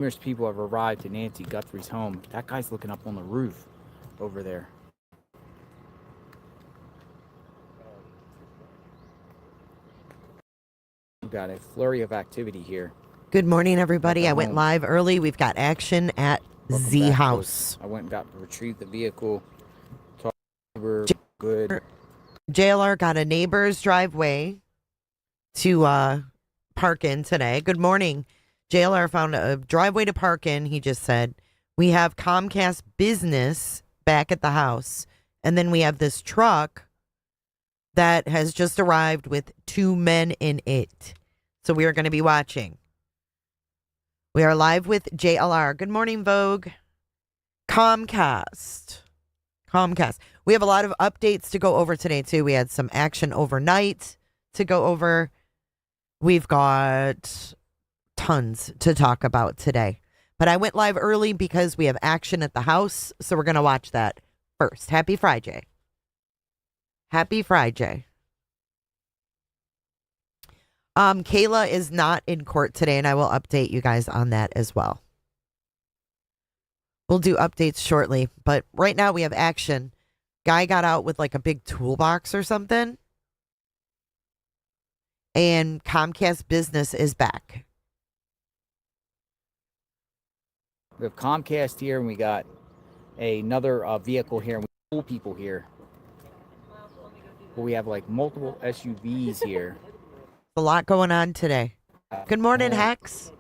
Numerous people have arrived to Nancy Guthrie's home. That guy's looking up on the roof over there. We've got a flurry of activity here. Good morning, everybody. I went live early. We've got action at Z House. I went and got retrieved the vehicle. Good. JLR got a neighbor's driveway to park in today. Good morning. JLR found a driveway to park in. He just said, we have Comcast business back at the house. And then we have this truck that has just arrived with 2 men in it. So we are going to be watching. We are live with JLR. Good morning, Vogue. Comcast. We have a lot of updates to go over today, too. We had some action overnight to go over. We've got tons to talk about today. But I went live early because we have action at the house, so we're going to watch that first. Happy Friday. Happy Friday. Kayla is not in court today, and I will update you guys on that as well. We'll do updates shortly, but right now we have action. Guy got out with like a big toolbox or something, and Comcast business is back. We have Comcast here, and we got another vehicle here, and we have cool people here. But we have like multiple SUVs here. A lot going on today. Good morning, Hex.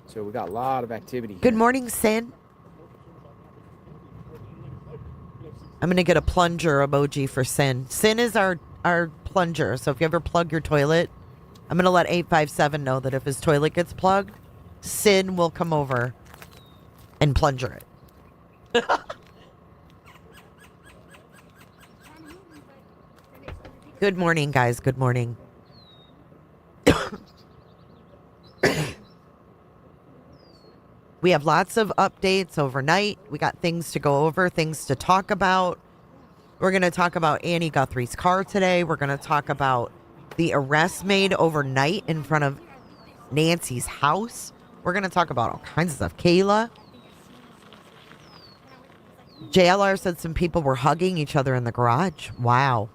So we got a lot of activity here. Good morning, Sin. I'm going to get a plunger emoji for Sin. Sin is our plunger. So if you ever plug your toilet, I'm going to let 857 know that if his toilet gets plugged, Sin will come over and plunger it. Good morning, guys. Good morning. We have lots of updates overnight. We got things to go over, things to talk about. We're going to talk about Annie Guthrie's car today. We're going to talk about the arrest made overnight in front of Nancy's house. We're going to talk about all kinds of stuff. Kayla. JLR said some people were hugging each other in the garage. Wow.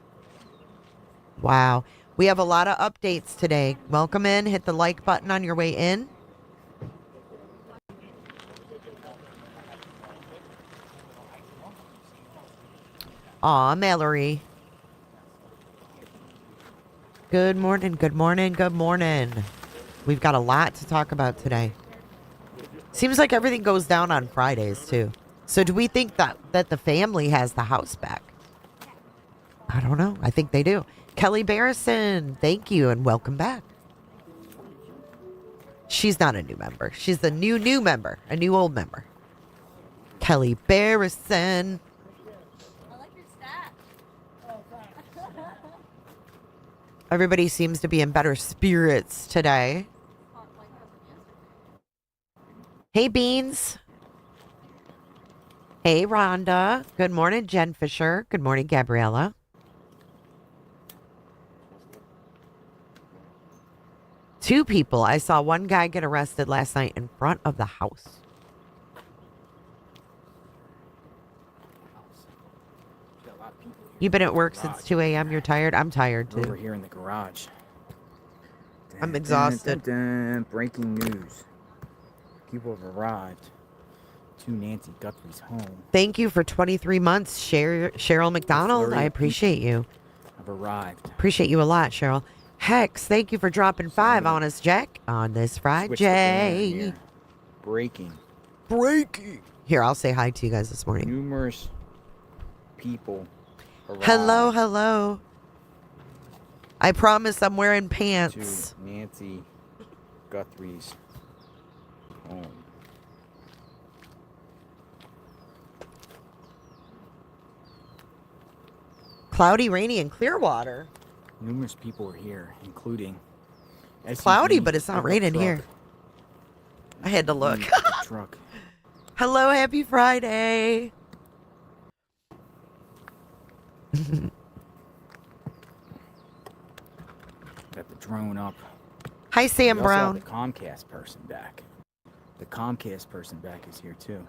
Wow. We have a lot of updates today. Welcome in. Hit the like button on your way in. Aw, Mallory. Good morning, good morning, good morning. We've got a lot to talk about today. Seems like everything goes down on Fridays, too. So do we think that the family has the house back? I don't know. I think they do. Kelly Barrison, thank you and welcome back. She's not a new member. She's the new member, a new old member. Kelly Barrison. Everybody seems to be in better spirits today. Hey, Beans. Hey, Rhonda. Good morning, Jen Fisher. Good morning, Gabriella. Two people. I saw one guy get arrested last night in front of the house. You've been at work since 2 a.m. You're tired? I'm tired, too. Over here in the garage. I'm exhausted. Breaking news. People have arrived to Nancy Guthrie's home. Thank you for 23 months, Cheryl McDonald. I appreciate you. Have arrived. Appreciate you a lot, Cheryl. Hex, thank you for dropping 5 on us, Jack, on this Friday. Breaking. Here, I'll say hi to you guys this morning. Numerous people arrived. Hello. I promise I'm wearing pants. To Nancy Guthrie's home. Cloudy, rainy, and Clearwater. Numerous people are here, including cloudy, but it's not raining here. I had to look. Truck. Hello, happy Friday. Got the drone up. Hi, Sam We Brown. also have the Comcast person back. The Comcast person back is here too.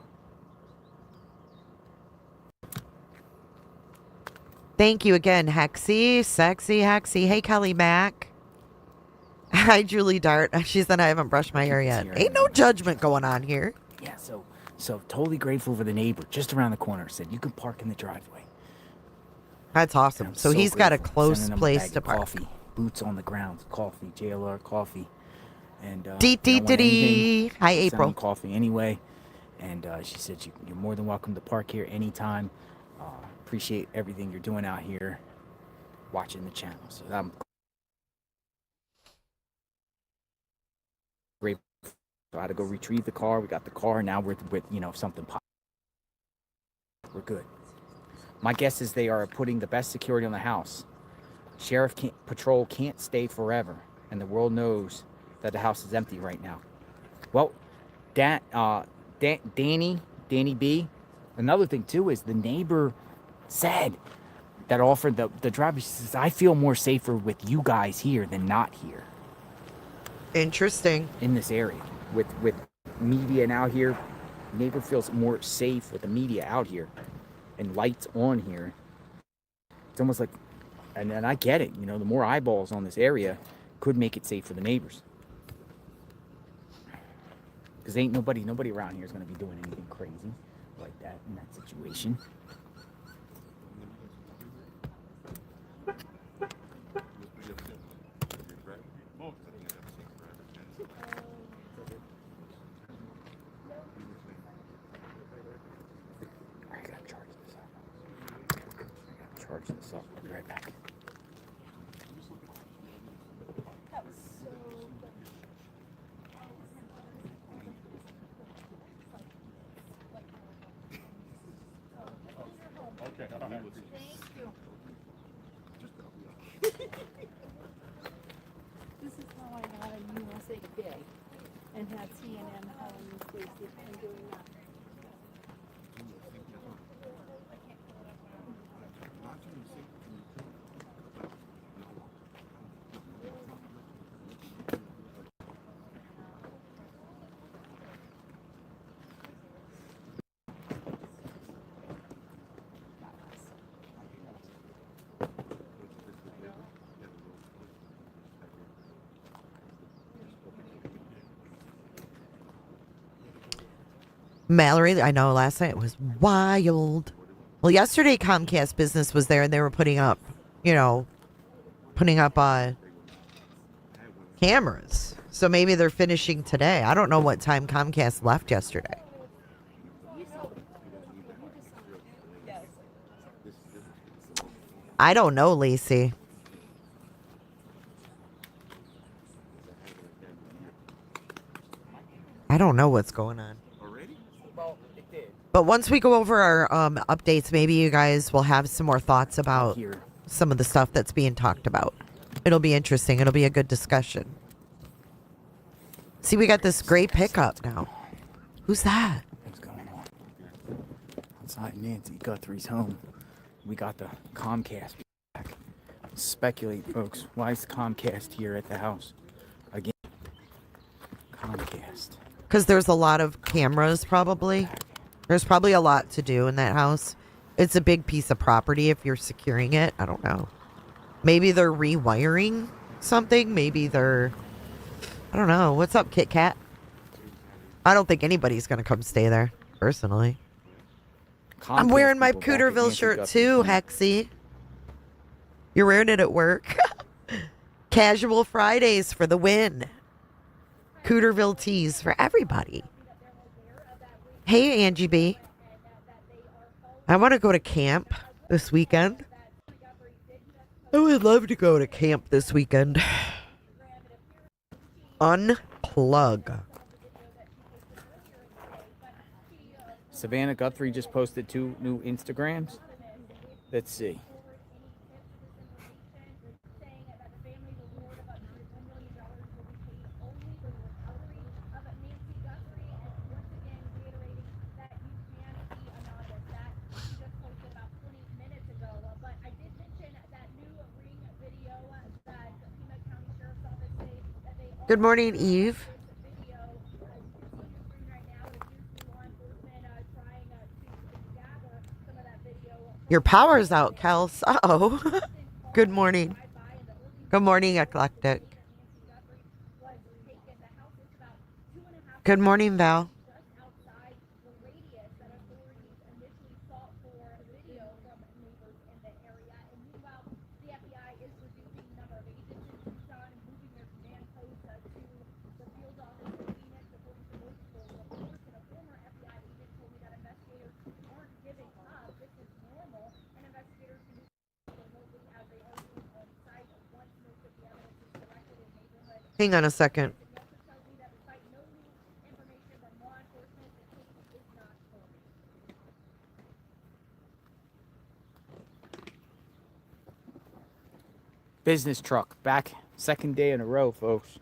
Thank you again, Hexy. Sexy Hexy. Hey, Kelly Mac. Hi, Julie Dart. She said I haven't brushed my hair yet. Ain't no judgment going on here. Yeah, so totally grateful for the neighbor just around the corner. Said you can park in the driveway. That's awesome. So he's got a close place to park. Coffee, boots on the ground, coffee, JLR coffee, and Hi, April. Coffee anyway, and she said you're more than welcome to park here anytime. Appreciate everything you're doing out here, watching the channel. So I'm grateful. So I had to go retrieve the car. We got the car. Now we're with something. We're good. My guess is they are putting the best security on the house. Sheriff patrol can't stay forever, and the world knows that the house is empty right now. Well, Danny B. Another thing too is the neighbor said that offered the driver. She says, I feel more safer with you guys here than not here. Interesting. In this area with media now here, neighbor feels more safe with the media out here and lights on here. It's almost like, and I get it, the more eyeballs on this area could make it safe for the neighbors. Because ain't nobody around here is going to be doing anything crazy like that in that situation. Charge this up. I'll be right back. This is how I got a USA Today and had CNN calling me Stacey and doing that. Mallory, I know last night was wild. Well, yesterday Comcast Business was there and they were putting up cameras. So maybe they're finishing today. I don't know what time Comcast left yesterday. I don't know, Lacey. I don't know what's going on. But once we go over our updates, maybe you guys will have some more thoughts about some of the stuff that's being talked about. It'll be interesting. It'll be a good discussion. See, we got this great pickup now. Who's that? What's going on? Outside Nancy Guthrie's home. We got the Comcast back. Speculate, folks. Why is Comcast here at the house? Again. Comcast. Because there's a lot of cameras, probably. There's probably a lot to do in that house. It's a big piece of property if you're securing it. I don't know. Maybe they're rewiring something. Maybe they're... I don't know. What's up, Kit Kat? I don't think anybody's going to come stay there, personally. I'm wearing my Cooterville shirt too, Hexy. You're wearing it at work? Casual Fridays for the win. Cooterville tees for everybody. Hey, Angie B. I want to go to camp this weekend. I would love to go to camp this weekend. Unplug. Savannah Guthrie just posted 2 new Instagrams. Let's see. Good morning, Eve. Your power's out, Kels. Uh-oh. Good morning. Good morning, Eclectic. Good morning, Val. Hang on a second. Business truck back, second day in a row, folks.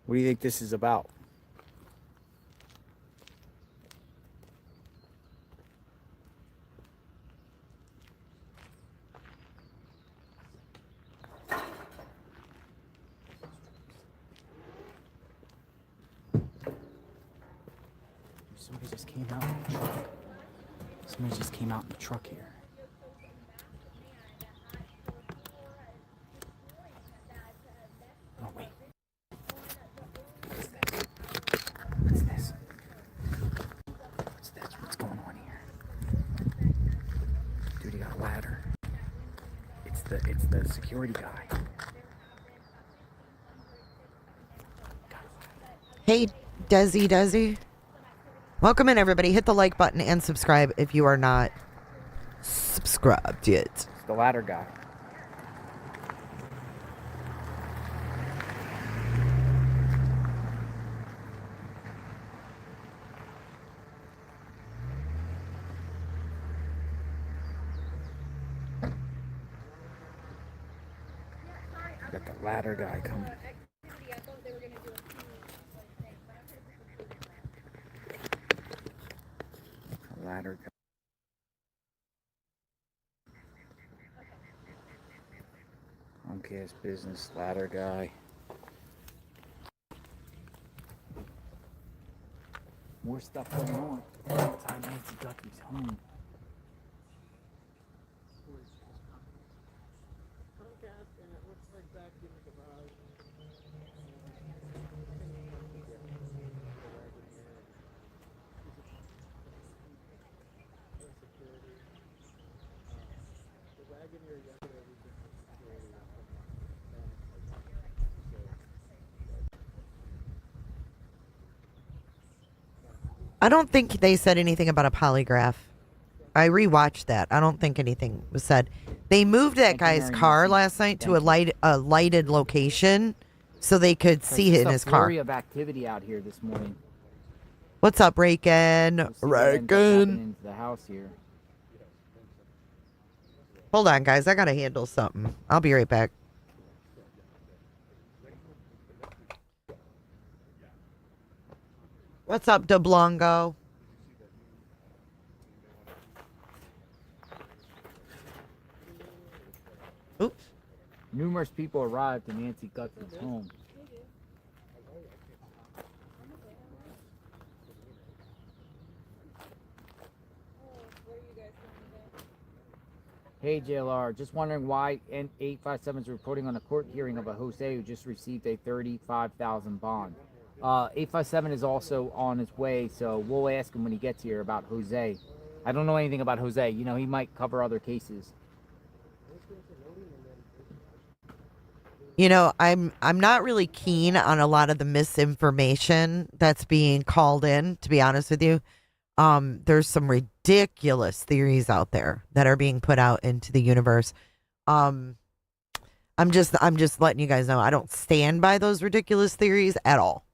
What do you think this is about? Somebody just came out in the truck. Somebody just came out in the truck here. Oh, wait. What's this? What's this? What's this? What's going on here? Dude, he got a ladder. It's the security guy. Hey, Desi. Welcome in, everybody. Hit the like button and subscribe if you are not subscribed yet. It's the ladder guy. Got the ladder guy coming. The ladder guy. Comcast business ladder guy. More stuff going on. Outside Nancy Guthrie's home. I don't think they said anything about a polygraph. I rewatched that. I don't think anything was said. They moved that guy's car last night to a lighted location so they could see it in his car. Flurry of activity out here this morning. What's up, Raken? Into the house here. Hold on, guys. I gotta handle something. I'll be right back. What's up, DeBlanco? Oops. Numerous people arrived in Nancy Guthrie's home. Hey JLR, just wondering why N857 is reporting on a court hearing of a Jose who just received a $35,000 bond. 857 is also on his way, so we'll ask him when he gets here about Jose. I don't know anything about Jose. You know, he might cover other cases. You know, I'm not really keen on a lot of the misinformation that's being called in, to be honest with you. There's some ridiculous theories out there that are being put out into the universe. I'm just letting you guys know I don't stand by those ridiculous theories at all.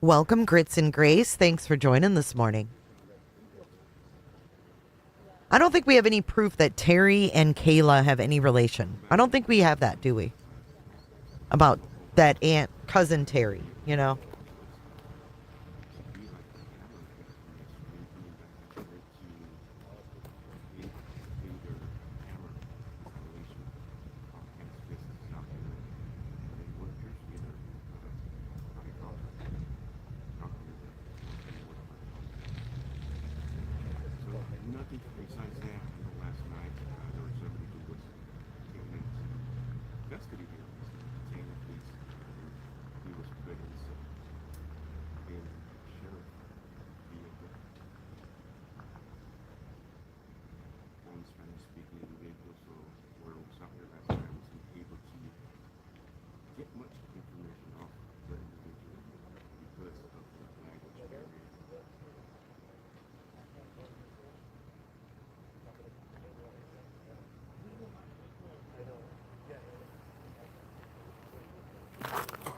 Welcome, Grits and Grace. Thanks for joining this morning. I don't think we have any proof that Terry and Kayla have any relation. I don't think we have that, do we? About that aunt, cousin Terry, you know?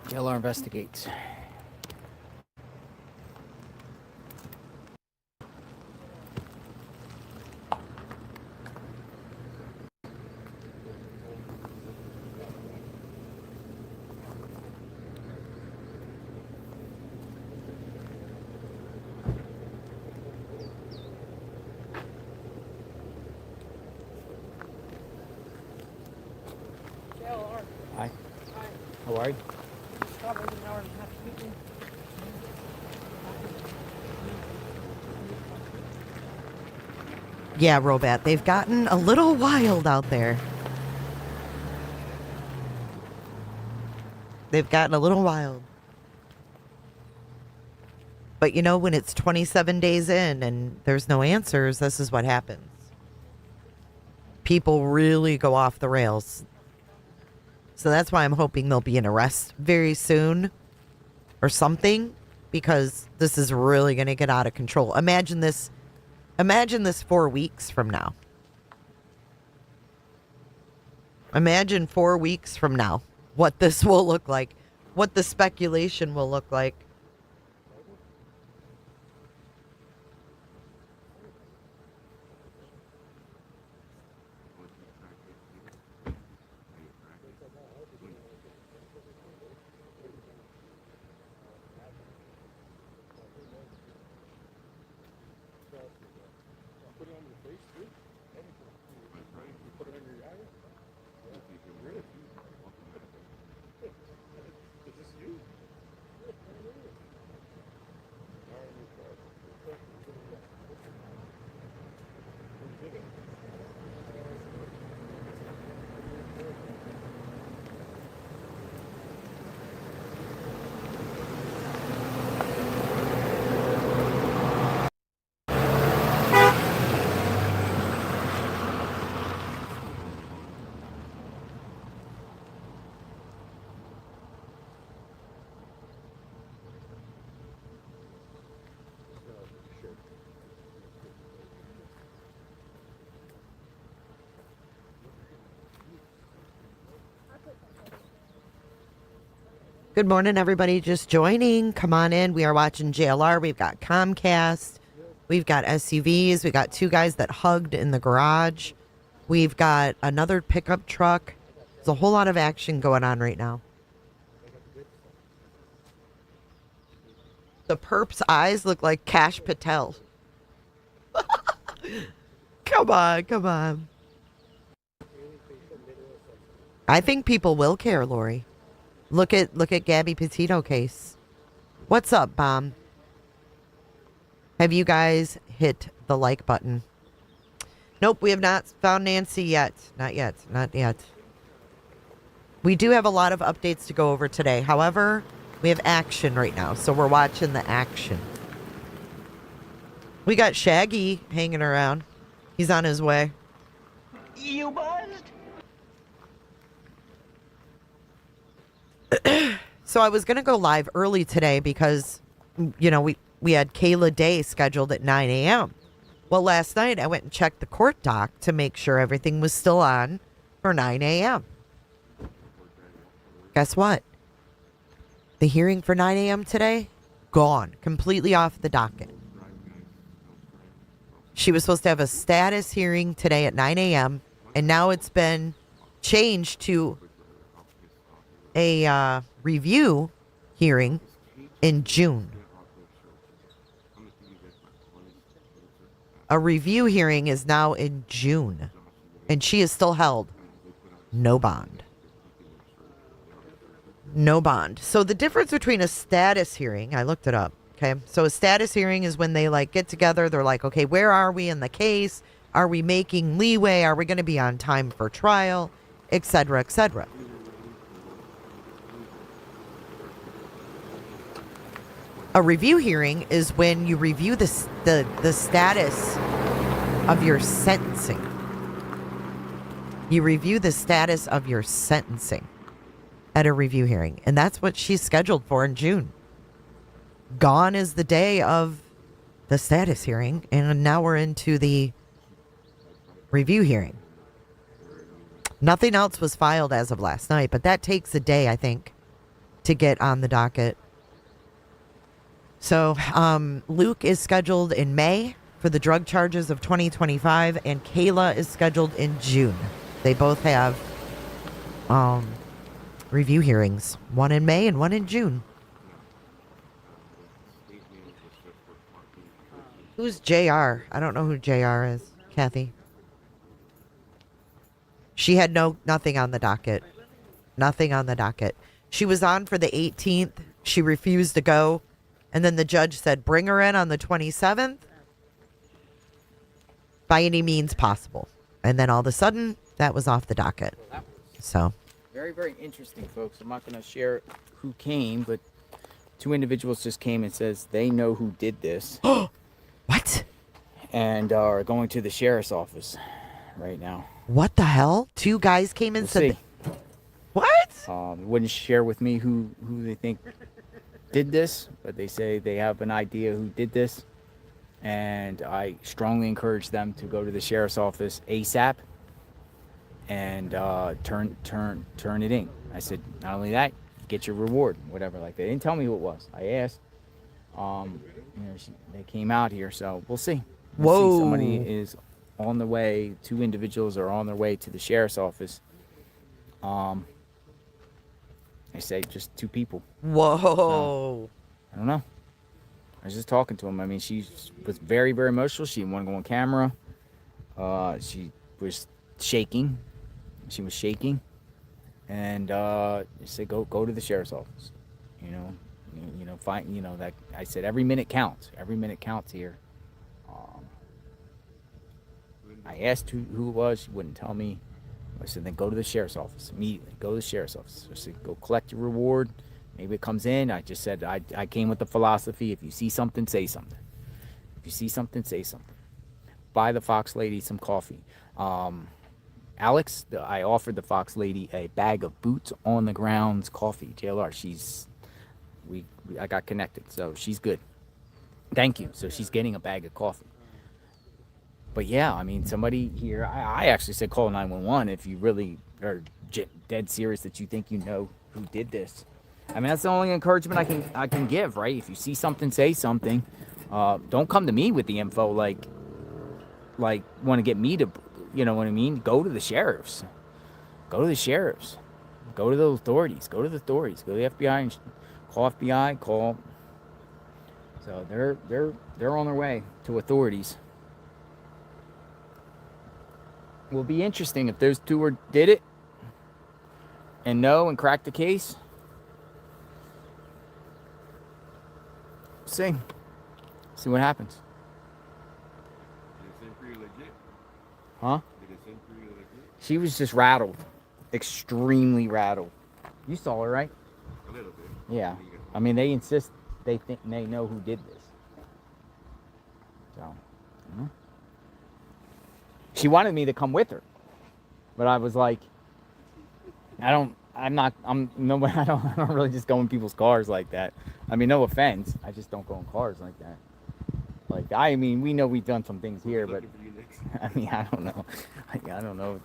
JLR investigates. JLR. Hi. Hi. How are you? Discovered an hour and a half shooting. Yeah, Robat, they've gotten a little wild out there. They've gotten a little wild. But you know, when it's 27 days in and there's no answers, this is what happens. People really go off the rails. So that's why I'm hoping there'll be an arrest very soon or something, because this is really going to get out of control. Imagine this 4 weeks from now. Imagine 4 weeks from now what this will look like, what the speculation will look like. Good morning, everybody just joining. Come on in. We are watching JLR. We've got Comcast. We've got SUVs. We got two guys that hugged in the garage. We've got another pickup truck. There's a whole lot of action going on right now. The perp's eyes look like Cash Patel. Come on, come on. I think people will care, Lori. Look at Gabby Petito case. What's up, Bomb? Have you guys hit the like button? Nope, we have not found Nancy yet. Not yet. Not yet. We do have a lot of updates to go over today. However, we have action right now, so we're watching the action. We got Shaggy hanging around. He's on his way. You buzzed? So I was going to go live early today because, you know, we had Kayla Day scheduled at 9 a.m. Well, last night I went and checked the court doc to make sure everything was still on for 9 a.m. Guess what? The hearing for 9 a.m. today Gone. Completely off the docket. She was supposed to have a status hearing today at 9 a.m. And now it's been changed to a review hearing in June. A review hearing is now in June. And she is still held. No bond. No bond. So the difference between a status hearing, I looked it up. Okay. So a status hearing is when they like get together. They're like, okay, where are we in the case? Are we making leeway? Are we going to be on time for trial? Et cetera, et cetera. A review hearing is when you review the status of your sentencing. You review the status of your sentencing at a review hearing. And that's what she's scheduled for in June. Gone is the day of the status hearing. And now we're into the review hearing. Nothing else was filed as of last night, but that takes a day, I think, to get on the docket. So Luke is scheduled in May for the drug charges of 2025, and Kayla is scheduled in June. They both have review hearings, one in May and one in June. Who's JR? I don't know who JR is, Kathy. She had nothing on the docket. Nothing on the docket. She was on for the 18th. She refused to go. And then the judge said, bring her in on the 27th by any means possible. And then all of a sudden, that was off the docket. So Very, very interesting, folks. I'm not going to share who came, but two individuals just came and says they know who did this. What? And are going to the sheriff's office right now. What the hell? Two guys came and We'll said, see. what? Wouldn't share with me who they think did this, but they say they have an idea who did this. And I strongly encourage them to go to the sheriff's office ASAP and turn it in. I said, not only that, get your reward, whatever. Like, they didn't tell me who it was. I asked. They came out here, so we'll see. Whoa. See. Somebody is on the way. Two individuals are on their way to the sheriff's office. They say just two people. Whoa. So, I don't know. I was just talking to him. I mean, she was very, very emotional. She didn't want to go on camera. She was shaking. She was shaking. And he said, go to the sheriff's office. Find, that I said every minute counts. Every minute counts here. I asked who it was. She wouldn't tell me. I said, then go to the sheriff's office immediately. Go to the sheriff's office. I said, go collect your reward. Maybe it comes in. I just said, I came with the philosophy, if you see something, say something. If you see something, say something. Buy the Fox lady some coffee. Alex, I offered the Fox lady a bag of boots on the grounds coffee. JLR, I got connected, so she's good. Thank you. So she's getting a bag of coffee. But yeah, I mean, somebody here, I actually said call 911 if you really are dead serious that you think you know who did this. I mean, that's the only encouragement I can give, right? If you see something, say something. Don't come to me with the info like want to get me to, you know what I mean? Go to the sheriffs. Go to the sheriffs. Go to the authorities. Go to the authorities. Go to the FBI and call FBI. Call. So they're on their way to authorities. Will be interesting if those two did it and know and crack the case. See what happens. Did it seem pretty legit? Huh? Did it seem pretty legit? She was just rattled, extremely rattled. You saw her, right? A little bit. Yeah. I mean, they insist they think they know who did this. So, she wanted me to come with her, but I was like, I don't really just go in people's cars like that. I mean, no offense, I just don't go in cars like that. Like, I mean, we know we've done some things here, but I mean, I don't know. I don't know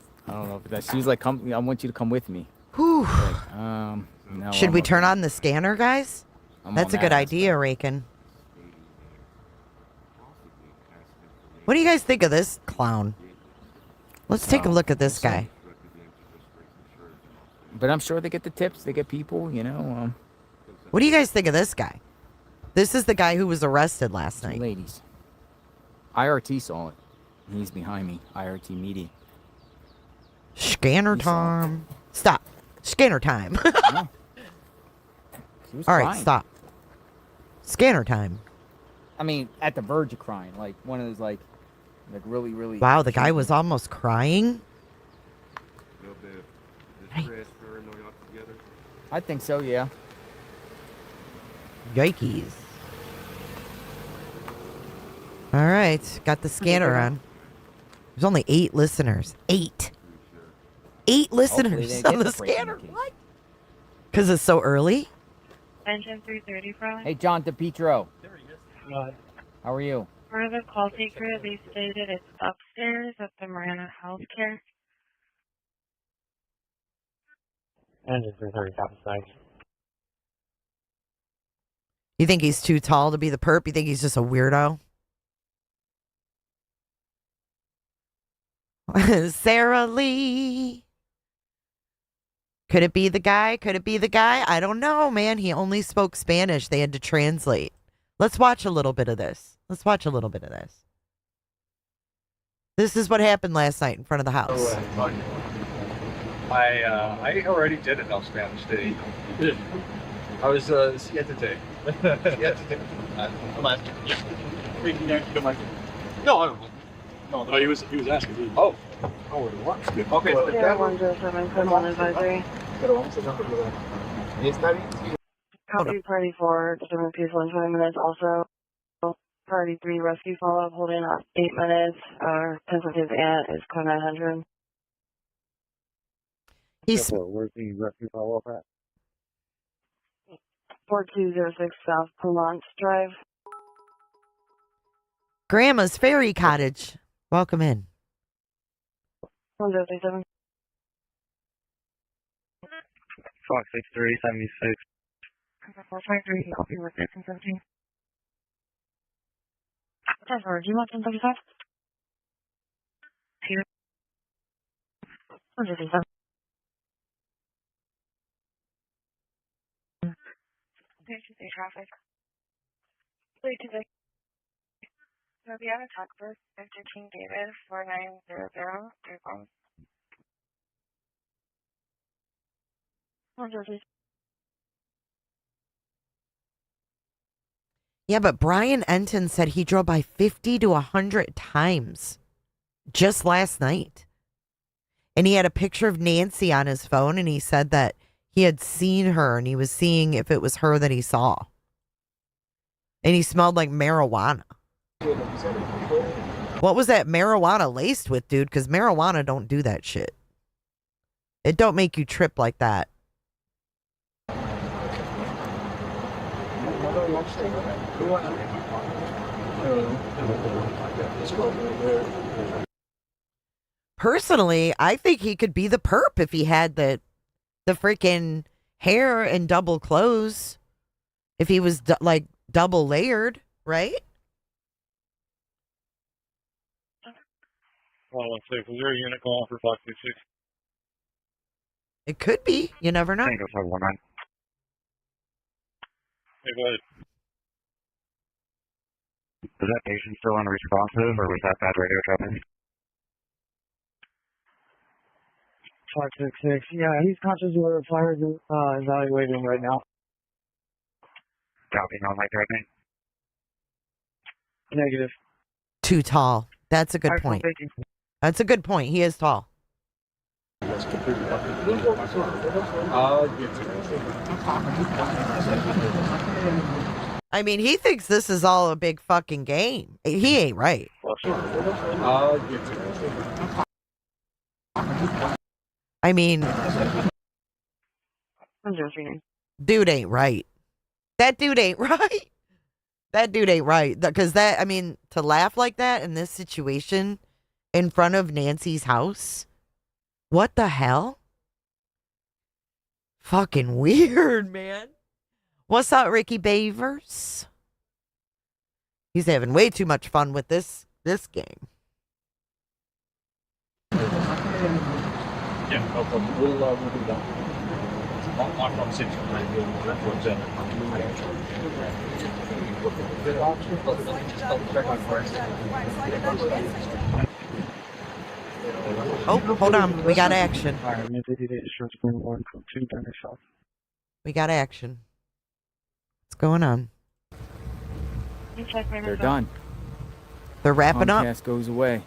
if that. She was like, "Come, I want you to come with me." Whew. Like, no. Should we turn on the scanner, guys? I'm That's a on good that idea, aspect. Rakin. What do you guys think of this clown? Let's take a Well, look at we'll this see. guy. But I'm sure they get the tips. They get people, you know. What do you guys think of this guy? This is the guy who was arrested last Two night. ladies. IRT saw it. He's behind me. IRT Media. Scanner He saw it. time. Stop. Scanner time. No. She was All right, crying. stop. Scanner time. I mean, at the verge of crying. Like one of those, like really, really. Wow, the guy was almost crying. little bit of distress, paranoia together. I think so, yeah. Yikes. All right, got the scanner on. There's only 8 listeners. 8. 8 Hopefully listeners they on get the the breaking scanner. case. What? Because it's so early? Engine 330 Front. Hey, John DePietro. Uh, How are you? For the call taker, they stated it's upstairs at the Marana Healthcare. Engine 330 outside. You think he's too tall to be the perp? You think he's just a weirdo? Sarah Lee. Could it be the guy? Could it be the guy? I don't know, man. He only spoke Spanish. They had to translate. Let's watch a little bit of this. Let's watch a little bit of this. This is what happened last night in front of the house. I already did it on Spanish Day. I was siete. Come on. No, I don't. No, he was asking. Oh. Oh, what? Okay. Yeah, 107, come on advisory. Copy party 4, 7 people in 20 minutes. Also, party 3 rescue follow-up holding up 8 minutes. Pennsylvania's aunt is code 900. He's Where's the rescue follow-up at? 4206 South Pumont Drive. Grandma's Fairy Cottage. Welcome in. 1037. Fox 6376. 453, copy with 17. Trevor, do you want 1035? Here. 137. Tuesday traffic. Wait, Tuesday. So we have a talk bus, Mr. King David, 4900, 31. 130. Yeah, but Brian Enton said he drove by 50 to 100 times just last night. And he had a picture of Nancy on his phone, and he said that he had seen her, and he was seeing if it was her that he saw. And he smelled like marijuana. What was that marijuana laced with, dude? Because marijuana don't do that shit. It don't make you trip like that. Personally, I think he could be the perp if he had the freaking hair and double clothes. If he was like double layered, right? Well, let's see. Was there a unit calling for Fox 66? It could be. You never know. Tango 519. Hey, go ahead. Is that patient still unresponsive, or was that bad radio traffic? Fox 66. Yeah, he's conscious of the fire evaluating right now. Copy, non-light threatening. Negative. Too tall. That's a good Alright, point. thank you. That's a good point. He is tall. I mean, he thinks this is all a big fucking game. He ain't right. I mean, 103. dude ain't right. That dude ain't right. That dude ain't right. Because that, I mean, to laugh like that in this situation in front of Nancy's house, what the hell? Fucking weird, man. What's up, Ricky Bavers? He's having way too much fun with this game. Yeah, no problem. We'll do that. My front seat's behind you, left one's in. Oh, hold on. We got action. We got action. What's going on? They're done. They're wrapping up. Comcast goes away.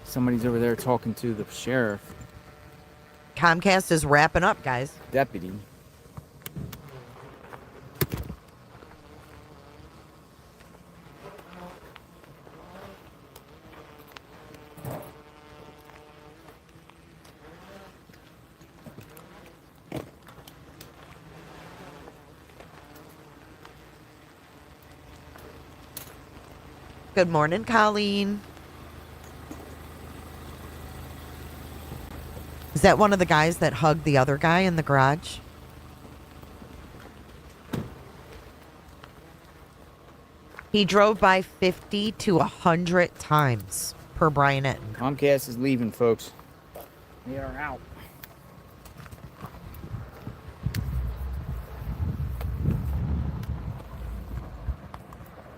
Somebody's over there talking to the sheriff. Comcast is wrapping up, guys. Deputy. Good morning, Colleen. Is that one of the guys that hugged the other guy in the garage? He drove by 50 to 100 times per Brian Etton. Comcast is leaving, folks. They are out.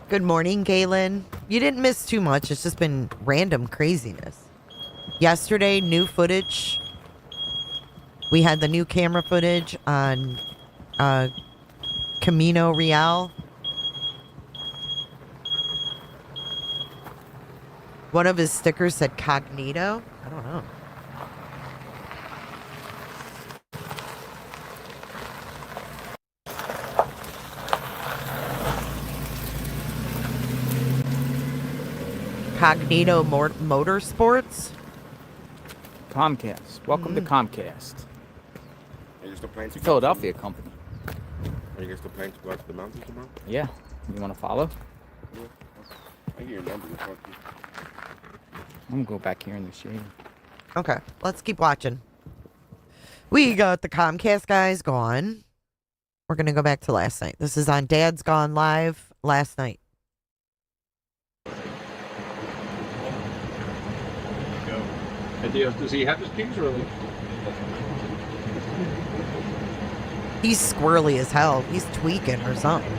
Good morning, Galen. You didn't miss too much. It's just been random craziness. Yesterday, new footage. We had the new camera footage on Camino Real. One of his stickers said Cognito. I don't know. Cognito Motorsports. Comcast. Welcome to Comcast. Are you still planning to Philadelphia company. Are you guys still planning to go out to the mountains tomorrow? Yeah. You want to follow? Yeah. I get your number. We'll talk to you. I'm going to go back here in the shade. Okay, let's keep watching. We got the Comcast guys gone. We're going to go back to last night. This is on Dad's Gone Live last night. Does he have his keys really? He's squirrely as hell. He's tweaking or something.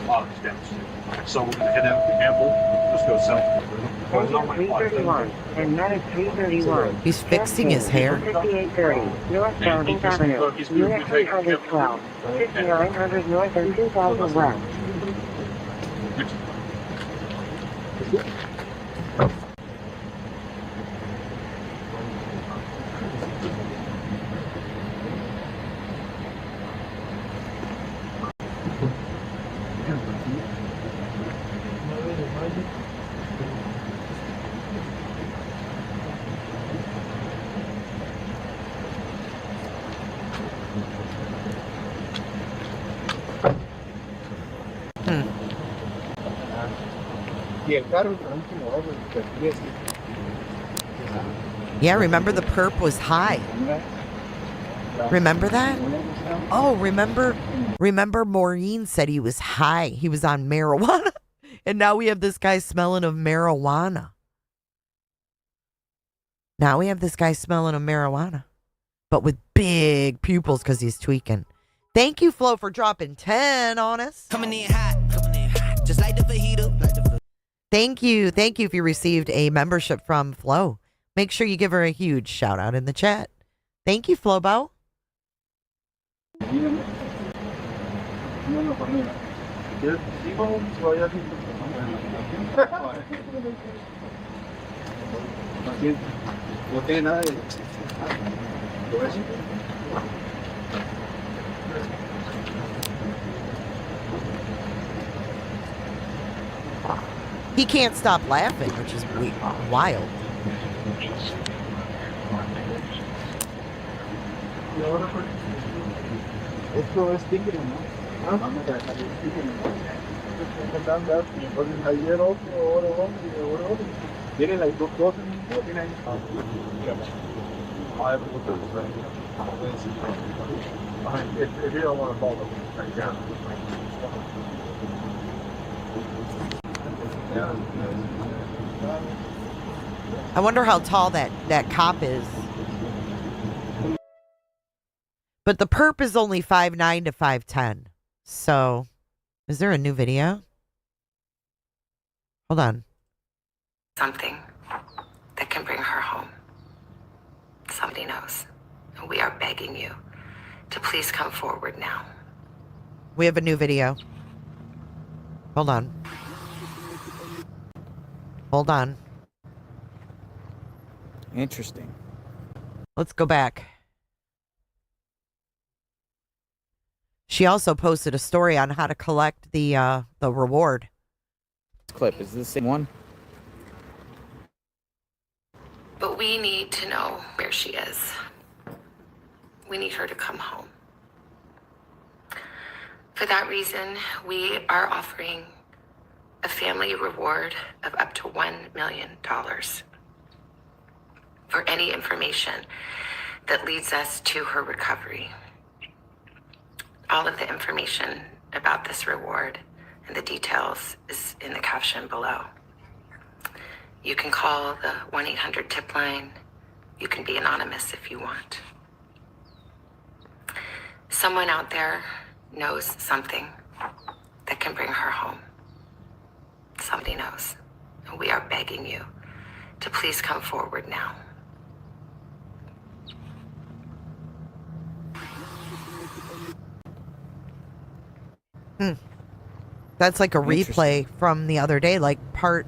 Oh, he's downstairs. So we're gonna head out to Campbell. Let's go south. 331 and that is 331. He's fixing his hair. 5830 northbound 8th Avenue. Unit 312. 5900 north and 2000 west. Yeah, remember the perp was high. Remember that? Oh, remember Maureen said he was high. He was on marijuana. And now we have this guy smelling of marijuana. Now we have this guy smelling of marijuana. But with big pupils because he's tweaking. Thank you, Flo, for dropping 10 on us. Coming in hot, just like the fajita. Thank you if you received a membership from Flo. Make sure you give her a huge shout out in the chat. Thank you, Flobo. He can't stop laughing, which is wild. I haven't looked at this right now. If you don't want to follow them, right down. I wonder how tall that cop is. But the perp is only 5'9" to 5'10". So, is there a new video? Hold on. Something that can bring her home. Somebody knows. And we are begging you to please come forward now. We have a new video. Hold on. Hold on. Interesting. Let's go back. She also posted a story on how to collect the reward. This clip, is this the same one? But we need to know where she is. We need her to come home. For that reason, we are offering a family reward of up to $1 million for any information that leads us to her recovery. All of the information about this reward and the details is in the caption below. You can call the 1-800-TIP line. You can be anonymous if you want. Someone out there knows something that can bring her home. Somebody knows. And we are begging you to please come forward now. That's like a replay from the other day, like part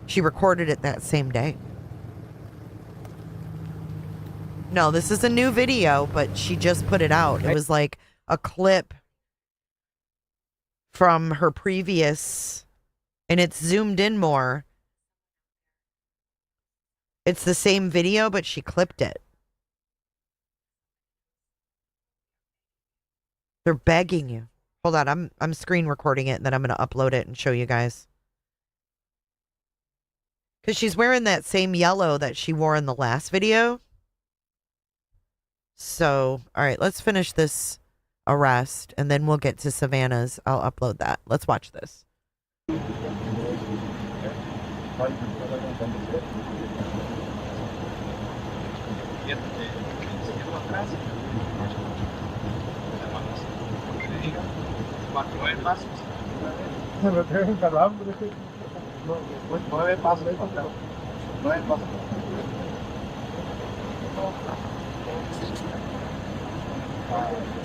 she recorded it that same day. No, this is a new video, but she just put it out. It was like a clip from her previous, and it's zoomed in more. It's the same video, but she clipped it. They're begging you. Hold on, I'm screen recording it, and then I'm going to upload it and show you guys. Because she's wearing that same yellow that she wore in the last video. So, all right, let's finish this arrest, and then we'll get to Savannah's. I'll upload that. Let's watch this.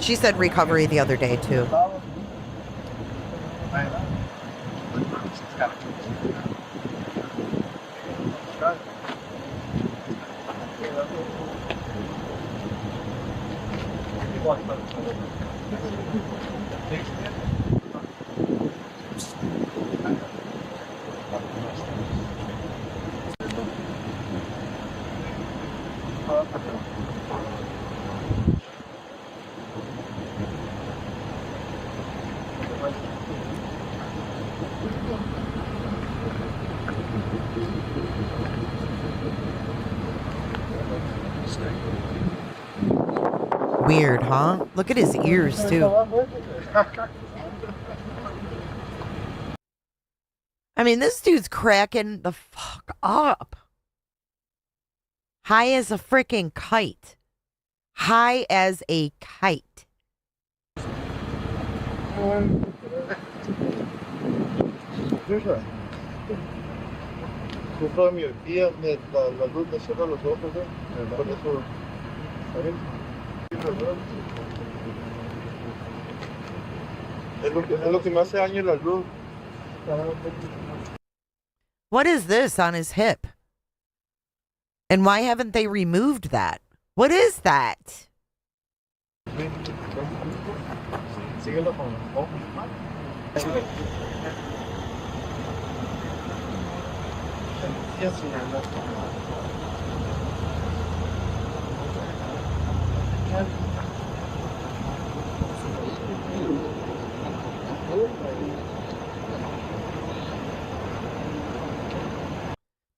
She said recovery the other day, too. Weird, huh? Look at his ears, too. I mean, this dude's cracking the fuck up. High as a freaking kite. High as a kite. Toda mi día la luz me cierra los ojos, por eso, ¿sabes? Es lo que me hace daño la luz. What is this on his hip? And why haven't they removed that? What is that? Síguelo con los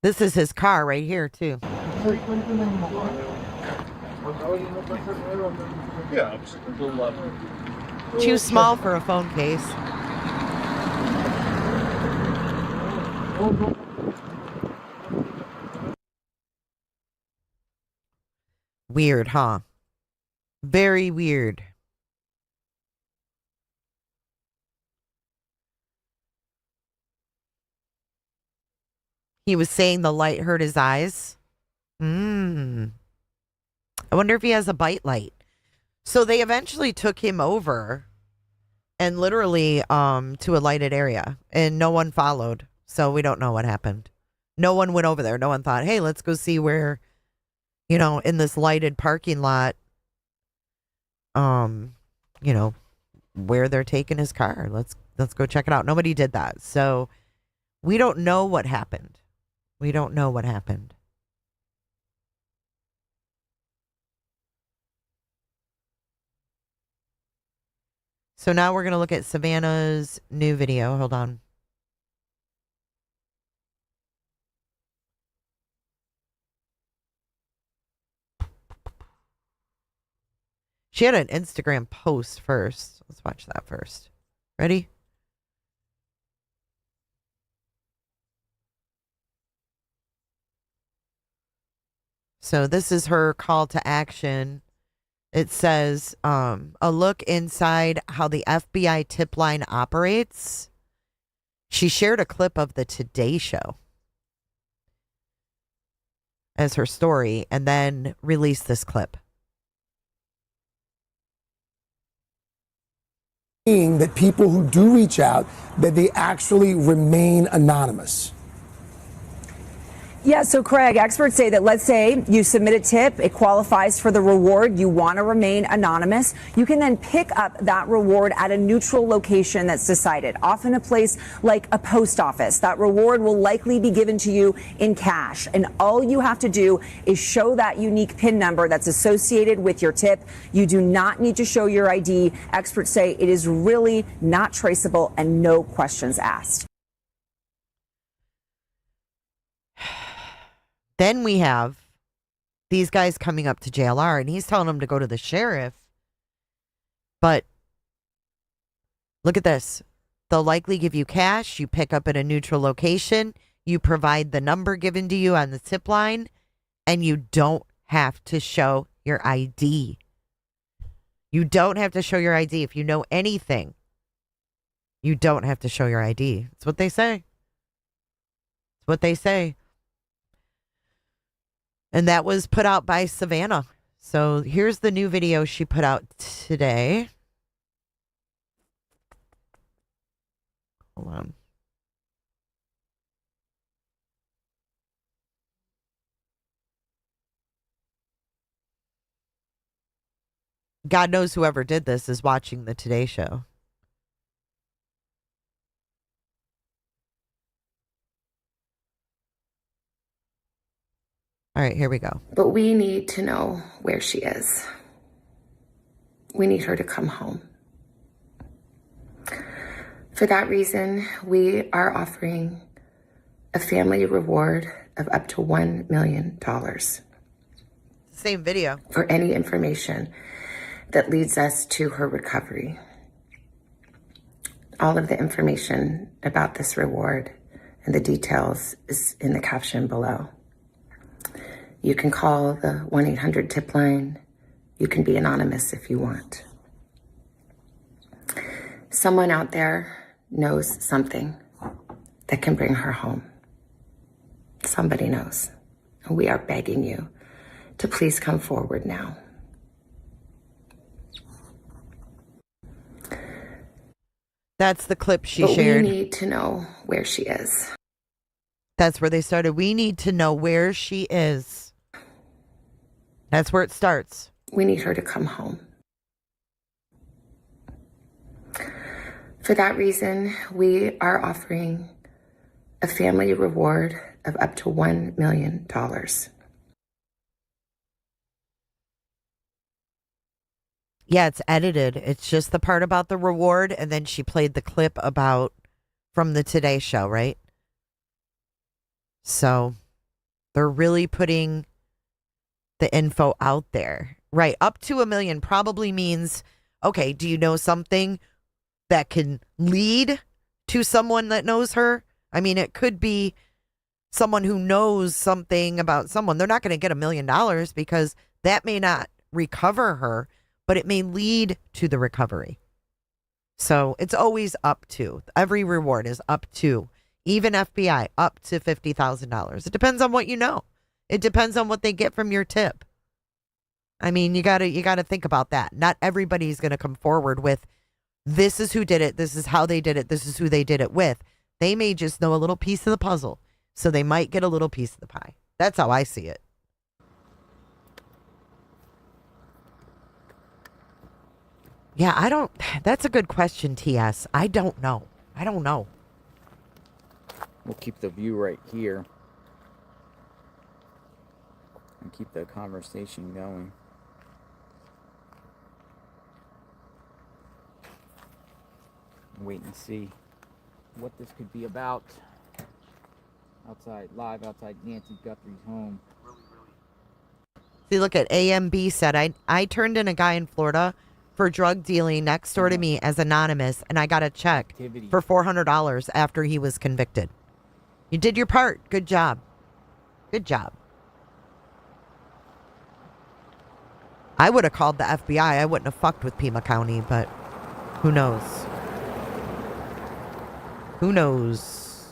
This is his car right here, too. Yeah, it's a little Too small for a phone case. Weird, huh? Very weird. He was saying the light hurt his eyes. I wonder if he has a bite light. So they eventually took him over and literally to a lighted area, and no one followed. So we don't know what happened. No one went over there. No one thought, hey, let's go see where, in this lighted parking lot, where they're taking his car. Let's go check it out. Nobody did that. So we don't know what happened. We don't know what happened. So now we're going to look at Savannah's new video. Hold on. She had an Instagram post first. Let's watch that first. Ready? So this is her call to action. It says, a look inside how the FBI tip line operates. She shared a clip of the Today Show as her story and then released this clip. That people who do reach out, that they actually remain anonymous. Yeah, so Craig, experts say that let's say you submit a tip, it qualifies for the reward, you want to remain anonymous, you can then pick up that reward at a neutral location that's decided, often a place like a post office. That reward will likely be given to you in cash, and all you have to do is show that unique PIN number that's associated with your tip. You do not need to show your ID. Experts say it is really not traceable and no questions asked. Then we have these guys coming up to JLR, and he's telling them to go to the sheriff. But look at this. They'll likely give you cash. You pick up at a neutral location. You provide the number given to you on the tip line, and you don't have to show your ID. You don't have to show your ID. If you know anything, you don't have to show your ID. It's what they say. It's what they say. And that was put out by Savannah. So here's the new video she put out today. Hold on. God knows whoever did this is watching the Today Show. All right, here we go. But we need to know where she is. We need her to come home. For that reason, we are offering a family reward of up to $1 million. Same video. For any information that leads us to her recovery. All of the information about this reward and the details is in the caption below. You can call the 1-800-TIP line. You can be anonymous if you want. Someone out there knows something that can bring her home. Somebody knows. And we are begging you to please come forward now. That's the clip she shared. We need to know where she is. That's where they started. We need to know where she is. That's where it starts. We need her to come home. For that reason, we are offering a family reward of up to $1 million. Yeah, it's edited. It's just the part about the reward, and then she played the clip about from the Today Show, right? So they're really putting the info out there. Right. Up to $1 million probably means, okay, do you know something that can lead to someone that knows her? I mean, it could be someone who knows something about someone. They're not going to get $1 million because that may not recover her, but it may lead to the recovery. So it's always up to. Every reward is up to. Even FBI, up to $50,000. It depends on what you know. It depends on what they get from your tip. I mean, you gotta think about that. Not everybody's going to come forward with, this is who did it, this is how they did it, this is who they did it with. They may just know a little piece of the puzzle, so they might get a little piece of the pie. That's how I see it. Yeah, that's a good question, TS. I don't know. We'll keep the view right here and keep the conversation going. Wait and see what this could be about. Outside Nancy Guthrie's home. See, look at AMB said, I turned in a guy in Florida for drug dealing next door to me as anonymous, and I got a check for $400 after he was convicted. You did your part. Good job. Good job. I would have called the FBI. I wouldn't have fucked with Pima County, but who knows? Who knows?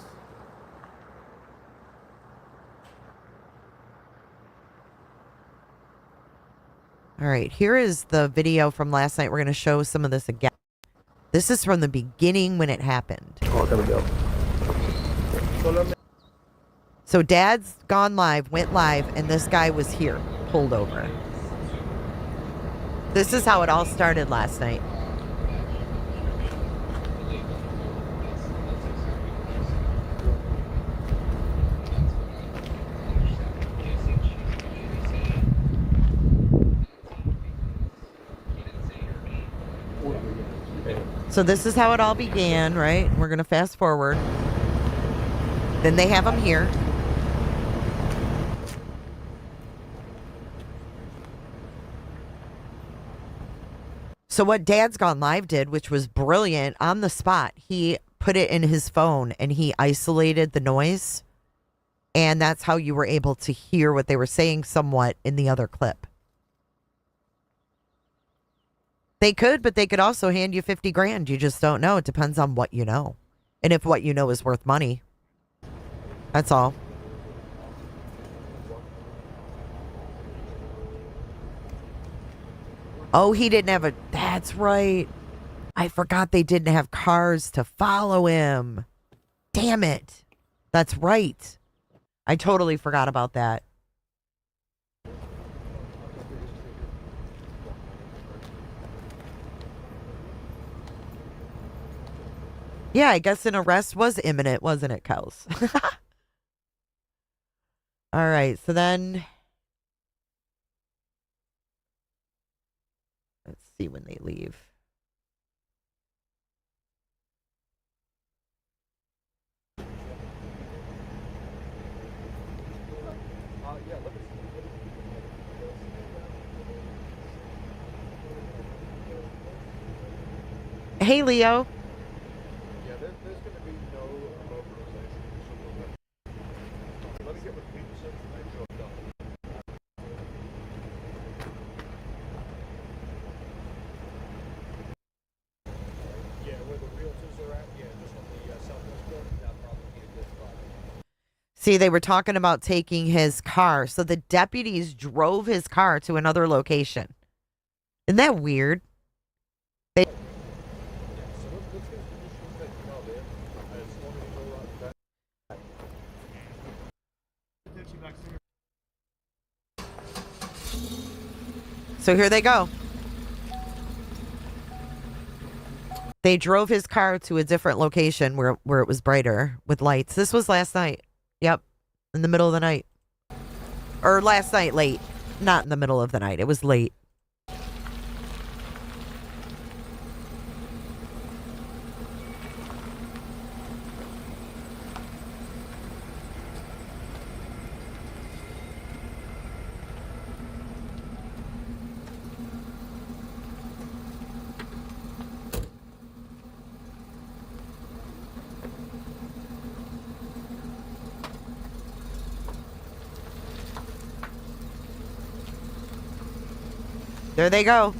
All right, here is the video from last night. We're going to show some of this again. This is from the beginning when it happened. Oh, there we go. So Dad's gone live, went live, and this guy was here, pulled over. This is how it all started last night. So this is how it all began, right? We're going to fast forward. Then they have him here. So what Dad's Gone Live did, which was brilliant, on the spot, he put it in his phone and he isolated the noise. And that's how you were able to hear what they were saying somewhat in the other clip. They could, but they could also hand you 50 grand. You just don't know. It depends on what you know. And if what you know is worth money. That's all. Oh, he didn't have a... That's right. I forgot they didn't have cars to follow him. Damn it. That's right. I totally forgot about that. Yeah, I guess an arrest was imminent, wasn't it, Kels? All right, so then... Let's see when they leave. Hey, Leo. Yeah, there's going to be no mobilization. Let me get with Peterson to make sure I'm done. Yeah, where the realtors are at, yeah, just on the southwest corner, that'll probably be a good spot. See, they were talking about taking his car. So the deputies drove his car to another location. Isn't that weird? They... So here they go. They drove his car to a different location where it was brighter with lights. This was last night. Yep. In the middle of the night. Or last night late. Not in the middle of the night. It was late. There they go.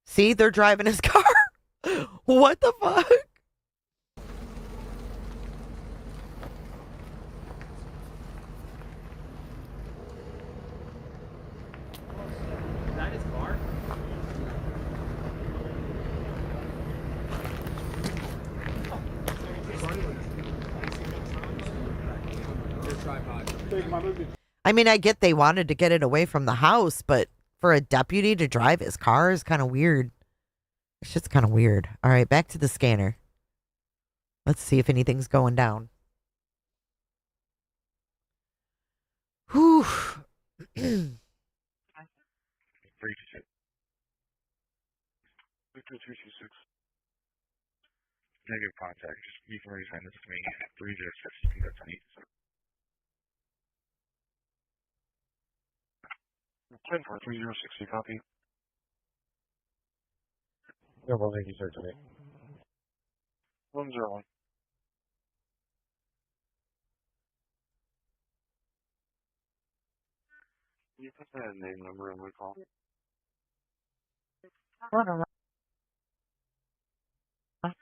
See, they're driving his car. What the fuck? Is that his car? I mean, I get they wanted to get it away from the house, but for a deputy to drive his car is kind of weird. It's just kind of weird. All right, back to the scanner. Let's see if anything's going down. Whew. 326. Victor 326. Negative contact. Just you can resend this to me. 306. That's on 10 for 3060, copy. No, well, thank you, sir, today. 101. Can you put that name number in my call? Hold on. Fox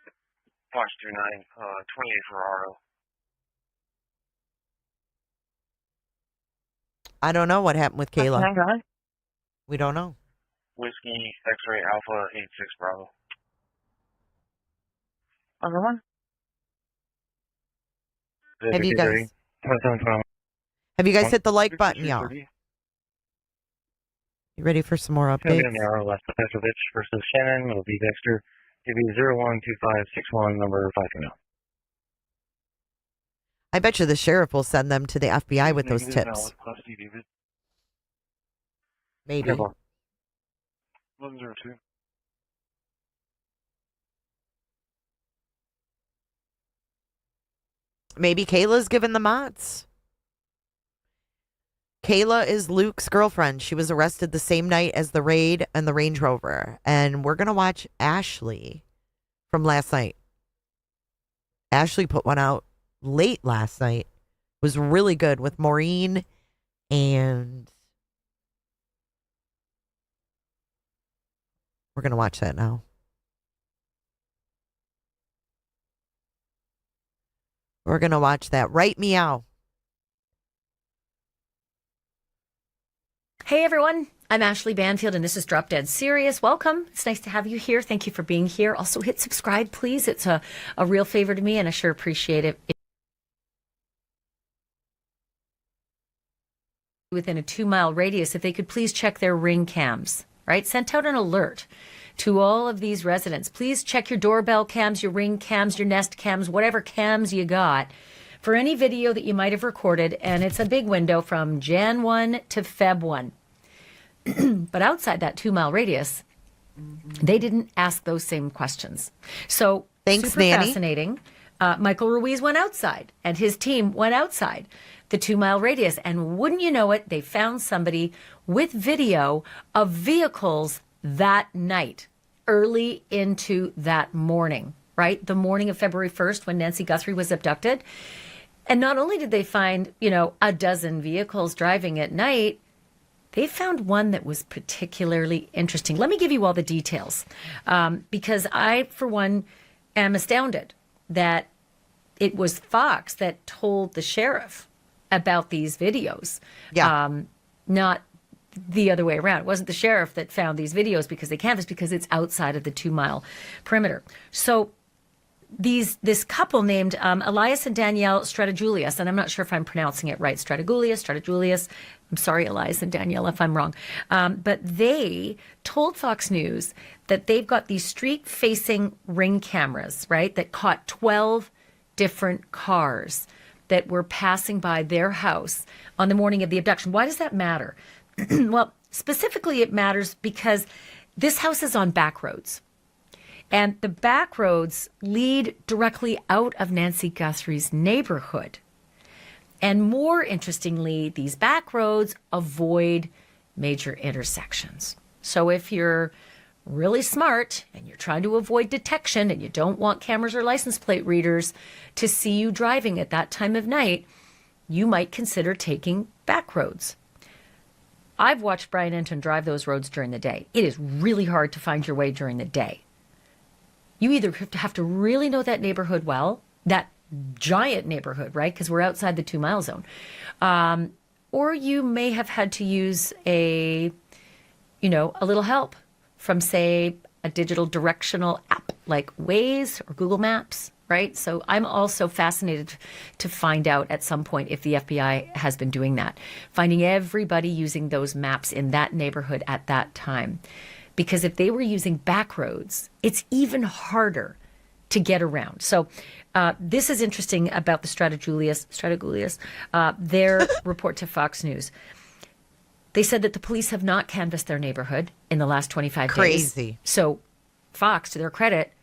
29, 28 Ferraro. I don't know what happened with Kayla. Hang on. We don't know. Whiskey X-ray Alpha 86 Bravo. Other one? Have you guys hit the like button, y'all? You ready for some more updates? Narrow left Petrovich versus Shannon. It'll be Dexter. It'll be 012561 number 520. I bet you the sheriff will send them to the FBI with those tips. Maybe. 102. Maybe Kayla's given the mods. Kayla is Luke's girlfriend. She was arrested the same night as the raid and the Range Rover. And we're going to watch Ashley from last night. Ashley put one out late last night. It was really good with Maureen and we're going to watch that now. We're going to watch that. Right meow. Hey everyone, I'm Ashley Banfield and this is Drop Dead Serious. Welcome. It's nice to have you here. Thank you for being here. Also hit subscribe, please. It's a real favor to me and I sure appreciate it. Within a 2-mile radius, if they could please check their ring cams, right? Sent out an alert to all of these residents. Please check your doorbell cams, your ring cams, your Nest cams, whatever cams you got for any video that you might have recorded. And it's a big window from Jan 1 to Feb 1. But outside that 2-mile radius, they didn't ask those same questions. So thanks, super Nanny. Fascinating. Michael Ruiz went outside and his team went outside the 2-mile radius. And wouldn't you know it, they found somebody with video of vehicles that night, early into that morning, right? The morning of February 1st when Nancy Guthrie was abducted. And not only did they find, a dozen vehicles driving at night, they found one that was particularly interesting. Let me give you all the details because I, for one, am astounded that it was Fox that told the sheriff about these videos. Yeah. Not the other way around. It wasn't the sheriff that found these videos because they canvassed because it's outside of the 2-mile perimeter. So this couple named Elias and Danielle Stratajulius, and I'm not sure if I'm pronouncing it right, Stratajulius. I'm sorry, Elias and Danielle, if I'm wrong. But they told Fox News that they've got these street-facing ring cameras, right, that caught 12 different cars that were passing by their house on the morning of the abduction. Why does that matter? Well, specifically it matters because this house is on back roads. And the back roads lead directly out of Nancy Guthrie's neighborhood. And more interestingly, these back roads avoid major intersections. So if you're really smart and you're trying to avoid detection and you don't want cameras or license plate readers to see you driving at that time of night, you might consider taking back roads. I've watched Brian Enton drive those roads during the day. It is really hard to find your way during the day. You either have to really know that neighborhood well, that giant neighborhood, right? Because we're outside the 2 mile zone. Or you may have had to use a little help from, say, a digital directional app like Waze or Google Maps, right? So I'm also fascinated to find out at some point if the FBI has been doing that, finding everybody using those maps in that neighborhood at that time. Because if they were using back roads, it's even harder to get around. So this is interesting about the Stratagulias, their report to Fox News. They said that the police have not canvassed their neighborhood in the last 25 days. Crazy. So Fox, to their credit,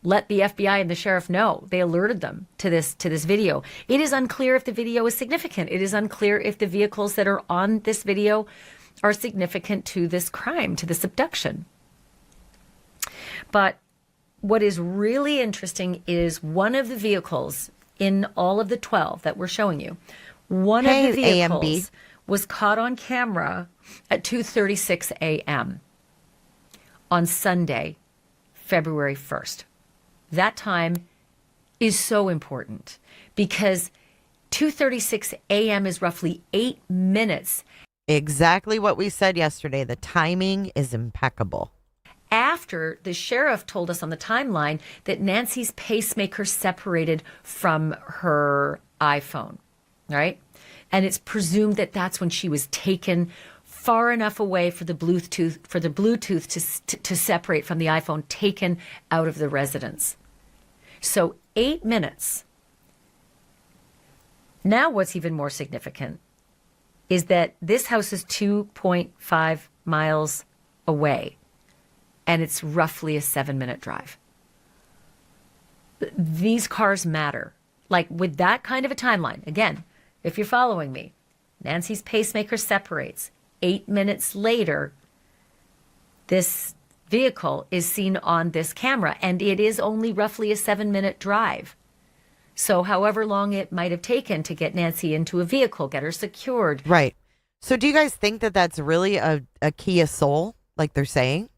let the FBI and the sheriff know. They alerted them to this video. It is unclear if the video is significant. It is unclear if the vehicles that are on this video are significant to this crime, to this abduction. But what is really interesting is one of the vehicles in all of the 12 that we're showing you, one of the vehicles was caught on camera at 2:36 a.m. on Sunday, February 1st. That time is so important because 2:36 a.m. is roughly 8 minutes. Exactly what we said yesterday. The timing is impeccable. After the sheriff told us on the timeline that Nancy's pacemaker separated from her iPhone, right? And it's presumed that that's when she was taken far enough away for the Bluetooth to separate from the iPhone, taken out of the residence. So 8 minutes. Now what's even more significant is that this house is 2.5 miles away, and it's roughly a 7-minute drive. These cars matter. Like with that kind of a timeline, again, if you're following me, Nancy's pacemaker separates. 8 minutes later, this vehicle is seen on this camera, and it is only roughly a 7-minute drive. So however long it might have taken to get Nancy into a vehicle, get her secured. Right. So do you guys think that that's really a Kia Soul, like they're saying?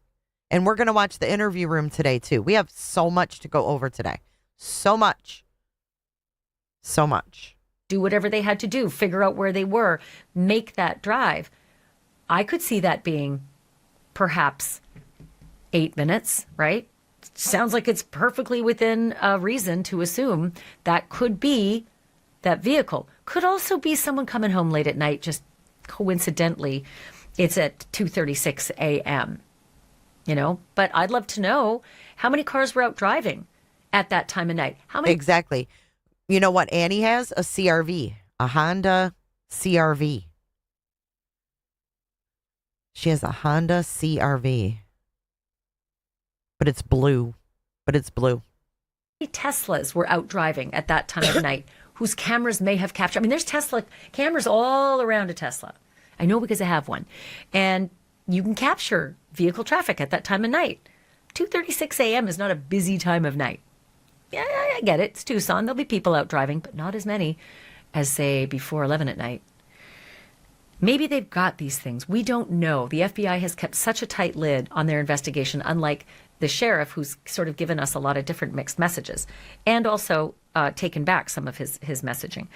And we're going to watch the interview room today, too. We have so much to go over today. So much. So much. Do whatever they had to do, figure out where they were, make that drive. I could see that being perhaps 8 minutes, right? Sounds like it's perfectly within reason to assume that could be that vehicle. Could also be someone coming home late at night, just coincidentally, it's at 2:36 a.m., But I'd love to know how many cars were out driving at that time of night. How many? Exactly. You know what Annie has? A CRV, a Honda CRV. She has a Honda CRV. But it's blue. Teslas were out driving at that time of night whose cameras may have captured. I mean, there's Tesla cameras all around a Tesla. I know because I have one. And you can capture vehicle traffic at that time of night. 2:36 a.m. is not a busy time of night. Yeah, I get it. It's Tucson. There'll be people out driving, but not as many as, say, before 11 at night. Maybe they've got these things. We don't know. The FBI has kept such a tight lid on their investigation, unlike the sheriff, who's sort of given us a lot of different mixed messages and also taken back some of his messaging.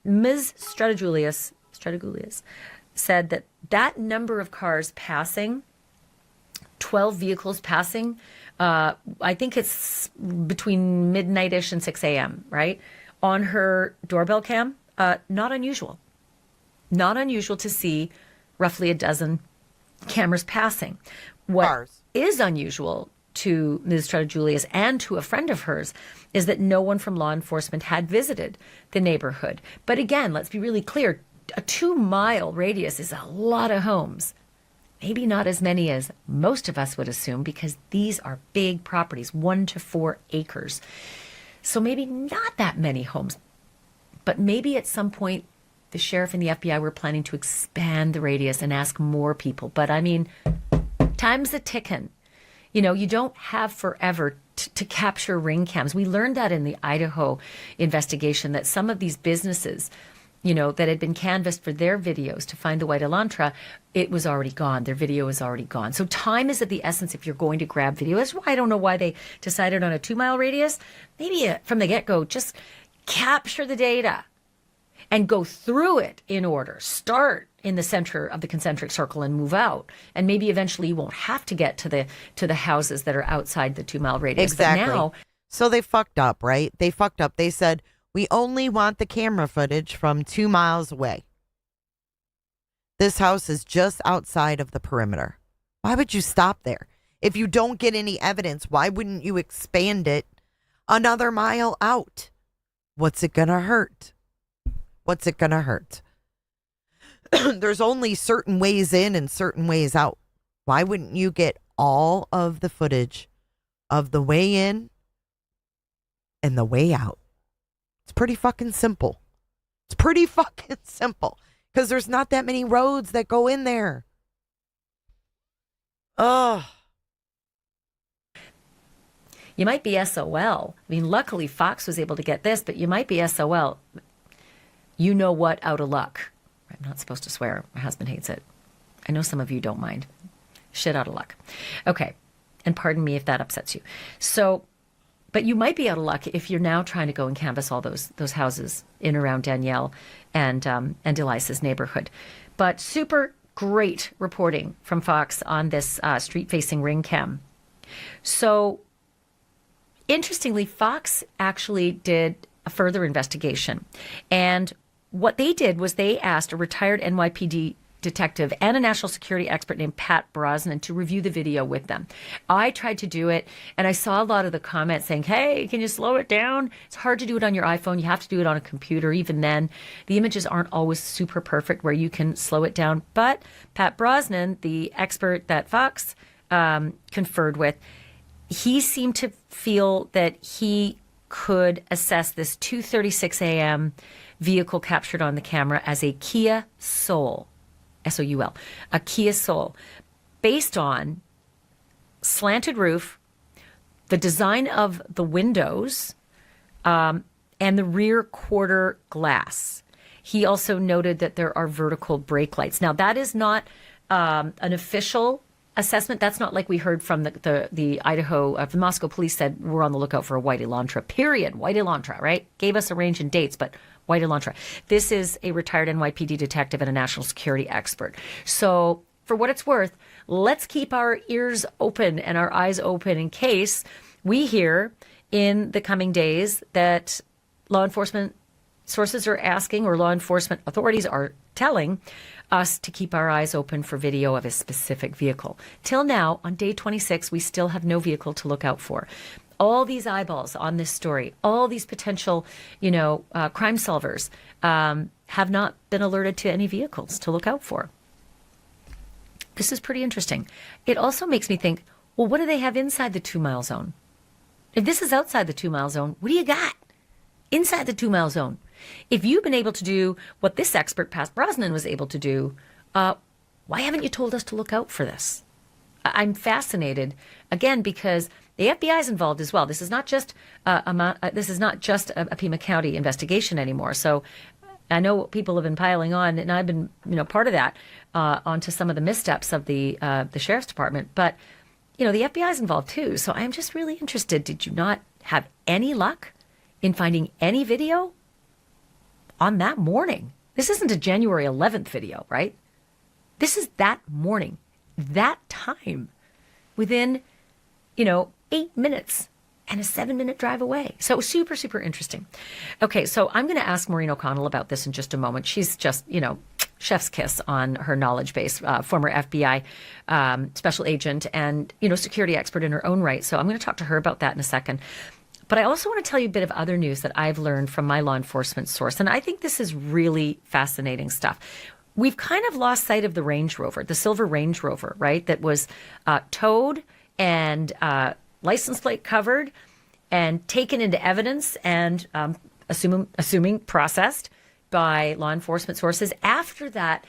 Ms. Stratagulias said that number of cars passing, 12 vehicles passing, I think it's between midnight-ish and 6 a.m., right? On her doorbell cam, not unusual. Not unusual to see roughly a dozen cameras passing. What is unusual to Ms. Stratagulias and to a friend of hers is that no one from law enforcement had visited the neighborhood. But again, let's be really clear, a 2-mile radius is a lot of homes. Maybe not as many as most of us would assume because these are big properties, 1 to 4 acres. So maybe not that many homes, but maybe at some point the sheriff and the FBI were planning to expand the radius and ask more people. But I mean, time's a ticking. You don't have forever to capture ring cams. We learned that in the Idaho investigation that some of these businesses, that had been canvassed for their videos to find the white Elantra, it was already gone. Their video is already gone. So time is of the essence if you're going to grab video. That's why I don't know why they decided on a 2-mile radius. Maybe from the get-go, just capture the data and go through it in order. Start in the center of the concentric circle and move out. And maybe eventually you won't have to get to the houses that are outside the 2-mile radius. Exactly. But now, so they fucked up, right? They fucked up. They said, we only want the camera footage from 2 miles away. This house is just outside of the perimeter. Why would you stop there? If you don't get any evidence, why wouldn't you expand it another mile out? What's it going to hurt? What's it going to hurt? There's only certain ways in and certain ways out. Why wouldn't you get all of the footage of the way in and the way out? It's pretty fucking simple. It's pretty fucking simple because there's not that many roads that go in there. Oh. You might be SOL. I mean, luckily Fox was able to get this, but you might be SOL. You know what? Out of luck. I'm not supposed to swear. My husband hates it. I know some of you don't mind. Shit out of luck. Okay. And pardon me if that upsets you. So, but you might be out of luck if you're now trying to go and canvass all those houses in around Danielle and Elisa's neighborhood. But super great reporting from Fox on this street-facing ring cam. So, interestingly, Fox actually did a further investigation. And what they did was they asked a retired NYPD detective and a national security expert named Pat Brosnan to review the video with them. I tried to do it, and I saw a lot of the comments saying, hey, can you slow it down? It's hard to do it on your iPhone. You have to do it on a computer. Even then, the images aren't always super perfect where you can slow it down. But Pat Brosnan, the expert that Fox conferred with, he seemed to feel that he could assess this 2:36 a.m. vehicle captured on the camera as a Kia Soul, S-O-U-L, a Kia Soul, based on slanted roof, the design of the windows, and the rear quarter glass. He also noted that there are vertical brake lights. Now, that is not an official assessment. That's not like we heard from the Idaho, the Moscow police said we're on the lookout for a white Elantra, period. White Elantra, right? Gave us a range and dates, but white Elantra. This is a retired NYPD detective and a national security expert. So for what it's worth, let's keep our ears open and our eyes open in case we hear in the coming days that law enforcement sources are asking or law enforcement authorities are telling us to keep our eyes open for video of a specific vehicle. Till now, on day 26, we still have no vehicle to look out for. All these eyeballs on this story, all these potential, crime solvers have not been alerted to any vehicles to look out for. This is pretty interesting. It also makes me think, well, what do they have inside the 2-mile zone? If this is outside the 2-mile zone, what do you got inside the 2-mile zone? If you've been able to do what this expert, Pat Brosnan, was able to do, why haven't you told us to look out for this? I'm fascinated, again, because the FBI is involved as well. This is not just a Pima County investigation anymore. So I know people have been piling on, and I've been part of that onto some of the missteps of the sheriff's department. But the FBI is involved too. So I'm just really interested. Did you not have any luck in finding any video on that morning? This isn't a January 11th video, right? This is that morning, that time, within, 8 minutes and a 7-minute drive away. So super, super interesting. Okay, so I'm going to ask Maureen O'Connell about this in just a moment. She's just, chef's kiss on her knowledge base, former FBI special agent and, security expert in her own right. So I'm going to talk to her about that in a second. But I also want to tell you a bit of other news that I've learned from my law enforcement source. And I think this is really fascinating stuff. We've kind of lost sight of the Range Rover, the silver Range Rover, right? That was towed and license plate covered and taken into evidence and assuming processed by law enforcement sources after that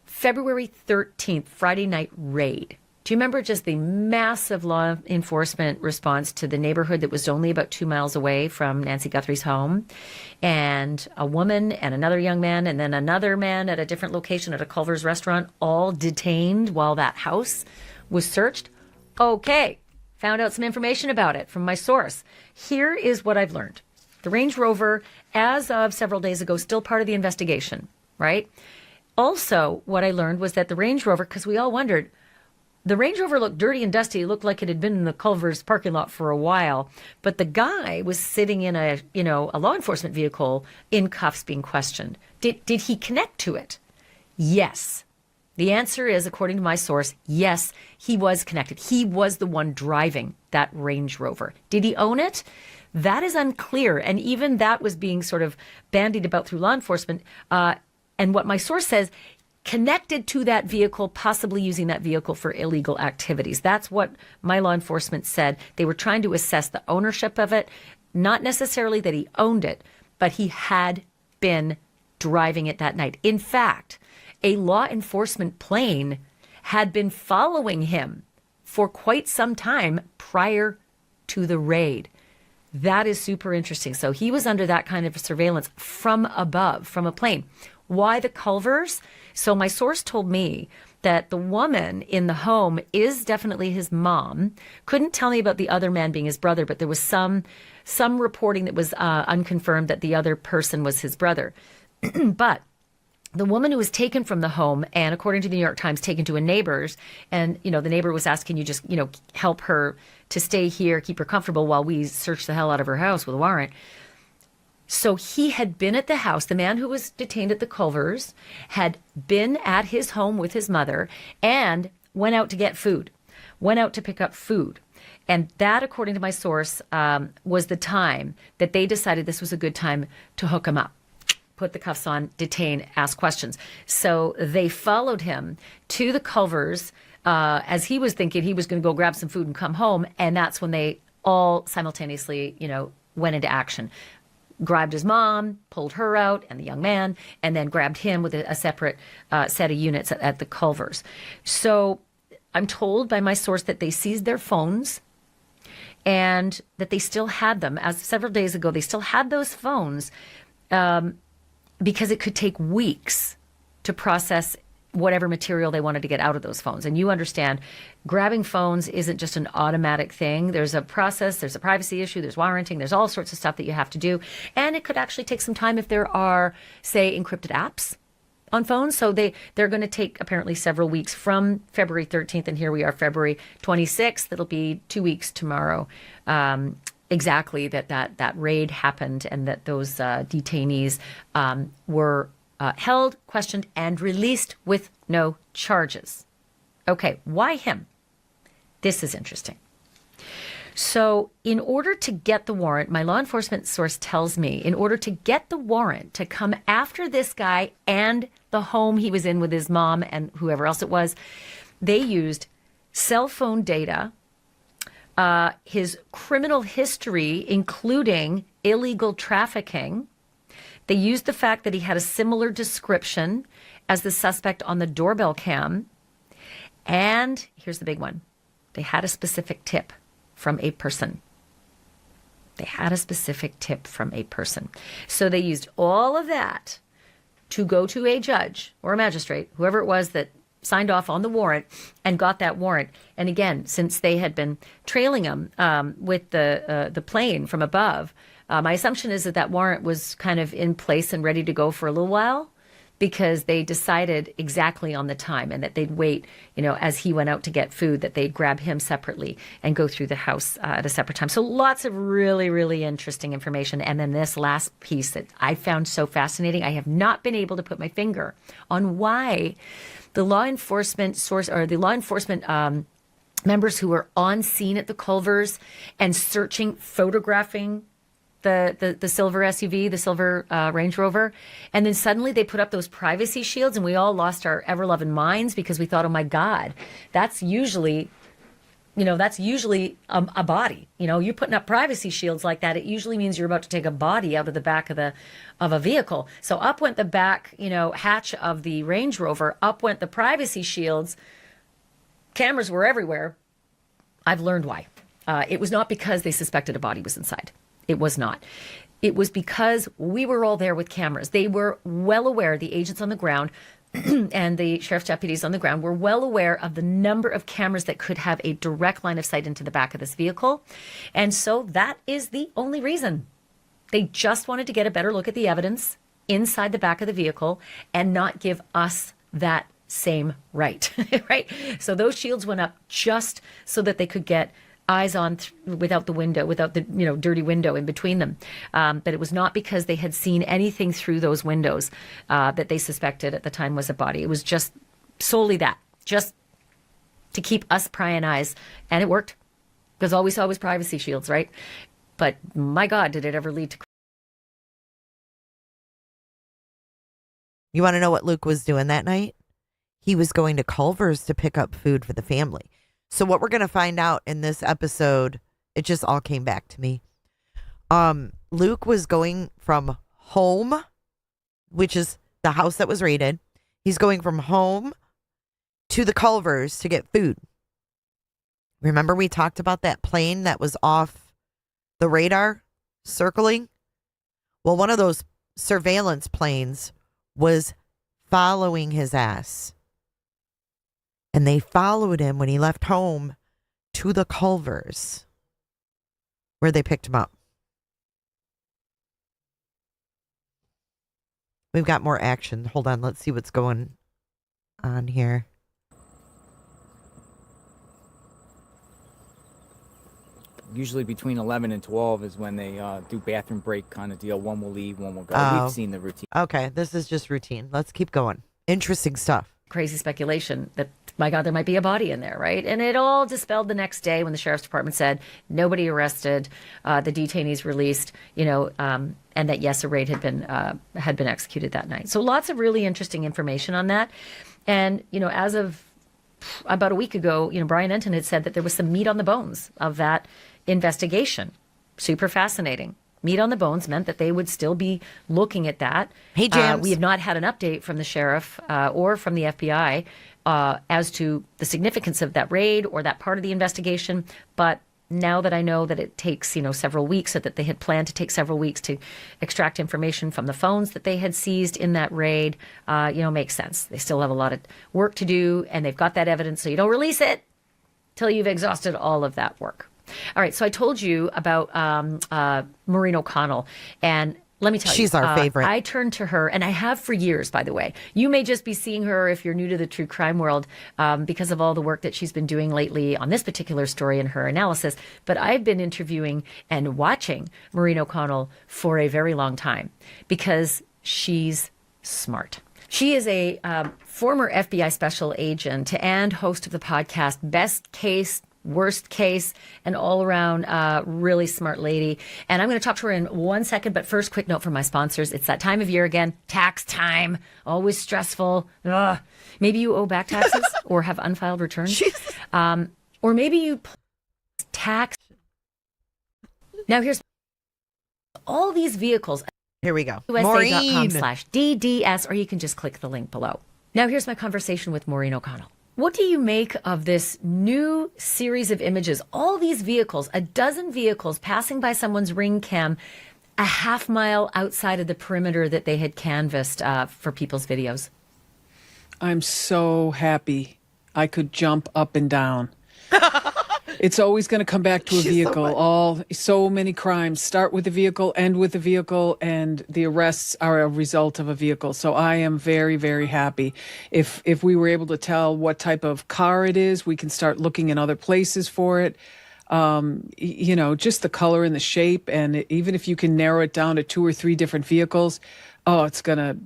February 13th Friday night raid Do you remember just the massive law enforcement response to the neighborhood that was only about 2 miles away from Nancy Guthrie's home? And a woman and another young man and then another man at a different location at a Culver's restaurant, all detained while that house was searched? Okay, found out some information about it from my source. Here is what I've learned. The Range Rover, as of several days ago, still part of the investigation, right? Also, what I learned was that the Range Rover, because we all wondered, the Range Rover looked dirty and dusty. It looked like it had been in the Culver's parking lot for a while. But the guy was sitting in a law enforcement vehicle in cuffs being questioned. Did he connect to it? Yes. The answer is, according to my source, yes, he was connected. He was the one driving that Range Rover. Did he own it? That is unclear. And even that was being sort of bandied about through law enforcement. And what my source says, connected to that vehicle, possibly using that vehicle for illegal activities. That's what my law enforcement said. They were trying to assess the ownership of it, not necessarily that he owned it, but he had been driving it that night. In fact, a law enforcement plane had been following him for quite some time prior to the raid. That is super interesting. So he was under that kind of surveillance from above, from a plane. Why the Culvers? So my source told me that the woman in the home is definitely his mom. Couldn't tell me about the other man being his brother, but there was some reporting that was unconfirmed that the other person was his brother. But the woman who was taken from the home and, according to the New York Times, taken to a neighbor's, and, the neighbor was asking you just, help her to stay here, keep her comfortable while we search the hell out of her house with a warrant. So he had been at the house. The man who was detained at the Culvers had been at his home with his mother and went out to get food, went out to pick up food. And that, according to my source, was the time that they decided this was a good time to hook him up, put the cuffs on, detain, ask questions. So they followed him to the Culvers as he was thinking he was going to go grab some food and come home. And that's when they all simultaneously, went into action. Grabbed his mom, pulled her out, and the young man, and then grabbed him with a separate set of units at the Culvers. So I'm told by my source that they seized their phones and that they still had them. As several days ago, they still had those phones because it could take weeks to process whatever material they wanted to get out of those phones. And you understand, grabbing phones isn't just an automatic thing. There's a process, there's a privacy issue, there's warranting, there's all sorts of stuff that you have to do. And it could actually take some time if there are, say, encrypted apps on phones. So they're going to take apparently several weeks from February 13th, and here we are, February 26th. It'll be 2 weeks tomorrow. Exactly that raid happened and that those detainees were held, questioned, and released with no charges. Okay, why him? This is interesting. So in order to get the warrant, my law enforcement source tells me, in order to get the warrant to come after this guy and the home he was in with his mom and whoever else it was, they used cell phone data, his criminal history, including illegal trafficking. They used the fact that he had a similar description as the suspect on the doorbell cam. And here's the big one. They had a specific tip from a person. They had a specific tip from a person. So they used all of that to go to a judge or a magistrate, whoever it was that signed off on the warrant and got that warrant. And again, since they had been trailing him with the plane from above, my assumption is that warrant was kind of in place and ready to go for a little while because they decided exactly on the time and that they'd wait, as he went out to get food, that they'd grab him separately and go through the house at a separate time. So lots of really, really interesting information. And then this last piece that I found so fascinating, I have not been able to put my finger on why the law enforcement source or the law enforcement members who were on scene at the Culvers and searching, photographing the silver SUV, the silver Range Rover. And then suddenly they put up those privacy shields and we all lost our ever-loving minds because we thought, oh my God, that's usually a body. You're putting up privacy shields like that. It usually means you're about to take a body out of the back of a vehicle. So up went the back, hatch of the Range Rover. Up went the privacy shields. cameras were everywhere. I've learned why. It was not because they suspected a body was inside. It was not. It was because we were all there with cameras. They were well aware, the agents on the ground and the sheriff's deputies on the ground were well aware of the number of cameras that could have a direct line of sight into the back of this vehicle. And so that is the only reason. They just wanted to get a better look at the evidence inside the back of the vehicle and not give us that same right, right? So those shields went up just so that they could get eyes on without the window, without the dirty window in between them. But it was not because they had seen anything through those windows that they suspected at the time was a body. It was just solely that, just to keep us prying eyes. And it worked because all we saw was privacy shields, right? But my God, did it ever lead to... You want to know what Luke was doing that night? He was going to Culver's to pick up food for the family. So what we're going to find out in this episode, it just all came back to me. Luke was going from home, which is the house that was raided. He's going from home to the Culver's to get food. Remember we talked about that plane that was off the radar circling? Well, one of those surveillance planes was following his ass. And they followed him when he left home to the Culver's, where they picked him up. We've got more action. Hold on. Let's see what's going on here. Usually between 11 and 12 is when they do bathroom break kind of deal. One will leave, one will go. Oh. We've seen the routine. Okay, this is just routine. Let's keep going. Interesting stuff. Crazy speculation that, my God, there might be a body in there, right? And it all dispelled the next day when the sheriff's department said nobody arrested, the detainees released, and that yes, a raid had been executed that night. So lots of really interesting information on that. And as of about a week ago, Brian Enton had said that there was some meat on the bones of that investigation. Super fascinating. Meat on the bones meant that they would still be looking at that. Hey, James. We have not had an update from the sheriff or from the FBI as to the significance of that raid or that part of the investigation. But now that I know that it takes, several weeks, so that they had planned to take several weeks to extract information from the phones that they had seized in that raid, makes sense. They still have a lot of work to do, and they've got that evidence, so you don't release it till you've exhausted all of that work. All right, so I told you about Maureen O'Connell, and let me tell you. She's our favorite. I turned to her, and I have for years, by the way. You may just be seeing her if you're new to the true crime world because of all the work that she's been doing lately on this particular story and her analysis. But I've been interviewing and watching Maureen O'Connell for a very long time because she's smart. She is a former FBI special agent and host of the podcast Best Case, Worst Case, an all-around really smart lady. And I'm going to talk to her in 1 second, but first, quick note from my sponsors. It's that time of year again, tax time, always stressful. Ugh. Maybe you owe back taxes or have unfiled returns. Or maybe you tax. Now here's all these vehicles. Here we go. USA.com/DDS, or you can just click the link below. Now here's my conversation with Maureen O'Connell. What do you make of this new series of images? All these vehicles, a dozen vehicles passing by someone's ring cam a half mile outside of the perimeter that they had canvassed for people's videos. I'm so happy I could jump up and down. It's always going to come back to a vehicle. So many crimes start with a vehicle, end with a vehicle, and the arrests are a result of a vehicle. So I am very, very happy. If we were able to tell what type of car it is, we can start looking in other places for it. Just the color and the shape, and even if you can narrow it down to 2 or 3 different vehicles, it's gonna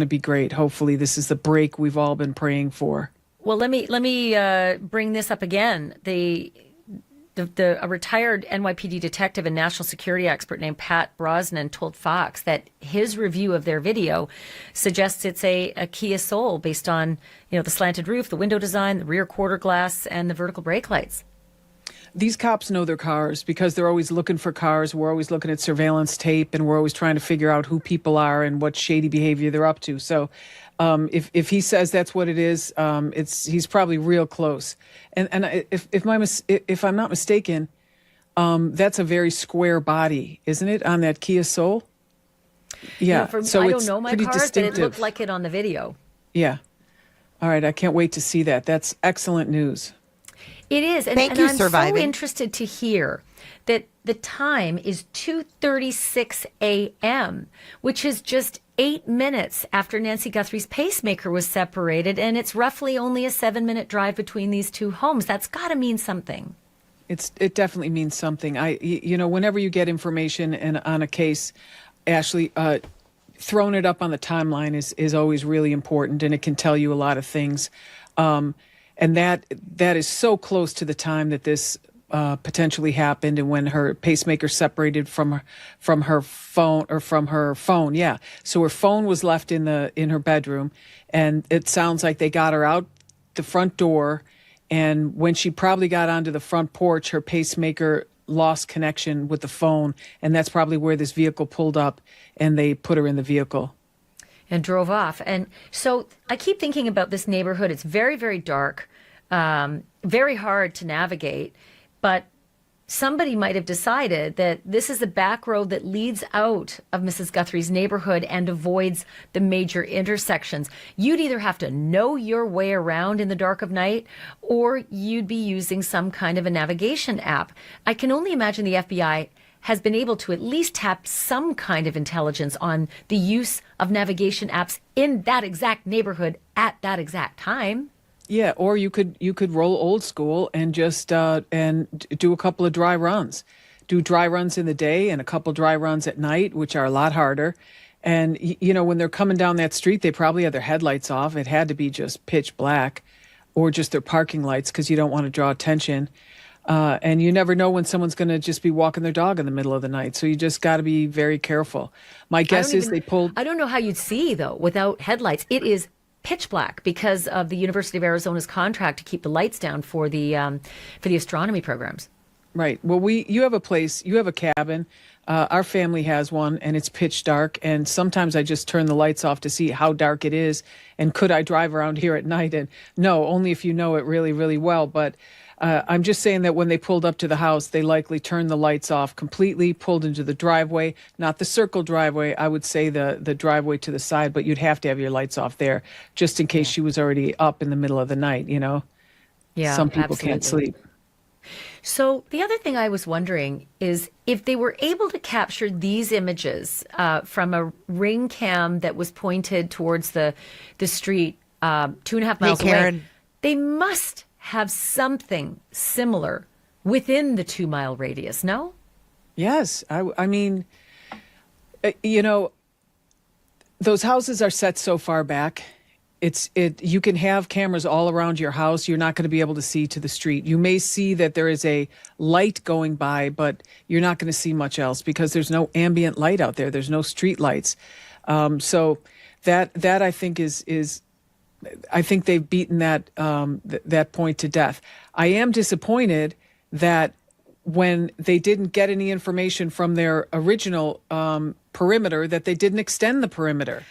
be great. Hopefully, this is the break we've all been praying for. Well, let me bring this up again. A retired NYPD detective and national security expert named Pat Brosnan told Fox that his review of their video suggests it's a Kia Soul based on the slanted roof, the window design, the rear quarter glass, and the vertical brake lights. these cops know their cars because they're always looking for cars. We're always looking at surveillance tape, and we're always trying to figure out who people are and what shady behavior they're up to. So if he says that's what it is, he's probably real close. And if I'm not mistaken, that's a very square body, isn't it, on that Kia Soul? Yeah. I don't know my cars, but it looked like it on the video. Yeah. All right. I can't wait to see that. That's excellent news. It is. And Thank you, I'm surviving. so interested to hear that the time is 2:36 a.m., which is just 8 minutes after Nancy Guthrie's pacemaker was separated, and it's roughly only a 7-minute drive between these two homes. That's got to mean something. It definitely means something. Whenever you get information on a case, Ashley, throwing it up on the timeline is always really important, and it can tell you a lot of things. And that is so close to the time that this potentially happened, and when her pacemaker separated from her phone. Yeah. So her phone was left in her bedroom, and it sounds like they got her out the front door. And when she probably got onto the front porch, her pacemaker lost connection with the phone, and that's probably where this vehicle pulled up, and they put her in the vehicle. And drove off. And so I keep thinking about this neighborhood. It's very, very dark, very hard to navigate, but somebody might have decided that this is a back road that leads out of Mrs. Guthrie's neighborhood and avoids the major intersections. You'd either have to know your way around in the dark of night, or you'd be using some kind of a navigation app. I can only imagine the FBI has been able to at least tap some kind of intelligence on the use of navigation apps in that exact neighborhood at that exact time. Yeah, or you could roll old school and just and do a couple of dry runs. Do dry runs in the day and a couple dry runs at night, which are a lot harder. And, when they're coming down that street, they probably had their headlights off. It had to be just pitch black, or just their parking lights, because you don't want to draw attention. And you never know when someone's going to just be walking their dog in the middle of the night. So you just got to be very careful. My guess is they pulled... I don't know how you'd see, though, without headlights. It is pitch black because of the University of Arizona's contract to keep the lights down for the astronomy programs. Right. Well, you have a cabin. Our family has one, and it's pitch dark. And sometimes I just turn the lights off to see how dark it is. And could I drive around here at night? And no, only if you know it really, really well. But I'm just saying that when they pulled up to the house, they likely turned the lights off completely, pulled into the driveway, not the circle driveway. I would say the driveway to the side, but you'd have to have your lights off there just in case she was already up in the middle of the night, Yeah, some people absolutely. can't sleep. So the other thing I was wondering is if they were able to capture these images from a ring cam that was pointed towards the street 2.5 miles away, they must have something similar within the 2-mile radius, no? Yes. I mean, those houses are set so far back. You can have cameras all around your house. You're not going to be able to see to the street. You may see that there is a light going by, but you're not going to see much else because there's no ambient light out there. There's no street lights. So that I think is I think they've beaten that point to death. I am disappointed that when they didn't get any information from their original perimeter, that they didn't extend the perimeter.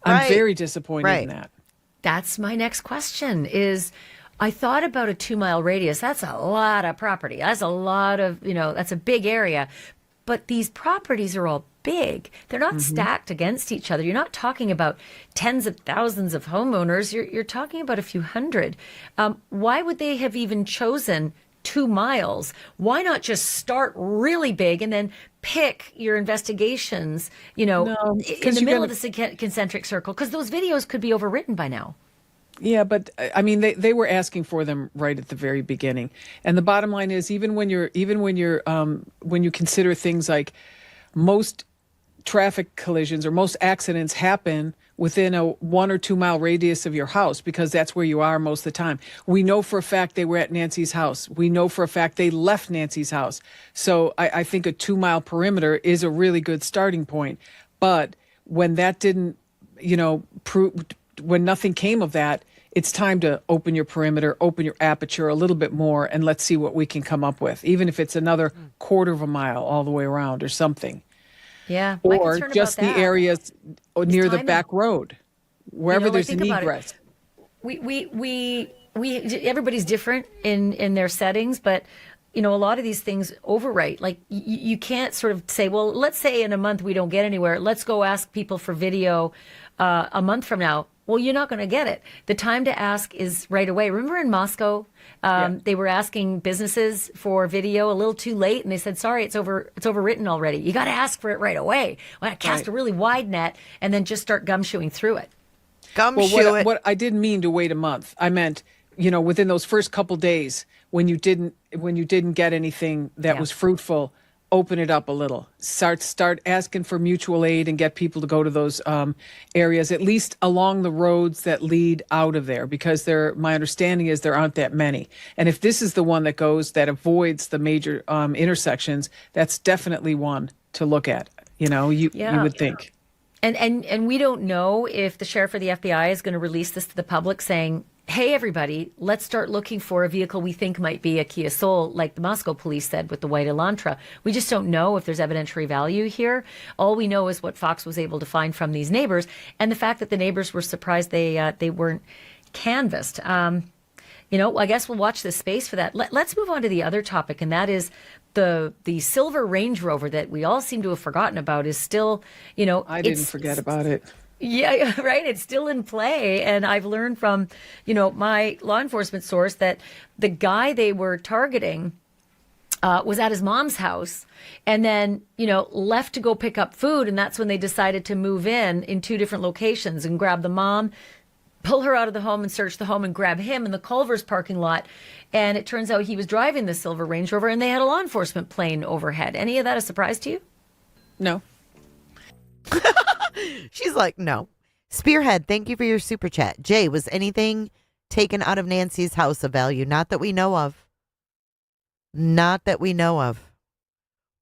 I'm very disappointed in that. That's my next question is, I thought about a 2-mile radius. That's a lot of property. That's a lot of, that's a big area. But these properties are all big. They're not stacked against each other. You're not talking about tens of thousands of homeowners. You're talking about a few hundred. Why would they have even chosen 2 miles? Why not just start really big and then pick your investigations, in the middle of the concentric circle? Because those videos could be overwritten by now. Yeah, but I mean, they were asking for them right at the very beginning. And the bottom line is, when you consider things like most traffic collisions or most accidents happen within a 1 or 2 mile radius of your house, because that's where you are most of the time. We know for a fact they were at Nancy's house. We know for a fact they left Nancy's house. So I think a 2 mile perimeter is a really good starting point. But when that didn't, when nothing came of that, it's time to open your perimeter, open your aperture a little bit more, and let's see what we can come up with, even if it's another quarter of a mile all the way around or something. Yeah. My Or concern just about the that areas near the timing. back road, wherever there's an think about it. egress. We everybody's different in their settings, but a lot of these things overwrite. Like you can't sort of say, well, let's say in a month we don't get anywhere. Let's go ask people for video a month from now. Well, you're not going to get it. The time to ask is right away. Remember in Moscow, they were asking businesses for video a little too late, and they said, "Sorry, it's overwritten already. You got to ask for it right away." Well, I cast a really wide net and then just start gumshoeing through it. What I didn't mean to wait a month. I meant, within those first couple days when you didn't get anything that was fruitful, open it up a little. Start asking for mutual aid and get people to go to those areas, at least along the roads that lead out of there, because my understanding is there aren't that many. And if this is the one that avoids the major intersections, that's definitely one to look at. You would think. And we don't know if the sheriff or the FBI is going to release this to the public saying, hey, everybody, let's start looking for a vehicle we think might be a Kia Soul, like the Moscow police said with the white Elantra. We just don't know if there's evidentiary value here. All we know is what Fox was able to find from these neighbors, and the fact that the neighbors were surprised they weren't canvassed. I guess we'll watch this space for that. Let's move on to the other topic, and that is the silver Range Rover that we all seem to have forgotten about is still, I didn't forget about it. Yeah, right. It's still in play. And I've learned from, my law enforcement source that the guy they were targeting was at his mom's house and then, left to go pick up food. And that's when they decided to move in two different locations and grab the mom, pull her out of the home and search the home and grab him in the Culver's parking lot. And it turns out he was driving the silver Range Rover and they had a law enforcement plane overhead. Any of that a surprise to you? No. She's like, no. Spearhead, thank you for your super chat. Jay, was anything taken out of Nancy's house of value? Not that we know of. Not that we know of.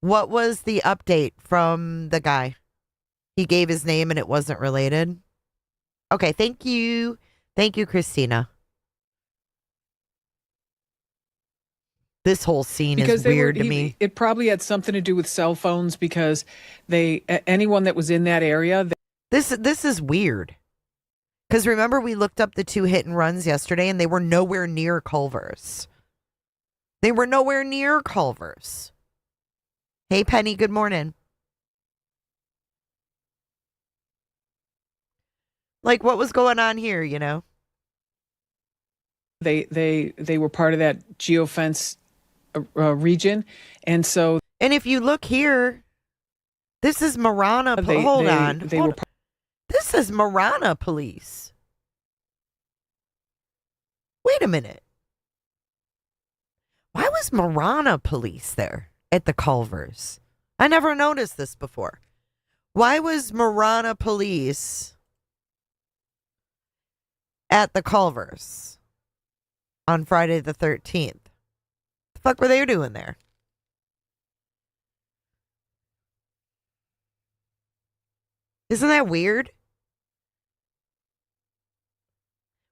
What was the update from the guy? He gave his name and it wasn't related. Okay, thank you. Thank you, Christina. This whole scene is weird to me. It probably had something to do with cell phones because anyone that was in that area. This is weird. Because remember, we looked up the 2 hit and runs yesterday, and they were nowhere near Culver's. They were nowhere near Culver's. Hey, Penny. Good morning. Like, what was going on here? They were part of that geofence region, and so. And if you look here, this is Marana. Hold on. This is Marana police. Wait a minute. Why was Marana police there at the Culvers? I never noticed this before. Why was Marana police at the Culvers on Friday the 13th? The fuck were they doing there? Isn't that weird?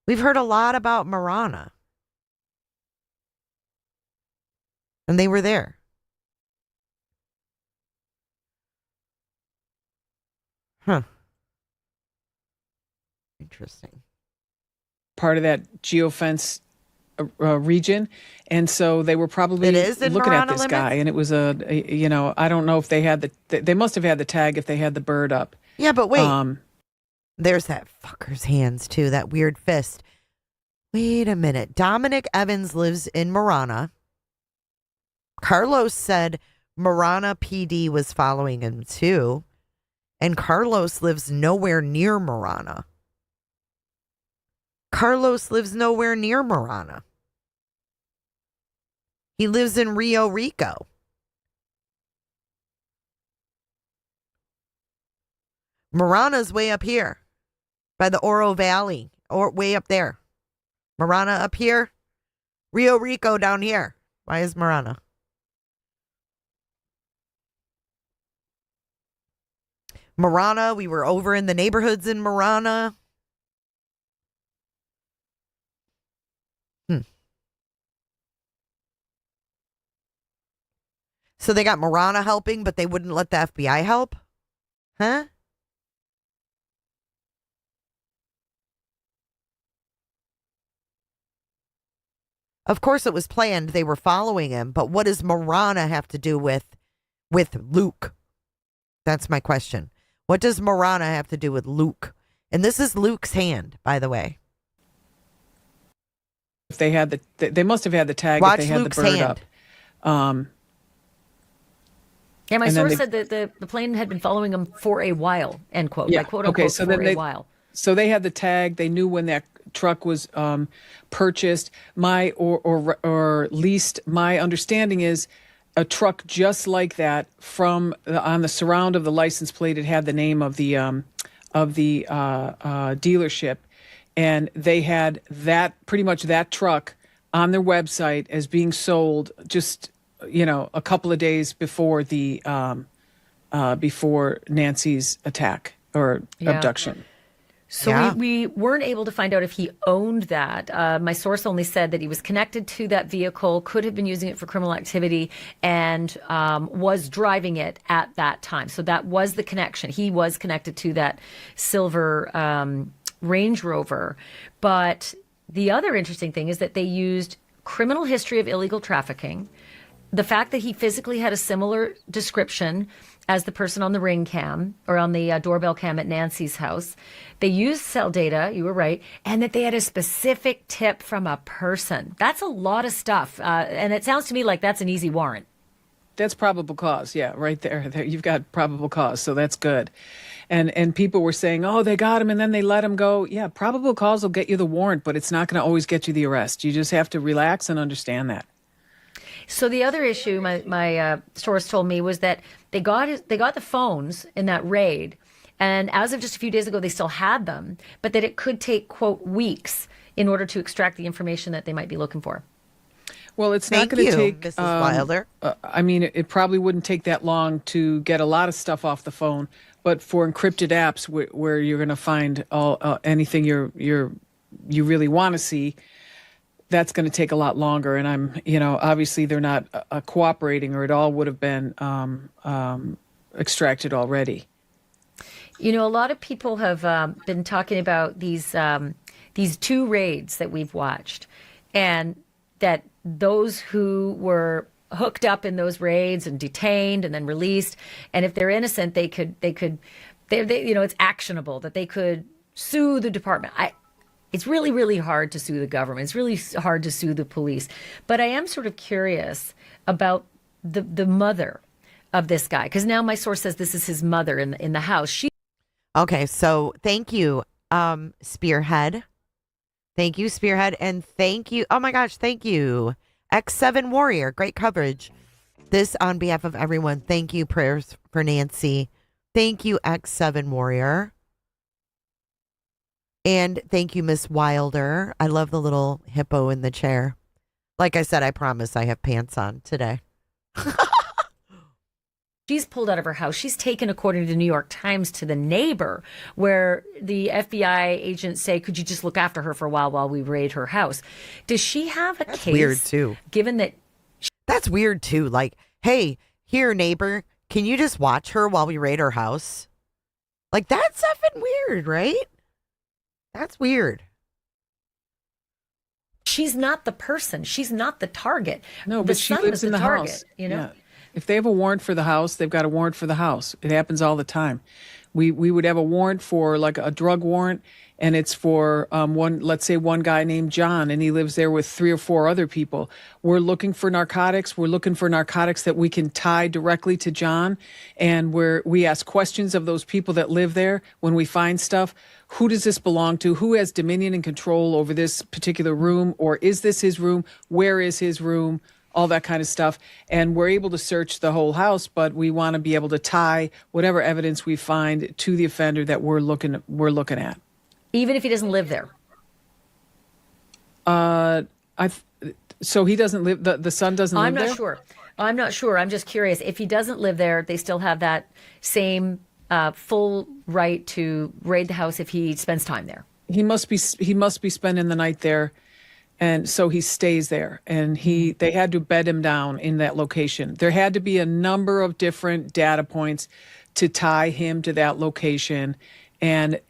We've heard a lot about Marana. And they were there. Huh. Interesting. Part of that geofence region, and so they were probably looking at this guy, and it was I don't know if they had they must have had the tag if they had the bird up. Yeah, but wait. There's that fucker's hands too, that weird fist. Wait a minute. Dominic Evans lives in Marana. Carlos said Marana PD was following him too. And Carlos lives nowhere near Marana. Carlos lives nowhere near Marana. He lives in Rio Rico. Marana's way up here by the Oro Valley, or way up there. Marana up here, Rio Rico down here. Why is Marana? Marana, we were over in the neighborhoods in Marana. So they got Marana helping, but they wouldn't let the FBI help? Huh? Of course it was planned. They were following him, but what does Marana have to do with Luke? That's my question. What does Marana have to do with Luke? And this is Luke's hand, by the way. If they had they must have had the tag. Watch if they had Luke's the bird hand. up. Yeah, my And then source said that the plane had been following him for a while, end quote. Yeah. Like, quote Okay, unquote, so for then a while. So they had the tag. They knew when that truck was purchased. Or leased. My understanding is a truck just like that on the surround of the license plate. It had the name of the dealership, and they had pretty much that truck on their website as being sold just a couple of days before before Nancy's attack or abduction. So we weren't able to find out if he owned that. My source only said that he was connected to that vehicle, could have been using it for criminal activity, and was driving it at that time. So that was the connection. He was connected to that silver Range Rover. But the other interesting thing is that they used criminal history of illegal trafficking, the fact that he physically had a similar description as the person on the ring cam or on the doorbell cam at Nancy's house. They used cell data, you were right, and that they had a specific tip from a person. That's a lot of stuff. And it sounds to me like that's an easy warrant. That's probable cause. Yeah, right there. You've got probable cause. So that's good. And people were saying, oh, they got him and then they let him go. Yeah, probable cause will get you the warrant, but it's not going to always get you the arrest. You just have to relax and understand that. So the other issue my source told me was that they got the phones in that raid, and as of just a few days ago, they still had them, but that it could take, quote, weeks in order to extract the information that they might be looking for. Well, it's not going to take Mrs. Wilder. I mean, it probably wouldn't take that long to get a lot of stuff off the phone, but for encrypted apps where you're going to find anything you really want to see, that's going to take a lot longer. And obviously they're not cooperating, or it all would have been extracted already. A lot of people have been talking about these two raids that we've watched, and that those who were hooked up in those raids and detained and then released, and if they're innocent, they could it's actionable, that they could sue the department. It's really, really hard to sue the government. It's really hard to sue the police. But I am sort of curious about the mother of this guy, because now my source says this is his mother in the house. Okay, so thank you, Spearhead. Thank you, Spearhead. And thank you. Oh, my gosh, thank you, X7 Warrior. Great coverage. This on behalf of everyone. Thank you. Prayers for Nancy. Thank you, X7 Warrior. And thank you, Miss Wilder. I love the little hippo in the chair. Like I said, I promise I have pants on today. She's pulled out of her house. She's taken, according to the New York Times, to the neighbor, where the FBI agents say, could you just look after her for a while we raid her house? Does she have a case? Weird, too. Given that... That's weird, too. Like, hey, here, neighbor, can you just watch her while we raid her house? Like, that's effing weird, right? That's weird. She's not the person. She's not the target. No, the but she son lives was in the target, house. Yeah. If they have a warrant for the house, they've got a warrant for the house. It happens all the time. We would have a warrant for like a drug warrant, and it's for let's say one guy named John, and he lives there with 3 or 4 other people. We're looking for narcotics. We're looking for narcotics that we can tie directly to John, and we ask questions of those people that live there when we find stuff. Who does this belong to? Who has dominion and control over this particular room? Or is this his room? Where is his room? All that kind of stuff. And we're able to search the whole house, but we want to be able to tie whatever evidence we find to the offender that we're looking at. Even if he doesn't live there? So he doesn't live, the son doesn't live there? I'm not sure. I'm just curious. If he doesn't live there, they still have that same full right to raid the house if he spends time there. He must be spending the night there. And so he stays there, and they had to bed him down in that location. There had to be a number of different data points to tie him to that location. And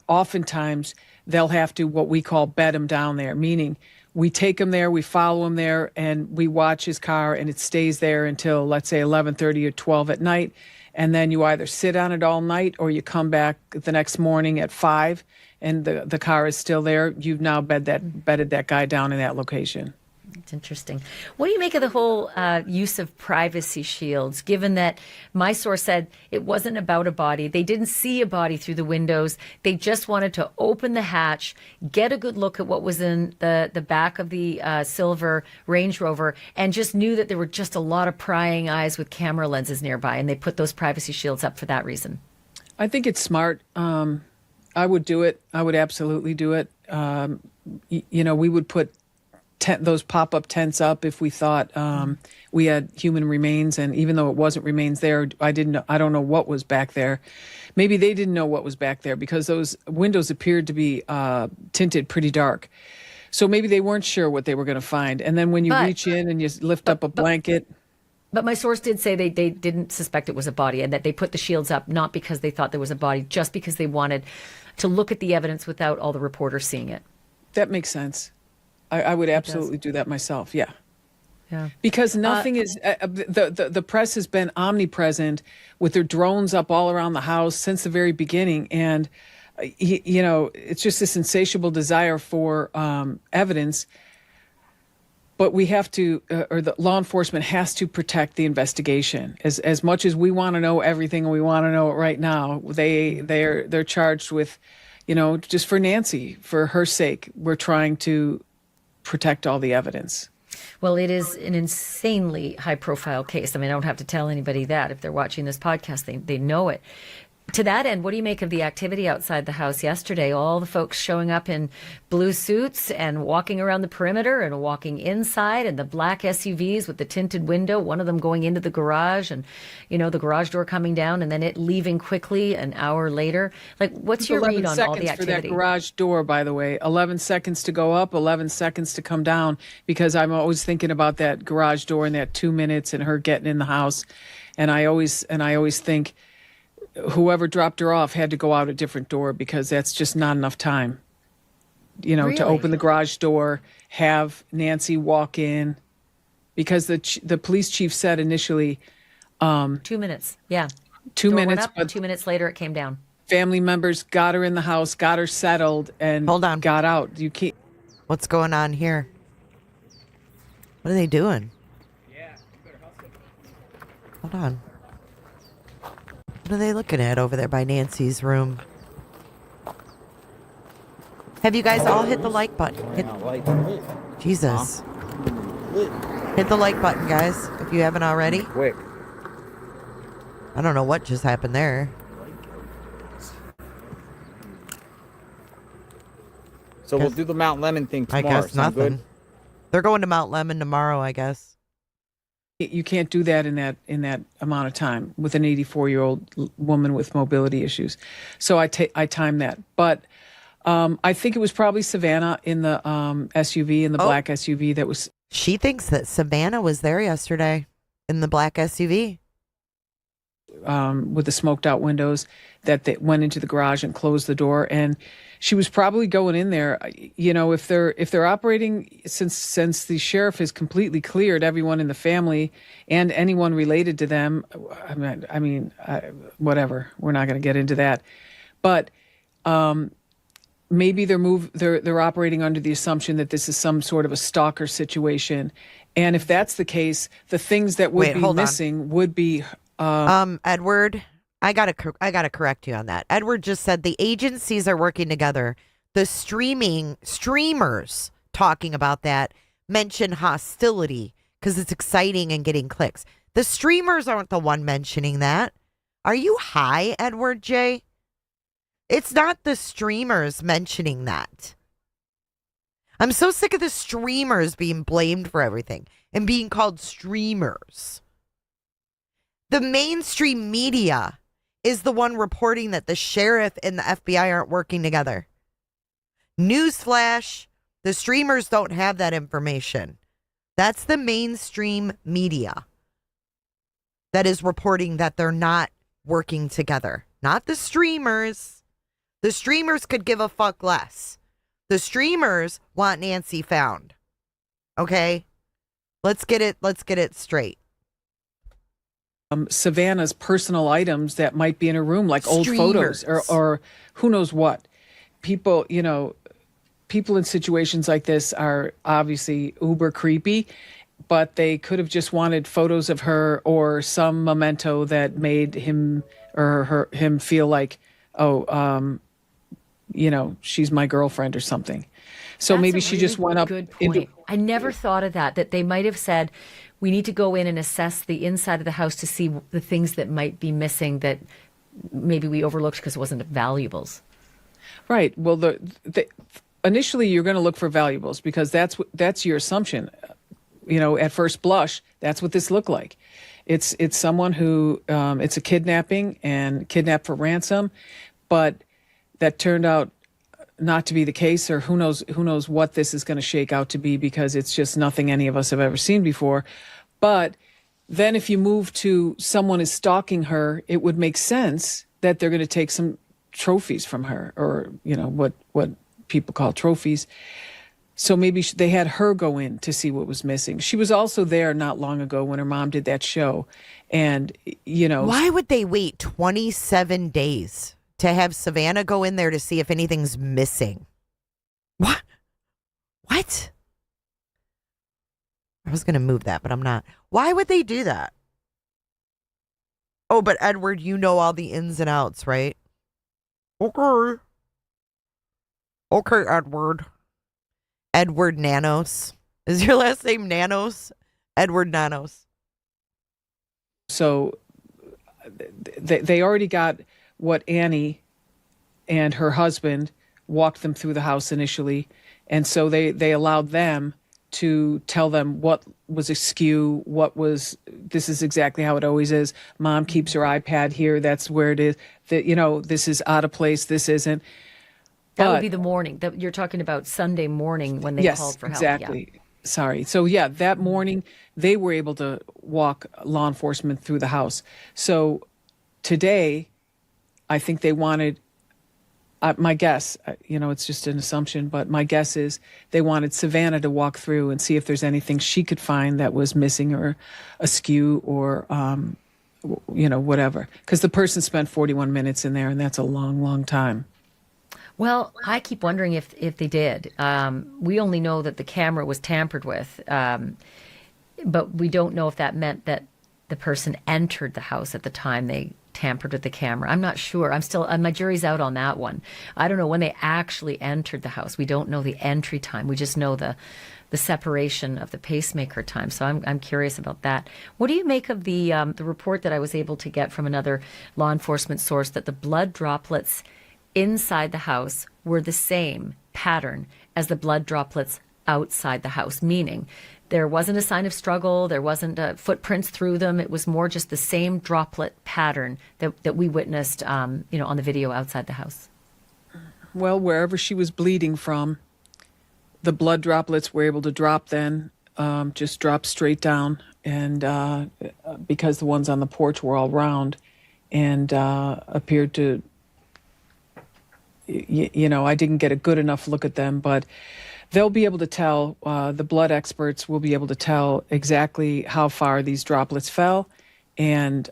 oftentimes they'll have to, what we call, bed him down there, meaning we take him there, we follow him there, and we watch his car, and it stays there until, let's say, 11:30 or 12 at night. And then you either sit on it all night or you come back the next morning at 5 and the car is still there. You've now bedded that guy down in that location. It's interesting. What do you make of the whole use of privacy shields, given that my source said it wasn't about a body? They didn't see a body through the windows. They just wanted to open the hatch, get a good look at what was in the back of the silver Range Rover, and just knew that there were just a lot of prying eyes with camera lenses nearby, and they put those privacy shields up for that reason. I think it's smart. I would do it. I would absolutely do it. We would put those pop-up tents up if we thought we had human remains, and even though it wasn't remains there, I don't know what was back there. Maybe they didn't know what was back there because those windows appeared to be tinted pretty dark. So maybe they weren't sure what they were going to find. And then when you reach in and you lift up a blanket. But my source did say they didn't suspect it was a body, and that they put the shields up not because they thought there was a body, just because they wanted to look at the evidence without all the reporters seeing it. That makes sense. I would absolutely do that myself. Yeah. Yeah. Because nothing is the press has been omnipresent with their drones up all around the house since the very beginning, and it's just this insatiable desire for evidence. But we have to, or the law enforcement has to protect the investigation. As much as we want to know everything and we want to know it right now, they're charged with, just for Nancy, for her sake, we're trying to protect all the evidence. Well, it is an insanely high-profile case. I mean, I don't have to tell anybody that. If they're watching this podcast, they know it. To that end, what do you make of the activity outside the house yesterday? All the folks showing up in blue suits and walking around the perimeter and walking inside, and the black SUVs with the tinted window, one of them going into the garage, and, the garage door coming down and then it leaving quickly an hour later. Like, what's your read on all the activity? 11 seconds for that garage door, by the way. 11 seconds to go up, 11 seconds to come down, because I'm always thinking about that garage door and that 2 minutes and her getting in the house. And I always think, whoever dropped her off had to go out a different door, because that's just not enough time, Really? To open the garage door, have Nancy walk in, because the police chief said initially 2 minutes. Yeah. 2 Door minutes, went up, but 2 minutes later it came down. Family members got her in the house, got her settled, and got out. You can't. What's going on here? What are they doing? Hold on. What are they looking at over there by Nancy's room? Have you guys all hit the like button? Jesus. Hit the like button, guys, if you haven't already. Quick. I don't know what just happened there. So we'll do the Mount Lemon thing tomorrow. I guess Sound nothing. good? They're going to Mount Lemon tomorrow, I guess. You can't do that in that amount of time with an 84-year-old woman with mobility issues. So I time that. But I think it was probably Savannah in the SUV, in the black SUV that was. She thinks that Savannah was there yesterday in the black SUV. With the smoked out windows, that they went into the garage and closed the door, and she was probably going in there. If they're operating, since the sheriff has completely cleared everyone in the family and anyone related to them. Whatever. We're not going to get into that, but maybe they're operating under the assumption that this is some sort of a stalker situation, and if that's the case, the things that would be missing would be. Edward, I gotta correct you on that. Edward just said the agencies are working together. The streamers talking about that mention hostility because it's exciting and getting clicks. The streamers aren't the one mentioning that. Are you high, Edward J? It's not the streamers mentioning that. I'm so sick of the streamers being blamed for everything and being called streamers. The mainstream media is the one reporting that the sheriff and the FBI aren't working together. Newsflash, The streamers don't have that information. That's the mainstream media that is reporting that they're not working together, not the streamers. The streamers could give a fuck less. The streamers want Nancy found. Okay? Let's get it straight. Savannah's personal items that might be in her room, like old photos or who knows what. People, people in situations like this are obviously uber creepy, but they could have just wanted photos of her or some memento that made him or him feel like, she's my girlfriend or something. So That's maybe a she really just went up good point. I never thought of that they might have said, we need to go in and assess the inside of the house to see the things that might be missing that maybe we overlooked because it wasn't valuables. Right. Well, initially you're going to look for valuables because that's your assumption. At first blush, that's what this looked like. It's someone who it's a kidnapping and kidnapped for ransom, but that turned out not to be the case, or who knows what this is going to shake out to be, because it's just nothing any of us have ever seen before. But then if you move to someone is stalking her, it would make sense that they're going to take some trophies from her, or what people call trophies. So maybe they had her go in to see what was missing. She was also there not long ago when her mom did that show. And, Why would they wait 27 days to have Savannah go in there to see if anything's missing? What? I was going to move that, but I'm not. Why would they do that? Oh, but Edward, you know all the ins and outs, right? Okay. Okay, Edward. Edward Nanos. Is your last name Nanos? Edward Nanos. So they already got what Annie and her husband walked them through the house initially. And so they allowed them to tell them what was askew, this is exactly how it always is. Mom keeps her iPad here. That's where it is. This is out of place. This isn't. That would be the morning that you're talking about, Sunday morning when they called for help. Exactly. Yeah. Sorry. So that morning they were able to walk law enforcement through the house. So today, I think they wanted, my guess, it's just an assumption, but my guess is they wanted Savannah to walk through and see if there's anything she could find that was missing or askew or, whatever. Because the person spent 41 minutes in there, and that's a long, long time. Well, I keep wondering if they did. We only know that the camera was tampered with, but we don't know if that meant that the person entered the house at the time they tampered with the camera. I'm not sure. My jury's out on that one. I don't know when they actually entered the house. We don't know the entry time. We just know the separation of the pacemaker time. So I'm curious about that. What do you make of the report that I was able to get from another law enforcement source that the blood droplets inside the house were the same pattern as the blood droplets outside the house, meaning there wasn't a sign of struggle, there wasn't footprints through them. It was more just the same droplet pattern that we witnessed, on the video outside the house. Well, wherever she was bleeding from, the blood droplets were able to drop then, just drop straight down, and because the ones on the porch were all round and appeared to, I didn't get a good enough look at them, but they'll be able to tell, the blood experts will be able to tell exactly how far these droplets fell and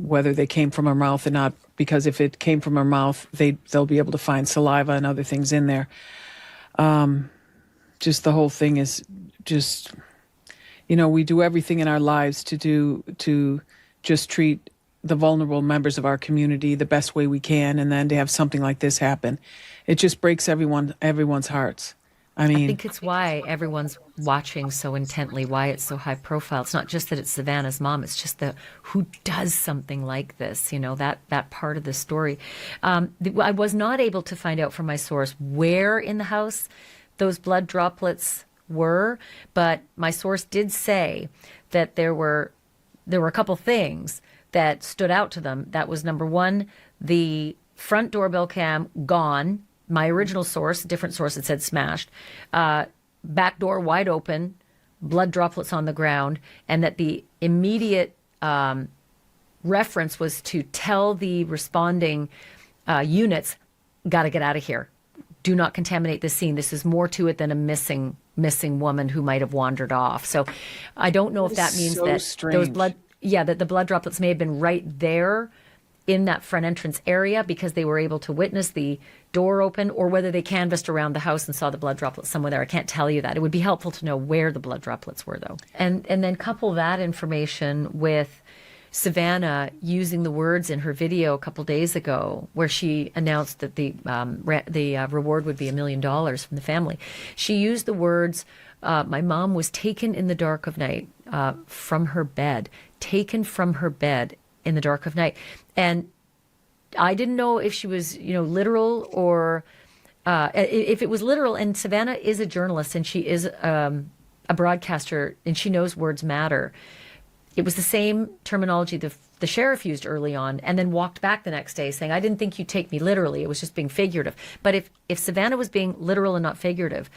whether they came from her mouth or not, because if it came from her mouth, they'll be able to find saliva and other things in there. Just the whole thing is just, we do everything in our lives to just treat the vulnerable members of our community the best way we can, and then to have something like this happen, it just breaks everyone's hearts. I think it's why everyone's watching so intently, why it's so high profile. It's not just that it's Savannah's mom, it's just who does something like this, that part of the story. I was not able to find out from my source where in the house those blood droplets were, but my source did say that there were a couple things that stood out to them. That was, number one, the front doorbell cam gone my original source, a different source, it said smashed. Back door wide open, blood droplets on the ground, and that the immediate reference was to tell the responding units, got to get out of here. Do not contaminate the scene. This is more to it than a missing woman who might have wandered off. So I don't know if that means so that strange. that the blood droplets may have been right there in that front entrance area because they were able to witness the door open, or whether they canvassed around the house and saw the blood droplets somewhere there. I can't tell you that. It would be helpful to know where the blood droplets were, though. And then couple that information with Savannah using the words in her video a couple days ago where she announced that the reward would be $1 million from the family. She used the words, my mom was taken in the dark of night from her bed, taken from her bed in the dark of night. And I didn't know if she was, literal or if it was literal. And Savannah is a journalist and she is a broadcaster and she knows words matter. It was the same terminology the sheriff used early on and then walked back the next day saying, I didn't think you'd take me literally. It was just being figurative. But if Savannah was being literal and not figurative,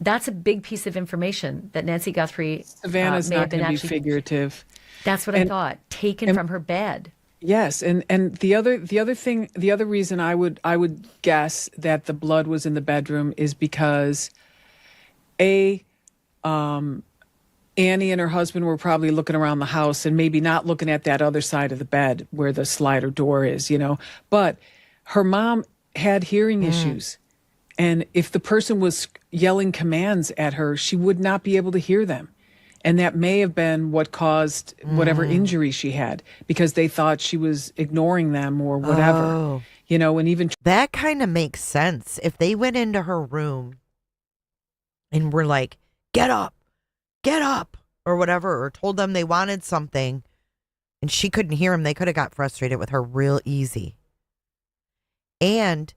that's a big piece of information that Nancy Guthrie Savannah's may not have been going to be actually figurative. That's what I thought. Taken from her bed. Yes, and the other reason I would guess that the blood was in the bedroom is because Annie and her husband were probably looking around the house and maybe not looking at that other side of the bed where the slider door is, but her mom had hearing issues. And if the person was yelling commands at her, she would not be able to hear them. And that may have been what caused whatever injury she had because they thought she was ignoring them or whatever, Oh. And even That kind of makes sense. If they went into her room and were like, get up, or whatever, or told them they wanted something and she couldn't hear them, they could have got frustrated with her real easy. And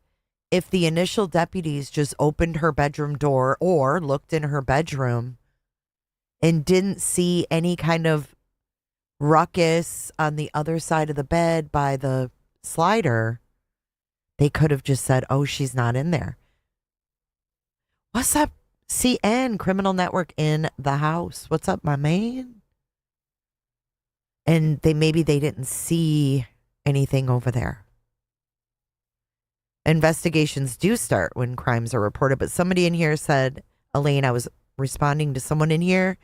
if the initial deputies just opened her bedroom door or looked in her bedroom and didn't see any kind of ruckus on the other side of the bed by the slider, they could have just said, oh, she's not in there. What's up, CN Criminal Network in the house? What's up, my man? And maybe they didn't see anything over there. Investigations do start when crimes are reported, but somebody in here said, Elaine, I was responding to someone in here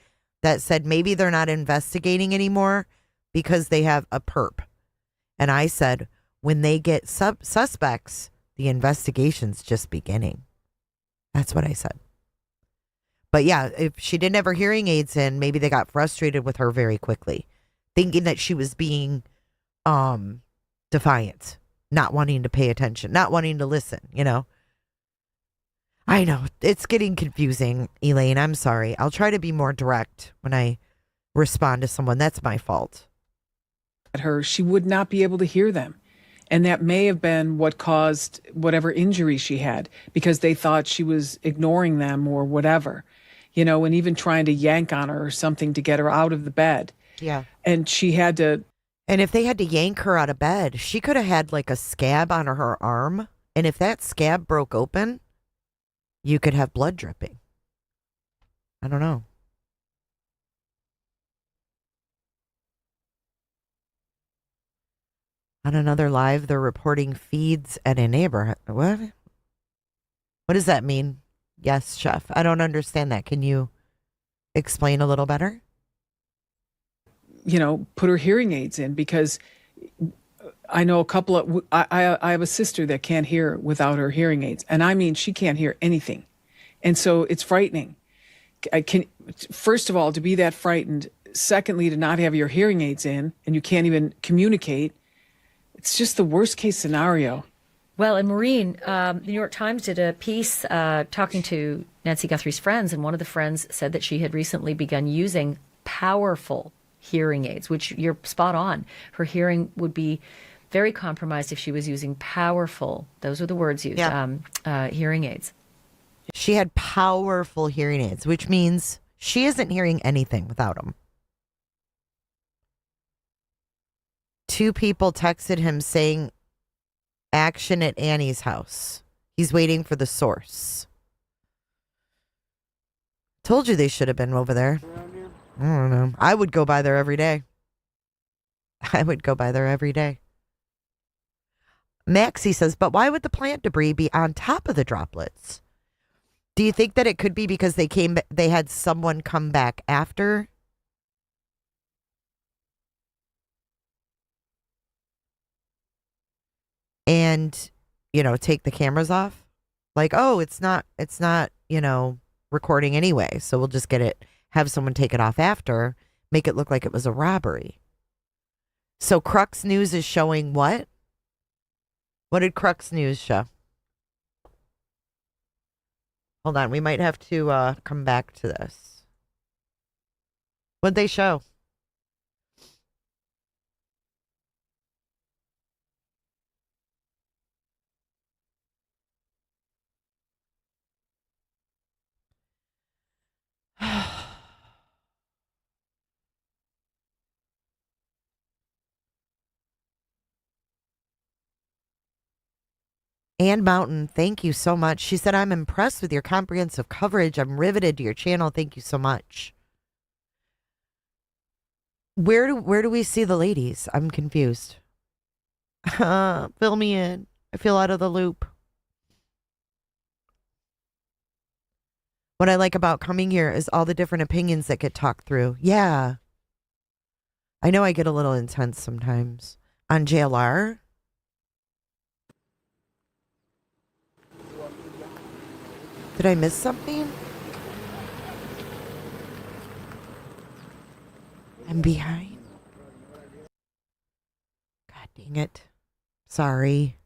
that said maybe they're not investigating anymore because they have a perp. And I said, when they get suspects, the investigation's just beginning. That's what I said. But yeah, if she didn't have her hearing aids in, maybe they got frustrated with her very quickly, thinking that she was being defiant, not wanting to pay attention, not wanting to listen, I know. It's getting confusing, Elaine. I'm sorry. I'll try to be more direct when I respond to someone. That's my fault. at her, she would not be able to hear them. And that may have been what caused whatever injury she had because they thought she was ignoring them or whatever, and even trying to yank on her or something to get her out of the bed. Yeah. And she had to. And if they had to yank her out of bed, she could have had like a scab on her arm. And if that scab broke open, you could have blood dripping. I don't know. On another live, they're reporting feeds at a neighborhood. What? What does that mean? Yes, chef. I don't understand that. Can you explain a little better? Put her hearing aids in because I know a couple of, I have a sister that can't hear without her hearing aids. And I mean, she can't hear anything. And so it's frightening. First of all, to be that frightened. Secondly, to not have your hearing aids in and you can't even communicate. It's just the worst case scenario. Well, and Maureen, the New York Times did a piece talking to Nancy Guthrie's friends, and one of the friends said that she had recently begun using powerful hearing aids, which you're spot on. Her hearing would be very compromised if she was using powerful, those are the words used, hearing aids. She had powerful hearing aids, which means she isn't hearing anything without them. 2 people texted him saying, action at Annie's house. He's waiting for the source. Told you they should have been over there. I don't know. I would go by there every day. I would go by there every day. Maxie says, but why would the plant debris be on top of the droplets? Do you think that it could be because they had someone come back after? And, take the cameras off? Like, oh, it's not, recording anyway. So we'll just have someone take it off after, make it look like it was a robbery. So Crux News is showing what? What did Crux News show? Hold on, we might have to come back to this. What'd they show? Ann Mountain, thank you so much. She said, I'm impressed with your comprehensive coverage. I'm riveted to your channel. Thank you so much. Where do we see the ladies? I'm confused. Fill me in. I feel out of the loop. What I like about coming here is all the different opinions that get talked through. Yeah. I know I get a little intense sometimes. On JLR. Did I miss something? I'm behind. God dang it. Sorry.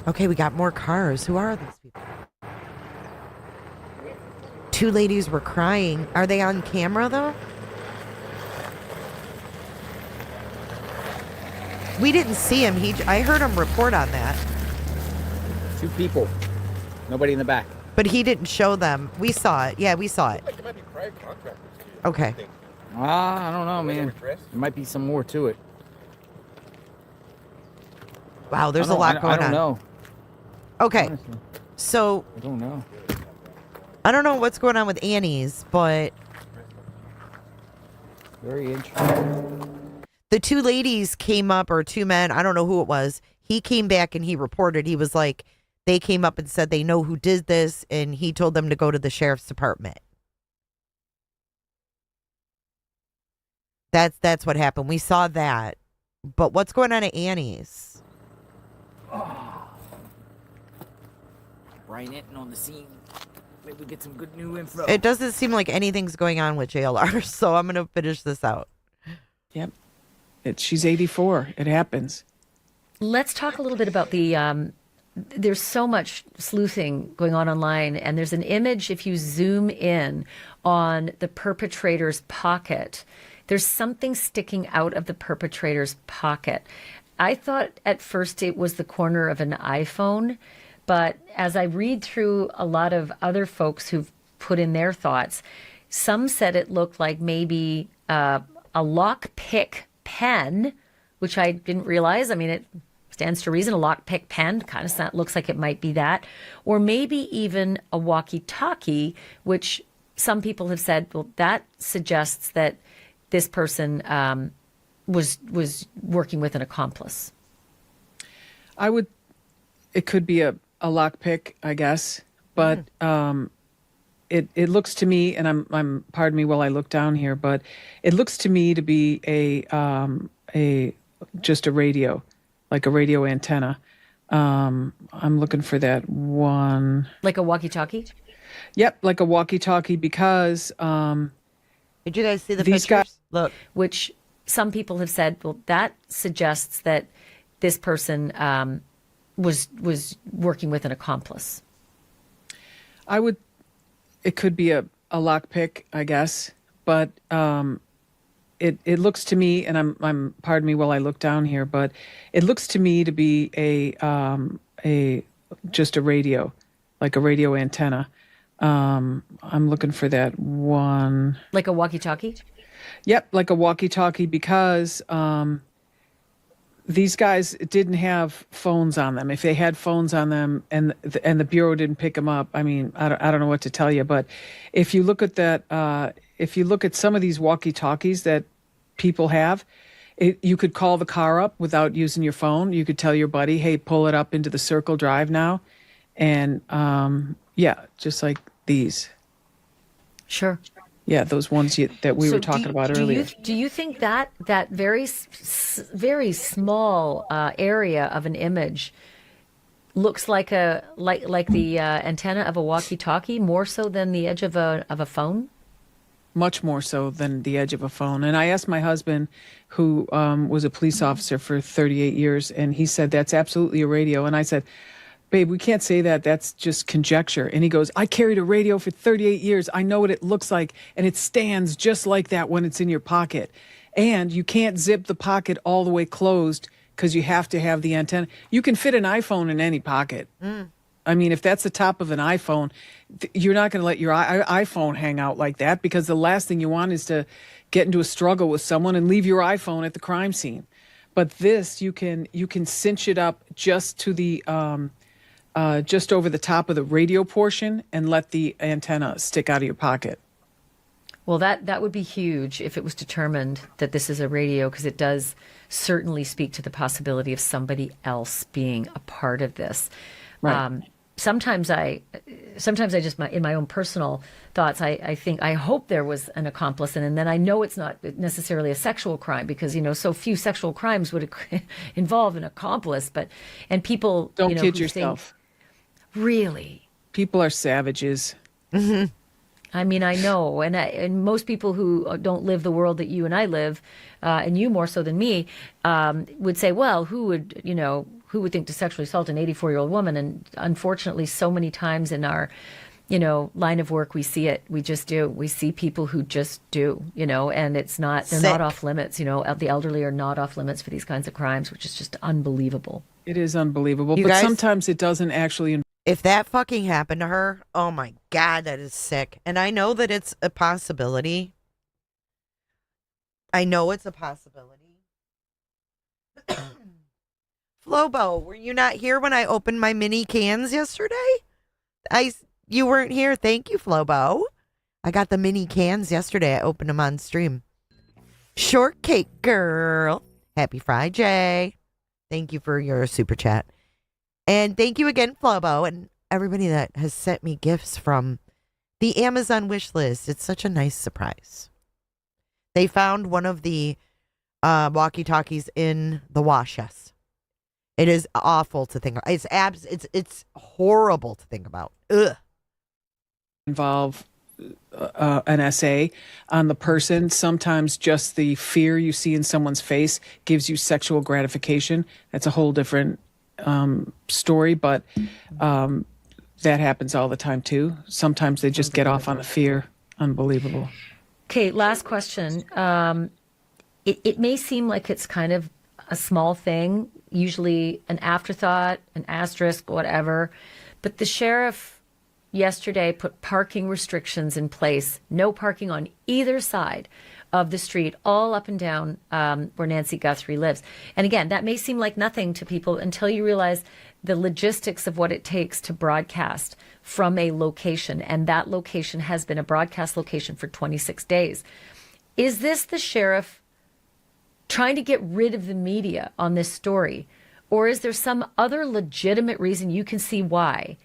Okay, we got more cars. Who are these people? Two ladies were crying. Are they on camera, though? We didn't see him. I heard him report on that. Two people. Nobody in the back. But he didn't show them. We saw it. Yeah, we saw it. Okay. I don't know, man. There might be some more to it. Wow, there's a lot going on. I don't know. Okay. Honestly. So I don't know. I don't know what's going on with Annie's, but very interesting. The two ladies came up, or two men, I don't know who it was. He came back and he reported. He was like, they came up and said they know who did this, and he told them to go to the sheriff's department. That's what happened. We saw that. But what's going on at Annie's? Brian Enton on the scene. Maybe we get some good new info. It doesn't seem like anything's going on with JLR, so I'm going to finish this out. Yep. She's 84. It happens. Let's talk a little bit about the, there's so much sleuthing going on online, and there's an image, if you zoom in on the perpetrator's pocket, there's something sticking out of the perpetrator's pocket. I thought at first it was the corner of an iPhone, but as I read through a lot of other folks who've put in their thoughts, some said it looked like maybe a lockpick pen, which I didn't realize. I mean, it stands to reason. A lockpick pen kind of looks like it might be that. Or maybe even a walkie-talkie, which some people have said, well, that suggests that this person was working with an accomplice. It could be a lockpick, I guess, but it looks to me, and I'm pardon me while I look down here, but it looks to me to be just a radio, like a radio antenna. I'm looking for that one. Like a walkie-talkie? Yep, like a walkie-talkie, because did you guys see the these pictures? guys, look, which some people have said, well, that suggests that this person was working with an accomplice. It could be a lockpick, I guess, but it looks to me, and I'm pardon me while I look down here, but it looks to me to be just a radio, like a radio antenna. I'm looking for that one. Like a walkie-talkie? Yep, like a walkie-talkie, because these guys didn't have phones on them. If they had phones on them and the bureau didn't pick them up, I mean, I don't know what to tell you. But if you look at that, if you look at some of these walkie-talkies that people have, you could call the car up without using your phone. You could tell your buddy, hey, pull it up into the Circle Drive now. And yeah, just like these. Sure. Yeah, those ones that we were talking about earlier. Do you think that very small area of an image looks like the antenna of a walkie-talkie more so than the edge of a phone? Much more so than the edge of a phone. And I asked my husband, who was a police officer for 38 years, and he said that's absolutely a radio. And I said, babe, we can't say that. That's just conjecture. And he goes, I carried a radio for 38 years. I know what it looks like, and it stands just like that when it's in your pocket. And you can't zip the pocket all the way closed because you have to have the antenna. You can fit an iPhone in any pocket. I mean, if that's the top of an iPhone, you're not going to let your iPhone hang out like that, because the last thing you want is to get into a struggle with someone and leave your iPhone at the crime scene. But this, you can cinch it up just to the just over the top of the radio portion and let the antenna stick out of your pocket. Well, that would be huge if it was determined that this is a radio, because it does certainly speak to the possibility of somebody else being a part of this. Right. Sometimes I just, in my own personal thoughts, I hope there was an accomplice, and then I know it's not necessarily a sexual crime, because so few sexual crimes would involve an accomplice. And people don't kid yourself. Really, people are savages. Mm-hmm. I mean, I know, and most people who don't live the world that you and I live, and you more so than me, would say, well, who would think to sexually assault an 84-year-old woman? And unfortunately, so many times in our, line of work, we see it. We just do. We see people who just do, and they're not off limits. The elderly are not off limits for these kinds of crimes, which is just unbelievable. It is unbelievable. But guys, sometimes it doesn't actually. If that fucking happened to her, oh my God, that is sick. And I know that it's a possibility. I know it's a possibility. Flobo, were you not here when I opened my mini cans yesterday? You weren't here. Thank you, Flobo. I got the mini cans yesterday. I opened them on stream. Shortcake girl. Happy Friday. Thank you for your super chat. And thank you again, Flobo, and everybody that has sent me gifts from the Amazon wish list. It's such a nice surprise. They found one of the walkie-talkies in the wash. Yes. It is awful to think about. It's horrible to think about. Ugh. Involve an essay on the person. Sometimes just the fear you see in someone's face gives you sexual gratification. That's a whole different story, but that happens all the time too. Sometimes they just get off on the fear. Unbelievable. Okay, last question. It may seem like it's kind of a small thing, usually an afterthought, an asterisk, whatever, but the sheriff yesterday put parking restrictions in place, no parking on either side of the street, all up and down where Nancy Guthrie lives. And again, that may seem like nothing to people until you realize the logistics of what it takes to broadcast from a location. And that location has been a broadcast location for 26 days. Is this the sheriff trying to get rid of the media on this story? Or is there some other legitimate reason you can see why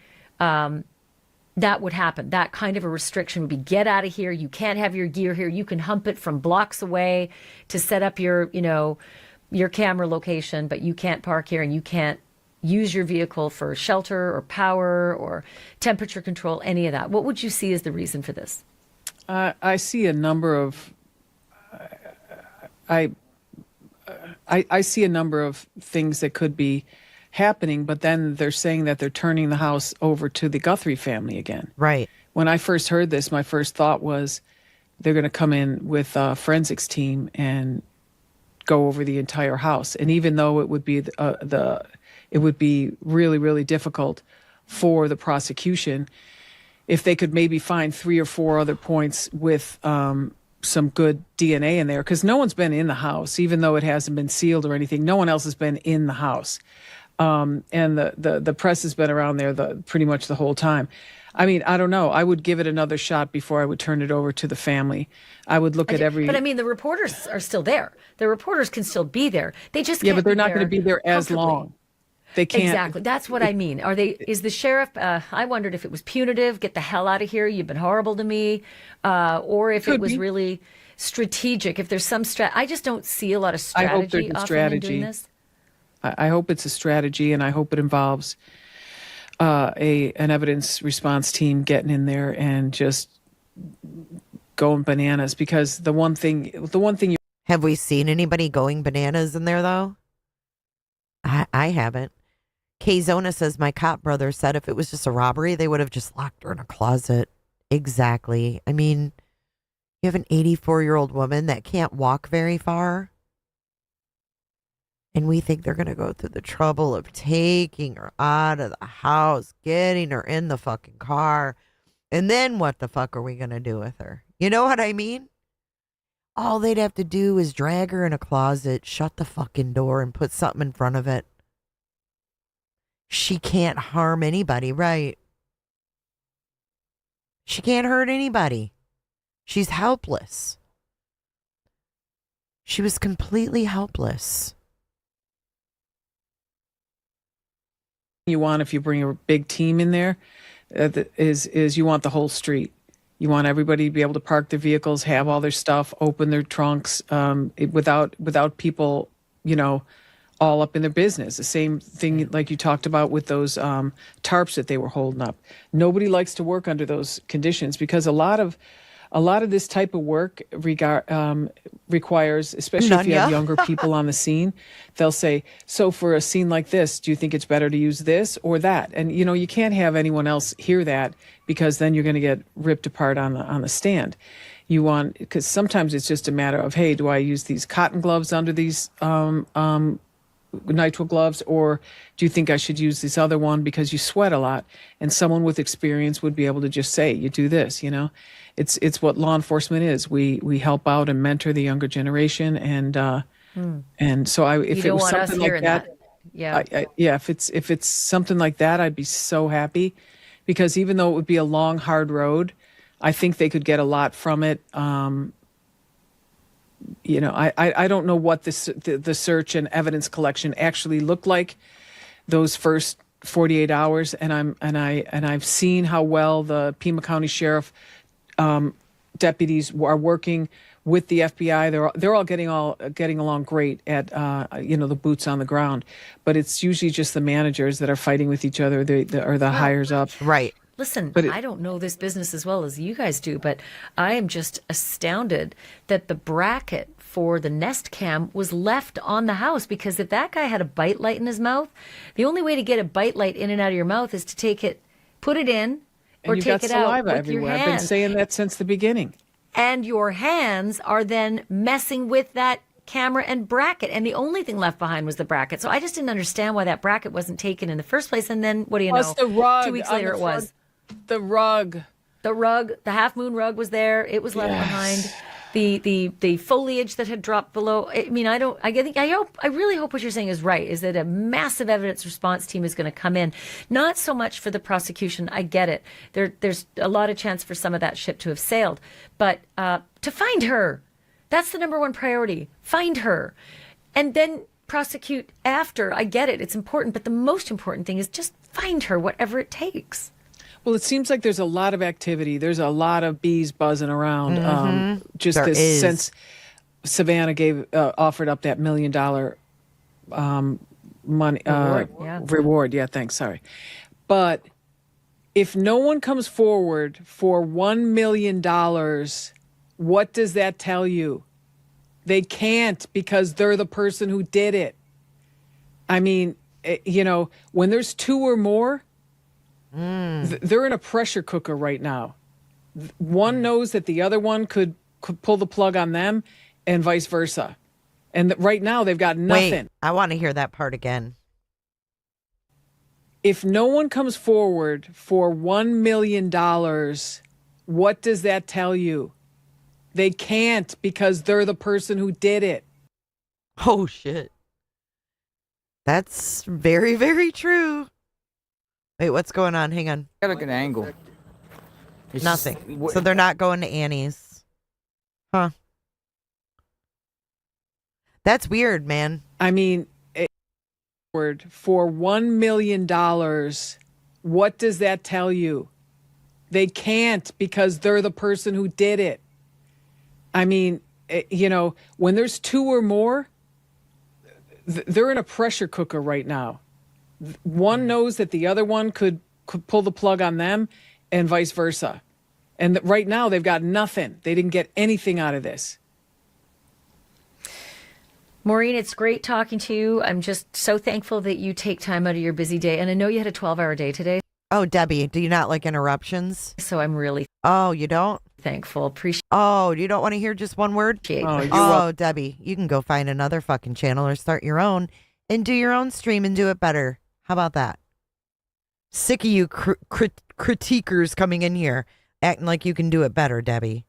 that would happen? That kind of a restriction would be, get out of here. You can't have your gear here. You can hump it from blocks away to set up your camera location, but you can't park here, and you can't use your vehicle for shelter or power or temperature control, any of that. What would you see as the reason for this? I see a number of, I see a number of things that could be happening, but then they're saying that they're turning the house over to the Guthrie family again. Right. When I first heard this, my first thought was they're going to come in with a forensics team and go over the entire house. And even though it would be it would be really, really difficult for the prosecution, if they could maybe find 3 or 4 other points with some good DNA in there, because no one's been in the house, even though it hasn't been sealed or anything. No one else has been in the house. And the press has been around there pretty much the whole time. I mean, I don't know. I would give it another shot before I would turn it over to the family. I would look at every. But I mean, the reporters are still there. The reporters can still be there. They just can't but they're not going to be there as long. They can't. Exactly. That's what I mean. Are they? Is the sheriff? I wondered if it was punitive. Get the hell out of here. You've been horrible to me, or if it was really strategic. If there's some I just don't see a lot of strategy. I hope there's a strategy. In doing this. I hope it's a strategy, and I hope it involves an evidence response team getting in there and just going bananas. Because the one thing you have we seen anybody going bananas in there though? I haven't. K-Zona says my cop brother said if it was just a robbery, they would have just locked her in a closet. Exactly. I mean, you have an 84-year-old woman that can't walk very far. And we think they're going to go through the trouble of taking her out of the house, getting her in the fucking car. And then what the fuck are we going to do with her? You know what I mean? All they'd have to do is drag her in a closet, shut the fucking door, and put something in front of it. She can't harm anybody, right? She can't hurt anybody. She's helpless. She was completely helpless. You want, if you bring a big team in there, is you want the whole street. You want everybody to be able to park their vehicles, have all their stuff, open their trunks, without people, all up in their business. The same thing like you talked about with those tarps that they were holding up. Nobody likes to work under those conditions, because a lot of this type of work requires, especially if you have younger people on the scene, they'll say, so for a scene like this, do you think it's better to use this or that? And, you can't have anyone else hear that, because then you're going to get ripped apart on the stand. Because sometimes it's just a matter of, hey, do I use these cotton gloves under these nitrile gloves, or do you think I should use this other one because you sweat a lot? And someone with experience would be able to just say, you do this, It's what law enforcement is. We help out and mentor the younger generation, and so if it was something like that, if it's something like that, I'd be so happy, because even though it would be a long, hard road, I think they could get a lot from it. I don't know what the search and evidence collection actually looked like those first 48 hours, and I've seen how well the Pima County Sheriff deputies are working with the FBI. They're all getting along great at the boots on the ground, but it's usually just the managers that are fighting with each other, or the hires up. Right. Listen, I don't know this business as well as you guys do, but I am just astounded that the bracket for the Nest Cam was left on the house, because if that guy had a bite light in his mouth, the only way to get a bite light in and out of your mouth is to take it, put it in, or take it out with your hand. I've been saying that since the beginning. And your hands are then messing with that camera and bracket, and the only thing left behind was the bracket. So I just didn't understand why that bracket wasn't taken in the first place. And then what do you know? The rug. 2 weeks later, it was the rug. The rug, the half moon rug was there. It was left behind. The foliage that had dropped below. I mean, I really hope what you're saying is right, is that a massive evidence response team is going to come in. Not so much for the prosecution. I get it. There's a lot of chance for some of that ship to have sailed. But to find her, that's the number one priority. Find her. And then prosecute after. I get it. It's important. But the most important thing is just find her, whatever it takes. Well, it seems like there's a lot of activity. There's a lot of bees buzzing around. Since Savannah offered up that $1 million reward. Yeah, thanks. Sorry. But if no one comes forward for $1 million, what does that tell you? They can't, because they're the person who did it. I mean, when there's two or more, they're in a pressure cooker right now. One knows that the other one could pull the plug on them, and vice versa. And right now they've got nothing. Wait, I want to hear that part again. If no one comes forward for $1 million, what does that tell you? They can't because they're the person who did it. Oh, shit. That's very, very true. Wait, what's going on? Hang on. Got a good angle. It's Nothing. just- So they're not going to Annie's. Huh. That's weird, man. I mean, for $1 million, what does that tell you? They can't because they're the person who did it. I mean, when there's two or more, they're in a pressure cooker right now. One knows that the other one could pull the plug on them and vice versa. And right now they've got nothing. They didn't get anything out of this. Maureen, it's great talking to you. I'm just so thankful that you take time out of your busy day. And I know you had a 12-hour day today. Oh, Debbie, do you not like interruptions? So I'm really you don't? Thankful. Appreciate. Oh, you don't want to hear just one word? Debbie, you can go find another fucking channel or start your own and do your own stream and do it better. How about that? Sick of you critiquers coming in here acting like you can do it better, Debbie.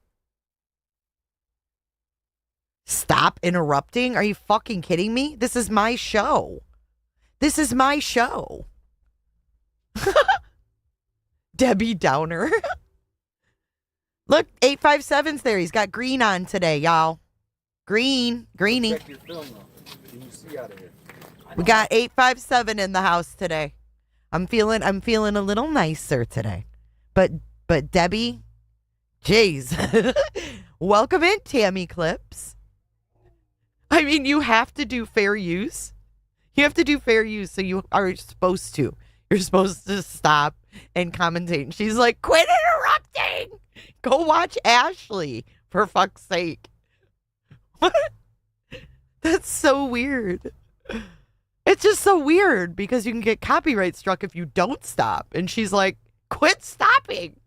Stop interrupting. Are you fucking kidding me? This is my show. This is my show. Debbie Downer. Look, 857's there. He's got green on today, y'all. Greeny. Check your film though. You see out of here. We got 857 in the house today. I'm feeling a little nicer today. But Debbie, jeez. Welcome in, Tammy Clips. I mean, you have to do fair use. You have to do fair use, so you are supposed to. You're supposed to stop and commentate. And she's like, quit interrupting. Go watch Ashley, for fuck's sake. What? That's so weird. It's just so weird because you can get copyright struck if you don't stop. And she's like, quit stopping.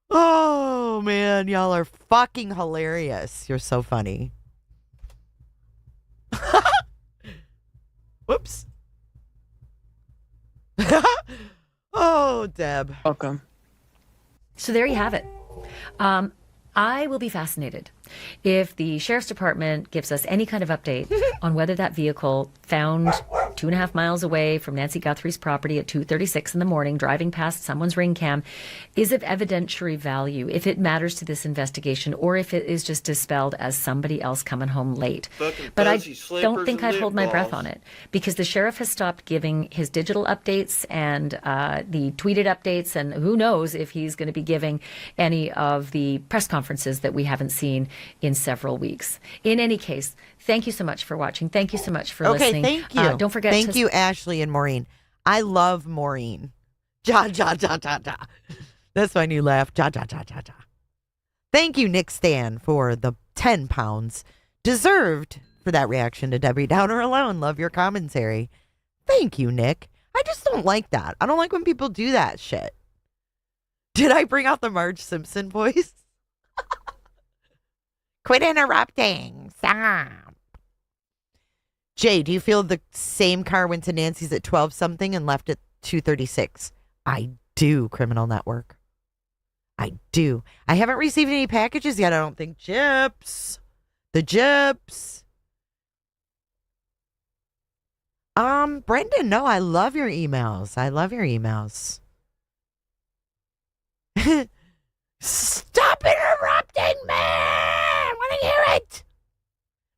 Oh, man. Y'all are fucking hilarious. You're so funny. Whoops. Oh, Deb. Welcome. So there you have it. I will be fascinated if the sheriff's department gives us any kind of update on whether that vehicle found 2.5 miles away from Nancy Guthrie's property at 2:36 in the morning, driving past someone's ring cam, is of evidentiary value, if it matters to this investigation, or if it is just dispelled as somebody else coming home late. But I don't think I'd hold my breath on it, because the sheriff has stopped giving his digital updates and the tweeted updates, and who knows if he's going to be giving any of the press conferences that we haven't seen in several weeks. In any case, thank you so much for watching. Thank you so much for listening. Thank you. Don't forget Thank you, Ashley and Maureen. I love Maureen. Ja, ja, ja, ja, ja. That's my new laugh. Ja, ja, ja, ja, ja. Thank you, Nick Stan, for the 10 pounds. Deserved for that reaction to Debbie Downer alone. Love your commentary. Thank you, Nick. I just don't like that. I don't like when people do that shit. Did I bring out the Marge Simpson voice? Quit interrupting. Stop. Jay, do you feel the same car went to Nancy's at 12 something and left at 2:36? I do, Criminal Network. I do. I haven't received any packages yet, I don't think. Gyps. The Gyps. Brendan, no, I love your emails. I love your emails. Stop interrupting me! I want to hear it.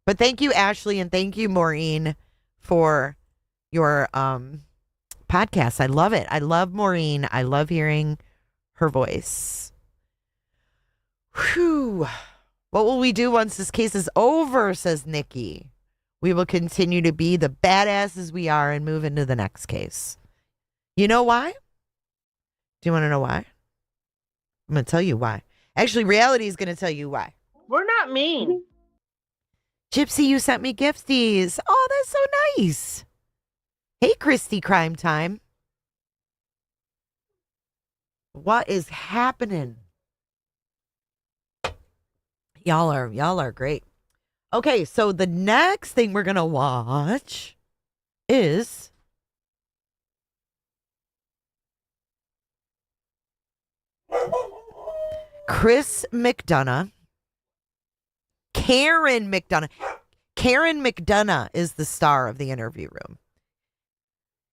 But thank you, Ashley, and thank you, Maureen, for your podcast. I love it. I love Maureen. I love hearing her voice. Whew. What will we do once this case is over, says Nikki. We will continue to be the badasses we are and move into the next case. You know why? Do you want to know why? I'm going to tell you why. Actually, reality is going to tell you why. We're not mean. Gypsy, you sent me gifties. Oh, that's so nice. Hey, Christy Crime Time. What is happening? Y'all are great. Okay, so the next thing we're going to watch is Chris McDonough, Karen McDonough. Karen McDonough is the star of the interview room.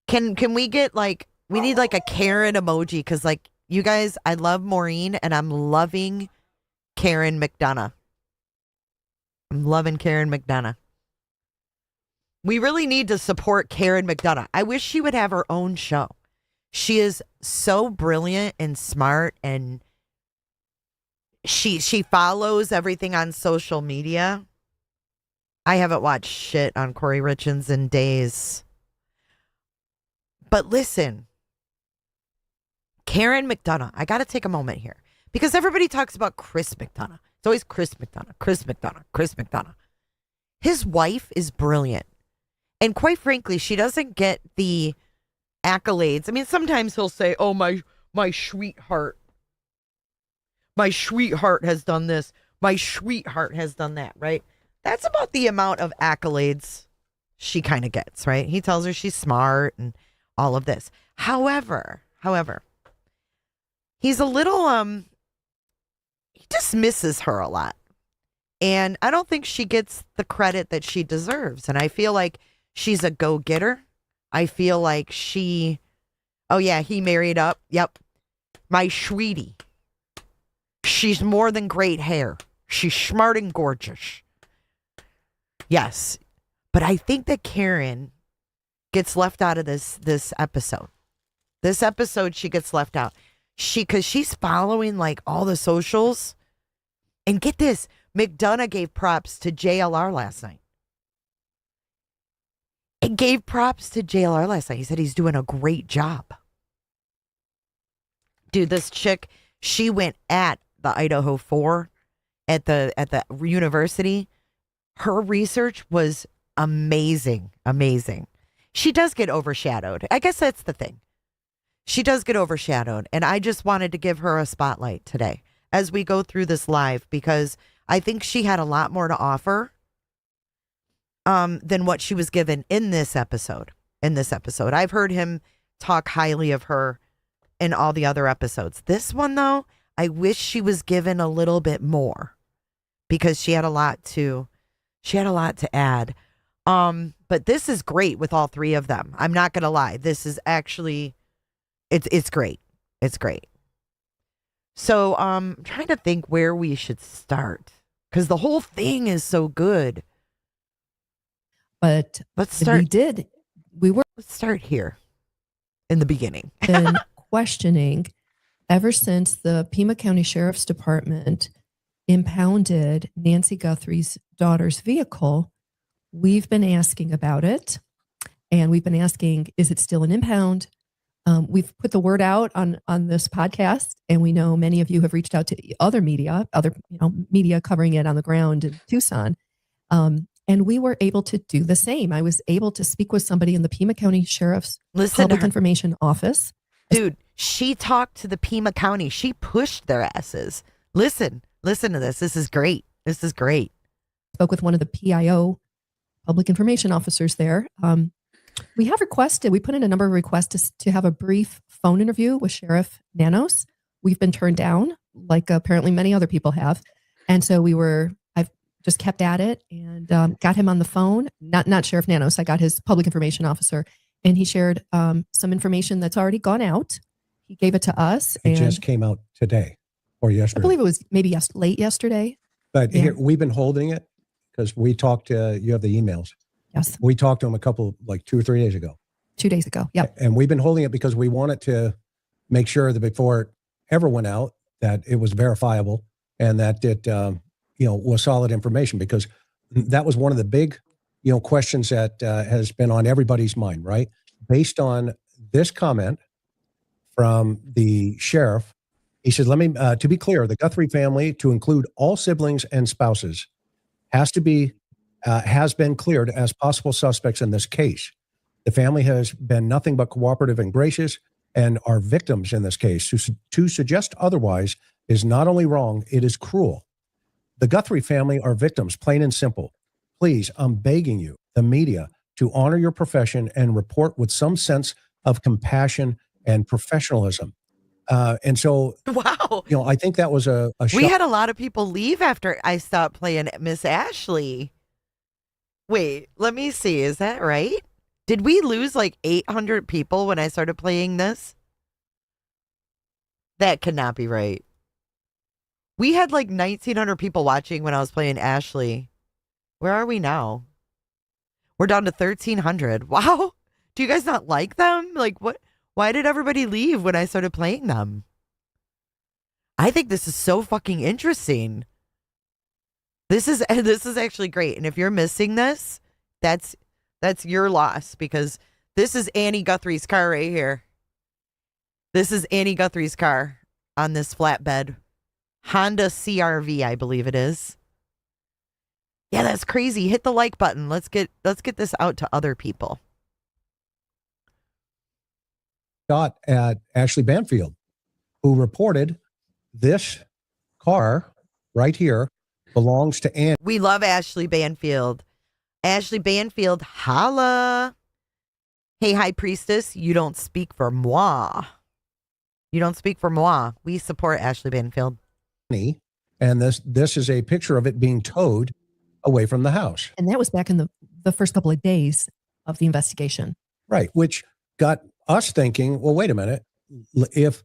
Can we get we need a Karen emoji, because you guys, I love Maureen and I'm loving Karen McDonough. I'm loving Karen McDonough. We really need to support Karen McDonough. I wish she would have her own show. She is so brilliant and smart, and she follows everything on social media. I haven't watched shit on Corey Richins in days. But listen, Karen McDonough, I got to take a moment here, because everybody talks about Chris McDonough. It's always Chris McDonough, Chris McDonough, Chris McDonough. His wife is brilliant. And quite frankly, she doesn't get the accolades. I mean, sometimes he'll say, oh, my sweetheart. My sweetheart has done this. My sweetheart has done that, right? That's about the amount of accolades she kind of gets, right? He tells her she's smart and all of this. However, he's a little, he dismisses her a lot. And I don't think she gets the credit that she deserves. And I feel like she's a go-getter. I feel like he married up. Yep. My sweetie. She's more than great hair. She's smart and gorgeous. Yes. But I think that Karen gets left out of this episode. This episode, she gets left out. Because she's following all the socials. And get this, McDonough gave props to JLR last night. He said he's doing a great job. Dude, this chick, she went at the Idaho 4 at the university. Her research was amazing. She does get overshadowed. I guess that's the thing. She does get overshadowed. And I just wanted to give her a spotlight today as we go through this live, because I think she had a lot more to offer than what she was given in this episode. I've heard him talk highly of her in all the other episodes. This one, though, I wish she was given a little bit more, because she had a lot to add. But this is great with all three of them. I'm not going to lie. This is actually, it's great. It's great. So I'm trying to think where we should start, because the whole thing is so good. But let's start. Let's start here in the beginning. Been questioning ever since the Pima County Sheriff's Department impounded Nancy Guthrie's daughter's vehicle. We've been asking about it, and we've been asking, is it still an impound? We've put the word out on this podcast, and we know many of you have reached out to other media covering it on the ground in Tucson. And we were able to do the same. I was able to speak with somebody in the Pima County Sheriff's Public Information Office. Dude, she talked to the Pima County. She pushed their asses. Listen to this. This is great. Spoke with one of the PIO, Public Information Officers there. We put in a number of requests to have a brief phone interview with Sheriff Nanos. We've been turned down, like apparently many other people have. And so I've just kept at it and got him on the phone. Not Sheriff Nanos. I got his Public Information Officer, and he shared some information that's already gone out. He gave it to us. It just came out today or yesterday. I believe it was maybe late yesterday. But here, we've been holding it because we talked to, you have the emails. Yes. We talked to him 2 or 3 days ago. 2 days ago. Yep. And we've been holding it because we wanted to make sure that before it ever went out, that it was verifiable and that it, was solid information, because that was one of the big, questions that has been on everybody's mind, right? Based on this comment from the sheriff, he said, to be clear, the Guthrie family, to include all siblings and spouses, has been cleared as possible suspects in this case. The family has been nothing but cooperative and gracious and are victims in this case. To suggest otherwise is not only wrong, it is cruel. The Guthrie family are victims, plain and simple. Please, I'm begging you, the media, to honor your profession and report with some sense of compassion and professionalism. And so, wow, I think that was a we had a lot of people leave after I stopped playing Miss Ashley. Wait, let me see. Is that right? Did we lose like 800 people when I started playing this? That could not be right. We had like 1,900 people watching when I was playing Ashley. Where are we now? We're down to 1,300. Wow. Do you guys not like them? Like what? Why did everybody leave when I started playing them? I think this is so fucking interesting. This is actually great. And if you're missing this, that's your loss, because this is Annie Guthrie's car right here. This is Annie Guthrie's car on this flatbed. Honda CRV, I believe it is. Yeah, that's crazy. Hit the like button. Let's get this out to other people. shot at Ashley Banfield, who reported this car right here belongs to Ann. We love Ashley Banfield. Ashley Banfield, holla. Hey, High Priestess, you don't speak for moi. You don't speak for moi. We support Ashley Banfield. And this is a picture of it being towed away from the house. And that was back in the first couple of days of the investigation. Right, which got us thinking, well, wait a minute. If,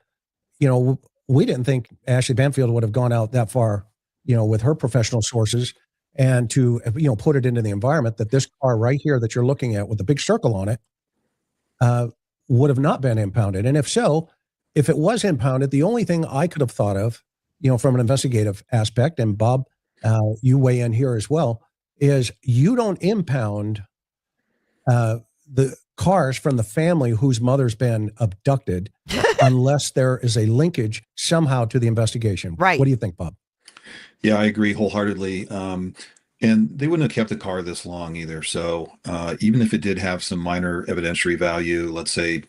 we didn't think Ashley Banfield would have gone out that far, with her professional sources and to, put it into the environment that this car right here that you're looking at with the big circle on it would have not been impounded. And if so, if it was impounded, the only thing I could have thought of, from an investigative aspect, and Bob, you weigh in here as well, is you don't impound the cars from the family whose mother's been abducted unless there is a linkage somehow to the investigation. Right. What do you think, Bob? Yeah, I agree wholeheartedly. And they wouldn't have kept the car this long either. So even if it did have some minor evidentiary value, let's say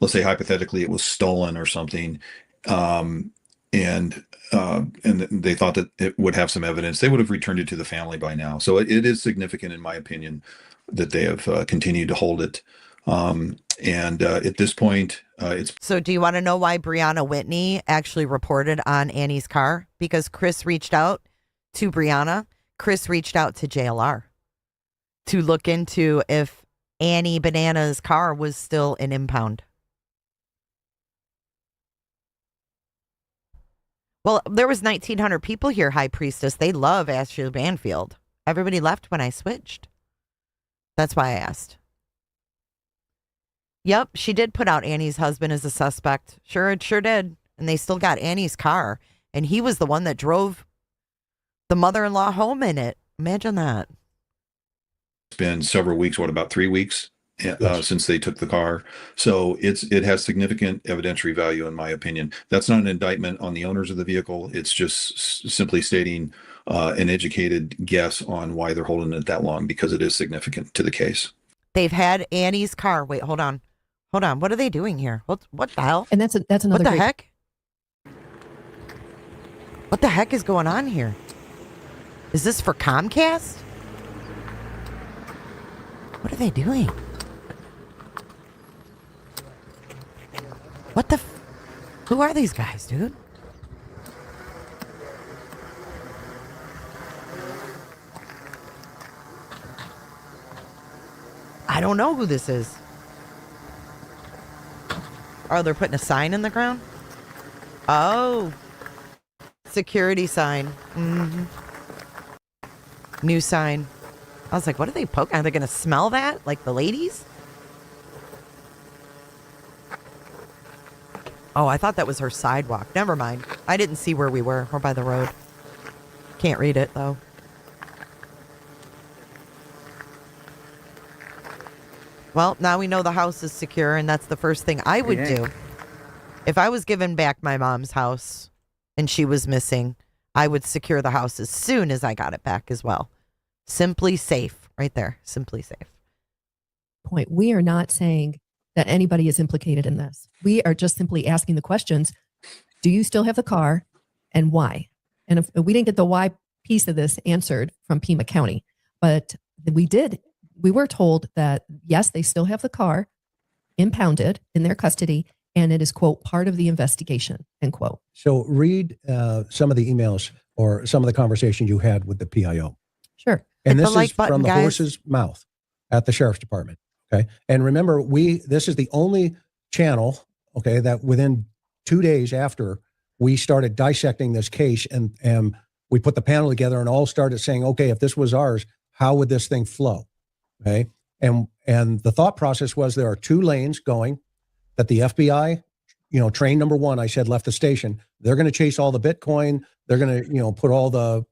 hypothetically it was stolen or something, and they thought that it would have some evidence, they would have returned it to the family by now. So it is significant, in my opinion, that they have continued to hold it. And at this point, it's... So do you want to know why Brianna Whitney actually reported on Annie's car? Because Chris reached out to Brianna. Chris reached out to JLR to look into if Annie Banana's car was still an impound. Well, there was 1,900 people here, High Priestess. They love Ashley Banfield. Everybody left when I switched. That's why I asked. Yep, she did put out Annie's husband as a suspect. Sure did. And they still got Annie's car. And he was the one that drove the mother-in-law home in it. Imagine that. It's been several weeks, about 3 weeks since they took the car. So it has significant evidentiary value, in my opinion. That's not an indictment on the owners of the vehicle. It's just simply stating an educated guess on why they're holding it that long, because it is significant to the case. They've had Annie's car. Wait, hold on. What are they doing here? What the hell? And that's another. What the heck? What the heck is going on here? Is this for Comcast? What are they doing? What the? Who are these guys, dude? I don't know who this is. Oh, they're putting a sign in the ground? Oh. Security sign. Mm-hmm. New sign. I was like, what are they poking? Are they going to smell that? Like the ladies? Oh, I thought that was her sidewalk. Never mind. I didn't see where we were. We're by the road. Can't read it, though. Well, now we know the house is secure, and that's the first thing I would do. If I was given back my mom's house and she was missing, I would secure the house as soon as I got it back as well. Simply safe, right there. Simply safe. Point. We are not saying that anybody is implicated in this. We are just simply asking the questions. Do you still have the car, and why? And if we didn't get the why piece of this answered from Pima County, but we were told that, yes, they still have the car impounded in their custody, and it is, quote, part of the investigation, end quote. So read some of the emails or some of the conversation you had with the PIO. Sure. And Hit this the like is button, from the guys. horse's mouth at the sheriff's department. Okay. And remember, this is the only channel, okay, that within 2 days after we started dissecting this case and we put the panel together and all started saying, okay, if this was ours, how would this thing flow? Okay. And the thought process was there are 2 lanes going that the FBI, train number 1, I said, left the station. They're going to chase all the Bitcoin. They're going to, put all the,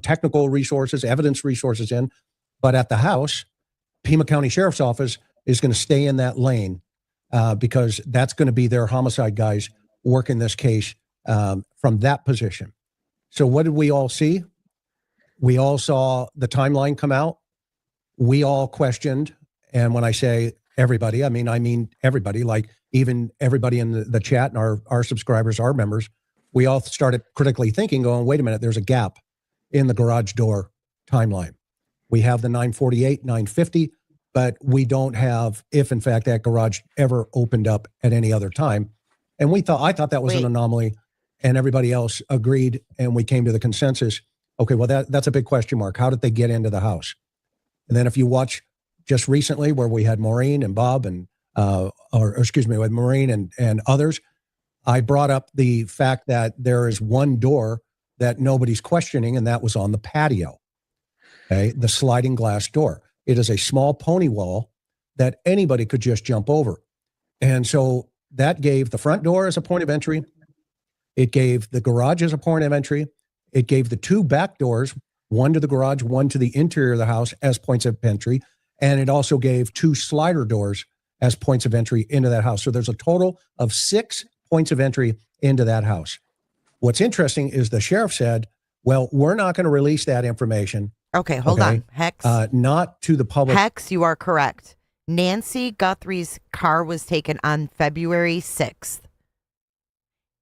technical resources, evidence resources in. But at the house, Pima County Sheriff's Office is going to stay in that lane because that's going to be their homicide guys working this case from that position. So what did we all see? We all saw the timeline come out. We all questioned. And when I say everybody, I mean everybody, like even everybody in the chat and our subscribers, our members, we all started critically thinking, going, wait a minute, there's a gap in the garage door timeline. We have the 948, 950, but we don't have if, in fact, that garage ever opened up at any other time. And I thought that was an anomaly, and everybody else agreed, and we came to the consensus, okay, well, that's a big question mark. How did they get into the house? And then if you watch just recently where we had Maureen and Bob and, with Maureen and others, I brought up the fact that there is one door that nobody's questioning, and that was on the patio, okay, the sliding glass door. It is a small pony wall that anybody could just jump over. And so that gave the front door as a point of entry. It gave the garage as a point of entry. It gave the 2 back doors, one to the garage, one to the interior of the house as points of entry. And it also gave 2 slider doors as points of entry into that house. So there's a total of 6 points of entry into that house. What's interesting is the sheriff said, well, we're not going to release that information. Okay, hold on. Hex. Not to the public. Hex, you are correct. Nancy Guthrie's car was taken on February 6th.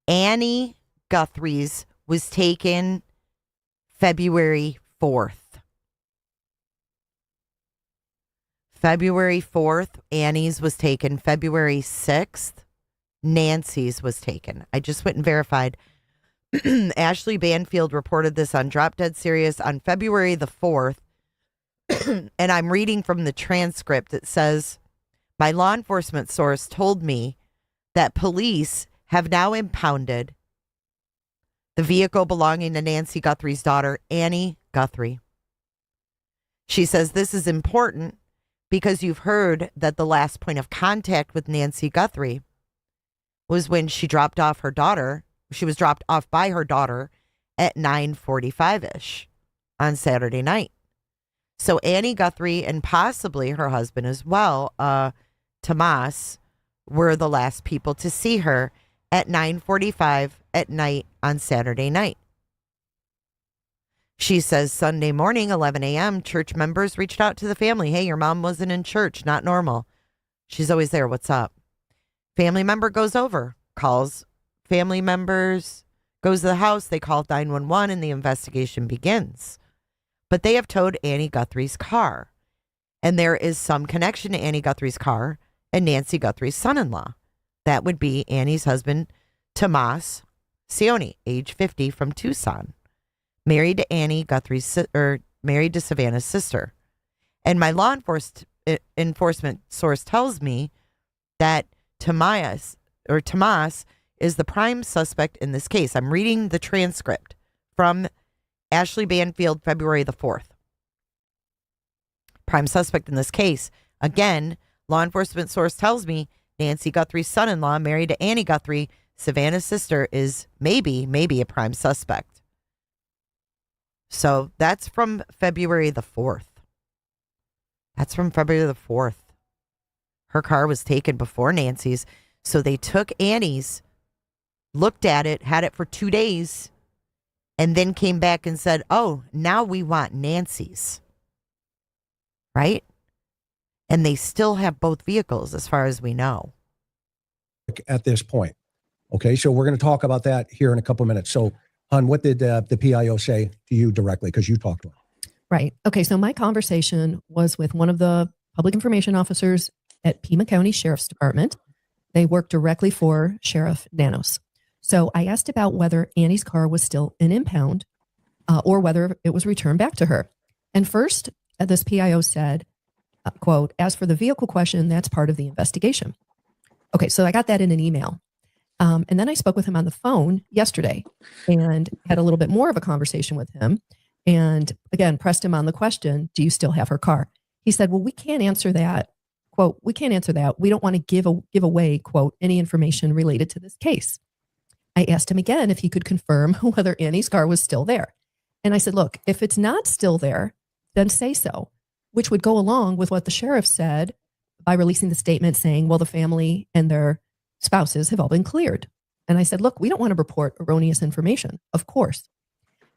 Annie Guthrie's was taken February 4th. February 4th, Annie's was taken. February 6th, Nancy's was taken. I just went and verified. Ashley Banfield reported this on Drop Dead Serious on February the 4th. And I'm reading from the transcript. It says, my law enforcement source told me that police have now impounded the vehicle belonging to Nancy Guthrie's daughter, Annie Guthrie. She says this is important because you've heard that the last point of contact with Nancy Guthrie was when she dropped off her daughter. She was dropped off by her daughter at 9:45-ish on Saturday night. So Annie Guthrie and possibly her husband as well, Tomas, were the last people to see her at 9:45 at night on Saturday night. She says Sunday morning, 11 a.m., church members reached out to the family. Hey, your mom wasn't in church. Not normal. She's always there. What's up? Family member goes over, calls family members, goes to the house. They call 911 and the investigation begins. But they have towed Annie Guthrie's car. And there is some connection to Annie Guthrie's car and Nancy Guthrie's son-in-law. That would be Annie's husband, Tomas Sioni, age 50, from Tucson, married to Annie Guthrie's, married to Savannah's sister. And my law enforcement source tells me that Tomas is the prime suspect in this case. I'm reading the transcript from Ashley Banfield, February the 4th. Prime suspect in this case. Again, law enforcement source tells me Nancy Guthrie's son-in-law, married to Annie Guthrie, Savannah's sister, is maybe a prime suspect. So that's from February the 4th. That's from February the 4th. Her car was taken before Nancy's. So they took Annie's, looked at it, had it for 2 days, and then came back and said, oh, now we want Nancy's. Right? And they still have both vehicles as far as we know. At this point. Okay, so we're going to talk about that here in a couple of minutes. So, Hun, what did the PIO say to you directly? Because you talked to him. Right. Okay, so my conversation was with one of the public information officers at Pima County Sheriff's Department. They work directly for Sheriff Nanos. So I asked about whether Annie's car was still an impound or whether it was returned back to her. And first, this PIO said, quote, as for the vehicle question, that's part of the investigation. Okay, so I got that in an email. And then I spoke with him on the phone yesterday and had a little bit more of a conversation with him. And again, pressed him on the question, do you still have her car? He said, well, we can't answer that. Quote, we can't answer that. We don't want to give away, quote, any information related to this case. I asked him again if he could confirm whether Annie's car was still there. And I said, look, if it's not still there, then say so, which would go along with what the sheriff said by releasing the statement saying, well, the family and their spouses have all been cleared. And I said, look, we don't want to report erroneous information, of course.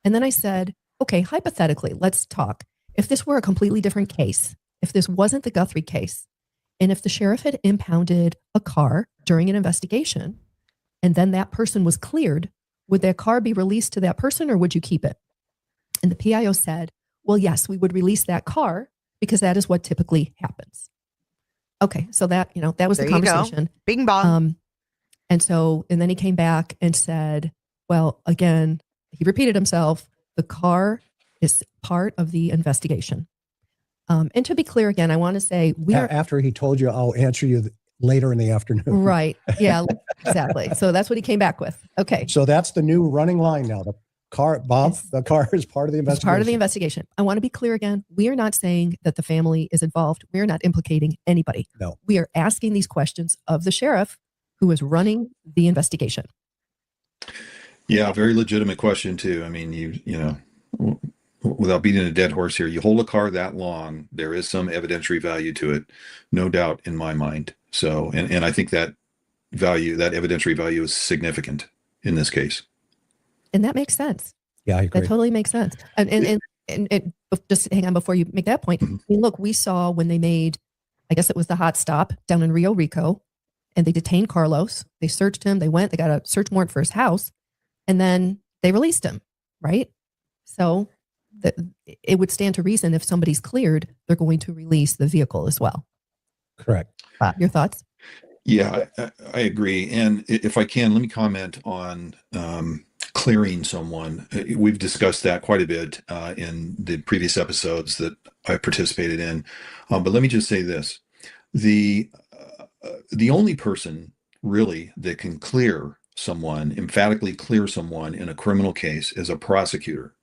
And then I said, okay, hypothetically, let's talk. If this were a completely different case, if this wasn't the Guthrie case, and if the sheriff had impounded a car during an investigation, and then that person was cleared, would that car be released to that person or would you keep it? And the PIO said, well, yes, we would release that car because that is what typically happens. Okay, so that, that was There the conversation. Bing bong. And then he came back and said, well, again, he repeated himself, the car is part of the investigation. And to be clear again, I want to say we are after he told you, I'll answer you later in the afternoon. right. Yeah, exactly. So that's what he came back with. Okay. So that's the new running line now. The car, Bob, yes. The car is part of the investigation. It's part of the investigation. I want to be clear again. We are not saying that the family is involved. We are not implicating anybody. No. We are asking these questions of the sheriff who is running the investigation. Yeah, very legitimate question too. I mean, you know, without beating a dead horse here, you hold a car that long, there is some evidentiary value to it, no doubt in my mind. So, and I think that value, that evidentiary value is significant in this case. And that makes sense. Yeah, I agree. That totally makes sense. And just hang on before you make that point. I mean, look, we saw when they made, I guess it was the hot stop down in Rio Rico, and they detained Carlos. They searched him. They got a search warrant for his house, and then they released him, right? So it would stand to reason if somebody's cleared, they're going to release the vehicle as well. Correct. Bob, your thoughts? Yeah, I agree. And if I can, let me comment on clearing someone. We've discussed that quite a bit in the previous episodes that I participated in. But let me just say this. The only person really that can clear someone, emphatically clear someone in a criminal case is a prosecutor,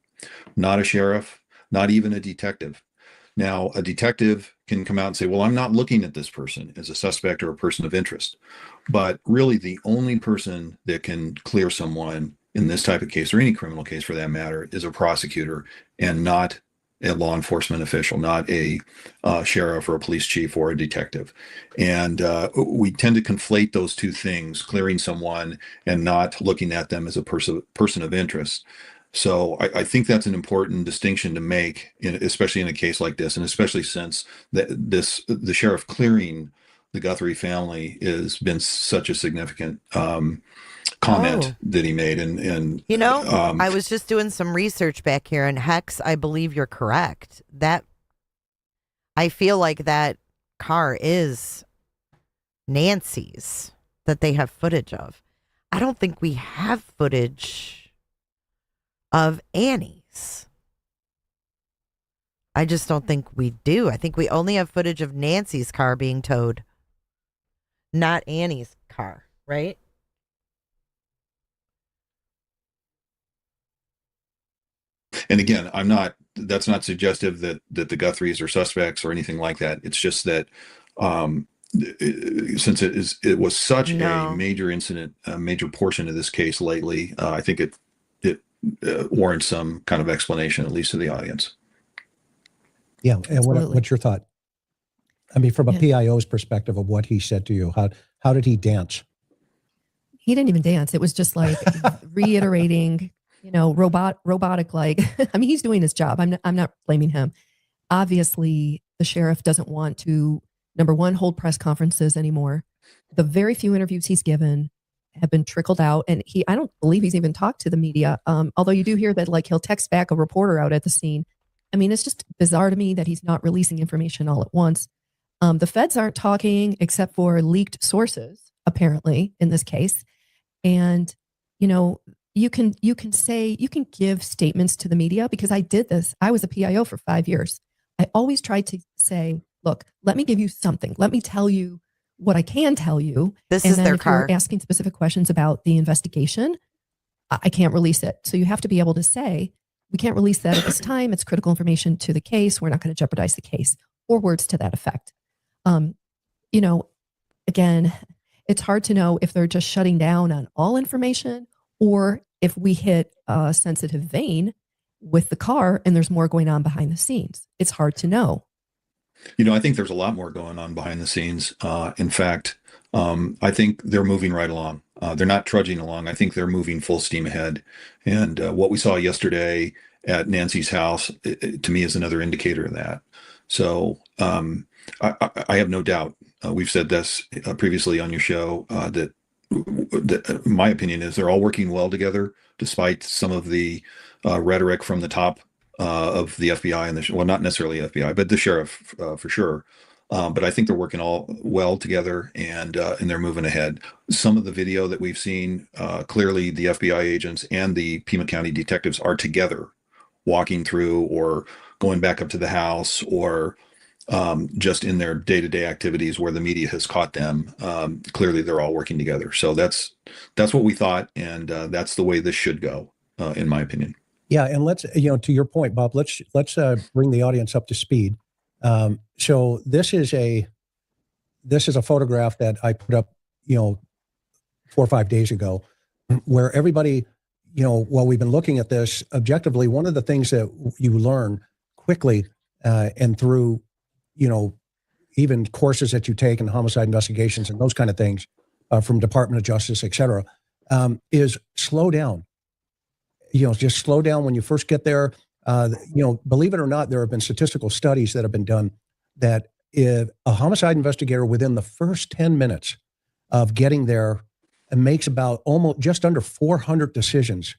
not a sheriff, not even a detective. Now, a detective can come out and say, well, I'm not looking at this person as a suspect or a person of interest. But really, the only person that can clear someone in this type of case, or any criminal case for that matter, is a prosecutor and not a law enforcement official, not a sheriff or a police chief or a detective. And we tend to conflate those two things, clearing someone and not looking at them as a person of interest. So I think that's an important distinction to make, especially in a case like this, and especially since the sheriff clearing the Guthrie family has been such a significant comment that he made. And you know, I was just doing some research back here, and Hex, I believe you're correct. That I feel like that car is Nancy's that they have footage of. I don't think we have footage of Annie's. I just don't think we do. I think we only have footage of Nancy's car being towed, not Annie's car, right? And again, that's not suggestive that the Guthries are suspects or anything like that. It's just that since it was such a major incident, a major portion of this case lately, I think it warrants some kind of explanation, at least to the audience. Yeah. And what's your thought? I mean, from a PIO's perspective of what he said to you, how did he dance? He didn't even dance. It was just like reiterating, robotic, like, I mean, he's doing his job. I'm not blaming him. Obviously the sheriff doesn't want to, number one, hold press conferences anymore. The very few interviews he's given have been trickled out, and I don't believe he's even talked to the media. Although you do hear that, like, he'll text back a reporter out at the scene. I mean, it's just bizarre to me that he's not releasing information all at once. The feds aren't talking except for leaked sources. apparently, in this case. And, you can give statements to the media, because I did this. I was a PIO for 5 years. I always tried to say, look, let me give you something. Let me tell you what I can tell you. This and is then their if car. you're asking specific questions about the investigation, I can't release it. So you have to be able to say, we can't release that at this time. It's critical information to the case. We're not going to jeopardize the case, or words to that effect. Again, it's hard to know if they're just shutting down on all information, or if we hit a sensitive vein with the car and there's more going on behind the scenes. It's hard to know. I think there's a lot more going on behind the scenes. In fact, I think they're moving right along. They're not trudging along. I think they're moving full steam ahead. And what we saw yesterday at Nancy's house, to me, is another indicator of that. So I have no doubt. We've said this previously on your show, that my opinion is they're all working well together, despite some of the rhetoric from the top of the FBI and well, not necessarily FBI, but the sheriff for sure. But I think they're working all well together, and they're moving ahead. Some of the video that we've seen, clearly the FBI agents and the Pima County detectives are together, walking through or going back up to the house, or just in their day-to-day activities where the media has caught them. Clearly, they're all working together. So that's what we thought, and that's the way this should go, in my opinion. Yeah, and let's, to your point, Bob, let's bring the audience up to speed. So this is a photograph that I put up, 4 or 5 days ago, where everybody, while we've been looking at this objectively, one of the things that you learn quickly and through, even courses that you take in homicide investigations and those kind of things from Department of Justice, et cetera, is slow down. Just slow down when you first get there. Believe it or not, there have been statistical studies that have been done that if a homicide investigator within the first 10 minutes of getting there makes about almost just under 400 decisions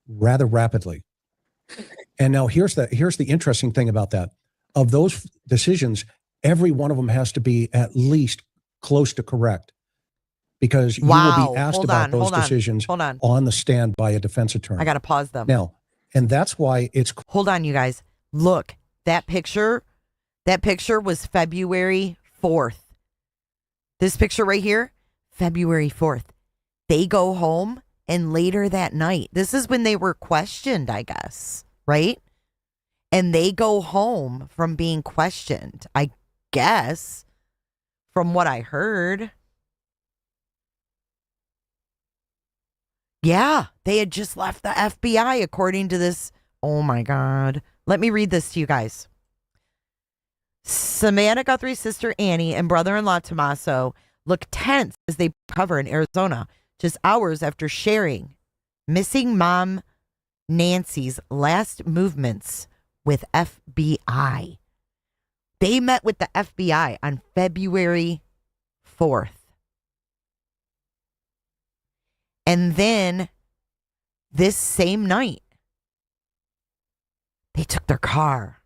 rather rapidly. And now here's the interesting thing about that. Of those decisions, every one of them has to be at least close to correct, because you will be asked about those decisions on the stand by a defense attorney. I got to pause them. Now, and that's why it's... Hold on, you guys. Look, that picture was February 4th. This picture right here, February 4th. They go home, and later that night, this is when they were questioned, I guess, right? And they go home from being questioned, I guess, from what I heard. Yeah, they had just left the FBI, according to this. Oh, my God. Let me read this to you guys. Samantha Guthrie's sister, Annie, and brother-in-law, Tommaso, look tense as they recover in Arizona, just hours after sharing missing mom Nancy's last movements with FBI. They met with the FBI on February 4th. And then this same night, they took their car.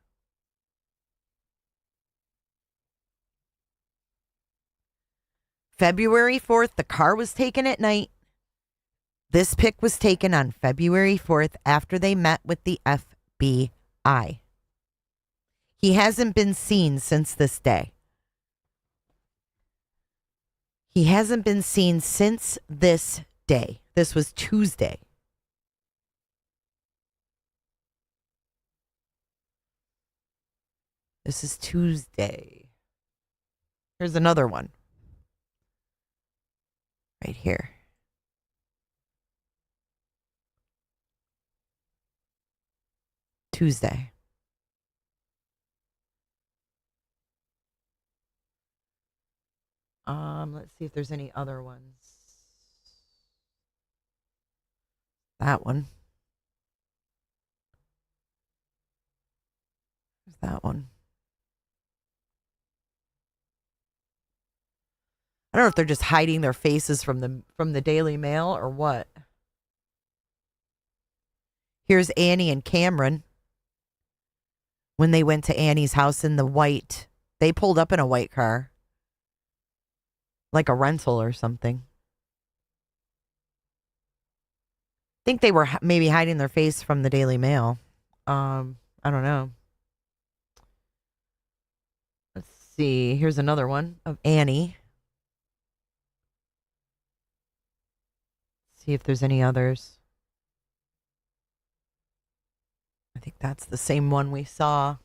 February 4th, the car was taken at night. This pic was taken on February 4th after they met with the FBI. He hasn't been seen since this day. He hasn't been seen since this day. This was Tuesday. This is Tuesday. Here's another one. Right here. Tuesday. Let's see if there's any other ones. That one. There's that one. I don't know if they're just hiding their faces from the Daily Mail or what. Here's Annie and Cameron. When they went to Annie's house in the white, they pulled up in a white car. like a rental or something. I think they were maybe hiding their face from the Daily Mail. I don't know. Let's see. Here's another one of Annie. See if there's any others. I think that's the same one we saw.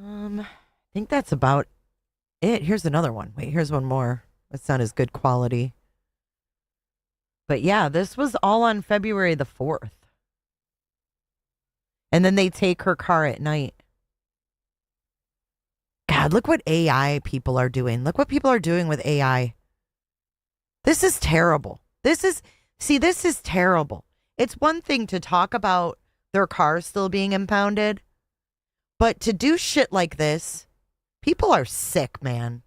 I think that's about it. Here's another one. Wait, here's one more. It's not as good quality. But yeah, this was all on February the 4th. And then they take her car at night. God, look what AI people are doing. Look what people are doing with AI. This is terrible. This is terrible. It's one thing to talk about their cars still being impounded, but to do shit like this, people are sick, man.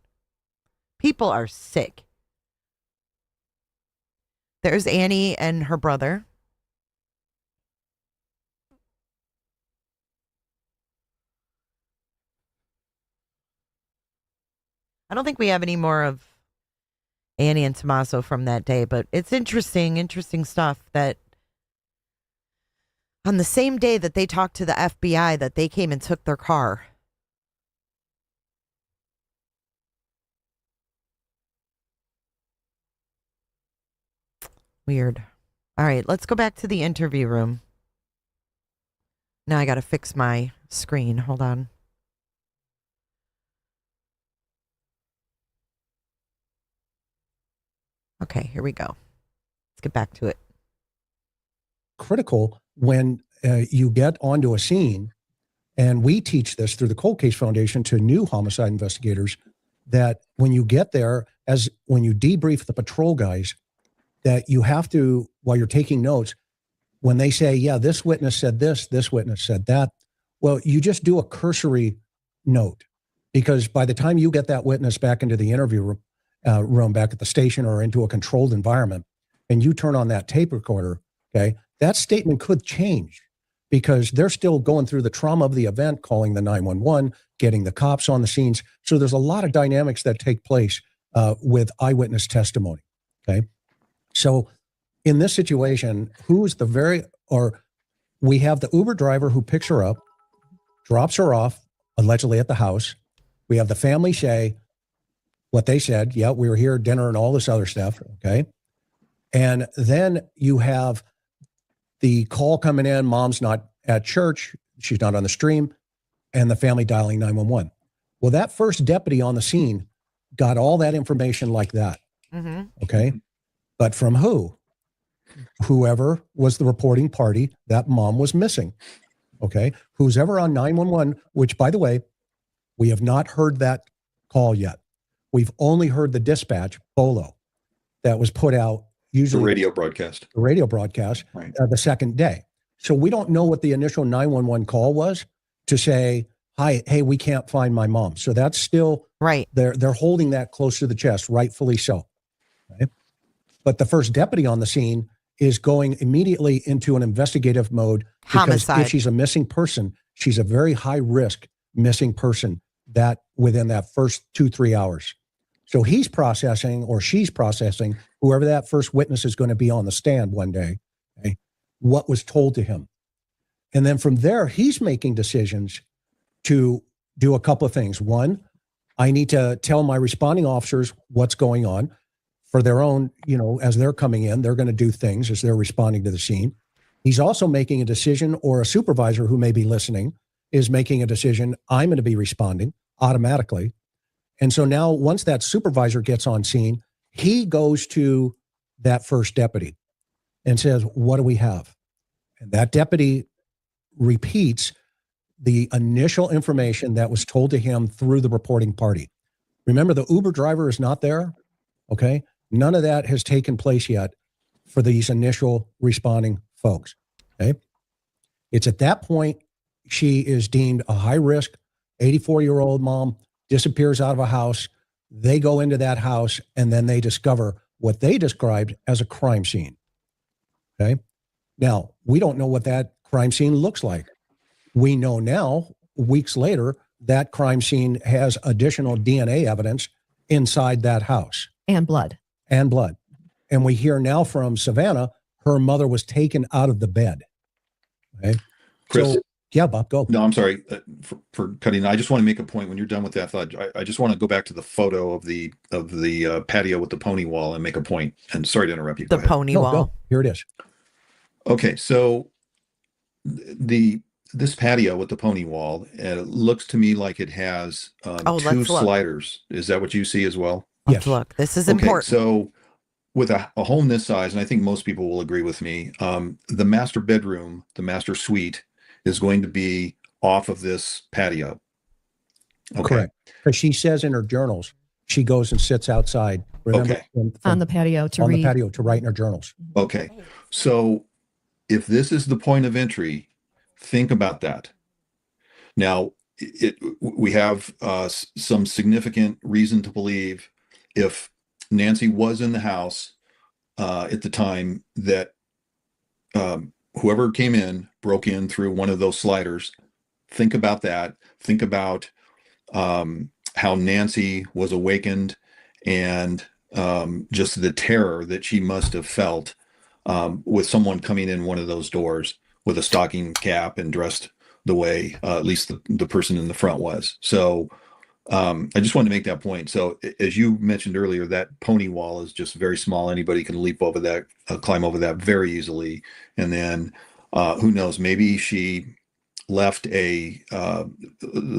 People are sick. There's Annie and her brother. I don't think we have any more of Annie and Tommaso from that day, but it's interesting stuff that on the same day that they talked to the FBI that they came and took their car. Weird. All right, let's go back to the interview room. Now I got to fix my screen. Hold on. Okay, here we go. Let's get back to it. Critical when you get onto a scene, and we teach this through the Cold Case Foundation to new homicide investigators, that when you get there, when you debrief the patrol guys, that you have to, while you're taking notes, when they say, yeah, this witness said this witness said that, well, you just do a cursory note, because by the time you get that witness back into the interview room back at the station or into a controlled environment, and you turn on that tape recorder, okay, that statement could change because they're still going through the trauma of the event, calling the 911, getting the cops on the scenes. So there's a lot of dynamics that take place with eyewitness testimony, okay? So in this situation, we have the Uber driver who picks her up, drops her off, allegedly at the house. We have the family say what they said. Yeah, we were here at dinner and all this other stuff. Okay. And then you have the call coming in. Mom's not at church. She's not on the stream. And the family dialing 911. Well, that first deputy on the scene got all that information like that. Mm-hmm. Okay. But from who? Whoever was the reporting party that mom was missing. Okay. Who's ever on 911, which, by the way, we have not heard that call yet. We've only heard the dispatch, BOLO, that was put out usually. The radio broadcast. The radio broadcast, right. The second day. So we don't know what the initial 911 call was to say, hi, hey, we can't find my mom. So that's still right. They're holding that close to the chest, rightfully so. Right? But the first deputy on the scene is going immediately into an investigative mode because homicide. If she's a missing person, she's a very high risk missing person that within that first 2-3 hours. So he's processing, or she's processing, whoever that first witness is going to be on the stand one day, okay, what was told to him. And then from there, he's making decisions to do a couple of things. One, I need to tell my responding officers what's going on for their own, as they're coming in, they're going to do things as they're responding to the scene. He's also making a decision, or a supervisor who may be listening is making a decision. I'm going to be responding automatically. And so now once that supervisor gets on scene, he goes to that first deputy and says, what do we have? And that deputy repeats the initial information that was told to him through the reporting party. Remember, the Uber driver is not there. Okay. None of that has taken place yet for these initial responding folks. Okay. It's at that point, she is deemed a high risk, 84-year-old mom, disappears out of a house. They go into that house and then they discover what they described as a crime scene. Okay. Now, we don't know what that crime scene looks like. we know now, weeks later, that crime scene has additional DNA evidence inside that house. And blood. And blood. And we hear now from Savannah, her mother was taken out of the bed. Okay. Chris, So, yeah, Bob, go. No, I'm sorry for cutting. I just want to make a point when you're done with that thought. I just want to go back to the photo of the patio with the pony wall and make a point. And sorry to interrupt you. The pony wall. No, here it is. Okay, so this patio with the pony wall looks to me like it has two sliders. Is that what you see as well? Let's look. This is important. So with a home this size, and I think most people will agree with me, the master bedroom, the master suite, is going to be off of this patio. Okay. Correct. Because she says in her journals, she goes and sits outside. Remember, Okay. On the patio to read. On the patio to write in her journals. Okay. So if this is the point of entry, think about that. Now, we have some significant reason to believe if Nancy was in the house at the time that whoever came in broke in through one of those sliders. Think about that. Think about how Nancy was awakened and just the terror that she must have felt with someone coming in one of those doors with a stocking cap and dressed the way at least the person in the front was. So I just wanted to make that point. So as you mentioned earlier, that pony wall is just very small. Anybody can leap over that, climb over that very easily. And then who knows, maybe she left the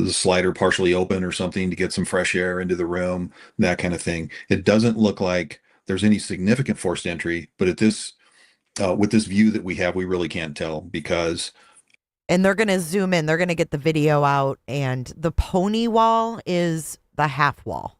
slider partially open or something to get some fresh air into the room, that kind of thing. It doesn't look like there's any significant forced entry, but at this, with this view that we have, we really can't tell because. And they're going to zoom in. They're going to get the video out. And the pony wall is the half wall.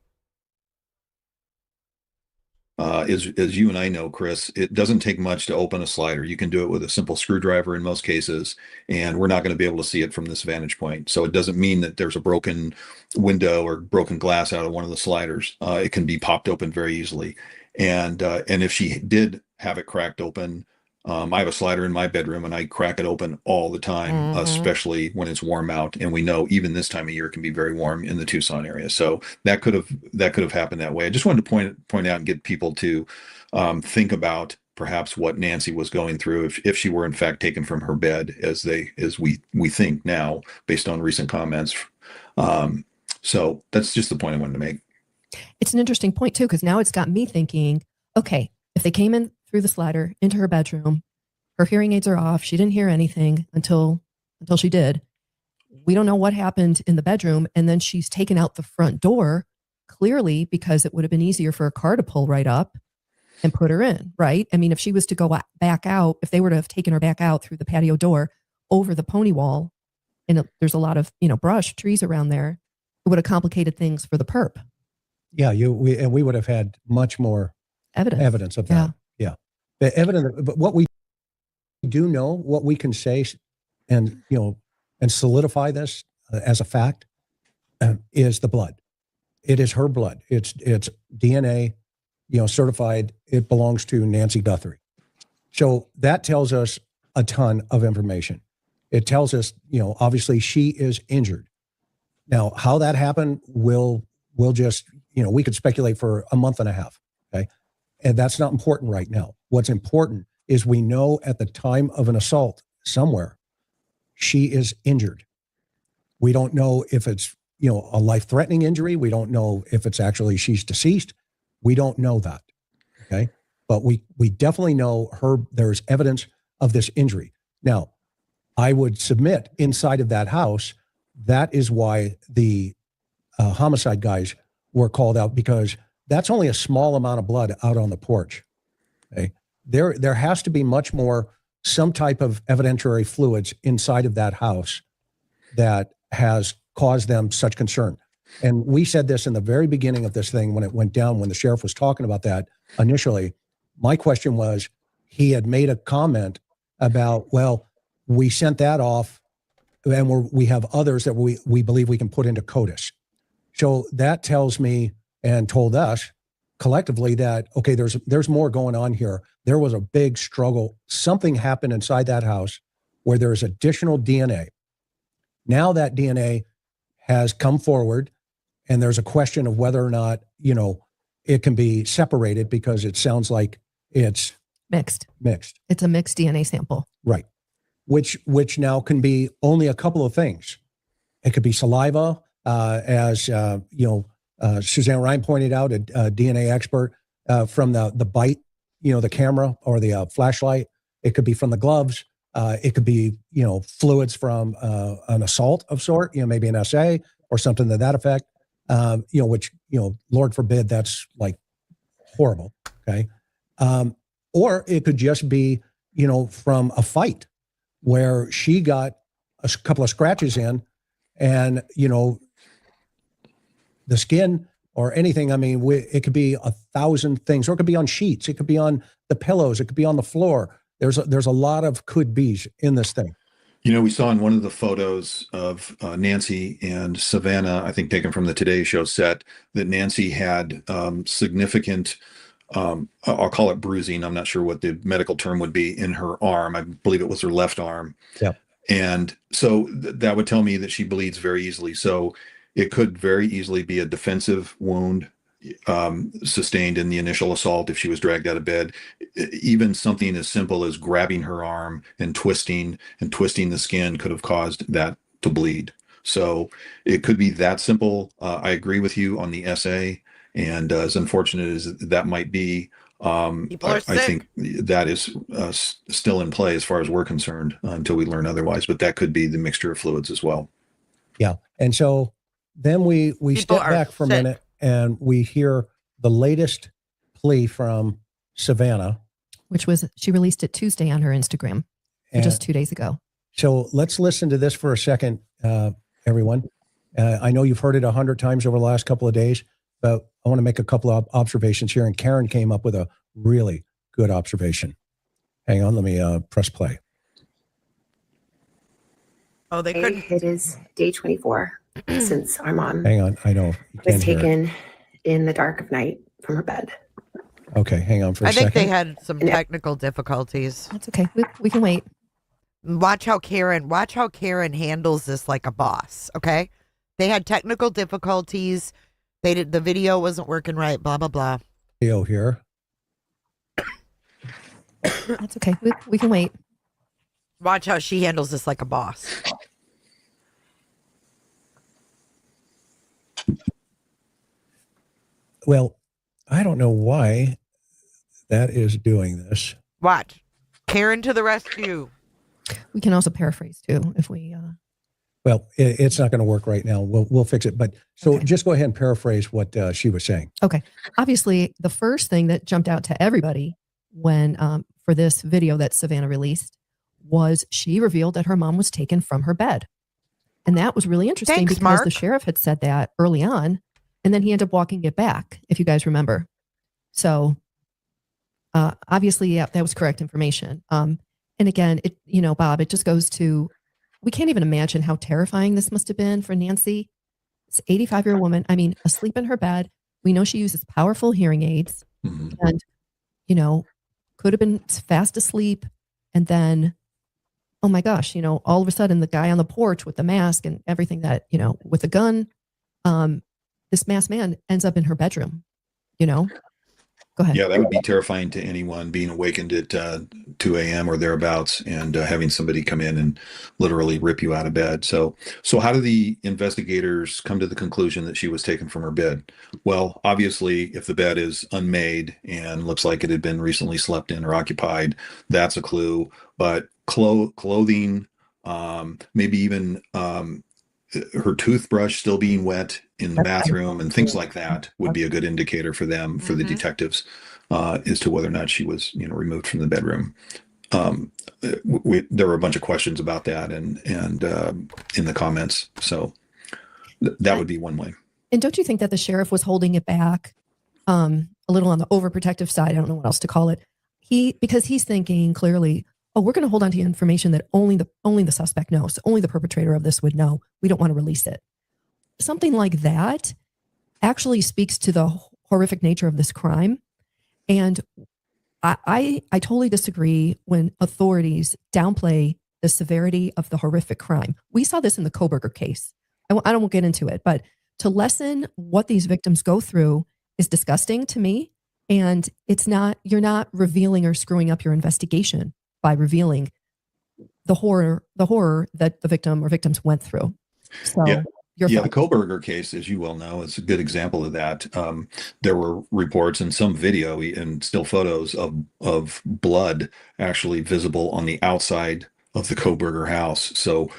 As you and I know, Chris, it doesn't take much to open a slider. You can do it with a simple screwdriver in most cases, and we're not going to be able to see it from this vantage point. So it doesn't mean that there's a broken window or broken glass out of one of the sliders. It can be popped open very easily. And if she did have it cracked open, I have a slider in my bedroom and I crack it open all the time, especially when it's warm out. And we know even this time of year can be very warm in the Tucson area. So that could have happened that way. I just wanted to point out and get people to think about perhaps what Nancy was going through if she were in fact taken from her bed as we think now based on recent comments. So that's just the point I wanted to make. It's an interesting point too, because now it's got me thinking, okay, if they came in through the slider into her bedroom, her hearing aids are off. She didn't hear anything until she did. We don't know what happened in the bedroom. And then she's taken out the front door, clearly because it would have been easier for a car to pull right up and put her in, right? I mean, if she was to go back out, if they were to have taken her back out through the patio door over the pony wall, and there's a lot of, brush, trees around there, it would have complicated things for the perp. Yeah, we would have had much more evidence of that. Yeah. The evidence, but what we do know, what we can say and solidify this as a fact is the blood. It is her blood. It's DNA, certified. It belongs to Nancy Guthrie. So that tells us a ton of information. It tells us, obviously she is injured. Now, how that happened, we'll just, we could speculate for a month and a half. Okay. And that's not important right now. What's important is we know at the time of an assault somewhere, she is injured. We don't know if it's, a life-threatening injury. We don't know if it's actually she's deceased. We don't know that. Okay. But we definitely know there's evidence of this injury. Now, I would submit inside of that house, that is why the homicide guys were called out, because that's only a small amount of blood out on the porch. Okay. There has to be much more, some type of evidentiary fluids inside of that house that has caused them such concern. And we said this in the very beginning of this thing when it went down, when the sheriff was talking about that initially. My question was, he had made a comment about, well, we sent that off and we have others that we believe we can put into CODIS. So that tells me and told us collectively that, okay, there's more going on here. There was a big struggle. Something happened inside that house where there's additional DNA. Now that DNA has come forward, and there's a question of whether or not, it can be separated because it sounds like it's Mixed. Mixed. It's a mixed DNA sample. Right. Which now can be only a couple of things. It could be saliva, as Suzanne Ryan pointed out, a DNA expert, from the bite, the camera or the flashlight. It could be from the gloves. It could be, fluids from an assault of sort, maybe an SA or something to that effect, which, Lord forbid, that's like horrible. Okay. Or it could just be, from a fight where she got a couple of scratches in and, the skin or anything. I mean, it could be 1,000 things, or it could be on sheets. It could be on the pillows. It could be on the floor. There's a lot of could be's in this thing. We saw in one of the photos of Nancy and Savannah, I think taken from the Today Show set, that Nancy had significant, I'll call it bruising. I'm not sure what the medical term would be, in her arm. I believe it was her left arm. Yeah. And so that would tell me that she bleeds very easily. So it could very easily be a defensive wound sustained in the initial assault if she was dragged out of bed. Even something as simple as grabbing her arm and twisting the skin could have caused that to bleed. So it could be that simple. I agree with you on the SA, and as unfortunate as that might be, I think that is still in play as far as we're concerned until we learn otherwise. But that could be the mixture of fluids as well. Yeah. And so then we step back for a minute and we hear the latest plea from Savannah, which was, she released it Tuesday on her Instagram, just 2 days ago. So let's listen to this for a second, everyone. I know you've heard it 100 times over the last couple of days, but I want to make a couple of observations here. And Karen came up with a really good observation. Hang on, let me press play. Oh, they couldn't. It is day 24 since our mom Hang on, I know. was taken in the dark of night from her bed. Okay, hang on for a I second. think they had some technical difficulties. That's okay. We can wait. Watch how Karen handles this like a boss. Okay, they had technical difficulties. The video wasn't working right. Blah blah blah. Video here. That's okay. We can wait. Watch how she handles this like a boss. Well, I don't know why that is doing this. Watch. Karen to the rescue. We can also paraphrase too if we. Well, it's not going to work right now. We'll fix it. But so just go ahead and paraphrase what she was saying. Okay. Obviously, the first thing that jumped out to everybody when for this video that Savannah released was she revealed that her mom was taken from her bed. And that was really interesting because Mark. the sheriff had said that early on, and then he ended up walking it back, if you guys remember. So obviously, yeah, that was correct information. And again, Bob, it just goes to, we can't even imagine how terrifying this must have been for Nancy. This 85-year-old woman, I mean, asleep in her bed. We know she uses powerful hearing aids and, could have been fast asleep. And then, oh my gosh, all of a sudden the guy on the porch with the mask and everything that, with a gun, this masked man ends up in her bedroom, Go ahead. Yeah, that would be terrifying to anyone being awakened at 2 a.m. or thereabouts and having somebody come in and literally rip you out of bed. So how do the investigators come to the conclusion that she was taken from her bed? Well, obviously, if the bed is unmade and looks like it had been recently slept in or occupied, that's a clue. But clothing, maybe even her toothbrush still being wet in the bathroom and things like that would be a good indicator for them, for the detectives, as to whether or not she was, removed from the bedroom. There were a bunch of questions about that and in the comments. So that would be one way. And don't you think that the sheriff was holding it back a little on the overprotective side? I don't know what else to call it. Because he's thinking clearly, oh, we're going to hold on to information that only the suspect knows. Only the perpetrator of this would know. We don't want to release it. Something like that actually speaks to the horrific nature of this crime. And I totally disagree when authorities downplay the severity of the horrific crime. We saw this in the Koberger case. I don't get into it, but to lessen what these victims go through is disgusting to me. And you're not revealing or screwing up your investigation by revealing the horror that the victim or victims went through. So the Koberger case, as you well know, is a good example of that. There were reports and some video and still photos of blood actually visible on the outside of the Koberger house. So,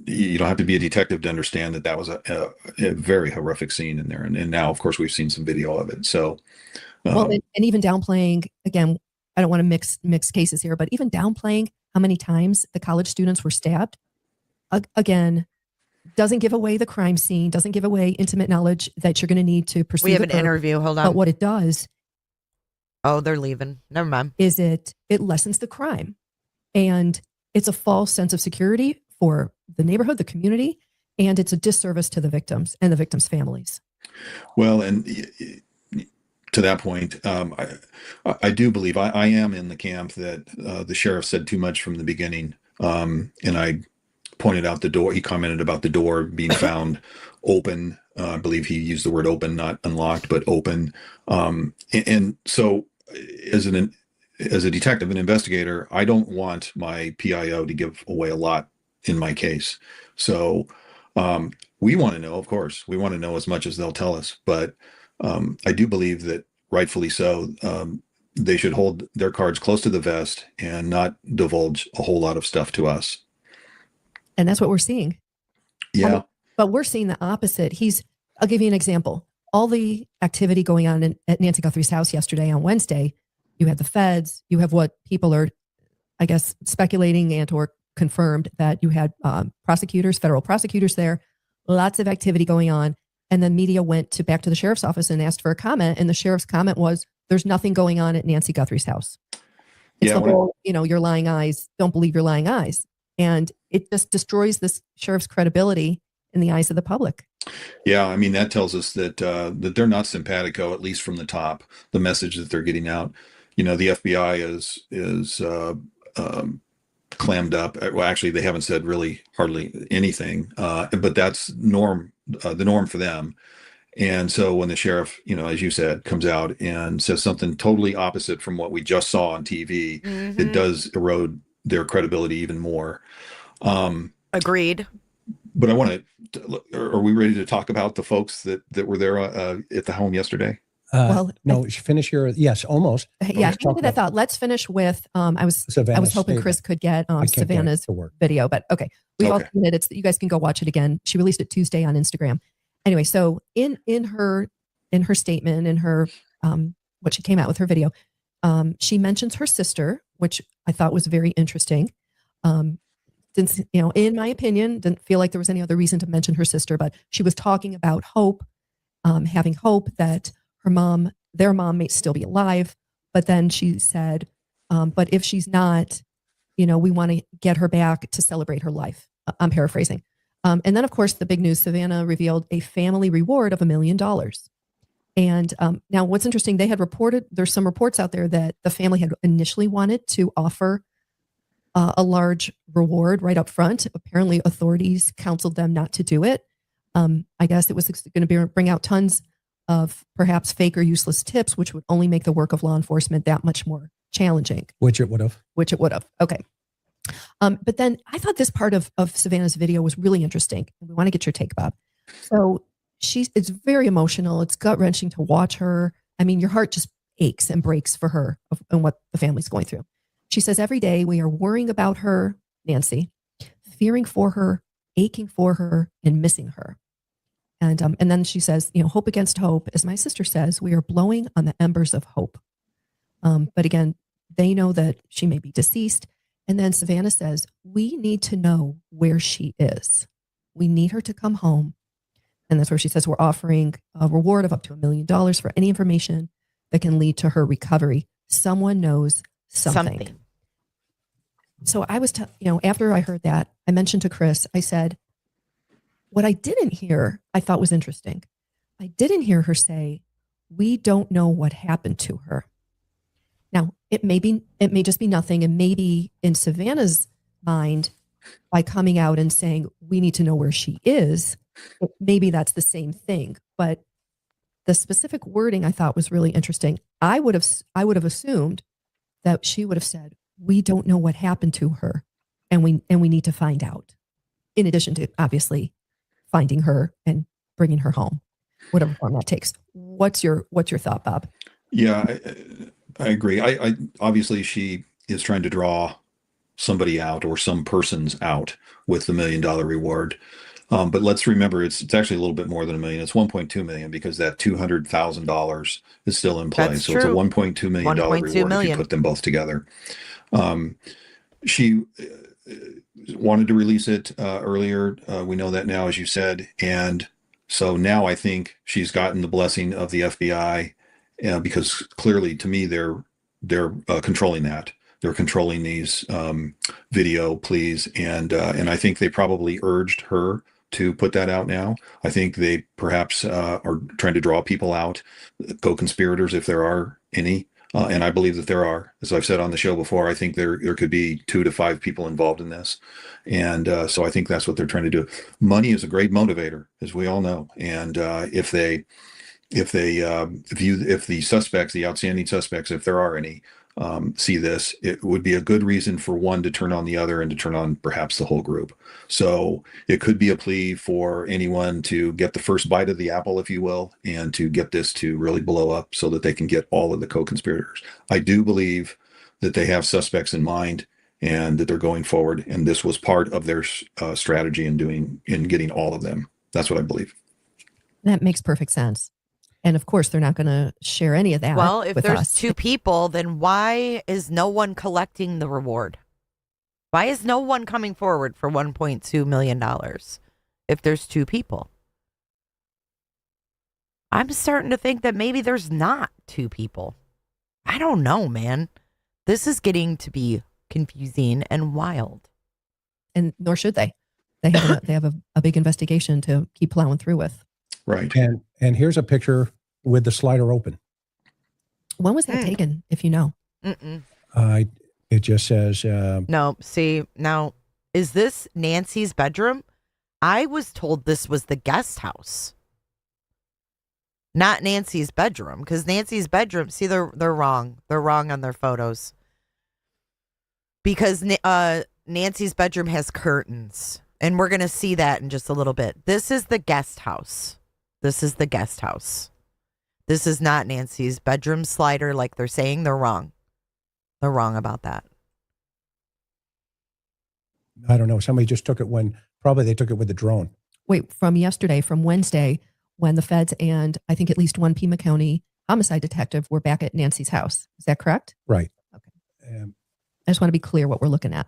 you don't have to be a detective to understand that was a very horrific scene in there. And now, of course, we've seen some video of it. So, and even downplaying, again, I don't want to mix cases here, but even downplaying how many times the college students were stabbed, again, doesn't give away the crime scene, doesn't give away intimate knowledge that you're going to need to pursue. We have an interview. Hold on. But what it does. Oh, they're leaving. Never mind. Is it lessens the crime, and it's a false sense of security for the neighborhood, the community, and it's a disservice to the victims and the victims' families. Well, and to that point, I do believe I am in the camp that the sheriff said too much from the beginning. And I pointed out the door. He commented about the door being found open. I believe he used the word open, not unlocked, but open. And so as a detective, an investigator, I don't want my PIO to give away a lot in my case. So we want to know, of course, we want to know as much as they'll tell us. But I do believe that rightfully so, they should hold their cards close to the vest and not divulge a whole lot of stuff to us. And that's what we're seeing. Yeah. But we're seeing the opposite. I'll give you an example. All the activity going on at Nancy Guthrie's house yesterday on Wednesday, you had the feds, you have what people are, I guess, speculating and or confirmed that you had federal prosecutors there, lots of activity going on. And then media went back to the sheriff's office and asked for a comment. And the sheriff's comment was, there's nothing going on at Nancy Guthrie's house. It's the whole, your lying eyes, don't believe your lying eyes. And it just destroys this sheriff's credibility in the eyes of the public. Yeah, I mean, that tells us that they're not simpatico, at least from the top, the message that they're getting out. The FBI is clammed up. Well, actually, they haven't said really hardly anything, but that's the norm for them. And so when the sheriff, as you said, comes out and says something totally opposite from what we just saw on TV, it does erode their credibility even more. Agreed. But I want to, are we ready to talk about the folks that were there at the home yesterday? No, finish your, yes, almost. Yeah, I think that thought. Let's finish with, I was hoping Chris could get Savannah's video, but okay. We've all seen it. You guys can go watch it again. She released it Tuesday on Instagram. Anyway, so in her statement, in her, what she came out with her video, she mentions her sister, which I thought was very interesting. In my opinion, didn't feel like there was any other reason to mention her sister, but she was talking about hope, having hope that their mom may still be alive. But then she said, but if she's not, we want to get her back to celebrate her life. I'm paraphrasing. And then, of course, the big news, Savannah revealed a family reward of $1 million. And now what's interesting, they had reported, there's some reports out there that the family had initially wanted to offer a large reward right up front. Apparently, authorities counseled them not to do it. I guess it was going to bring out tons of perhaps fake or useless tips, which would only make the work of law enforcement that much more challenging. Which it would have. Okay. But then I thought this part of Savannah's video was really interesting. We want to get your take, Bob. So it's very emotional. It's gut wrenching to watch her. I mean, your heart just aches and breaks for her and what the family's going through. She says, every day we are worrying about her, Nancy, fearing for her, aching for her, and missing her. And then she says, hope against hope. As my sister says, we are blowing on the embers of hope. But again, they know that she may be deceased. And then Savannah says, we need to know where she is. We need her to come home. And that's where she says, we're offering a reward of up to $1 million for any information that can lead to her recovery. Someone knows something. So I was, after I heard that, I mentioned to Chris, I said, what I didn't hear, I thought was interesting. I didn't hear her say, we don't know what happened to her. Now, it may just be nothing. And maybe in Savannah's mind, by coming out and saying, we need to know where she is, maybe that's the same thing. But the specific wording I thought was really interesting. I would have assumed that she would have said, we don't know what happened to her, and we need to find out. In addition to obviously finding her and bringing her home, whatever form that takes. What's your thought, Bob? Yeah, I agree. I obviously she is trying to draw somebody out or some persons out with the $1 million reward. But let's remember, it's actually a little bit more than $1 million. It's 1.2 million because that $200,000 is still in play. That's so it's a true. $1.2 million reward if you put them both together. She wanted to release it earlier. We know that now, as you said. And so now I think she's gotten the blessing of the FBI because clearly to me, they're controlling that. They're controlling these video pleas. And I think they probably urged her to put that out now. I think they perhaps are trying to draw people out, co-conspirators, if there are any. And I believe that there are. As I've said on the show before, I think there could be 2 to 5 people involved in this. And so I think that's what they're trying to do. Money is a great motivator, as we all know. And if the suspects, the outstanding suspects, if there are any, see this, it would be a good reason for one to turn on the other and to turn on perhaps the whole group. So it could be a plea for anyone to get the first bite of the apple, if you will, and to get this to really blow up so that they can get all of the co-conspirators. I do believe that they have suspects in mind and that they're going forward. And this was part of their strategy in getting all of them. That's what I believe. That makes perfect sense. And of course, they're not going to share any of that. Well, if with there's us. 2 people, then why is no one collecting the reward? Why is no one coming forward for $1.2 million if there's 2 people? I'm starting to think that maybe there's not 2 people. I don't know, man. This is getting to be confusing and wild. And nor should they. They have a big investigation to keep plowing through with. Right. And here's a picture with the slider open. When was that taken, if you know? It just says... No, see, now, is this Nancy's bedroom? I was told this was the guest house. Not Nancy's bedroom, because Nancy's bedroom, see, they're wrong. They're wrong on their photos. Because Nancy's bedroom has curtains, and we're going to see that in just a little bit. This is the guest house. This is the guest house. This is not Nancy's bedroom slider like they're saying. They're wrong. They're wrong about that. I don't know. Somebody just took it probably they took it with the drone. Wait, from Wednesday, when the feds and I think at least one Pima County homicide detective were back at Nancy's house. Is that correct? Right. Okay. I just want to be clear what we're looking at.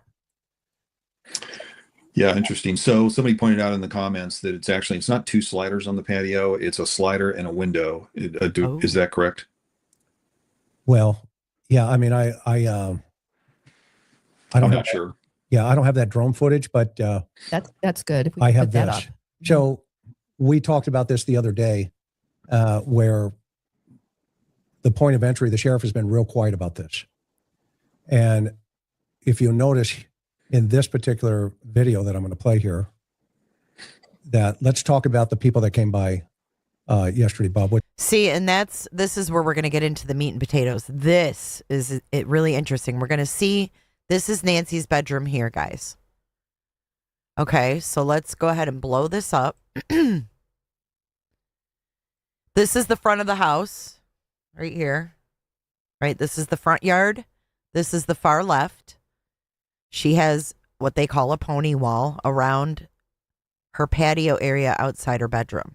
Yeah, interesting. So somebody pointed out in the comments that it's not 2 sliders on the patio. It's a slider and a window. Is that correct? Well, yeah. I mean, I don't I'm have not sure. Yeah, I don't have that drone footage, but that's good. If we I can have put that this. up. So we talked about this the other day, where the point of entry, the sheriff has been real quiet about this. And if you notice in this particular video that I'm going to play here, that let's talk about the people that came by yesterday, Bob. See, and this is where we're going to get into the meat and potatoes. This is really interesting. We're going to see, this is Nancy's bedroom here, guys. Okay, so let's go ahead and blow this up. This is the front of the house right here. Right, this is the front yard. This is the far left. She has what they call a pony wall around her patio area outside her bedroom.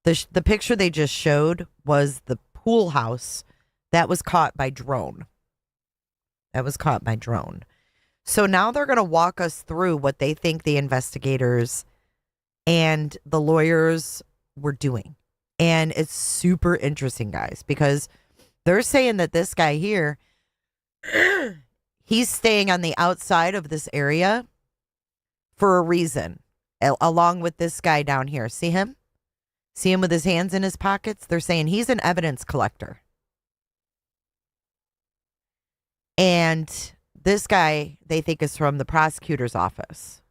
The picture they just showed was the pool house that was caught by drone. So now they're going to walk us through what they think the investigators and the lawyers were doing. And it's super interesting, guys, because they're saying that this guy here, he's staying on the outside of this area for a reason, along with this guy down here. See him? See him with his hands in his pockets? They're saying he's an evidence collector. And this guy, they think, is from the prosecutor's office.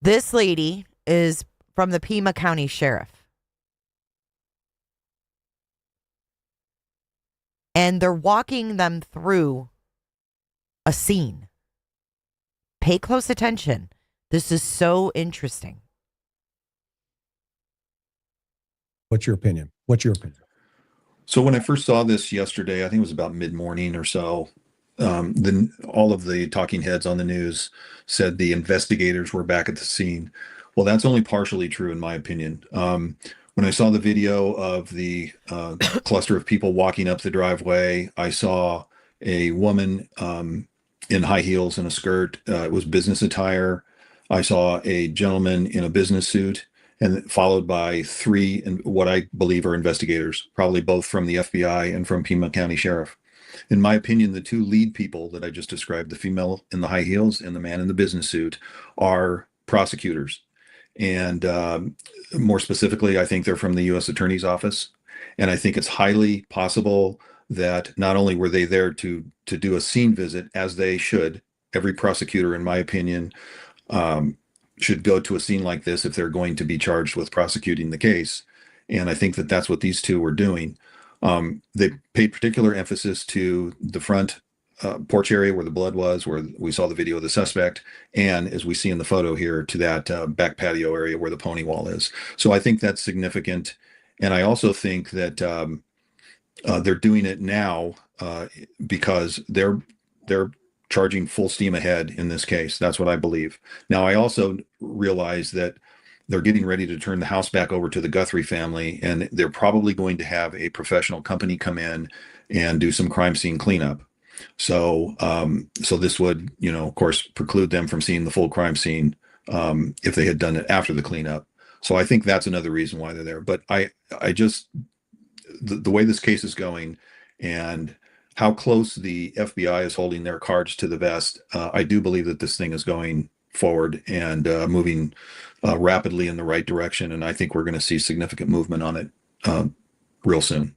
This lady is from the Pima County Sheriff. And they're walking them through a scene. Pay close attention. This is so interesting. What's your opinion? So when I first saw this yesterday, I think it was about mid-morning or so, then all of the talking heads on the news said the investigators were back at the scene. Well, that's only partially true in my opinion. When I saw the video of the cluster of people walking up the driveway, I saw a woman in high heels and a skirt. It was business attire. I saw a gentleman in a business suit, and followed by three, and what I believe are investigators, probably both from the FBI and from Pima County Sheriff. In my opinion, the two lead people that I just described, the female in the high heels and the man in the business suit, are prosecutors. And more specifically, I think they're from the U.S. Attorney's Office. And I think it's highly possible that not only were they there to do a scene visit, as they should, every prosecutor, in my opinion, should go to a scene like this if they're going to be charged with prosecuting the case. And I think that that's what these two were doing. They paid particular emphasis to the front porch area where the blood was, where we saw the video of the suspect, and as we see in the photo here, to that back patio area where the pony wall is. So I think that's significant. And I also think that they're doing it now because they're charging full steam ahead in this case. That's what I believe. Now, I also realize that they're getting ready to turn the house back over to the Guthrie family, and they're probably going to have a professional company come in and do some crime scene cleanup. So, so this would, of course, preclude them from seeing the full crime scene if they had done it after the cleanup. So I think that's another reason why they're there. But I just, the way this case is going and how close the FBI is holding their cards to the vest, I do believe that this thing is going forward and moving rapidly in the right direction. And I think we're going to see significant movement on it real soon.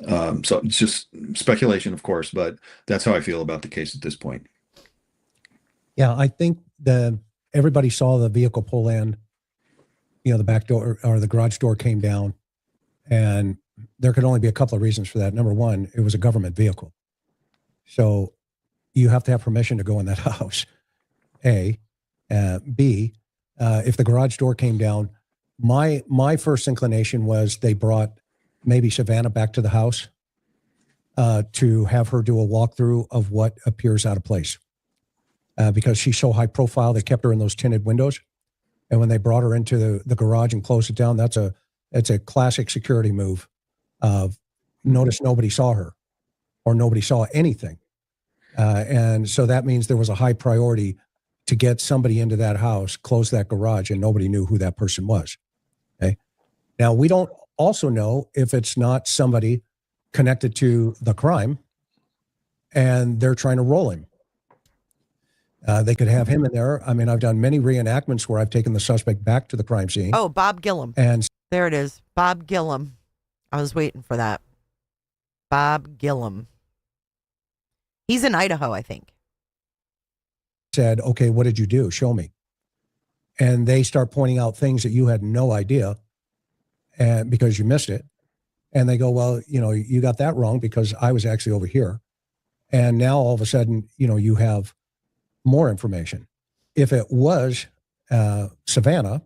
So it's just speculation, of course, but that's how I feel about the case at this point. Yeah, I think everybody saw the vehicle pull in, the back door or the garage door came down, and there could only be a couple of reasons for that. Number one, it was a government vehicle. So you have to have permission to go in that house, A. B, if the garage door came down, my first inclination was they brought maybe Savannah back to the house to have her do a walkthrough of what appears out of place. Because she's so high profile, they kept her in those tinted windows. And when they brought her into the garage and closed it down, it's a classic security move of notice nobody saw her or nobody saw anything. And so that means there was a high priority to get somebody into that house, close that garage, and nobody knew who that person was. Okay. Now, we don't also know if it's not somebody connected to the crime and they're trying to roll him. They could have him in there. I mean, I've done many reenactments where I've taken the suspect back to the crime scene. Oh, Bob Gillum. And there it is. Bob Gillum. I was waiting for that. Bob Gillum. He's in Idaho, I think. Said, okay, what did you do? Show me. And they start pointing out things that you had no idea and because you missed it. And they go, well, you got that wrong because I was actually over here. And now all of a sudden, you have more information. If it was Savannah,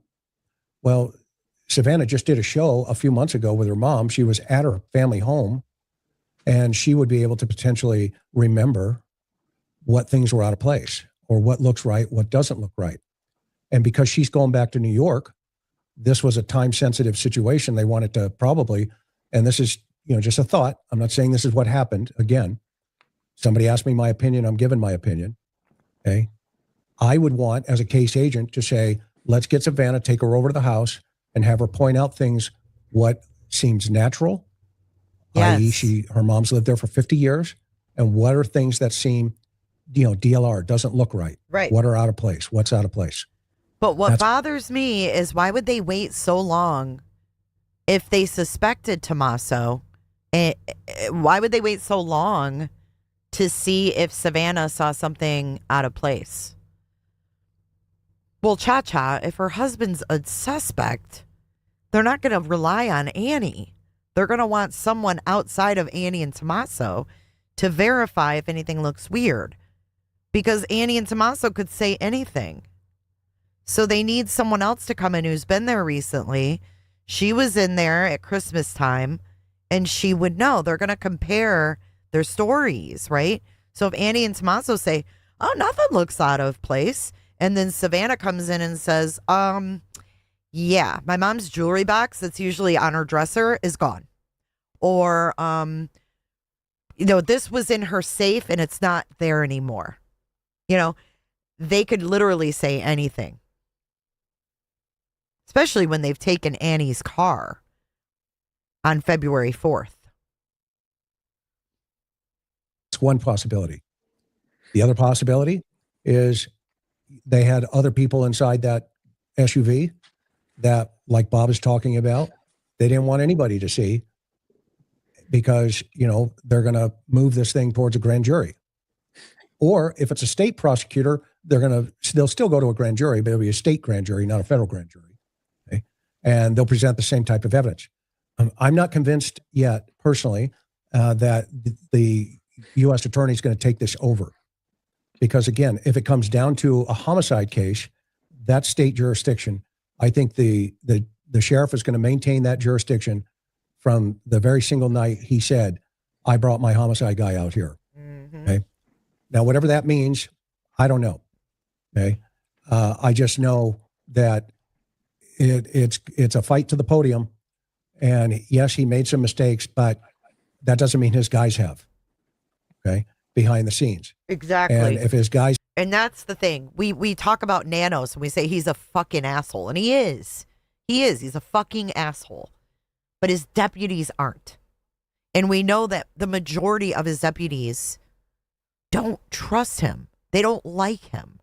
well, Savannah just did a show a few months ago with her mom. She was at her family home, and she would be able to potentially remember what things were out of place or what looks right, what doesn't look right. And because she's going back to New York, this was a time-sensitive situation. They wanted to probably, and this is, just a thought. I'm not saying this is what happened. Again, somebody asked me my opinion. I'm giving my opinion. Okay. I would want, as a case agent, to say, let's get Savannah, take her over to the house and have her point out things, what seems natural, yes. i.e. her mom's lived there for 50 years, and what are things that seem, DLR, doesn't look right. Right. What are out of place? What's out of place? But what bothers me is why would they wait so long if they suspected Tommaso? Why would they wait so long to see if Savannah saw something out of place. Well, Cha-Cha, if her husband's a suspect, they're not going to rely on Annie. They're going to want someone outside of Annie and Tommaso to verify if anything looks weird. Because Annie and Tommaso could say anything. So they need someone else to come in who's been there recently. She was in there at Christmas time, and she would know. They're going to compare their stories, right? So if Annie and Tommaso say, oh, nothing looks out of place, and then Savannah comes in and says, yeah, my mom's jewelry box that's usually on her dresser is gone. Or, this was in her safe and it's not there anymore. They could literally say anything. Especially when they've taken Annie's car on February 4th. It's one possibility. The other possibility is they had other people inside that SUV that, like Bob is talking about, they didn't want anybody to see because, they're going to move this thing towards a grand jury. Or if it's a state prosecutor, they'll still go to a grand jury, but it'll be a state grand jury, not a federal grand jury. Okay? And they'll present the same type of evidence. I'm not convinced yet, personally, that the U.S. attorney is going to take this over. Because again, if it comes down to a homicide case, that's state jurisdiction. I think the sheriff is going to maintain that jurisdiction from the very single night he said, I brought my homicide guy out here. Mm-hmm. Okay. Now, whatever that means, I don't know. Okay. I just know that it's a fight to the podium. And yes, he made some mistakes, but that doesn't mean his guys have. Okay. Behind the scenes. Exactly. And if his guys. And that's the thing. We talk about Nanos and we say he's a fucking asshole. And he is. He's a fucking asshole. But his deputies aren't. And we know that the majority of his deputies don't trust him. They don't like him.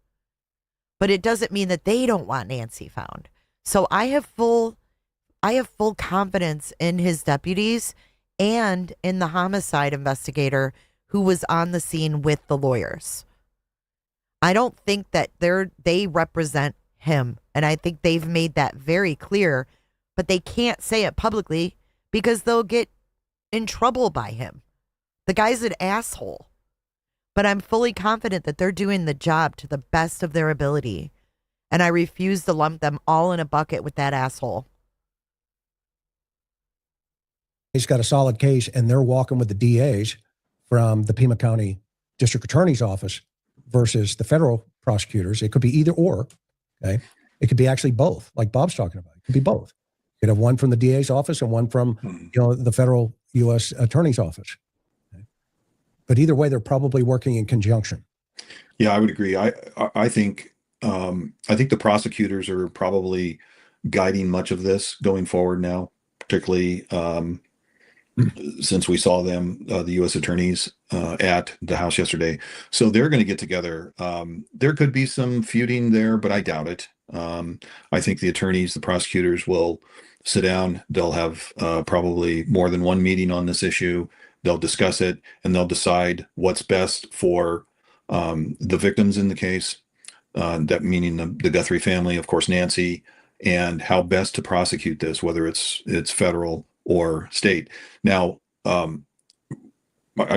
But it doesn't mean that they don't want Nancy found. So I have full confidence in his deputies and in the homicide investigator who was on the scene with the lawyers. I don't think that they represent him. And I think they've made that very clear, but they can't say it publicly because they'll get in trouble by him. The guy's an asshole. But I'm fully confident that they're doing the job to the best of their ability. And I refuse to lump them all in a bucket with that asshole. He's got a solid case and they're walking with the DAs from the Pima County District Attorney's Office versus the federal prosecutors. It could be either or. Okay. It could be actually both, like Bob's talking about. It could be both. You could have one from the DA's office and one from the federal U.S. Attorney's Office. Okay. But either way, they're probably working in conjunction. Yeah, I would agree. I think the prosecutors are probably guiding much of this going forward now, particularly since we saw them, the U.S. attorneys at the House yesterday. So they're going to get together. There could be some feuding there, but I doubt it. I think the attorneys, the prosecutors will sit down. They'll have probably more than one meeting on this issue. They'll discuss it and they'll decide what's best for the victims in the case, that meaning the Guthrie family, of course, Nancy, and how best to prosecute this, whether it's federal or state. Now, I've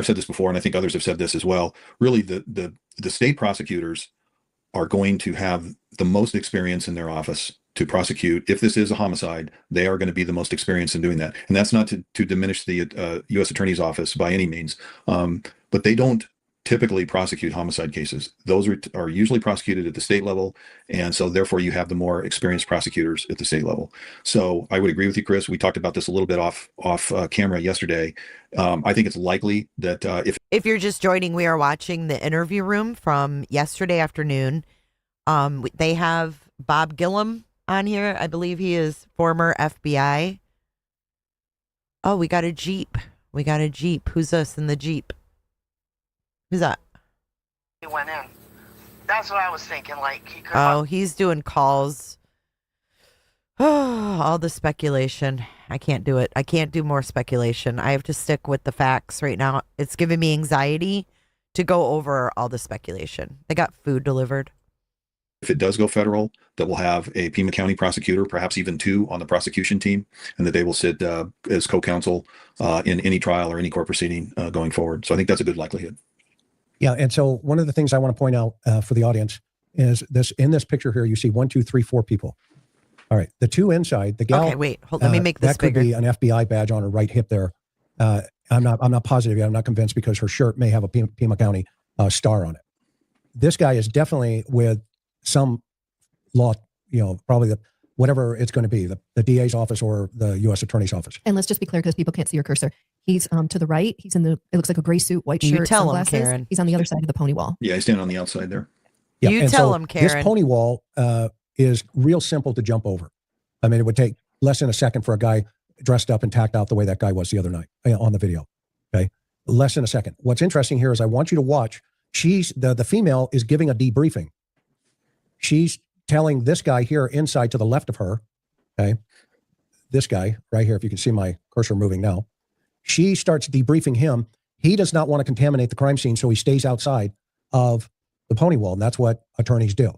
said this before, and I think others have said this as well. Really, the state prosecutors are going to have the most experience in their office to prosecute. If this is a homicide, they are going to be the most experienced in doing that. And that's not to diminish the U.S. Attorney's Office by any means, but they don't typically prosecute homicide cases. Those are usually prosecuted at the state level. And so therefore you have the more experienced prosecutors at the state level. So I would agree with you, Chris. We talked about this a little bit off camera yesterday. I think it's likely that if you're just joining, we are watching the interview room from yesterday afternoon. They have Bob Gillum on here. I believe he is former FBI. Oh, we got a Jeep. Who's this in the Jeep? Who's that? He went in. That's what I was thinking. Like he could. Oh, he's doing calls. Oh, all the speculation. I can't do it. I can't do more speculation. I have to stick with the facts right now. It's giving me anxiety to go over all the speculation. They got food delivered. If it does go federal, that we'll have a Pima County prosecutor, perhaps even 2 on the prosecution team, and that they will sit as co-counsel in any trial or any court proceeding going forward. So I think that's a good likelihood. Yeah. And so one of the things I want to point out for the audience is this, in this picture here, you see 1, 2, 3, 4 people. All right. The 2 inside, the gal. Okay, wait, hold, let me make this that could bigger. be an FBI badge on her right hip there. I'm not positive yet. I'm not convinced because her shirt may have a Pima County star on it. This guy is definitely with some law, probably whatever it's going to be, the DA's office or the U.S. Attorney's office. And let's just be clear because people can't see your cursor. He's to the right. He's in it looks like a gray suit, white shirt, You tell him, sunglasses. Karen. He's on the other side of the pony wall. Yeah, he's standing on the outside there. Yeah, You and tell so him, Karen. This pony wall is real simple to jump over. I mean, it would take less than a second for a guy dressed up and tacked out the way that guy was the other night on the video. Okay. Less than a second. What's interesting here is I want you to watch. She's the female is giving a debriefing. She's telling this guy here inside to the left of her. Okay. This guy right here, if you can see my cursor moving now, she starts debriefing him. He does not want to contaminate the crime scene, so he stays outside of the pony wall. And that's what attorneys do.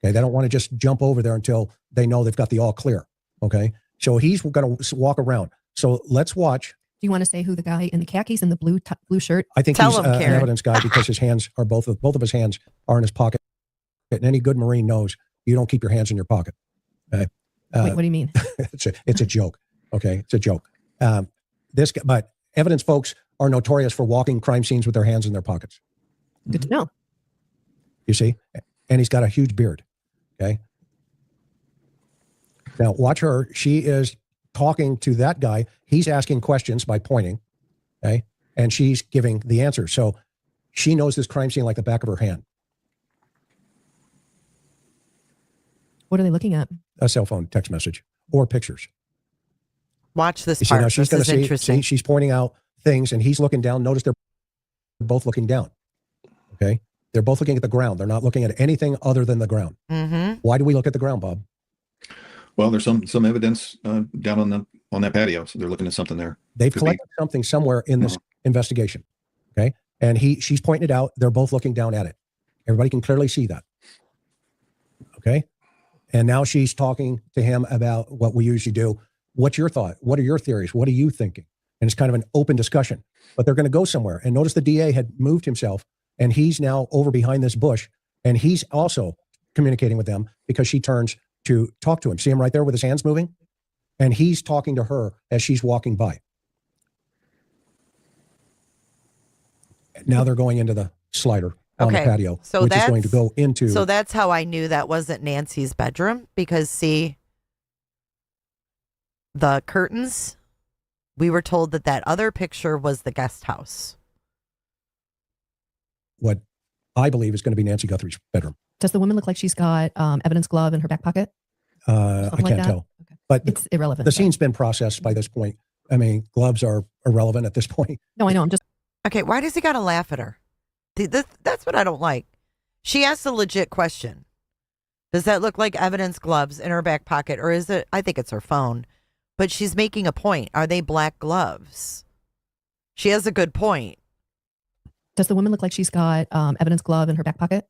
Okay. They don't want to just jump over there until they know they've got the all clear. Okay. So he's going to walk around. So let's watch. Do you want to say who the guy in the khakis and the blue shirt? I think he's an evidence guy because his hands are both of his hands are in his pocket. And any good Marine knows you don't keep your hands in your pocket. Okay. Wait, what do you mean? It's a joke. Okay. It's a joke. But evidence folks are notorious for walking crime scenes with their hands in their pockets. Good to know. You see? And he's got a huge beard. Okay. Now watch her. She is talking to that guy. He's asking questions by pointing. Okay. And she's giving the answers. So she knows this crime scene like the back of her hand. What are they looking at? A cell phone text message or pictures. Watch this You see, part. now she's This going is to interesting. she's pointing out things and he's looking down. Notice they're both looking down. Okay. They're both looking at the ground. They're not looking at anything other than the ground. Mm-hmm. Why do we look at the ground, Bob? Well, there's some evidence down on that patio, so they're looking at something there. They've Could collected something somewhere in this investigation. Okay. And she's pointing it out. They're both looking down at it. Everybody can clearly see that. Okay. And now she's talking to him about what we usually do. What's your thought? What are your theories? What are you thinking? And it's kind of an open discussion, but they're going to go somewhere. And notice the DA had moved himself and he's now over behind this bush and he's also communicating with them because she turns to talk to him. See him right there with his hands moving? And he's talking to her as she's walking by. Now they're going into the slider on the patio, so which is going to go into. So that's how I knew that wasn't Nancy's bedroom because see, the curtains, we were told that other picture was the guest house. What I believe is going to be Nancy Guthrie's bedroom. Does the woman look like she's got evidence glove in her back pocket? I can't tell. Okay. But it's irrelevant. The scene's been processed by this point. I mean, gloves are irrelevant at this point. No, I know. I'm just. Okay, why does he got to laugh at her? That's what I don't like. She asked a legit question. Does that look like evidence gloves in her back pocket? Or is it, I think it's her phone. But she's making a point. Are they black gloves? She has a good point. Does the woman look like she's got evidence glove in her back pocket?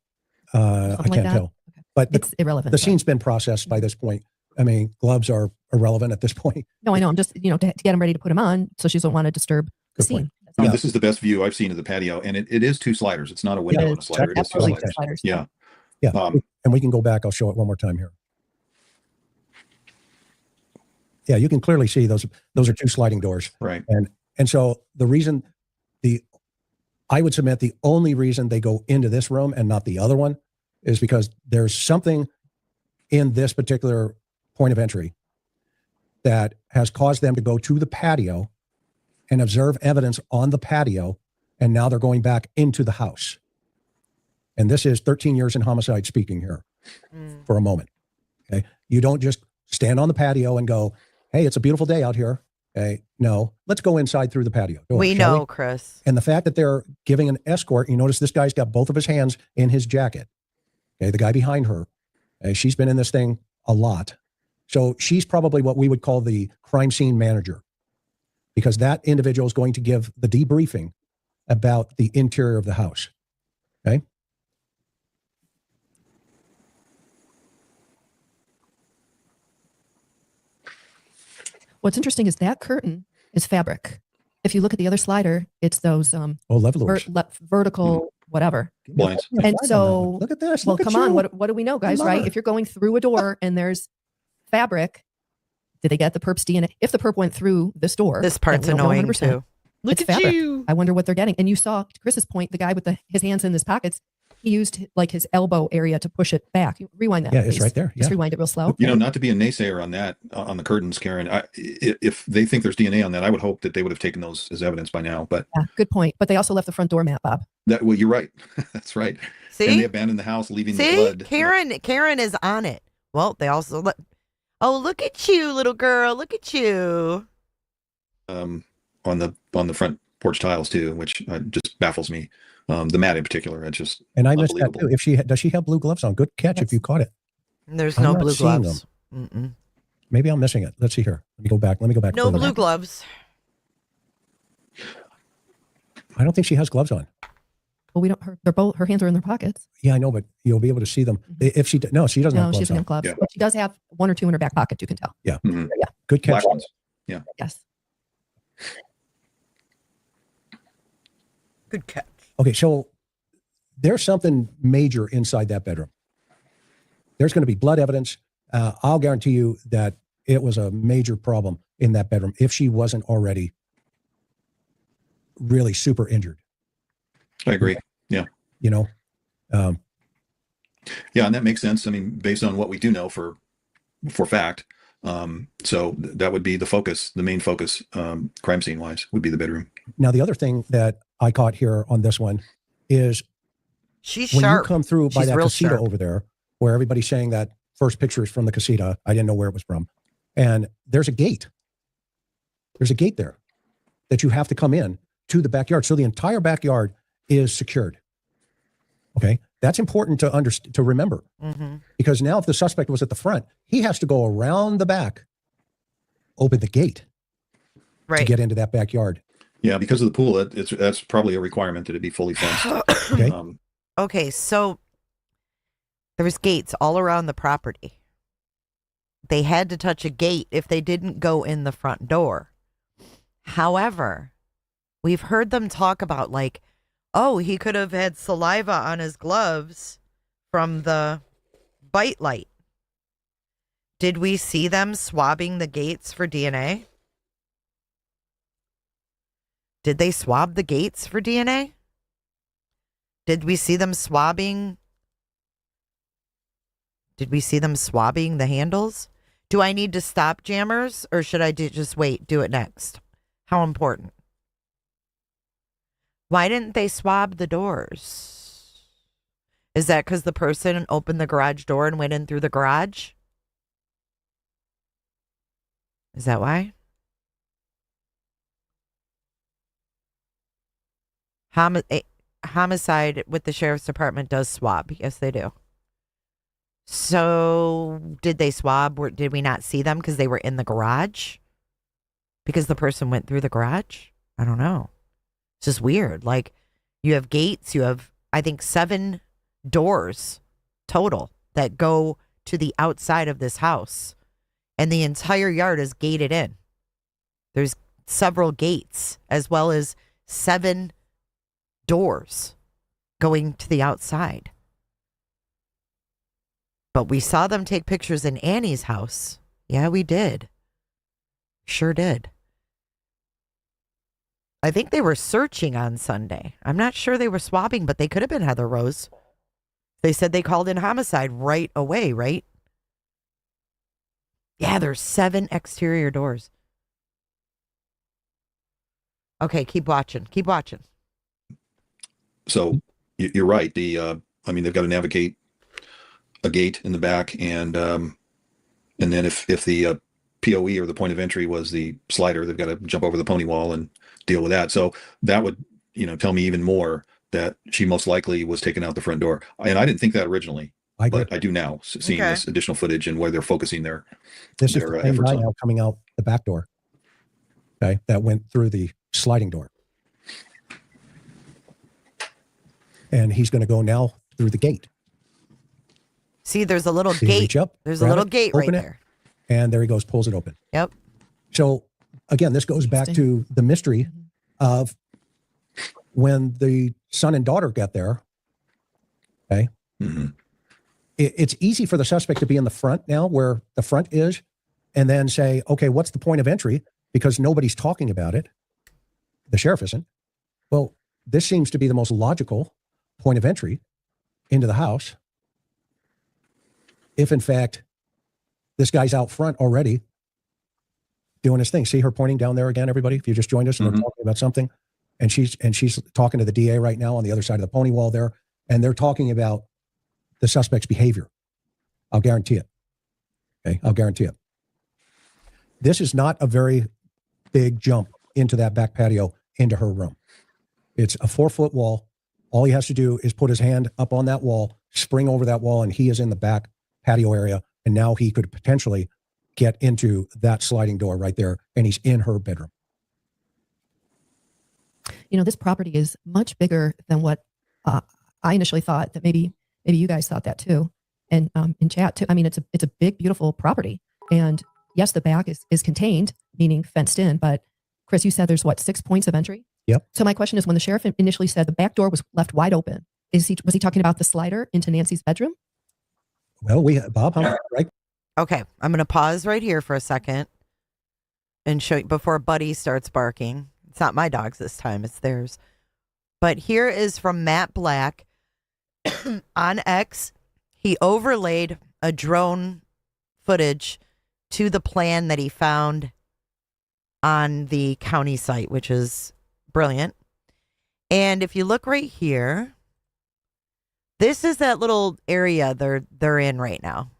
I can't tell. Okay. But it's irrelevant. The scene's been processed by this point. I mean, gloves are irrelevant at this point. No, I know. I'm just, to get them ready to put them on so she doesn't want to disturb the scene. Yeah, this is the best view I've seen of the patio, and it is 2 sliders. It's not a window and a slider. It is 2 sliders. Yeah. Yeah. And we can go back. I'll show it one more time here. Yeah, you can clearly see those are 2 sliding doors. Right. And so the reason I would submit the only reason they go into this room and not the other one is because there's something in this particular point of entry that has caused them to go to the patio and observe evidence on the patio. And now they're going back into the house. And this is 13 years in homicide speaking here for a moment. Okay. You don't just stand on the patio and go, hey, it's a beautiful day out here. Okay. No, let's go inside through the patio. We know, Chris. And the fact that they're giving an escort, you notice this guy's got both of his hands in his jacket. Okay. The guy behind her, she's been in this thing a lot. So she's probably what we would call the crime scene manager, because that individual is going to give the debriefing about the interior of the house. Okay. What's interesting is that curtain is fabric. If you look at the other slider, it's those levelers. Vertical whatever. Blinds. And so look at this. Well, Look at come on. you. What do we know, guys? love Right? her. If you're going through a door and there's fabric, did they get the perp's DNA? If the perp went through this door, This part's we don't know annoying 100%. too. It's fabric. I wonder what they're getting. And you saw, to Chris's point, the guy with his hands in his pockets, he used like his elbow area to push it back. Rewind that. Yeah, it's please. right there. Just Yeah. rewind it real slow. You know, not to be a naysayer on that, on the curtains, Karen, if they think there's DNA on that, I would hope that they would have taken those as evidence by now. But Yeah, good point. But they also left the front door mat, Bob. well, you're right. That's right. See? And they abandoned the house, leaving the See, blood. Karen is on it. Well, they also oh, look at you, little girl. Look at you. On the front porch tiles too, which just baffles me. The mat in particular, it's just And I missed that unbelievable. too. Does she have blue gloves on? Good catch if you caught it. There's I'm no not blue seeing gloves. them. Maybe I'm missing it. Let's see here. Let me go back. No further. blue gloves. I don't think she has gloves on. Well, we don't. Her hands are in their pockets. Yeah, I know, but you'll be able to see them. If she no, she doesn't No, have gloves she doesn't on. have gloves. Yeah. But she does have one or two in her back pocket. You can tell. Yeah. Mhm. Yeah. Good catch. Black ones. Yeah. Yes. Good catch. Okay, so there's something major inside that bedroom. There's going to be blood evidence. I'll guarantee you that it was a major problem in that bedroom if she wasn't already really super injured. I agree. Yeah. You know, Yeah, and that makes sense. I mean, based on what we do know for fact. So that would be the focus, the main focus, crime scene wise, would be the bedroom. now the other thing that I caught here on this one is She's when sharp. you come through by She's that real casita sharp. over there, where everybody's saying that first picture is from the casita. I didn't know where it was from. And there's a gate. There's a gate there that you have to come in to the backyard. So the entire backyard is secured. Okay. That's important to remember, because now if the suspect was at the front, he has to go around the back, open the gate to get into that backyard. Yeah, because of the pool, that's probably a requirement that it be fully fenced. Okay. Okay, so there's gates all around the property. They had to touch a gate if they didn't go in the front door. However, we've heard them talk about like, oh, he could have had saliva on his gloves from the bite light. Did we see them swabbing the gates for DNA? Did they swab the gates for DNA? Did we see them swabbing? Did we see them swabbing the handles? Do I need to stop jammers, or should I just wait, do it next? How important? Why didn't they swab the doors? Is that because the person opened the garage door and went in through the garage? Is that why? Homicide with the sheriff's department does swab. Yes, they do. So did they swab, or did we not see them because they were in the garage? Because the person went through the garage? I don't know. It's just weird. Like, you have gates, you have, I think, 7 doors total that go to the outside of this house. And the entire yard is gated in. There's several gates, as well as 7 doors going to the outside. But we saw them take pictures in Annie's house. Yeah, we did. Sure did. I think they were searching on Sunday. I'm not sure they were swabbing, but they could have been Heather Rose. They said they called in homicide right away, right? Yeah, there's 7 exterior doors. Okay, keep watching. Keep watching. So you're right. I mean, they've got to navigate a gate in the back, and then if the POE or the point of entry was the slider, they've got to jump over the pony wall and deal with that. So that would, tell me even more that she most likely was taken out the front door. And I didn't think that originally, but I do now, seeing this additional footage and where they're focusing their This is the same efforts guy on. now coming out the back door. Okay, that went through the sliding door. And he's going to go now through the gate. See, there's a little See, gate. reach up, There's a grab little it, gate right open it, there. And there he goes, pulls it open. Yep. So again, this goes back to the mystery of when the son and daughter get there. Okay. It's easy for the suspect to be in the front now, where the front is, and then say, okay, what's the point of entry? Because nobody's talking about it. The sheriff isn't. Well, this seems to be the most logical point of entry into the house. If in fact, this guy's out front already doing his thing. See her pointing down there again, everybody? If you just joined us and we're talking about something, and she's talking to the DA right now on the other side of the pony wall there, and they're talking about the suspect's behavior. I'll guarantee it. Okay, I'll guarantee it. This is not a very big jump into that back patio into her room. It's a 4-foot wall. All he has to do is put his hand up on that wall, spring over that wall, and he is in the back patio area. And now he could potentially get into that sliding door right there, and he's in her bedroom. You know, this property is much bigger than what I initially thought. That maybe you guys thought that too, and in chat too. I mean, it's a big, beautiful property, and yes, the back is contained, meaning fenced in. But Chris, you said there's what, 6 points of entry? Yep. So my question is, when the sheriff initially said the back door was left wide open, was he talking about the slider into Nancy's bedroom? Well, Bob, right? Okay, I'm going to pause right here for a second and show you before Buddy starts barking. It's not my dogs this time, it's theirs. But here is from Matt Black on X. He overlaid a drone footage to the plan that he found on the county site, which is brilliant. And if you look right here, this is that little area they're in right now.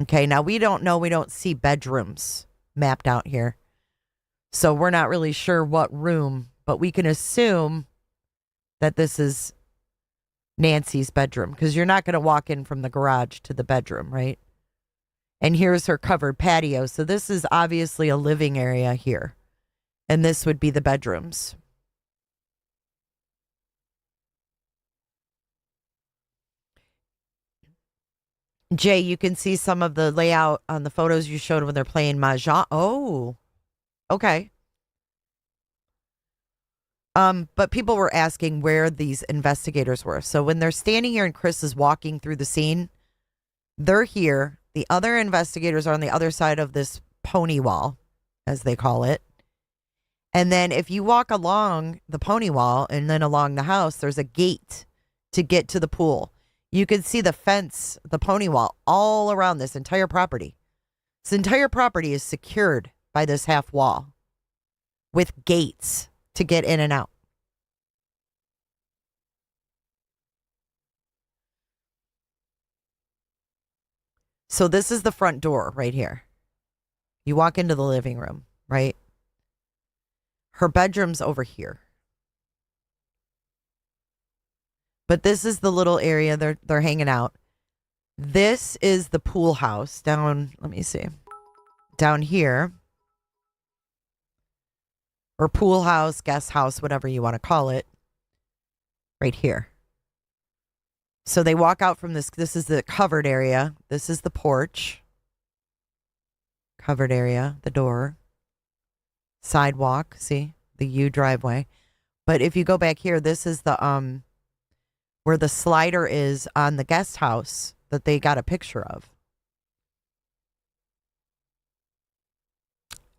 Okay, now we don't see bedrooms mapped out here. So we're not really sure what room, but we can assume that this is Nancy's bedroom, because you're not going to walk in from the garage to the bedroom, right? And here's her covered patio. So this is obviously a living area here. And this would be the bedrooms. Jay, you can see some of the layout on the photos you showed when they're playing Mahjong. Oh, okay. But people were asking where these investigators were. So when they're standing here and Chris is walking through the scene, they're here. The other investigators are on the other side of this pony wall, as they call it. And then if you walk along the pony wall and then along the house, there's a gate to get to the pool. You can see the fence, the pony wall, all around this entire property. This entire property is secured by this half wall with gates to get in and out. So this is the front door right here. You walk into the living room, right? Her bedroom's over here. But this is the little area they're hanging out. This is the pool house down, let me see, down here. Or pool house, guest house, whatever you want to call it. Right here. So they walk out from this is the covered area. This is the porch. Covered area, the door. Sidewalk, see? The U driveway. But if you go back here, this is the where the slider is on the guest house that they got a picture of.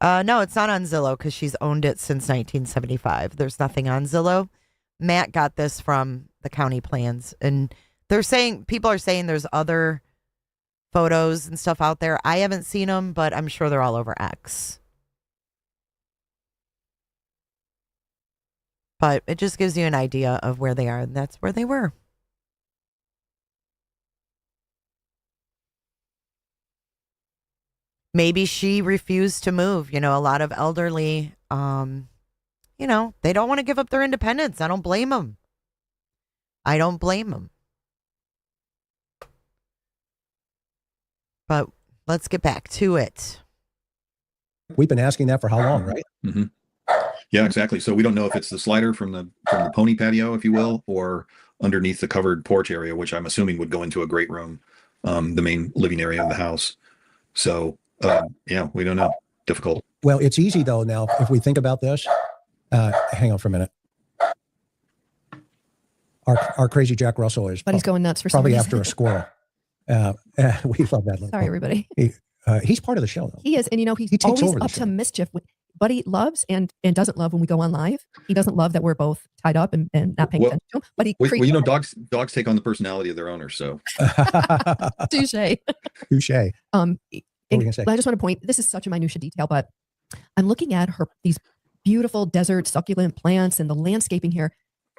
No, it's not on Zillow because she's owned it since 1975. There's nothing on Zillow. Matt got this from the county plans, and people are saying there's other photos and stuff out there. I haven't seen them, but I'm sure they're all over X. But it just gives you an idea of where they are, and that's where they were. Maybe she refused to move. You know, a lot of elderly, you know, they don't want to give up their independence. I don't blame them. I don't blame them. But let's get back to it. We've been asking that for how long, right? Mm-hmm. Yeah, exactly. So we don't know if it's the slider from the pony patio, if you will, or underneath the covered porch area, which I'm assuming would go into a great room, the main living area of the house. So yeah, we don't know. Difficult. Well, it's easy though now if we think about this. Hang on for a minute. Our crazy Jack Russell is But he's going nuts for some probably reason. after a squirrel. We love that. Sorry, everybody. He's part of the show though. He is, and he's He takes always over the up show. to mischief. Buddy loves and doesn't love when we go on live. He doesn't love that we're both tied up and not paying attention to him. But he Well, dogs take on the personality of their owner. So touche. Touche. What were you gonna say? I just want to point. This is such a minutia detail, but I'm looking at these beautiful desert succulent plants and the landscaping here.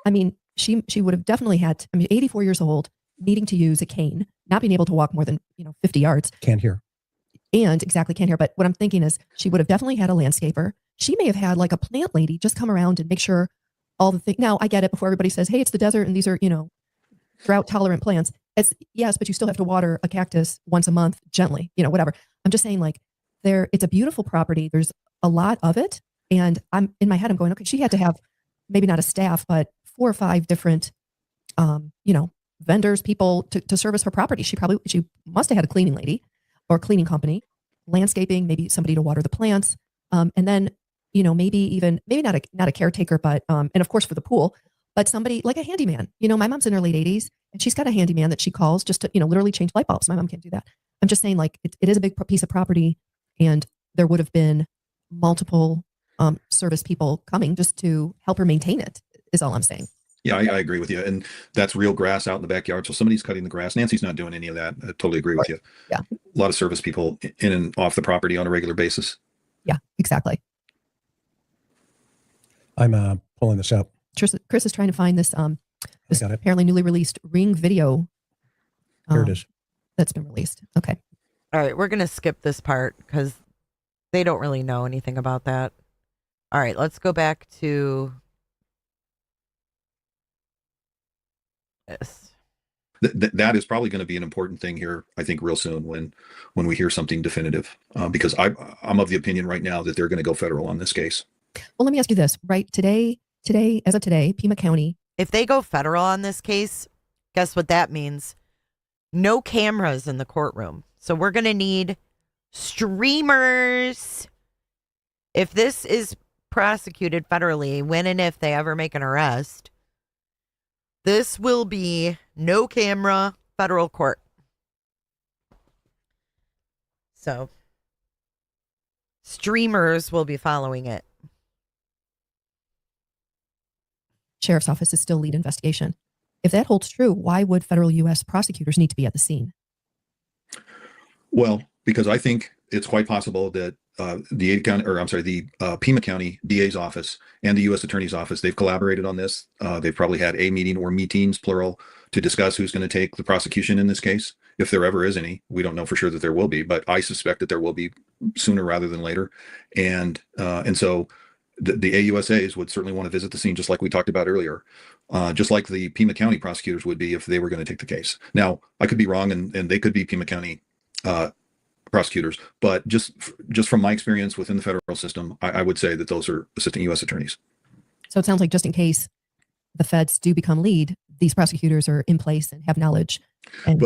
I mean, she would have definitely had. 84 years old, needing to use a cane, not being able to walk more than 50 yards. Can't hear. And exactly can't hear. But what I'm thinking is she would have definitely had a landscaper. She may have had like a plant lady just come around and make sure all the things. Now I get it before everybody says, hey, it's the desert and these are, drought tolerant plants. It's yes, but you still have to water a cactus once a month gently, whatever. I'm just saying it's a beautiful property. There's a lot of it. And I'm in my head, I'm going, okay, she had to have maybe not a staff, but 4 or 5 different, vendors, people to service her property. She must have had a cleaning lady or cleaning company, landscaping, maybe somebody to water the plants. And then, maybe not a caretaker, but, and of course for the pool, but somebody like a handyman. My mom's in her late 80s and she's got a handyman that she calls just to, literally change light bulbs. My mom can't do that. I'm just saying it is a big piece of property and there would have been multiple service people coming just to help her maintain it is all I'm saying. yeah, I agree with you. And that's real grass out in the backyard. So somebody's cutting the grass. Nancy's not doing any of that. I totally agree with you. Yeah. A lot of service people in and off the property on a regular basis. Yeah, exactly. I'm pulling this up. Chris is trying to find this got it. apparently newly released Ring video. Here it is. That's been released. Okay. All right, we're going to skip this part because they don't really know anything about that. All right, let's go back to this. That is probably going to be an important thing here, I think, real soon when we hear something definitive, because I'm of the opinion right now that they're going to go federal on this case. Well, let me ask you this, right? Today, as of today, Pima County. If they go federal on this case, guess what that means? No cameras in the courtroom. So we're going to need streamers. If this is prosecuted federally, when and if they ever make an arrest, this will be no camera federal court. So streamers will be following it. Sheriff's Office is still lead investigation. If that holds true, why would federal U.S. prosecutors need to be at the scene? Well, because I think it's quite possible that the Pima County DA's office and the U.S. Attorney's office, they've collaborated on this. They've probably had a meeting or meetings, plural, to discuss who's going to take the prosecution in this case. If there ever is any, we don't know for sure that there will be, but I suspect that there will be sooner rather than later. And so the AUSAs would certainly want to visit the scene, just like we talked about earlier, just like the Pima County prosecutors would be if they were going to take the case. Now, I could be wrong, and they could be Pima County prosecutors, but just from my experience within the federal system, I would say that those are assistant U.S. attorneys. So it sounds like just in case the feds do become lead, these prosecutors are in place and have knowledge and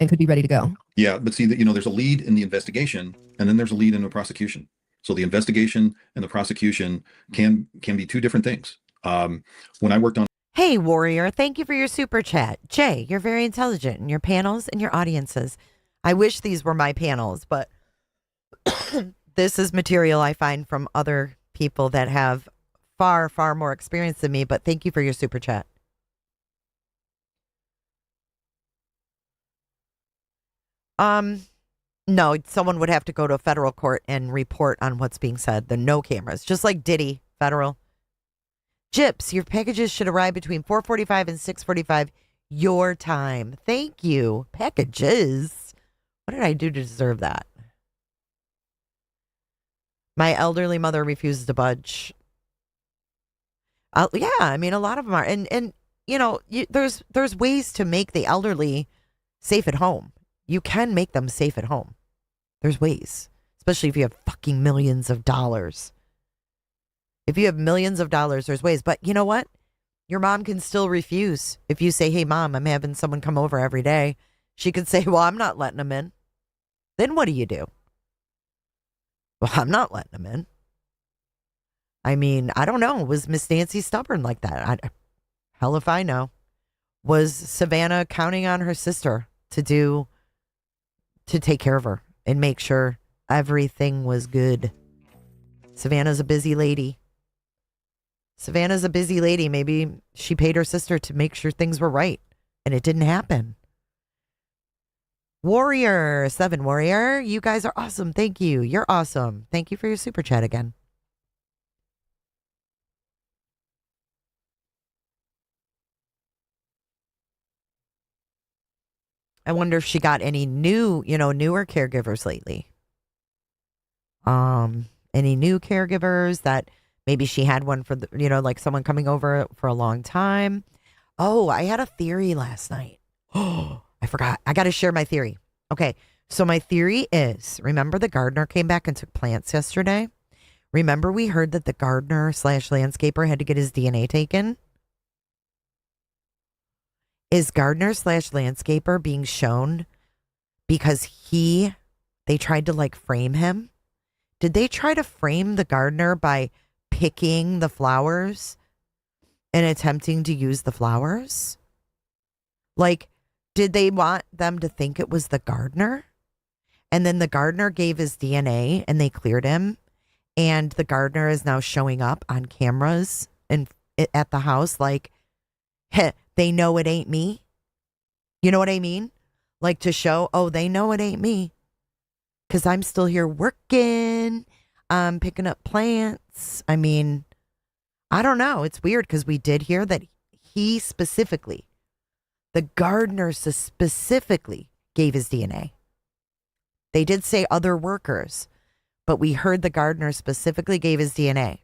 could be ready to go. Yeah, but see that there's a lead in the investigation, and then there's a lead in the prosecution. So the investigation and the prosecution can be two different things. When I worked on Hey, Warrior, thank you for your super chat. Jay, you're very intelligent in your panels and your audiences. I wish these were my panels, but this is material I find from other people that have far, far more experience than me, but thank you for your super chat. No, someone would have to go to a federal court and report on what's being said. The no cameras, just like Diddy, federal. Gyps, your packages should arrive between 4:45 and 6:45 your time. Thank you. Packages. What did I do to deserve that? My elderly mother refuses to budge. Yeah, I mean, a lot of them are. And there's ways to make the elderly safe at home. You can make them safe at home. There's ways, especially if you have fucking millions of dollars. If you have millions of dollars, there's ways. But you know what? Your mom can still refuse. If you say, hey, Mom, I'm having someone come over every day, she could say, well, I'm not letting them in. Then what do you do? Well, I'm not letting them in. I mean, I don't know. Was Miss Nancy stubborn like that? Hell if I know. Was Savannah counting on her sister to take care of her and make sure everything was good? Savannah's a busy lady. Maybe she paid her sister to make sure things were right, and it didn't happen. Warrior 7 Warrior, you guys are awesome. Thank you. You're awesome. Thank you for your super chat again. I wonder if she got any newer caregivers lately. Any new caregivers that maybe she had one for like someone coming over for a long time. Oh, I had a theory last night. Oh, I forgot. I got to share my theory. Okay. So my theory is, remember the gardener came back and took plants yesterday? Remember we heard that the gardener / landscaper had to get his DNA taken? Is gardener / landscaper being shown because they tried to like frame him? Did they try to frame the gardener by picking the flowers and attempting to use the flowers? Like, did they want them to think it was the gardener? And then the gardener gave his DNA and they cleared him. And the gardener is now showing up on cameras and at the house like, heh, they know it ain't me. You know what I mean? Like to show, oh, they know it ain't me. Because I'm still here working. I'm picking up plants. I mean, I don't know. It's weird because we did hear that the gardener specifically gave his DNA. They did say other workers, but we heard the gardener specifically gave his DNA.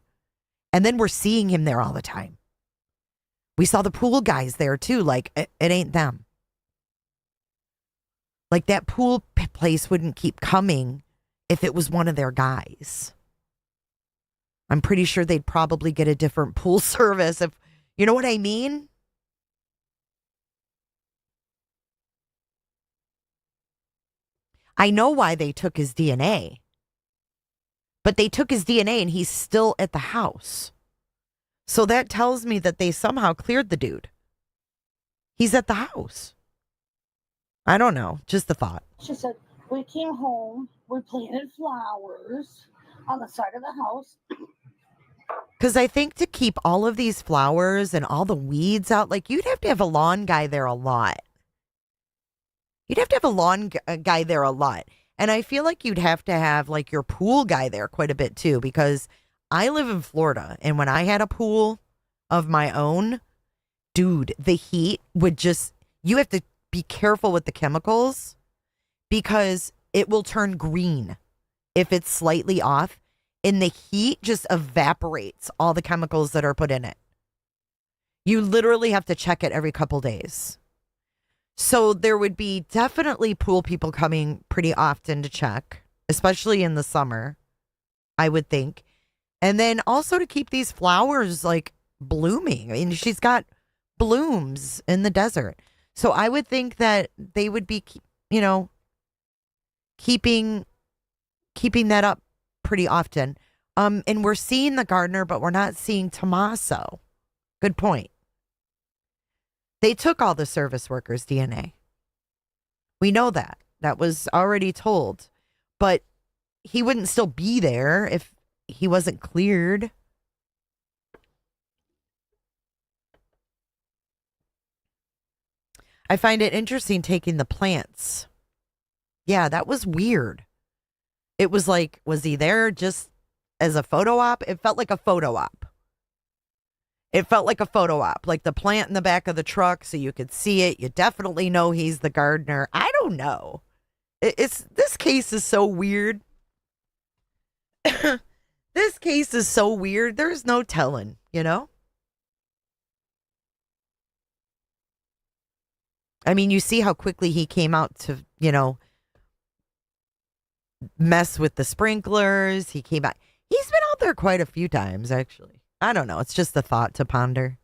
And then we're seeing him there all the time. We saw the pool guys there too. Like, it ain't them. Like that pool place wouldn't keep coming if it was one of their guys. I'm pretty sure they'd probably get a different pool service if, you know what I mean? I know why they took his DNA. But they took his DNA and he's still at the house. So that tells me that they somehow cleared the dude. He's at the house. I don't know. Just a thought. She said, we came home, we planted flowers on the side of the house. Because I think to keep all of these flowers and all the weeds out, like you'd have to have a lawn guy there a lot. And I feel like you'd have to have like your pool guy there quite a bit too, because I live in Florida. And when I had a pool of my own, dude, the heat would you have to be careful with the chemicals because it will turn green if it's slightly off. And the heat just evaporates all the chemicals that are put in it. You literally have to check it every couple days. So there would be definitely pool people coming pretty often to check, especially in the summer, I would think. And then also to keep these flowers like blooming. I mean, she's got blooms in the desert. So I would think that they would be, keeping that up pretty often. And we're seeing the gardener, but we're not seeing Tommaso. Good point. They took all the service workers' DNA. We know that. That was already told. But he wouldn't still be there if he wasn't cleared. I find it interesting taking the plants. Yeah, that was weird. It was like, was he there just as a photo op? It felt like a photo op. Like the plant in the back of the truck so you could see it. You definitely know he's the gardener. I don't know. This case is so weird. This case is so weird. There's no telling, I mean, you see how quickly he came out to, mess with the sprinklers. He came out. He's been out there quite a few times, actually. I don't know. It's just a thought to ponder.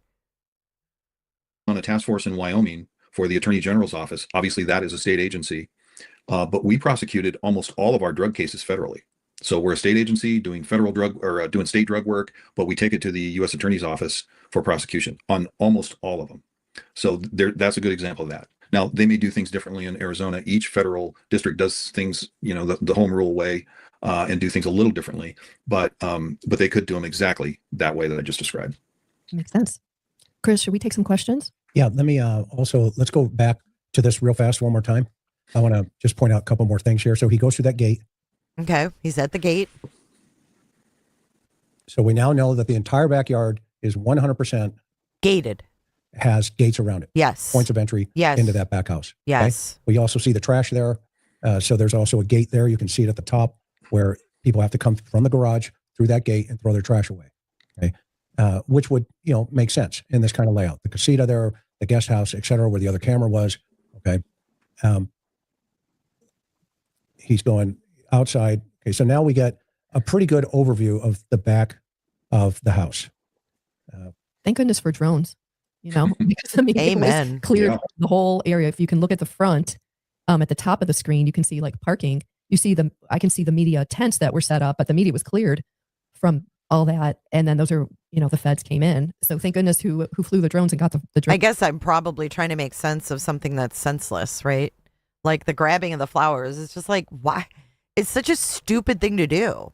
On a task force in Wyoming for the Attorney General's office. Obviously, that is a state agency, but we prosecuted almost all of our drug cases federally. So we're a state agency doing federal drug or doing state drug work, but we take it to the U.S. Attorney's office for prosecution on almost all of them. So that's a good example of that. Now, they may do things differently in Arizona. Each federal district does things, the home rule way, and do things a little differently, but they could do them exactly that way that I just described. Makes sense. Chris, should we take some questions? Yeah, let me let's go back to this real fast one more time. I want to just point out a couple more things here. So he goes through that gate. Okay, he's at the gate. So we now know that the entire backyard is 100% gated. Has gates around it. Yes. Points of entry into that back house. Yes. Okay? We also see the trash there. So there's also a gate there. You can see it at the top where people have to come from the garage through that gate and throw their trash away. Okay. Which would, make sense in this kind of layout. The casita there, the guest house, et cetera, where the other camera was. Okay. He's going outside. Okay. So now we get a pretty good overview of the back of the house. Thank goodness for drones, because Amen. It cleared the whole area. If you can look at the front, at the top of the screen, you can see like parking. I can see the media tents that were set up, but the media was cleared from all that. And then those are, the feds came in. So thank goodness who flew the drones and got the drones. I guess I'm probably trying to make sense of something that's senseless, right? Like the grabbing of the flowers. It's just like, why? It's such a stupid thing to do.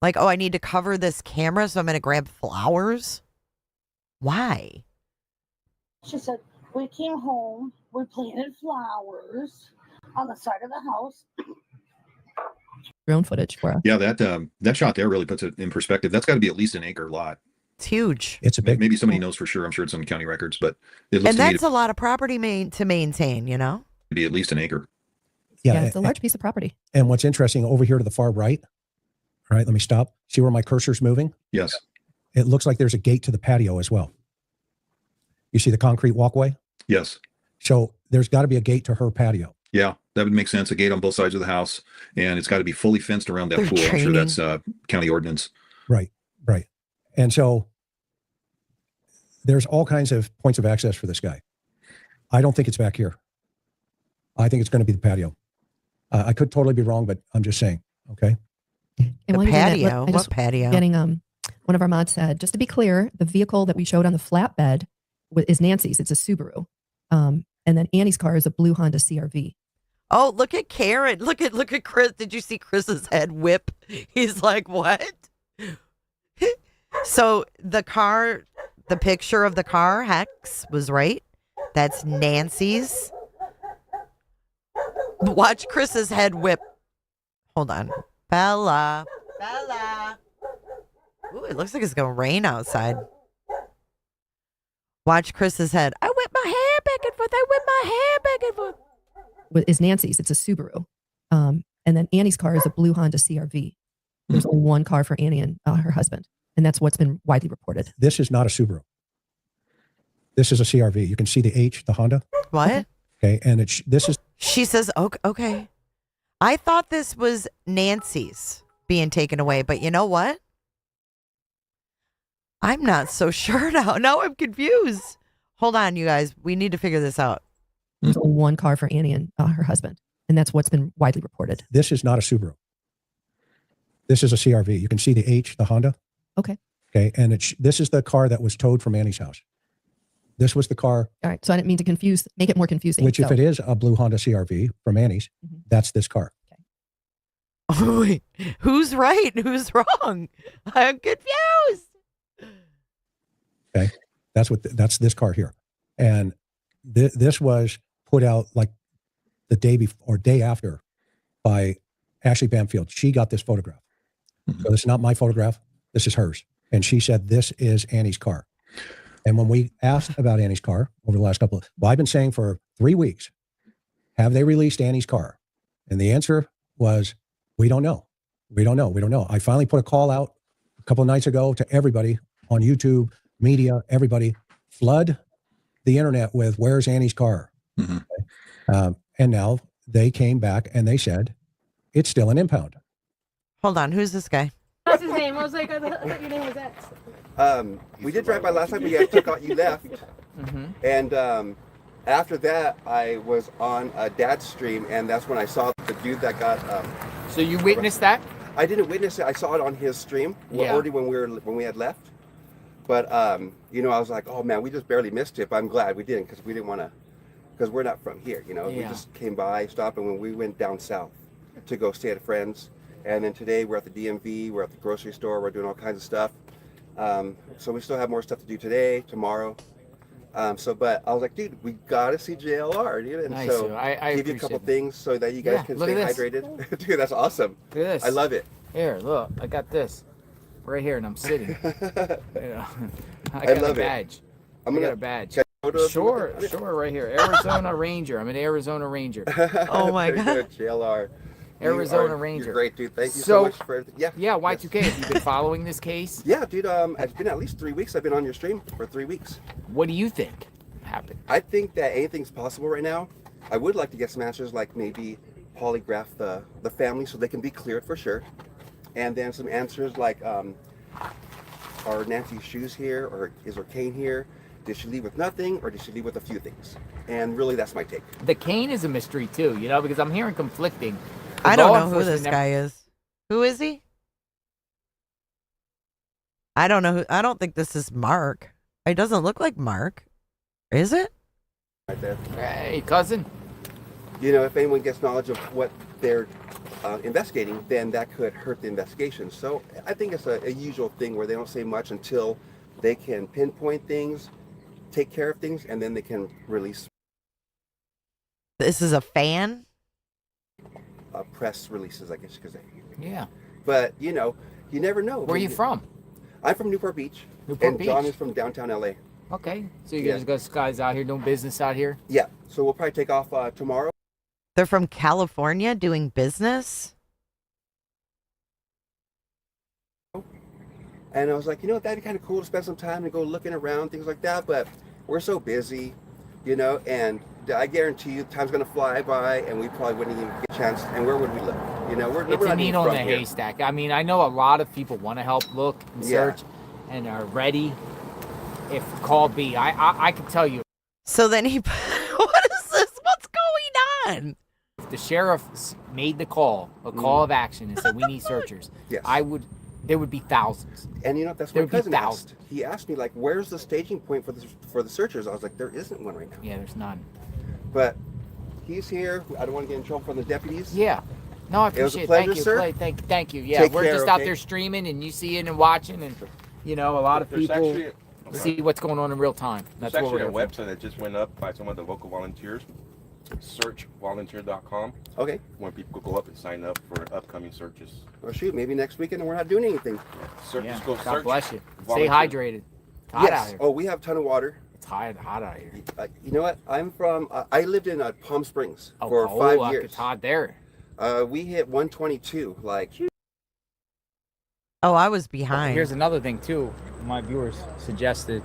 Like, I need to cover this camera, so I'm going to grab flowers. Why? She said, we came home, we planted flowers on the side of the house. Drone footage for us. Yeah, that shot there really puts it in perspective. That's got to be at least an acre lot. It's huge. It's a big. Maybe somebody knows for sure. I'm sure it's on county records, but it looks and to me that's a lot of property to maintain. To be at least an acre. Yeah, it's a large piece of property. And what's interesting over here to the far right. All right, let me stop. See where my cursor's moving? Yes. It looks like there's a gate to the patio as well. You see the concrete walkway? Yes. So there's got to be a gate to her patio. Yeah, that would make sense. A gate on both sides of the house, and it's got to be fully fenced around that pool. I'm sure that's county ordinance. Right. And so there's all kinds of points of access for this guy. I don't think it's back here. I think it's going to be the patio. I could totally be wrong, but I'm just saying. Okay. And the patio? What patio? Getting one of our mods said, just to be clear, the vehicle that we showed on the flatbed is Nancy's. It's a Subaru. And then Annie's car is a blue Honda CRV. Oh, look at Karen. Look at Chris. Did you see Chris's head whip? He's like, what? So the picture of the car, Hex was right. That's Nancy's. Watch Chris's head whip. Hold on. Bella. Ooh, it looks like it's going to rain outside. Watch Chris's head. I whip my hair back and forth. Is Nancy's. It's a Subaru. And then Annie's car is a blue Honda CRV. There's only one car for Annie and her husband. And that's what's been widely reported. This is not a Subaru. This is a CRV. You can see the H, the Honda. What? Okay. And this is. She says, okay. I thought this was Nancy's being taken away, but you know what? I'm not so sure now. Now I'm confused. Hold on, you guys. We need to figure this out. There's only one car for Annie and her husband. And that's what's been widely reported. This is not a Subaru. This is a CRV. You can see the H, the Honda. Okay. Okay. And this is the car that was towed from Annie's house. This was the car. All right. So I didn't mean to make it more confusing. Which, if it is a blue Honda CRV from Annie's, that's this car. Okay. Oh, wait. Who's right? Who's wrong? I'm confused. Okay. That's this car here. And this was put out like the day before or day after by Ashley Bamfield. She got this photograph. So this is not my photograph. This is hers. And she said, this is Annie's car. And when we asked about Annie's car over the last I've been saying for 3 weeks, have they released Annie's car? And the answer was, we don't know. We don't know. I finally put a call out a couple of nights ago to everybody on YouTube, media, everybody, flood the internet with, where's Annie's car? And now they came back and they said, it's still an impound. Hold on. Who's this guy? What's his name? I was like, I thought your name was X. We did drive by last time, but you guys took out, you left. Mm-hmm. And after that, I was on Dad's stream, and that's when I saw the dude that got. So you witnessed that? I didn't witness it. I saw it on his stream already when we had left. But you know, I was like, oh man, we just barely missed it. But I'm glad we didn't, because we didn't want to, because we're not from here. You know, we just came by, stopped, and when we went down south to go stay at a friend's, and then today we're at the DMV, we're at the grocery store, we're doing all kinds of stuff. So we still have more stuff to do today, tomorrow. But I was like, dude, we gotta see JLR, dude. And Nice, so dude. I give you a couple appreciate that. things so that you guys Yeah, can look stay at this. hydrated. Dude, that's awesome. Look at this. I love it. Here, look, I got this right here, and I'm sitting. You know, I I got love a it. badge. I'm I got gonna- a badge. Can I photo of you Sure, with it? sure, right here. Arizona Ranger. I'm an Arizona Ranger. Oh my Very God. good, JLR. Arizona Ranger. You're great, dude. Thank you so much for everything. Yeah. Yeah, Y2K. Have you been following this case? Yeah, dude. It's been at least 3 weeks. I've been on your stream for 3 weeks. What do you think happened? I think that anything's possible right now. I would like to get some answers, like maybe polygraph the family so they can be cleared for sure, and then some answers like, are Nancy's shoes here, or is her cane here? Did she leave with nothing, or did she leave with a few things? And really, that's my take. The cane is a mystery too, you know, because I'm hearing conflicting. I The don't law know who enforcement this never- guy is. Who is he? I don't know. I don't think this is Mark. It doesn't look like Mark. Is it? Right there. Hey, cousin. You know, if anyone gets knowledge of what they're investigating, then that could hurt the investigation. So I think it's a usual thing where they don't say much until they can pinpoint things, take care of things, and then they can release This is a fan? press releases, I guess you could say. Yeah. But, you know, you never know. Where are you from? I'm from Newport Beach. Newport and Beach. John is from downtown LA. Okay. So you Yeah. guys out here doing business out here? Yeah. So we'll probably take off tomorrow. They're from California doing business? And I was like, you know, that'd be kind of cool to spend some time and go looking around, things like that. But we're so busy, you know, and I guarantee you time's going to fly by and we probably wouldn't even get a chance. And where would we live? You know, we're It's not a even needle in from a here. haystack. I mean, I know a lot of people want to help look and Yeah. search and are ready if call be. I can tell you. So then he, what is this? What's going on? If the sheriff made the call, a call of action, and said we need searchers, Yes. there would be thousands. And you know, that's There what my would be cousin thousands. asked. He asked me, like, where's the staging point for the searchers? I was like, there isn't one right now. Yeah, there's none. But he's here. I don't want to get in trouble from the deputies. Yeah. No, I It was a appreciate it. pleasure, Thank you. sir. Thank you. Yeah, Take we're care, just out okay? there streaming and you see it and watching and, you know, a lot of There's people actually see what's going on in real time. That's There's what we're actually a here for. website that just went up by some of the local volunteers. Searchvolunteer.com. Okay. When people could go up and sign up for upcoming searches. Well, shoot, maybe next weekend and we're not doing anything. Search, Yeah. just go God search. bless you. Stay volunteer. hydrated. It's hot out Yes. here. Oh, we have a ton of water. It's hot out here. You know what? I'm from. I lived in Palm Springs Oh, for cold. 5 years. It's hot there. We hit 122. Like, Oh, I was behind. Here's another thing too. My viewers suggested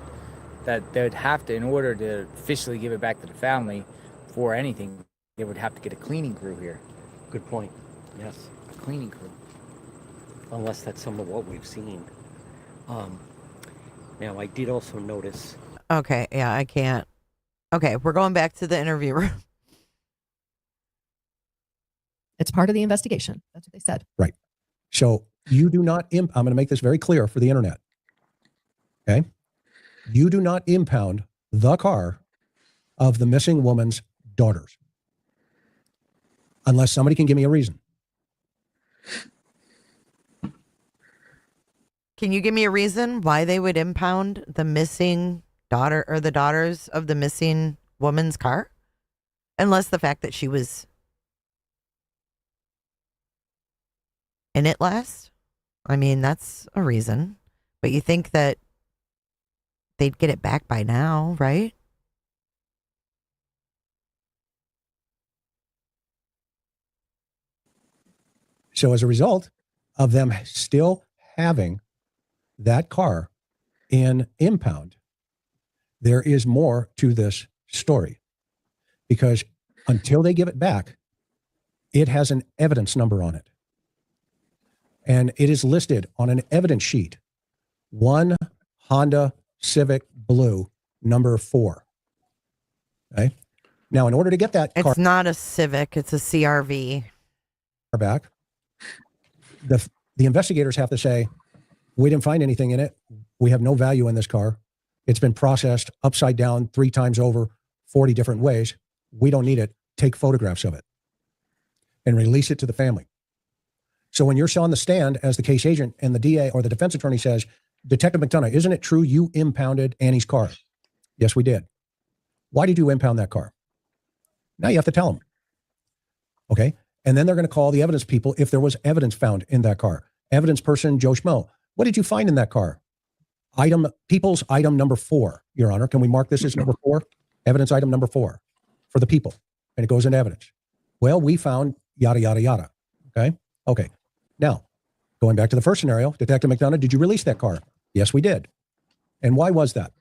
that they'd have to, in order to officially give it back to the family for anything, they would have to get a cleaning crew here. Good point. Yes. A cleaning crew. Unless that's some of what we've seen. Now, I did also notice. Okay, yeah, I can't. Okay, we're going back to the interview room. It's part of the investigation. That's what they said. Right. So you do not, I'm going to make this very clear for the internet. Okay. You do not impound the car of the missing woman's daughters unless somebody can give me a reason. Can you give me a reason why they would impound the missing daughter or the daughters of the missing woman's car? Unless the fact that she was in it last? I mean, that's a reason. But you think that they'd get it back by now, right? So as a result of them still having that car in impound, there is more to this story, because until they give it back, it has an evidence number on it. And it is listed on an evidence sheet, Honda Civic Blue, number 4. Okay. Now, in order to get that car It's not a Civic, it's a CRV. back, the investigators have to say, we didn't find anything in it. We have no value in this car. It's been processed upside down 3 times over, 40 different ways. We don't need it. Take photographs of it and release it to the family. So when you're on the stand as the case agent and the DA or the defense attorney says, Detective McDonough, isn't it true you impounded Annie's car? Yes, we did. Why did you impound that car? Now you have to tell them. Okay. And then they're going to call the evidence people if there was evidence found in that car. Evidence person, Joe Schmo. What did you find in that car? People's item number 4, Your Honor. Can we mark this as number 4? Evidence item number 4 for the people. And it goes into evidence. Well, we found yada, yada, yada. Okay. Okay. Now, going back to the first scenario, Detective McDonough, did you release that car? Yes, we did. And why was that?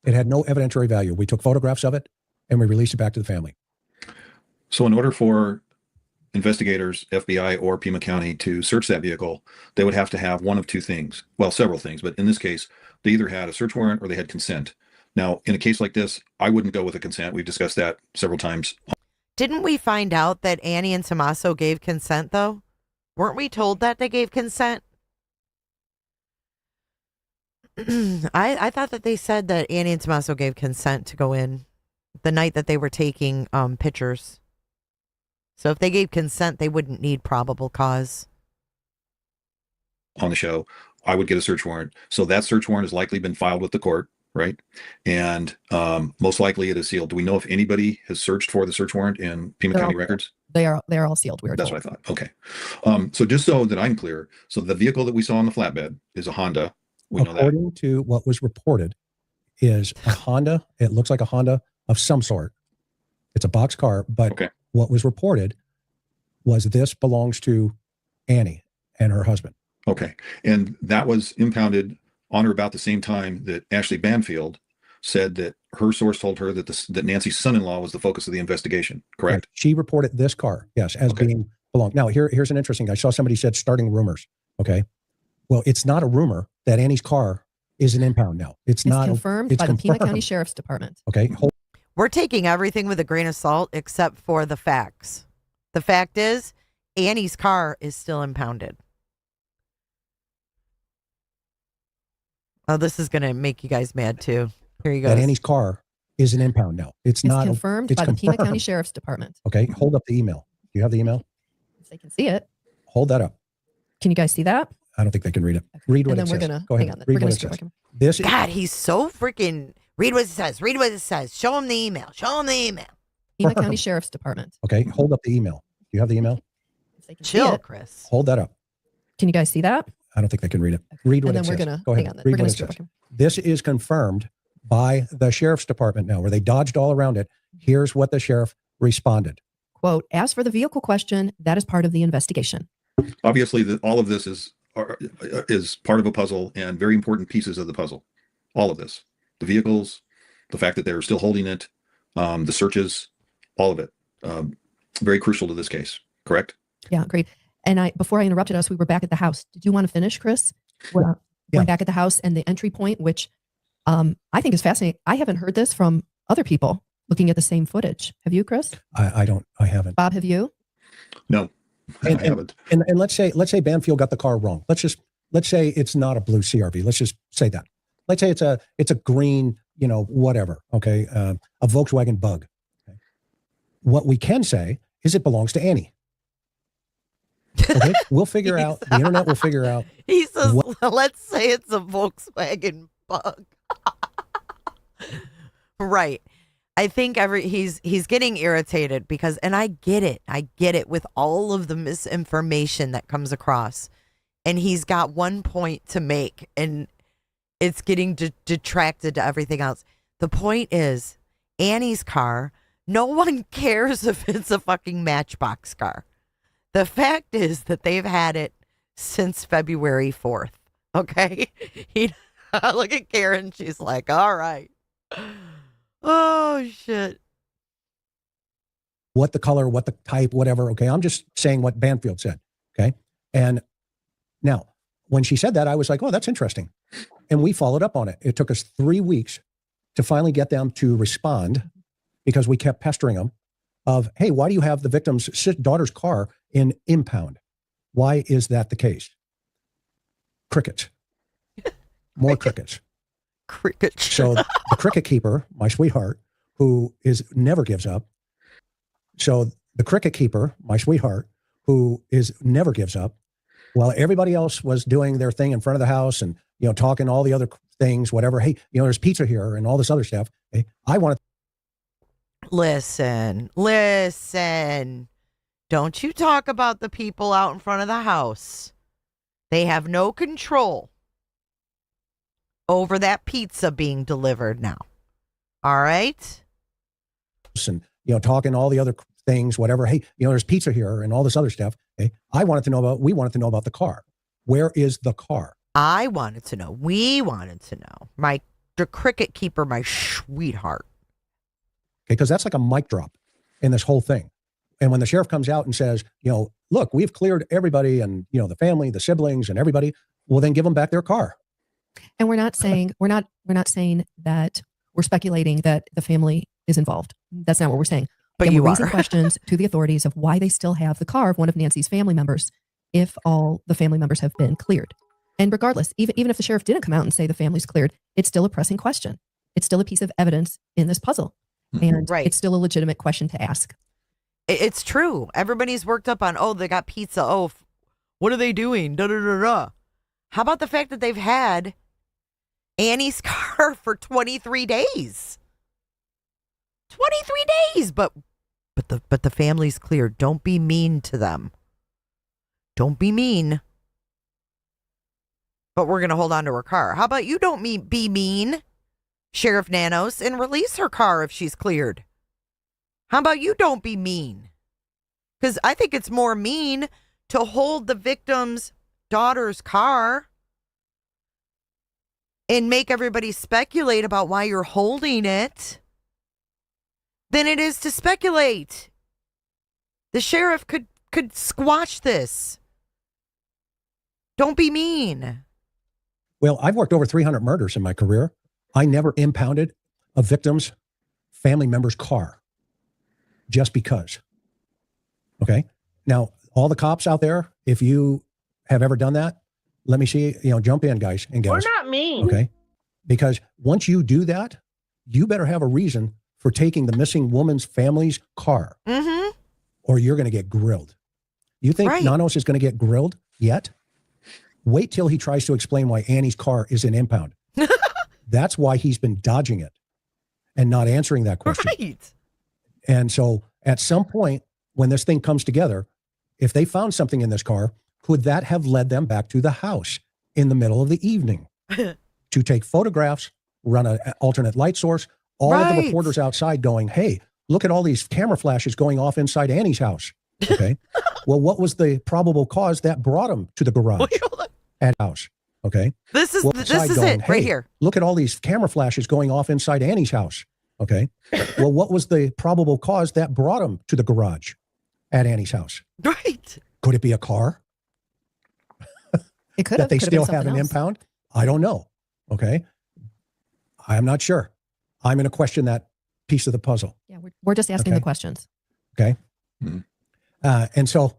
It had no evidentiary value. We took photographs of it and we released it back to the family. So in order for investigators, FBI or Pima County to search that vehicle, they would have to have one of 2 things. Well, several things, but in this case, they either had a search warrant or they had consent. Now, in a case like this, I wouldn't go with a consent. We've discussed that several times. Didn't we find out that Annie and Tommaso gave consent, though? Weren't we told that they gave consent? I thought that they said that Annie and Tommaso gave consent to go in the night that they were taking pictures. So if they gave consent, they wouldn't need probable cause. On the show, I would get a search warrant. So that search warrant has likely been filed with the court, right? And most likely it is sealed. Do we know if anybody has searched for the search warrant in Pima County records? They are all sealed. That's what I thought. Okay. So just so that I'm clear, so the vehicle that we saw on the flatbed is a Honda. We know that. According to what was reported, is a Honda. It looks like a Honda of some sort. It's a box car, but what was reported was this belongs to Annie and her husband. Okay. And that was impounded on or about the same time that Ashley Banfield said that her source told her that that Nancy's son-in-law was the focus of the investigation, correct? She reported this car, yes, as being belong. Now, here's an interesting, I saw somebody said starting rumors. Okay. Well, it's not a rumor that Annie's car is an impound now. It's not confirmed by the Pima County Sheriff's Department. Okay. We're taking everything with a grain of salt except for the facts. The fact is, Annie's car is still impounded. Oh, this is going to make you guys mad too. Here you go. That Annie's car is an impound now. It's not confirmed by the Pima County Sheriff's Department. Okay. Hold up the email. Do you have the email? If they can see it. Hold that up. Can you guys see that? I don't think they can read it. Read what and it then says. We're gonna, Go ahead. hang on, Read we're what gonna it says. This God, he's so freaking. Read what it says. Read what it says. Show him the email. Show him the email. Pima County Sheriff's Department. Okay. Hold up the email. Do you have the email? If they can Chill, see it. Chris. Hold that up. Can you guys see that? I don't think they can read it. Read what And it then says. we're gonna Go ahead. hang on. Read We're gonna what it says. This is confirmed by the sheriff's department now, where they dodged all around it. Here's what the sheriff responded. Quote, as for the vehicle question, that is part of the investigation. Obviously, all of this is part of a puzzle and very important pieces of the puzzle. All of this, the vehicles, the fact that they're still holding it, the searches, all of it, very crucial to this case. Correct? Yeah, great. And before I interrupted us, we were back at the house. Did you want to finish, Chris? We're back at the house and the entry point, which I think is fascinating. I haven't heard this from other people looking at the same footage. Have you, Chris? I haven't. Bob, have you? No, I haven't. And let's say Banfield got the car wrong. Let's say it's not a blue CRV. Let's just say that. Let's say it's a green, whatever. Okay. A Volkswagen Bug. Okay. What we can say is it belongs to Annie. Okay. We'll figure out, the internet will figure out. He says, let's say it's a Volkswagen Bug. Right. I think he's getting irritated because, and I get it with all of the misinformation that comes across, and he's got one point to make and it's getting detracted to everything else. The point is Annie's car, no one cares if it's a fucking Matchbox car. The fact is that they've had it since February 4th. Okay. Look at Karen. She's like, all right. Oh, shit. What the color, what the type, whatever. Okay. I'm just saying what Banfield said. Okay. And now when she said that, I was like, oh, that's interesting. And we followed up on it. It took us 3 weeks to finally get them to respond because we kept pestering them of, hey, why do you have the victim's daughter's car in impound? Why is that the case? Crickets. More crickets. Crickets. So the cricket keeper, my sweetheart, who never gives up. So the cricket keeper, my sweetheart, who never gives up, while everybody else was doing their thing in front of the house and, talking all the other things, whatever. Hey, there's pizza here and all this other stuff. Hey, I want to. Listen. Don't you talk about the people out in front of the house. They have no control over that pizza being delivered now. All right? And, talking all the other things, whatever. Hey, there's pizza here and all this other stuff. Hey, we wanted to know about the car. Where is the car? I wanted to know. We wanted to know. The cricket keeper, my sweetheart. Okay, because that's like a mic drop in this whole thing. And when the sheriff comes out and says, look, we've cleared everybody and, the family, the siblings and everybody, well, then give them back their car. And we're not saying that we're speculating that the family is involved. That's not what we're saying. But and you we're raising are. questions to the authorities of why they still have the car of one of Nancy's family members if all the family members have been cleared. And regardless, even if the sheriff didn't come out and say the family's cleared, it's still a pressing question. It's still a piece of evidence in this puzzle. And it's still a legitimate question to ask. It's true. Everybody's worked up on, they got pizza. What are they doing? Da, da, da, da. How about the fact that they've had Annie's car for 23 days? 23 days, but the family's cleared. Don't be mean to them. Don't be mean. But we're going to hold on to her car. How about you don't be mean, Sheriff Nanos, and release her car if she's cleared? How about you don't be mean? Because I think it's more mean to hold the victim's daughter's car and make everybody speculate about why you're holding it than it is to speculate. The sheriff could squash this. Don't be mean. Well, I've worked over 300 murders in my career. I never impounded a victim's family member's car just because. Okay. Now, all the cops out there, if you have ever done that, let me see, jump in, guys and gals. We're not mean. Okay. Because once you do that, you better have a reason for taking the missing woman's family's car, or you're going to get grilled. You think Nanos is going to get grilled yet? Wait till he tries to explain why Annie's car is in impound. That's why he's been dodging it and not answering that question. Right. And so at some point when this thing comes together, if they found something in this car, could that have led them back to the house in the middle of the evening to take photographs, run an alternate light source, all of the reporters outside going, hey, look at all these camera flashes going off inside Annie's house. Okay. Well, what was the probable cause that brought them to the garage at house? Okay. This is going, it right here. Look at all these camera flashes going off inside Annie's house. Okay. Well, what was the probable cause that brought them to the garage at Annie's house? Right. Could it be a car? It could that they could still been have an something else. impound? I don't know. Okay. I'm not sure. I'm going to question that piece of the puzzle. Yeah, we're just asking the questions. Okay. And so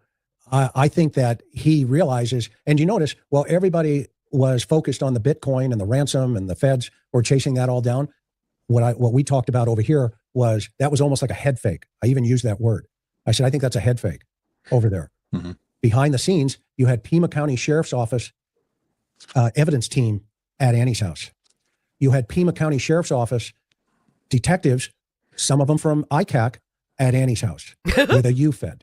I think that he realizes, and you notice, well, everybody was focused on the Bitcoin and the ransom and the feds were chasing that all down. What we talked about over here was that was almost like a head fake. I even used that word. I said, I think that's a head fake over there. Behind the scenes, you had Pima County Sheriff's Office evidence team at Annie's house. You had Pima County Sheriff's Office detectives, some of them from ICAC, at Annie's house with a UFED.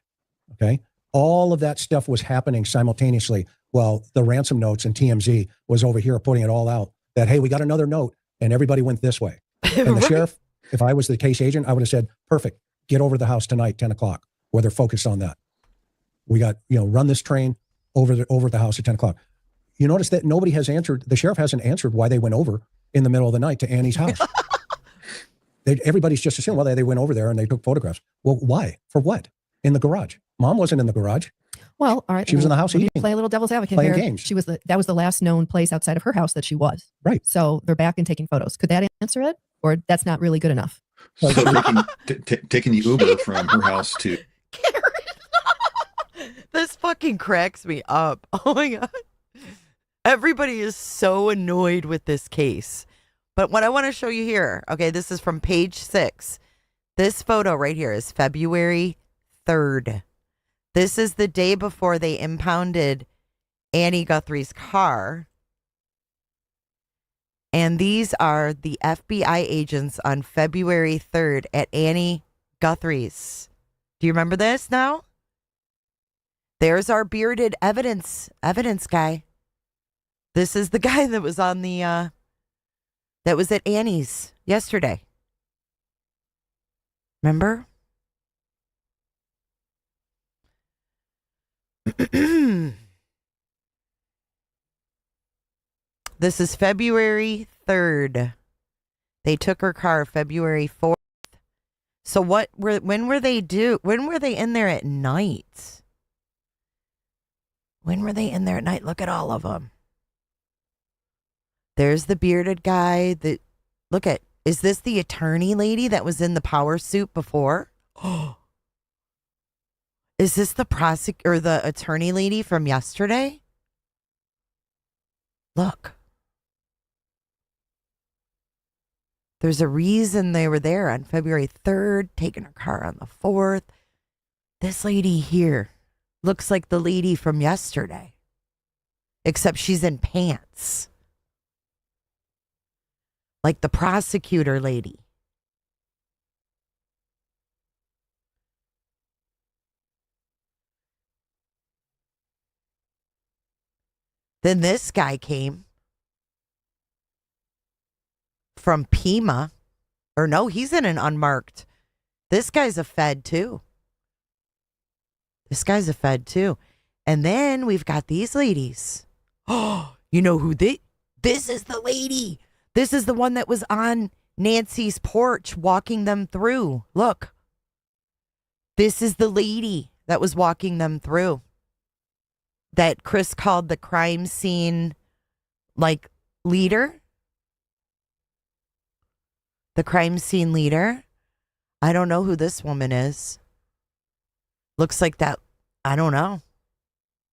Okay. All of that stuff was happening simultaneously while the ransom notes and TMZ was over here putting it all out that, hey, we got another note, and everybody went this way. And the sheriff, if I was the case agent, I would have said, perfect, get over to the house tonight, 10 o'clock, where they're focused on that. We got, run this train over the house at 10 o'clock. You notice that nobody has answered, the sheriff hasn't answered why they went over in the middle of the night to Annie's house. Everybody's just assuming, well, they went over there and they took photographs. Well, why? For what? In the garage. Mom wasn't in the garage. Well, all right. She was in the house let me eating. play a little devil's advocate Playing here. games. That was the last known place outside of her house that she was. Right. So they're back and taking photos. Could that answer it? Or that's not really good enough? So taking the Uber from her house to This fucking cracks me up. Oh my God. Everybody is so annoyed with this case. But what I want to show you here, okay, this is from page 6. This photo right here is February 3rd. This is the day before they impounded Annie Guthrie's car. And these are the FBI agents on February 3rd at Annie Guthrie's. Do you remember this now? There's our bearded evidence guy. This is the guy that was on the, that was at Annie's yesterday. Remember? This is February 3rd. They took her car February 4th. So when were they in there at night? When were they in there at night? Look at all of them. There's the bearded guy is this the attorney lady that was in the power suit before? Oh. Is this the attorney lady from yesterday? Look. There's a reason they were there on February 3rd, taking her car on the 4th. This lady here looks like the lady from yesterday, except she's in pants. Like the prosecutor lady. Then this guy came from Pima. Or no, he's in an unmarked. This guy's a Fed too. And then we've got these ladies. Oh, you know who this is the lady. This is the one that was on Nancy's porch walking them through. Look. This is the lady that was walking them through. That Chris called the crime scene, leader. The crime scene leader. I don't know who this woman is. Looks like that, I don't know.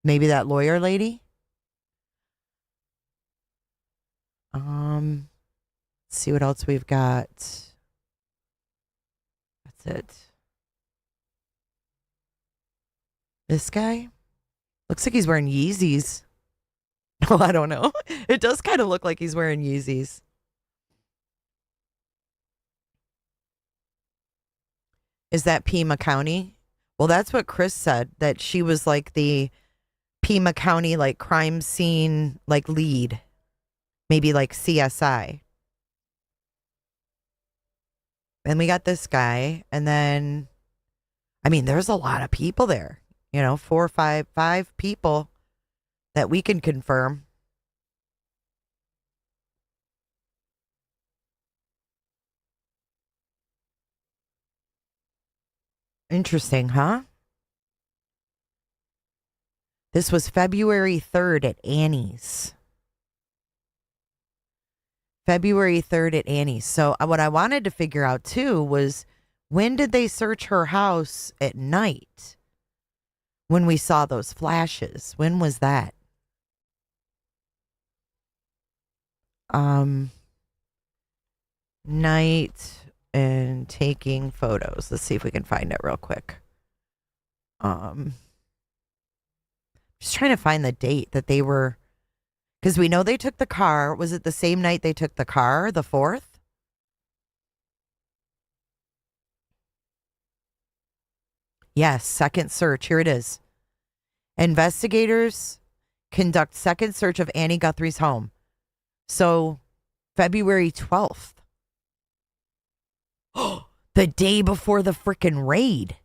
Maybe that lawyer lady? Let's see what else we've got. That's it. This guy? Looks like he's wearing Yeezys. No, I don't know. It does kind of look like he's wearing Yeezys. Is that Pima County? Well, that's what Chris said, that she was like the Pima County crime scene lead. Maybe like CSI. And we got this guy, and then there's a lot of people there. 4 or 5 people that we can confirm. Interesting, huh? This was February 3rd at Annie's. February 3rd at Annie's. So what I wanted to figure out too was, when did they search her house at night? When we saw those flashes. When was that? Night and taking photos. Let's see if we can find it real quick. Just trying to find the date that they were, because we know they took the car. Was it the same night they took the car, the 4th? Yes, second search. Here it is. Investigators conduct second search of Annie Guthrie's home. So, February 12th. The day before the frickin' raid.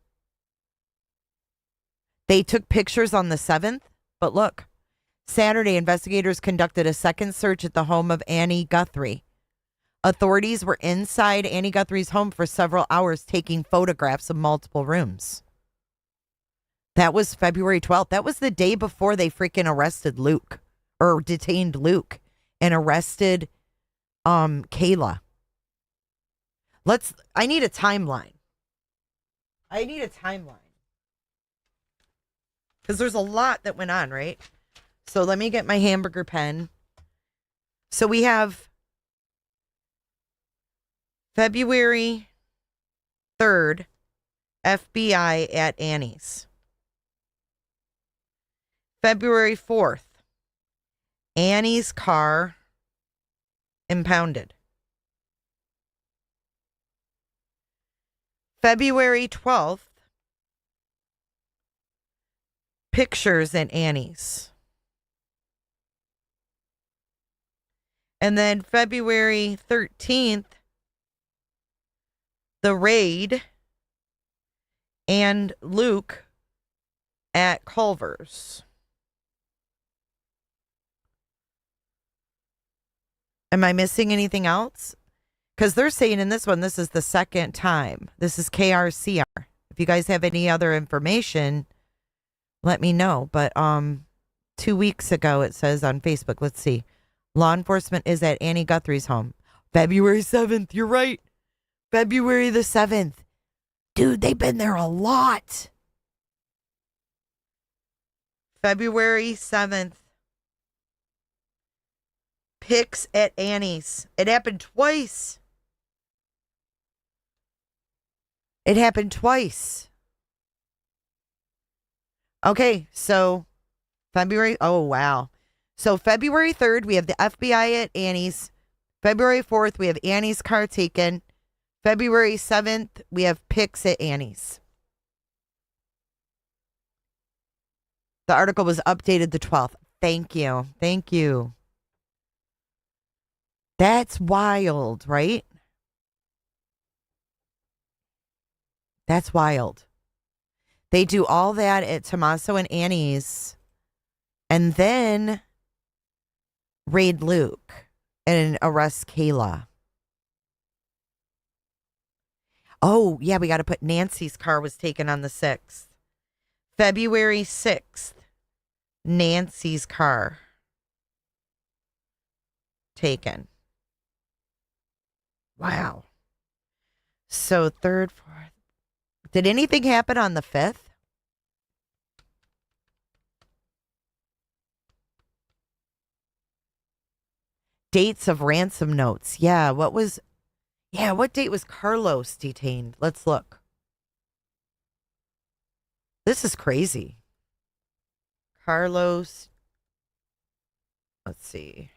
They took pictures on the 7th, but look. Saturday, investigators conducted a second search at the home of Annie Guthrie. Authorities were inside Annie Guthrie's home for several hours taking photographs of multiple rooms. That was February 12th. That was the day before they freaking arrested Luke or detained Luke and arrested Kayla. I need a timeline. Because there's a lot that went on, right? So let me get my hamburger pen. So we have February 3rd, FBI at Annie's. February 4th, Annie's car impounded. February 12th, pictures at Annie's. And then February 13th, the raid and Luke at Culver's. Am I missing anything else? Because they're saying in this one, this is the second time. This is KRCR. If you guys have any other information, let me know. But 2 weeks ago, it says on Facebook, let's see. Law enforcement is at Annie Guthrie's home. February 7th. You're right. February the 7th. Dude, they've been there a lot. February 7th. Pics at Annie's. It happened twice. Okay, so February. Oh, wow. So February 3rd, we have the FBI at Annie's. February 4th, we have Annie's car taken. February 7th, we have pics at Annie's. The article was updated the 12th. Thank you. That's wild, right? That's wild. They do all that at Tommaso and Annie's and then raid Luke and arrest Kayla. Oh, yeah, we got to put Nancy's car was taken on the 6th. February 6th, Nancy's car taken. Wow. So 3rd, 4th. Did anything happen on the 5th? Dates of ransom notes. What date was Carlos detained? Let's look. This is crazy. Carlos. Let's see.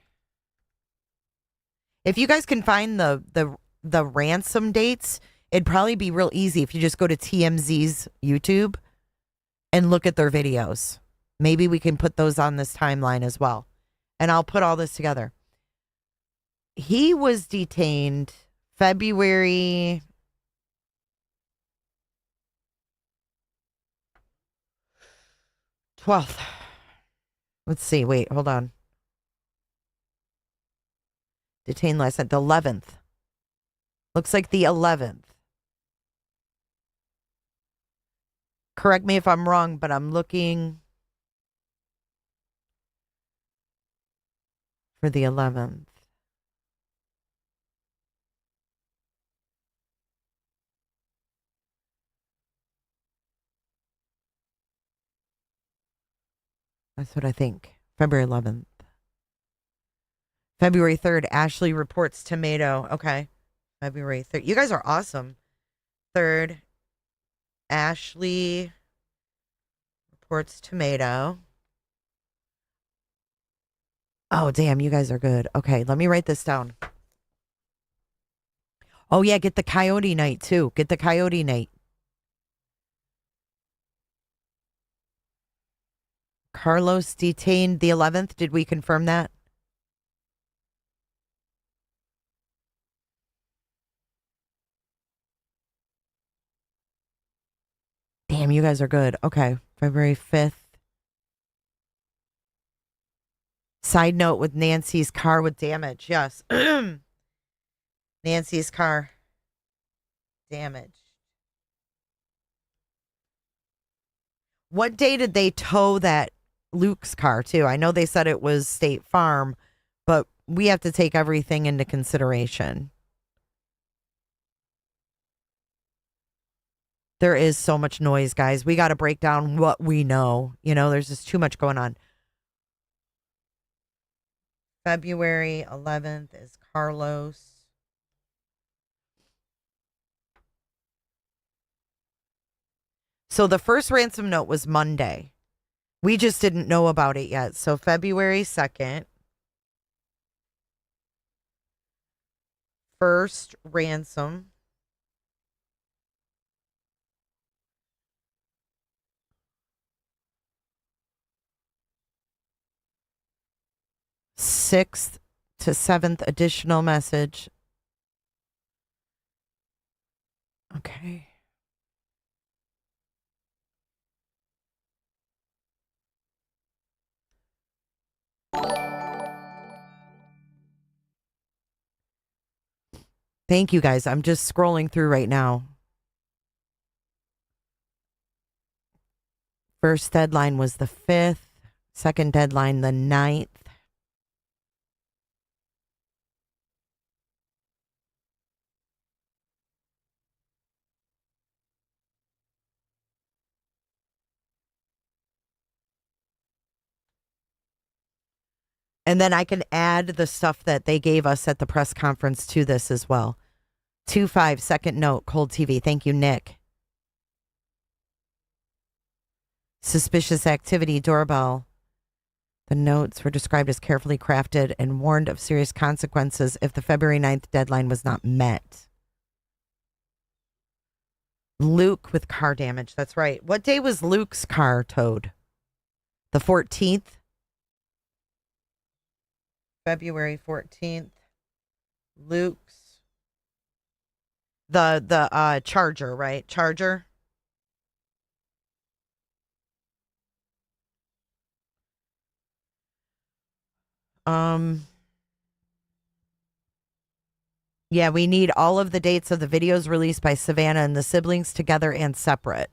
If you guys can find the ransom dates, it'd probably be real easy if you just go to TMZ's YouTube and look at their videos. Maybe we can put those on this timeline as well. And I'll put all this together. He was detained February 12th. Let's see. Wait, hold on. Detained last night, the 11th. Looks like the 11th. Correct me if I'm wrong, but I'm looking for the 11th. That's what I think. February 11th. February 3rd, Ashley reports tomato. Okay. February 3rd. You guys are awesome. 3rd, Ashley reports tomato. Oh, damn. You guys are good. Okay. Let me write this down. Oh, yeah. Get the coyote night, too. Get the coyote night. Carlos detained the 11th. Did we confirm that? Damn, you guys are good. Okay. February 5th. Side note with Nancy's car with damage. Yes. Nancy's car damaged. What day did they tow that Luke's car to? I know they said it was State Farm, but we have to take everything into consideration. There is so much noise, guys. We got to break down what we know. You know, there's just too much going on. February 11th is Carlos. So the first ransom note was Monday. We just didn't know about it yet. So February 2nd. First ransom. Sixth to seventh additional message. Okay. Thank you, guys. I'm just scrolling through right now. First deadline was the 5th. Second deadline, the 9th. And then I can add the stuff that they gave us at the press conference to this as well. 2-5, second note, Cold TV. Thank you, Nick. Suspicious activity, doorbell. The notes were described as carefully crafted and warned of serious consequences if the February 9th deadline was not met. Luke with car damage. That's right. What day was Luke's car towed? The 14th? February 14th. Luke's. The Charger, right? Charger. Yeah, we need all of the dates of the videos released by Savannah and the siblings together and separate.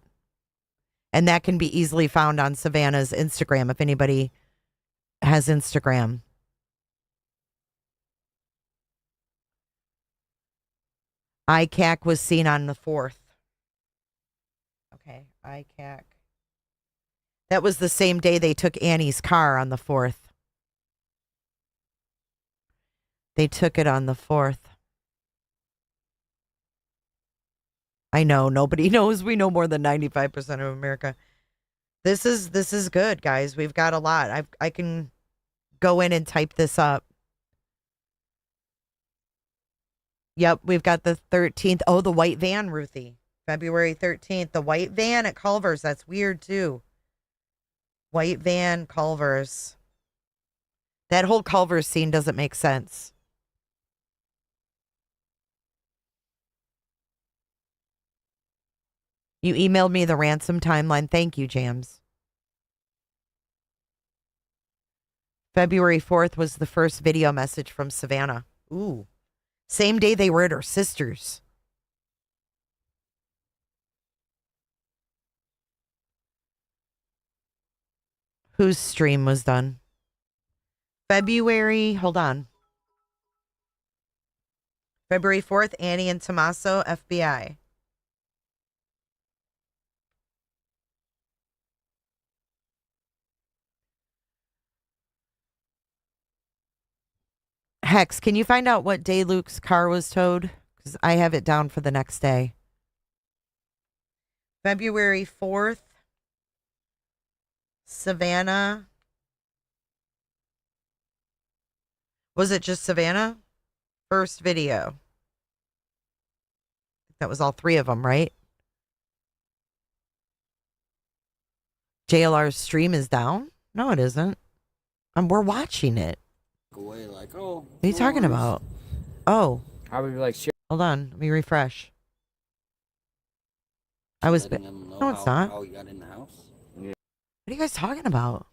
And that can be easily found on Savannah's Instagram if anybody has Instagram. ICAC was seen on the 4th. Okay, ICAC. That was the same day they took Annie's car on the 4th. They took it on the 4th. I know, nobody knows. We know more than 95% of America. This is good, guys. We've got a lot. I can go in and type this up. Yep, we've got the 13th. Oh, the white van, Ruthie. February 13th. The white van at Culver's. That's weird, too. White van, Culver's. That whole Culver's scene doesn't make sense. You emailed me the ransom timeline. Thank you, Jams. February 4th was the first video message from Savannah. Ooh. Same day they were at her sister's. Whose stream was done? February, hold on. February 4th, Annie and Tommaso, FBI. Hex, can you find out what day Luke's car was towed? Because I have it down for the next day. February 4th, Savannah. Was it just Savannah? First video. That was all three of them, right? JLR's stream is down? No, it isn't. We're watching it. Away like, oh, What are you talking about? Oh. I would be like, shit. Hold on. Let me refresh. I was. No, it's not. How you got in the house? What are you guys talking about?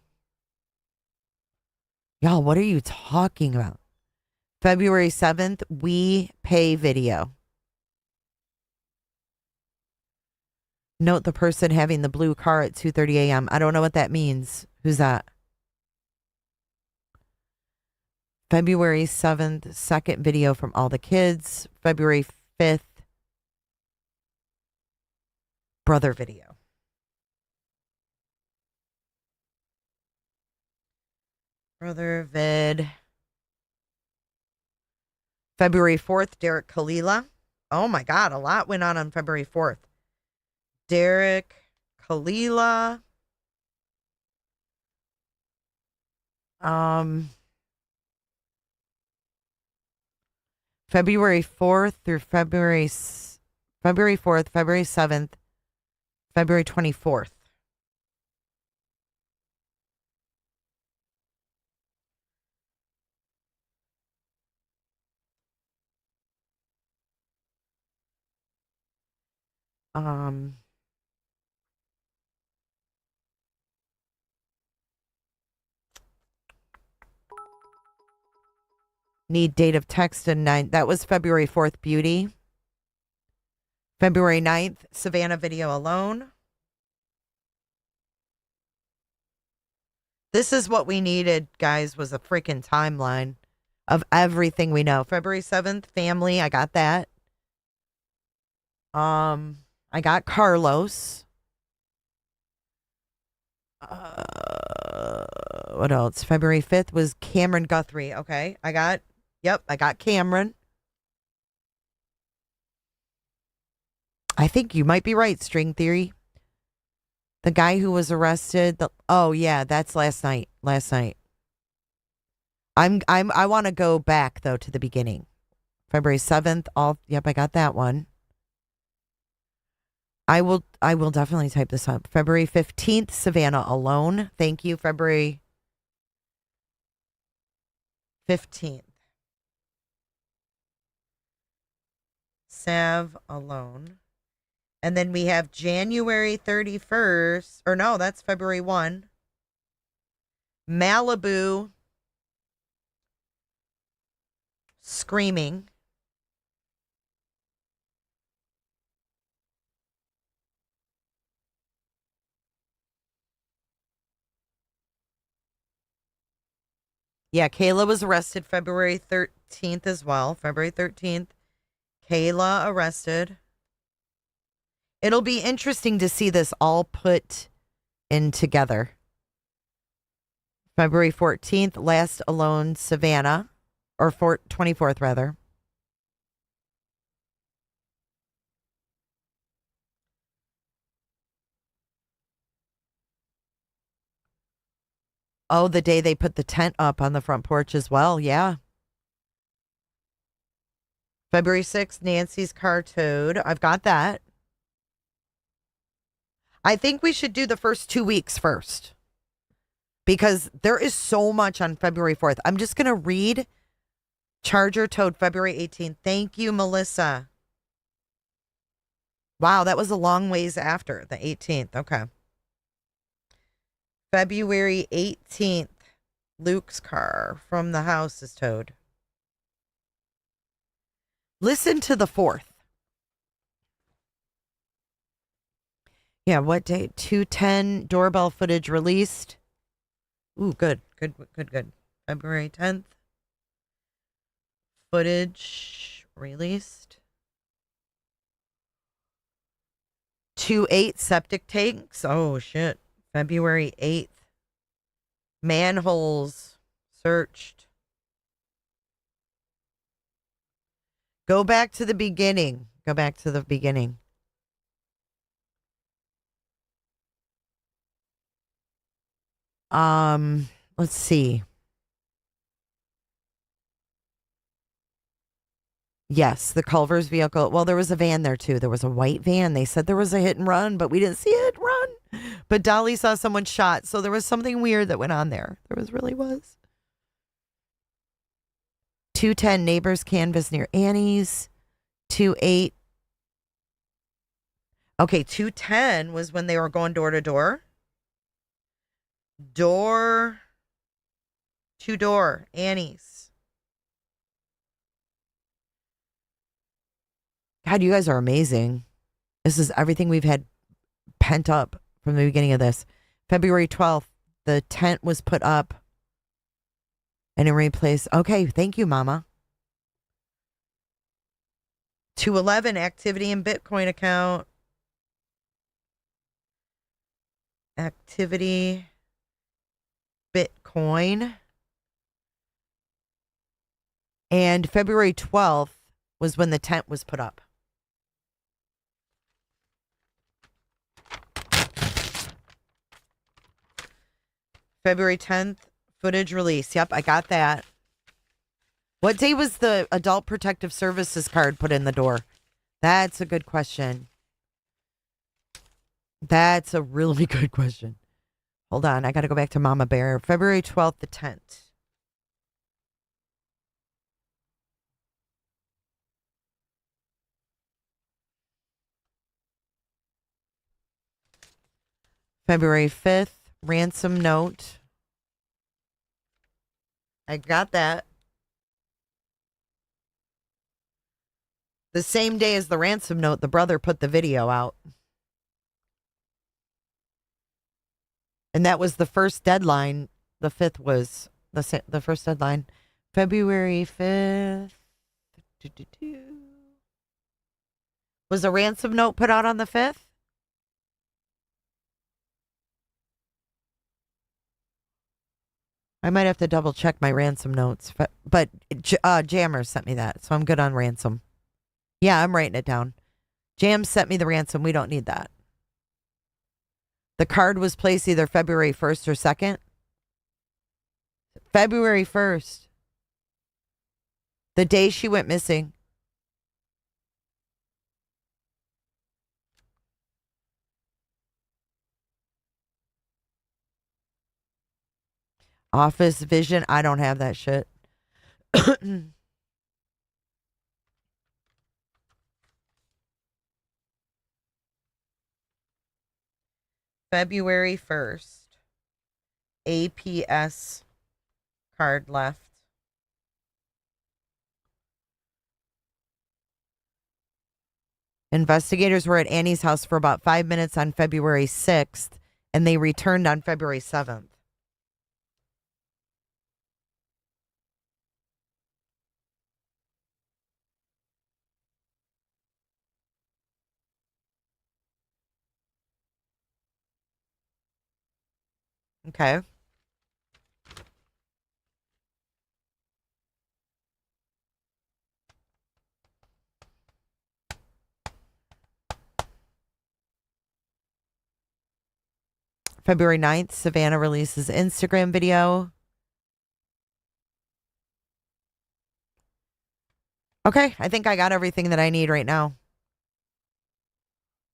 Y'all, what are you talking about? February 7th, we pay video. Note the person having the blue car at 2:30 a.m. I don't know what that means. Who's that? February 7th, second video from all the kids. February 5th, brother video. Brother vid. February 4th, Derek Kalila. Oh my God, a lot went on February 4th. Derek Kalila. February 4th through February 4th, February 7th, February 24th. Need date of text and 9. That was February 4th, Beauty. February 9th, Savannah video alone. This is what we needed, guys, was a freaking timeline of everything we know. February 7th, family. I got that. I got Carlos. What else? February 5th was Cameron Guthrie. Okay. I got Cameron. I think you might be right, String Theory. The guy who was arrested. Oh yeah, that's last night. I want to go back though to the beginning. February 7th. Yep, I got that one. I will definitely type this up. February 15th, Savannah alone. Thank you, February 15th. Sav alone. And then we have January 31st. Or no, that's February 1. Malibu screaming. Yeah, Kayla was arrested February 13th as well. February 13th. Kayla arrested. It'll be interesting to see this all put in together. February 14th, last alone, Savannah. Or 24th, rather. Oh, the day they put the tent up on the front porch as well. Yeah. February 6th, Nancy's car towed. I've got that. I think we should do the first 2 weeks first. Because there is so much on February 4th. I'm just going to read Charger towed February 18th. Thank you, Melissa. Wow, that was a long ways after the 18th. Okay. February 18th, Luke's car from the house is towed. Listen to the 4th. Yeah, what date? 2/10 doorbell footage released. Ooh, good. February 10th. Footage released. 2/8 septic tanks. Oh, shit. February 8th. Manholes searched. Go back to the beginning. Let's see. Yes, the Culver's vehicle. Well, there was a van there too. There was a white van. They said there was a hit and run, but we didn't see a hit and run. But Dolly saw someone shot, so there was something weird that went on there. There really was. 2:10 neighbors canvas near Annie's. 2/8. Okay, 2:10 was when they were going door to door. Door to door, Annie's. God, you guys are amazing. This is everything we've had tent up from the beginning of this. February 12th, the tent was put up and in replace. Okay, thank you, Mama. 211 activity in Bitcoin account. Activity Bitcoin. And February 12th was when the tent was put up. February 10th, footage release. Yep, I got that. What day was the Adult Protective Services card put in the door? That's a good question. That's a really good question. Hold on, I got to go back to Mama Bear. February 12th, the tent. February 5th, ransom note. I got that. The same day as the ransom note, the brother put the video out. And that was the first deadline. The 5th was the first deadline. February 5th. Was a ransom note put out on the 5th? I might have to double check my ransom notes, but Jammer sent me that, so I'm good on ransom. Yeah, I'm writing it down. Jam sent me the ransom. We don't need that. The card was placed either February 1st or 2nd. February 1st. The day she went missing. Office Vision. I don't have that shit. February 1st. APS card left. Investigators were at Annie's house for about 5 minutes on February 6th, and they returned on February 7th. Okay. February 9th, Savannah releases Instagram video. Okay, I think I got everything that I need right now.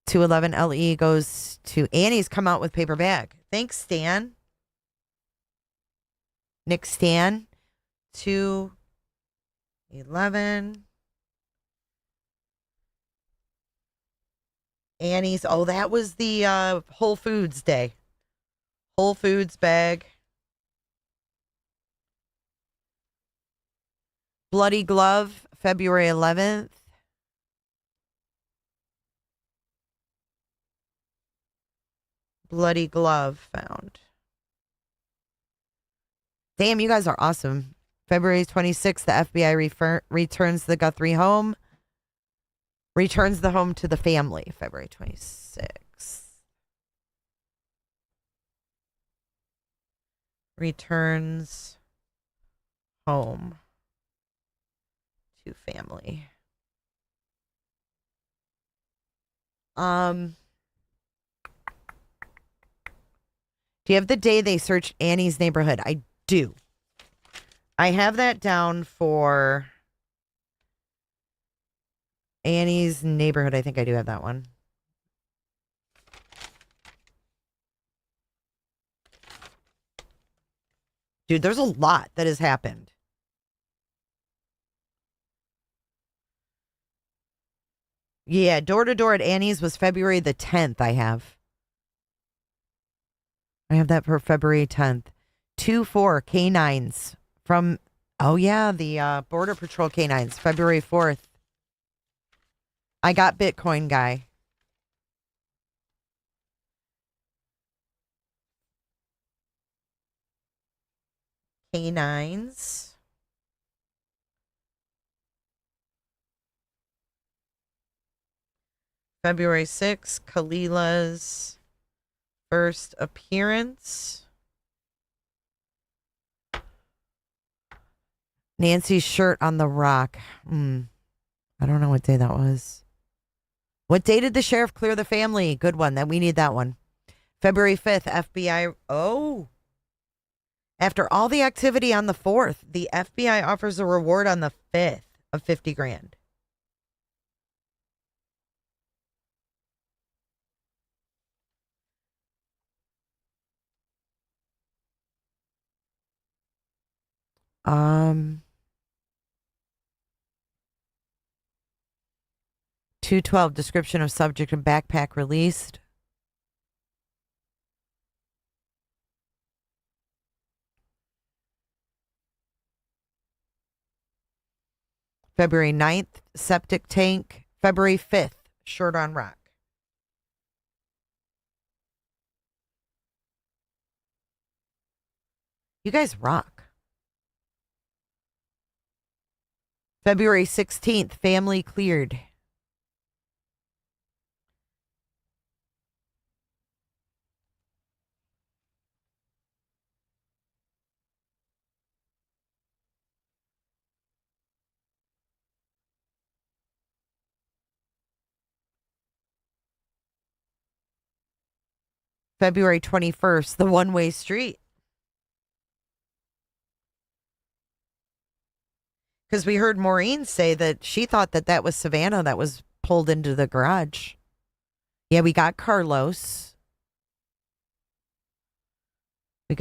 211 LE goes to Annie's come out with paper bag. Thanks, Stan. Nick Stan. 211. Annie's. Oh, that was the Whole Foods day. Whole Foods bag. Bloody glove, February 11th. Bloody glove found. Damn, you guys are awesome. February 26th, the FBI returns the Guthrie home. Returns the home to the family, February 26th. Returns home to family. Do you have the day they searched Annie's neighborhood? I do. I have that down for Annie's neighborhood. I think I do have that one. Dude, there's a lot that has happened. Yeah, door to door at Annie's was February the 10th. I have that for February 10th. 2-4 canines from, oh yeah, the Border Patrol canines, February 4th. I got Bitcoin guy. canines. February 6th, Kalila's first appearance. Nancy's shirt on the rock. I don't know what day that was. What day did the sheriff clear the family? Good one. We need that one. February 5th, FBI. Oh. After all the activity on the 4th, the FBI offers a reward on the 5th of 50 grand. Um, 212 description of subject and backpack released. February 9th, septic tank. February 5th, shirt on rock. You guys rock. February 16th, family cleared. February 21st, the one-way street. Because we heard Maureen say that she thought that that was Savannah that was pulled into the garage. Yeah, we got Carlos. We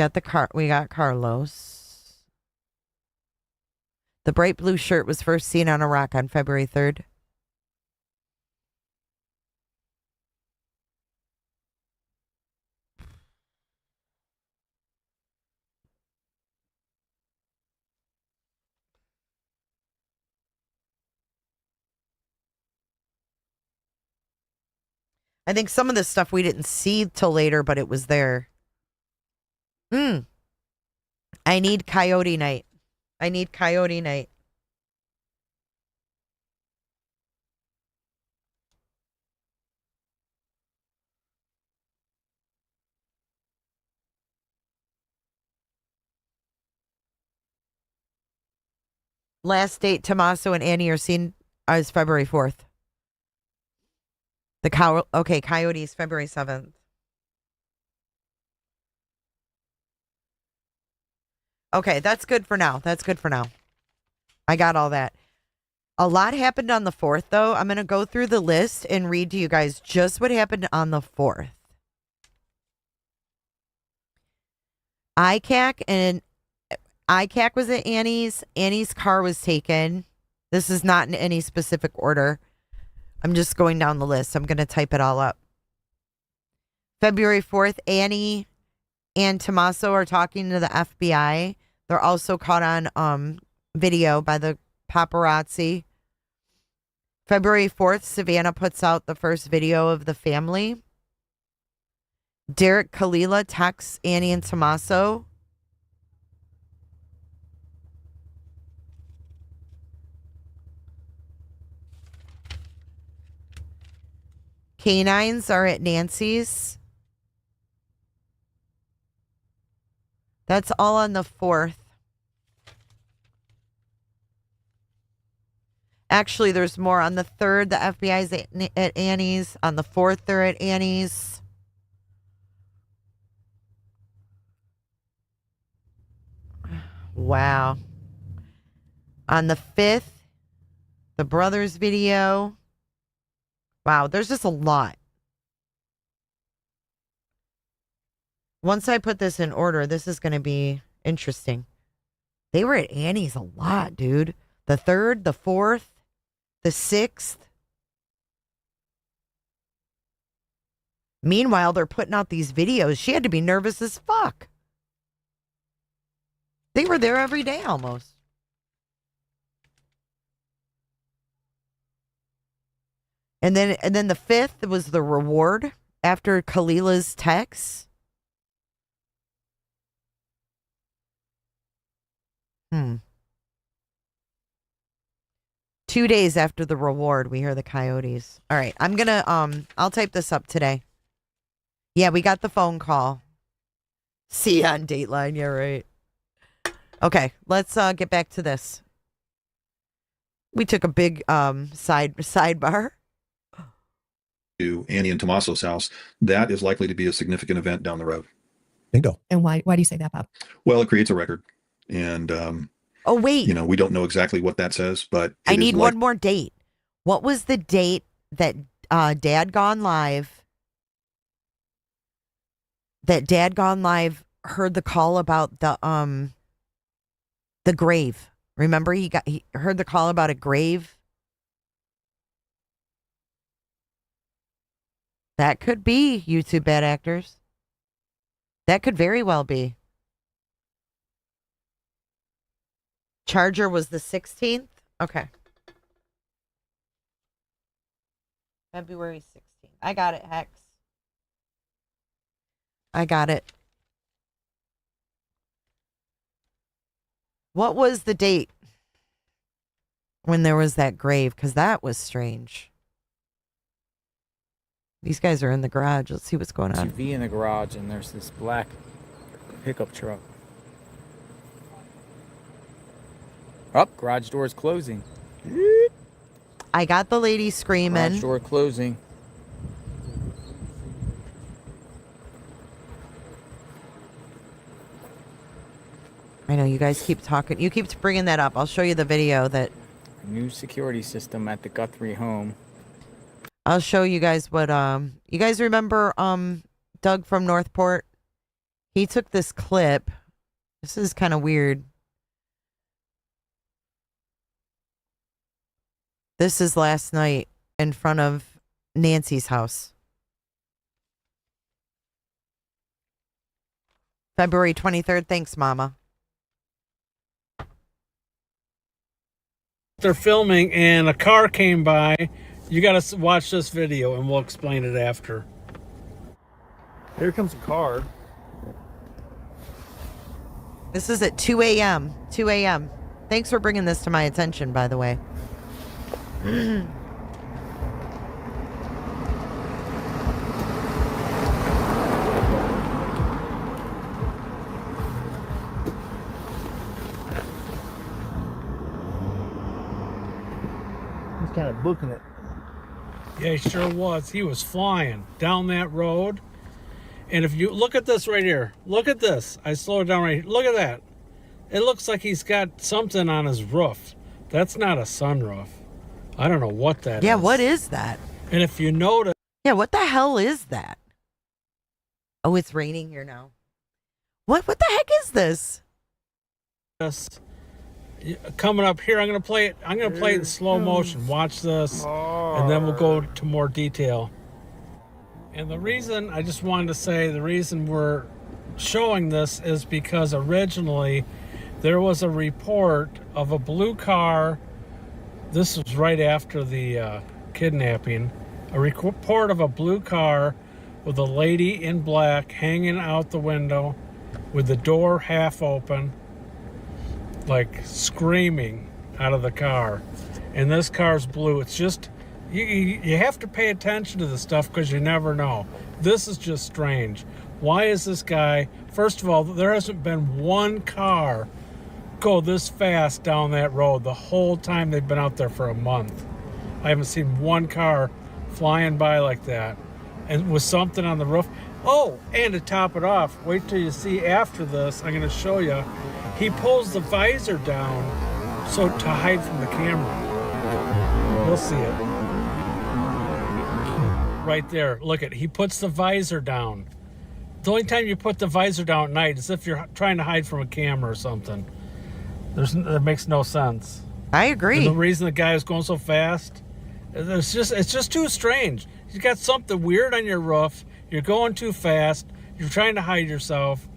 got Carlos. The bright blue shirt was first seen on a rock on February 3rd. I think some of this stuff we didn't see till later, but it was there. I need Coyote Night. I need Coyote Night. Last date Tommaso and Annie are seen is February 4th. Coyote's February 7th. Okay, that's good for now. I got all that. A lot happened on the 4th, though. I'm going to go through the list and read to you guys just what happened on the 4th. ICAC was at Annie's. Annie's car was taken. This is not in any specific order. I'm just going down the list. I'm going to type it all up. February 4th, Annie and Tommaso are talking to the FBI. They're also caught on video by the paparazzi. February 4th, Savannah puts out the first video of the family. Derek Kalila texts Annie and Tommaso. Canines are at Nancy's. That's all on the 4th. Actually, there's more. On the 3rd, the FBI's at Annie's. On the 4th, they're at Annie's. Wow. On the 5th, the brothers video. Wow, there's just a lot. Once I put this in order, this is going to be interesting. They were at Annie's a lot, dude. The 3rd, the 4th, the 6th. Meanwhile, they're putting out these videos. She had to be nervous as fuck. They were there every day almost. And then the 5th was the reward after Kalila's text. 2 days after the reward, we hear the coyotes. All right, I'm gonna I'll type this up today. Yeah, we got the phone call. See you on Dateline. Yeah, right. Okay, let's get back to this. We took a big sidebar. To Annie and Tommaso's house, that is likely to be a significant event down the road. Bingo. And why do you say that, Bob? Well, it creates a record, and oh wait, we don't know exactly what that says, but I need one more date. What was the date that Dad Gone Live? That Dad Gone Live heard the call about the grave. Remember, he heard the call about a grave. That could be YouTube bad actors. That could very well be. Charger was the 16th? Okay. February 16th. I got it, Hex. I got it. What was the date when there was that grave? Because that was strange. These guys are in the garage. Let's see what's going on. SUV in the garage, and there's this black pickup truck. Up, garage door is closing. I got the lady screaming. Garage door closing. I know you guys keep talking. You keep bringing that up. I'll show you the video that. New security system at the Guthrie home. I'll show you guys what. You guys remember Doug from Northport? He took this clip. This is kind of weird. This is last night in front of Nancy's house. February 23rd. Thanks, Mama. They're filming and a car came by. You got to watch this video and we'll explain it after. Here comes a car. This is at 2 a.m. 2 a.m. Thanks for bringing this to my attention, by the way. He's kind of booking it. Yeah, he sure was. He was flying down that road. And if you look at this right here, look at this. I slowed it down right here. Look at that. It looks like he's got something on his roof. That's not a sunroof. I don't know what that is. Yeah, what is that? And if you notice. Yeah, what the hell is that? Oh, it's raining here now. What the heck is this? Coming up here, I'm gonna play it in slow motion. Watch this, and then we'll go to more detail. And the reason I just wanted to say the reason we're showing this is because originally there was a report of a blue car. This was right after the kidnapping. A report of a blue car with a lady in black hanging out the window with the door half open, like screaming out of the car. And this car's blue. It's just, you have to pay attention to this stuff because you never know. This is just strange. Why is this guy, first of all, there hasn't been one car go this fast down that road the whole time they've been out there for a month. I haven't seen one car flying by like that. And with something on the roof. Oh, and to top it off, wait till you see after this, I'm going to show you. He pulls the visor down so to hide from the camera. You'll see it. Right there. Look at, he puts the visor down. The only time you put the visor down at night is if you're trying to hide from a camera or something. That makes no sense. I agree. And the reason the guy is going so fast, it's just too strange. You got something weird on your roof. You're going too fast. You're trying to hide yourself.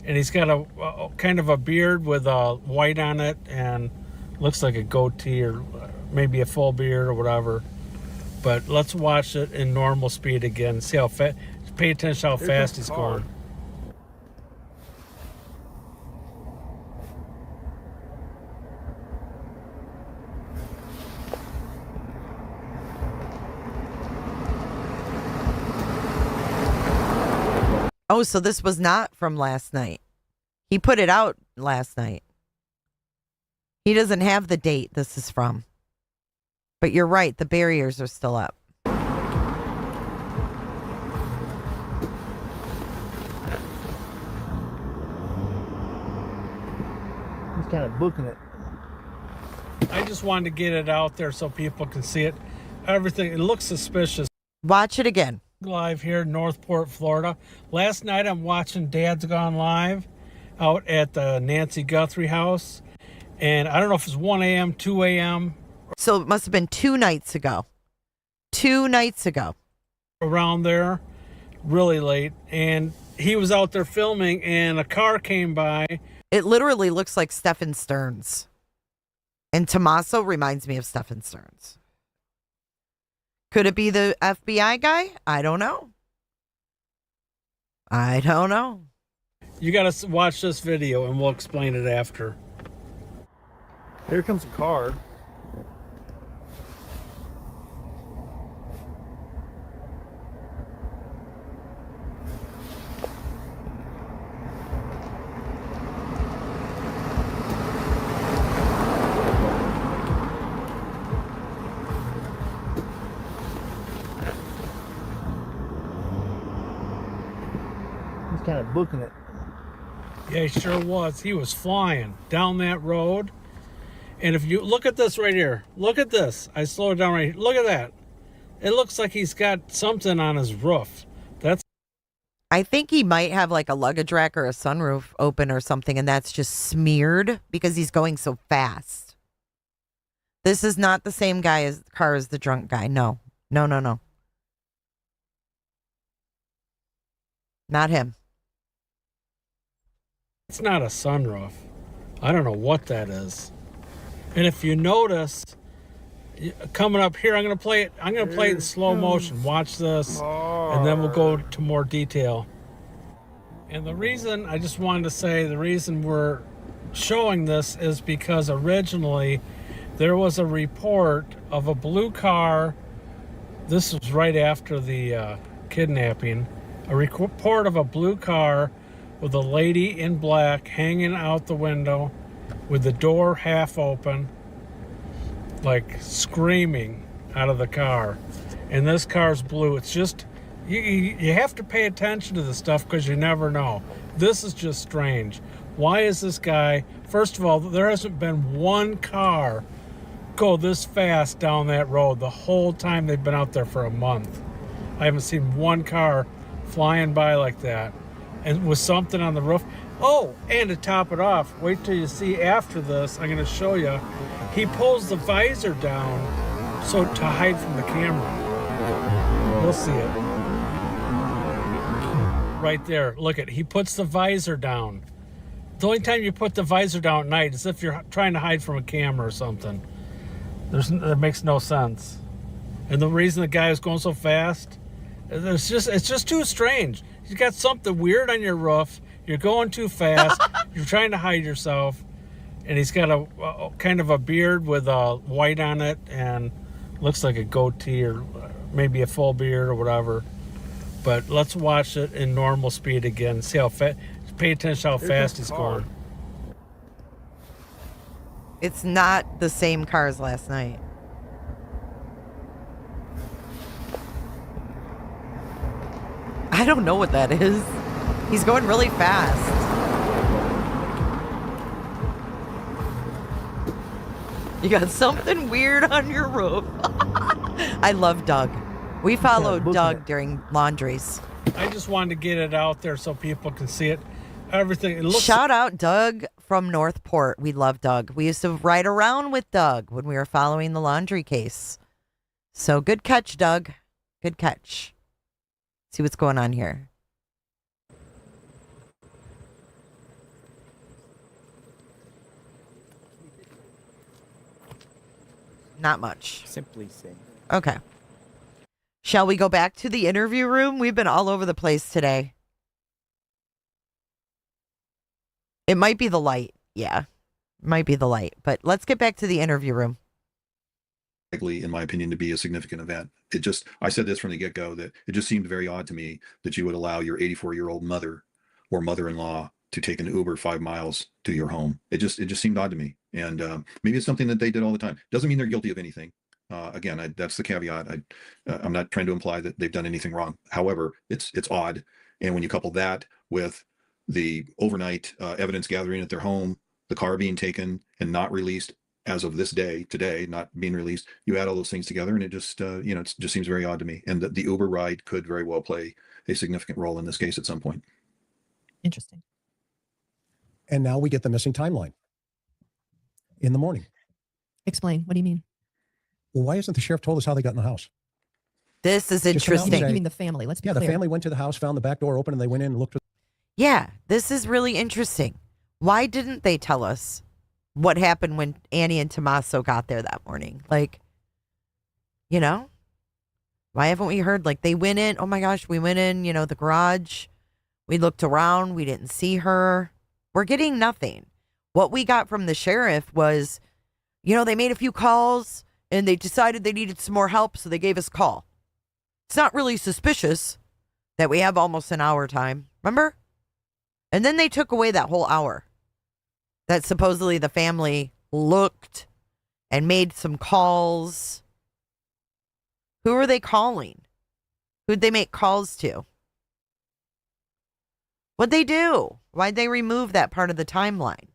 And he's got a kind of a beard with white on it and looks like a goatee or maybe a full beard or whatever. But let's watch it in normal speed again. See how fast. Pay attention how fast he's going. Oh, so this was not from last night. He put it out last night. He doesn't have the date this is from. But you're right, the barriers are still up. He's kind of booking it. I just wanted to get it out there so people can see it. Everything, it looks suspicious. Watch it again. Live here in Northport, Florida. Last night I'm watching Dad's Gone Live out at the Nancy Guthrie house. And I don't know if it's 1 a.m., 2 a.m. So it must have been 2 nights ago. 2 nights ago. Around there, really late. And he was out there filming and a car came by. It literally looks like Stephen Stearns. And Tommaso reminds me of Stephen Stearns. Could it be the FBI guy? I don't know. I don't know. You got to watch this video and we'll explain it after. Here comes a car. He's kind of booking it. Yeah, he sure was. He was flying down that road. And if you look at this right here, look at this. I slowed it down right here. Look at that. It looks like he's got something on his roof. That's. I think he might have like a luggage rack or a sunroof open or something, and that's just smeared because he's going so fast. This is not the same car as the drunk guy. No. No, no, no. Not him. It's not a sunroof. I don't know what that is. And if you notice, coming up here, I'm gonna play it in slow motion. Watch this, and then we'll go to more detail. And the reason I just wanted to say the reason we're showing this is because originally there was a report of a blue car. This was right after the kidnapping. A report of a blue car with a lady in black hanging out the window with the door half open, like screaming out of the car. And this car's blue. It's just, you have to pay attention to this stuff because you never know. This is just strange. Why is this guy, first of all, there hasn't been one car go this fast down that road the whole time they've been out there for a month. I haven't seen one car flying by like that. And with something on the roof. Oh, and to top it off, wait till you see after this, I'm going to show you. He pulls the visor down so to hide from the camera. We'll see it. Right there. Look at, he puts the visor down. The only time you put the visor down at night is if you're trying to hide from a camera or something. That makes no sense. And the reason the guy is going so fast, it's just too strange. You got something weird on your roof. You're going too fast. You're trying to hide yourself. And he's got a kind of a beard with white on it and looks like a goatee or maybe a full beard or whatever. But let's watch it in normal speed again. See how fast. Pay attention how fast he's going. It's not the same car as last night. I don't know what that is. He's going really fast. You got something weird on your roof. I love Doug. We followed Doug during laundries. I just wanted to get it out there so people can see it. Everything. It looks. Shout out Doug from Northport. We love Doug. We used to ride around with Doug when we were following the laundry case. So good catch, Doug. Good catch. See what's going on here. Not much. Simply say. Okay. Shall we go back to the interview room? We've been all over the place today. It might be the light. Yeah. Might be the light. But let's get back to the interview room. likely, in my opinion, to be a significant event. I said this from the get-go, that it just seemed very odd to me that you would allow your 84-year-old mother or mother-in-law to take an Uber 5 miles to your home. It just seemed odd to me. And maybe it's something that they did all the time. Doesn't mean they're guilty of anything. Again, that's the caveat. I'm not trying to imply that they've done anything wrong. However, it's odd. And when you couple that with the overnight evidence gathering at their home, the car being taken and not released as of this day, today, not being released, you add all those things together, and it just, it just seems very odd to me. And the Uber ride could very well play a significant role in this case at some point. Interesting. And now we get the missing timeline in the morning. Explain. What do you mean? Well, why hasn't the sheriff told us how they got in the house? This is Just come out and interesting. say- You mean the family? Let's be Yeah, clear. the family went to the house, found the back door open, and they went in and looked. Yeah, this is really interesting. Why didn't they tell us what happened when Annie and Tommaso got there that morning? Like, why haven't we heard? Like, they went in. Oh my gosh, we went in, the garage. We looked around. We didn't see her. We're getting nothing. What we got from the sheriff was, they made a few calls and they decided they needed some more help, so they gave us a call. It's not really suspicious that we have almost an hour time. Remember? And then they took away that whole hour that supposedly the family looked and made some calls. Who are they calling? Who'd they make calls to? What'd they do? Why'd they remove that part of the timeline?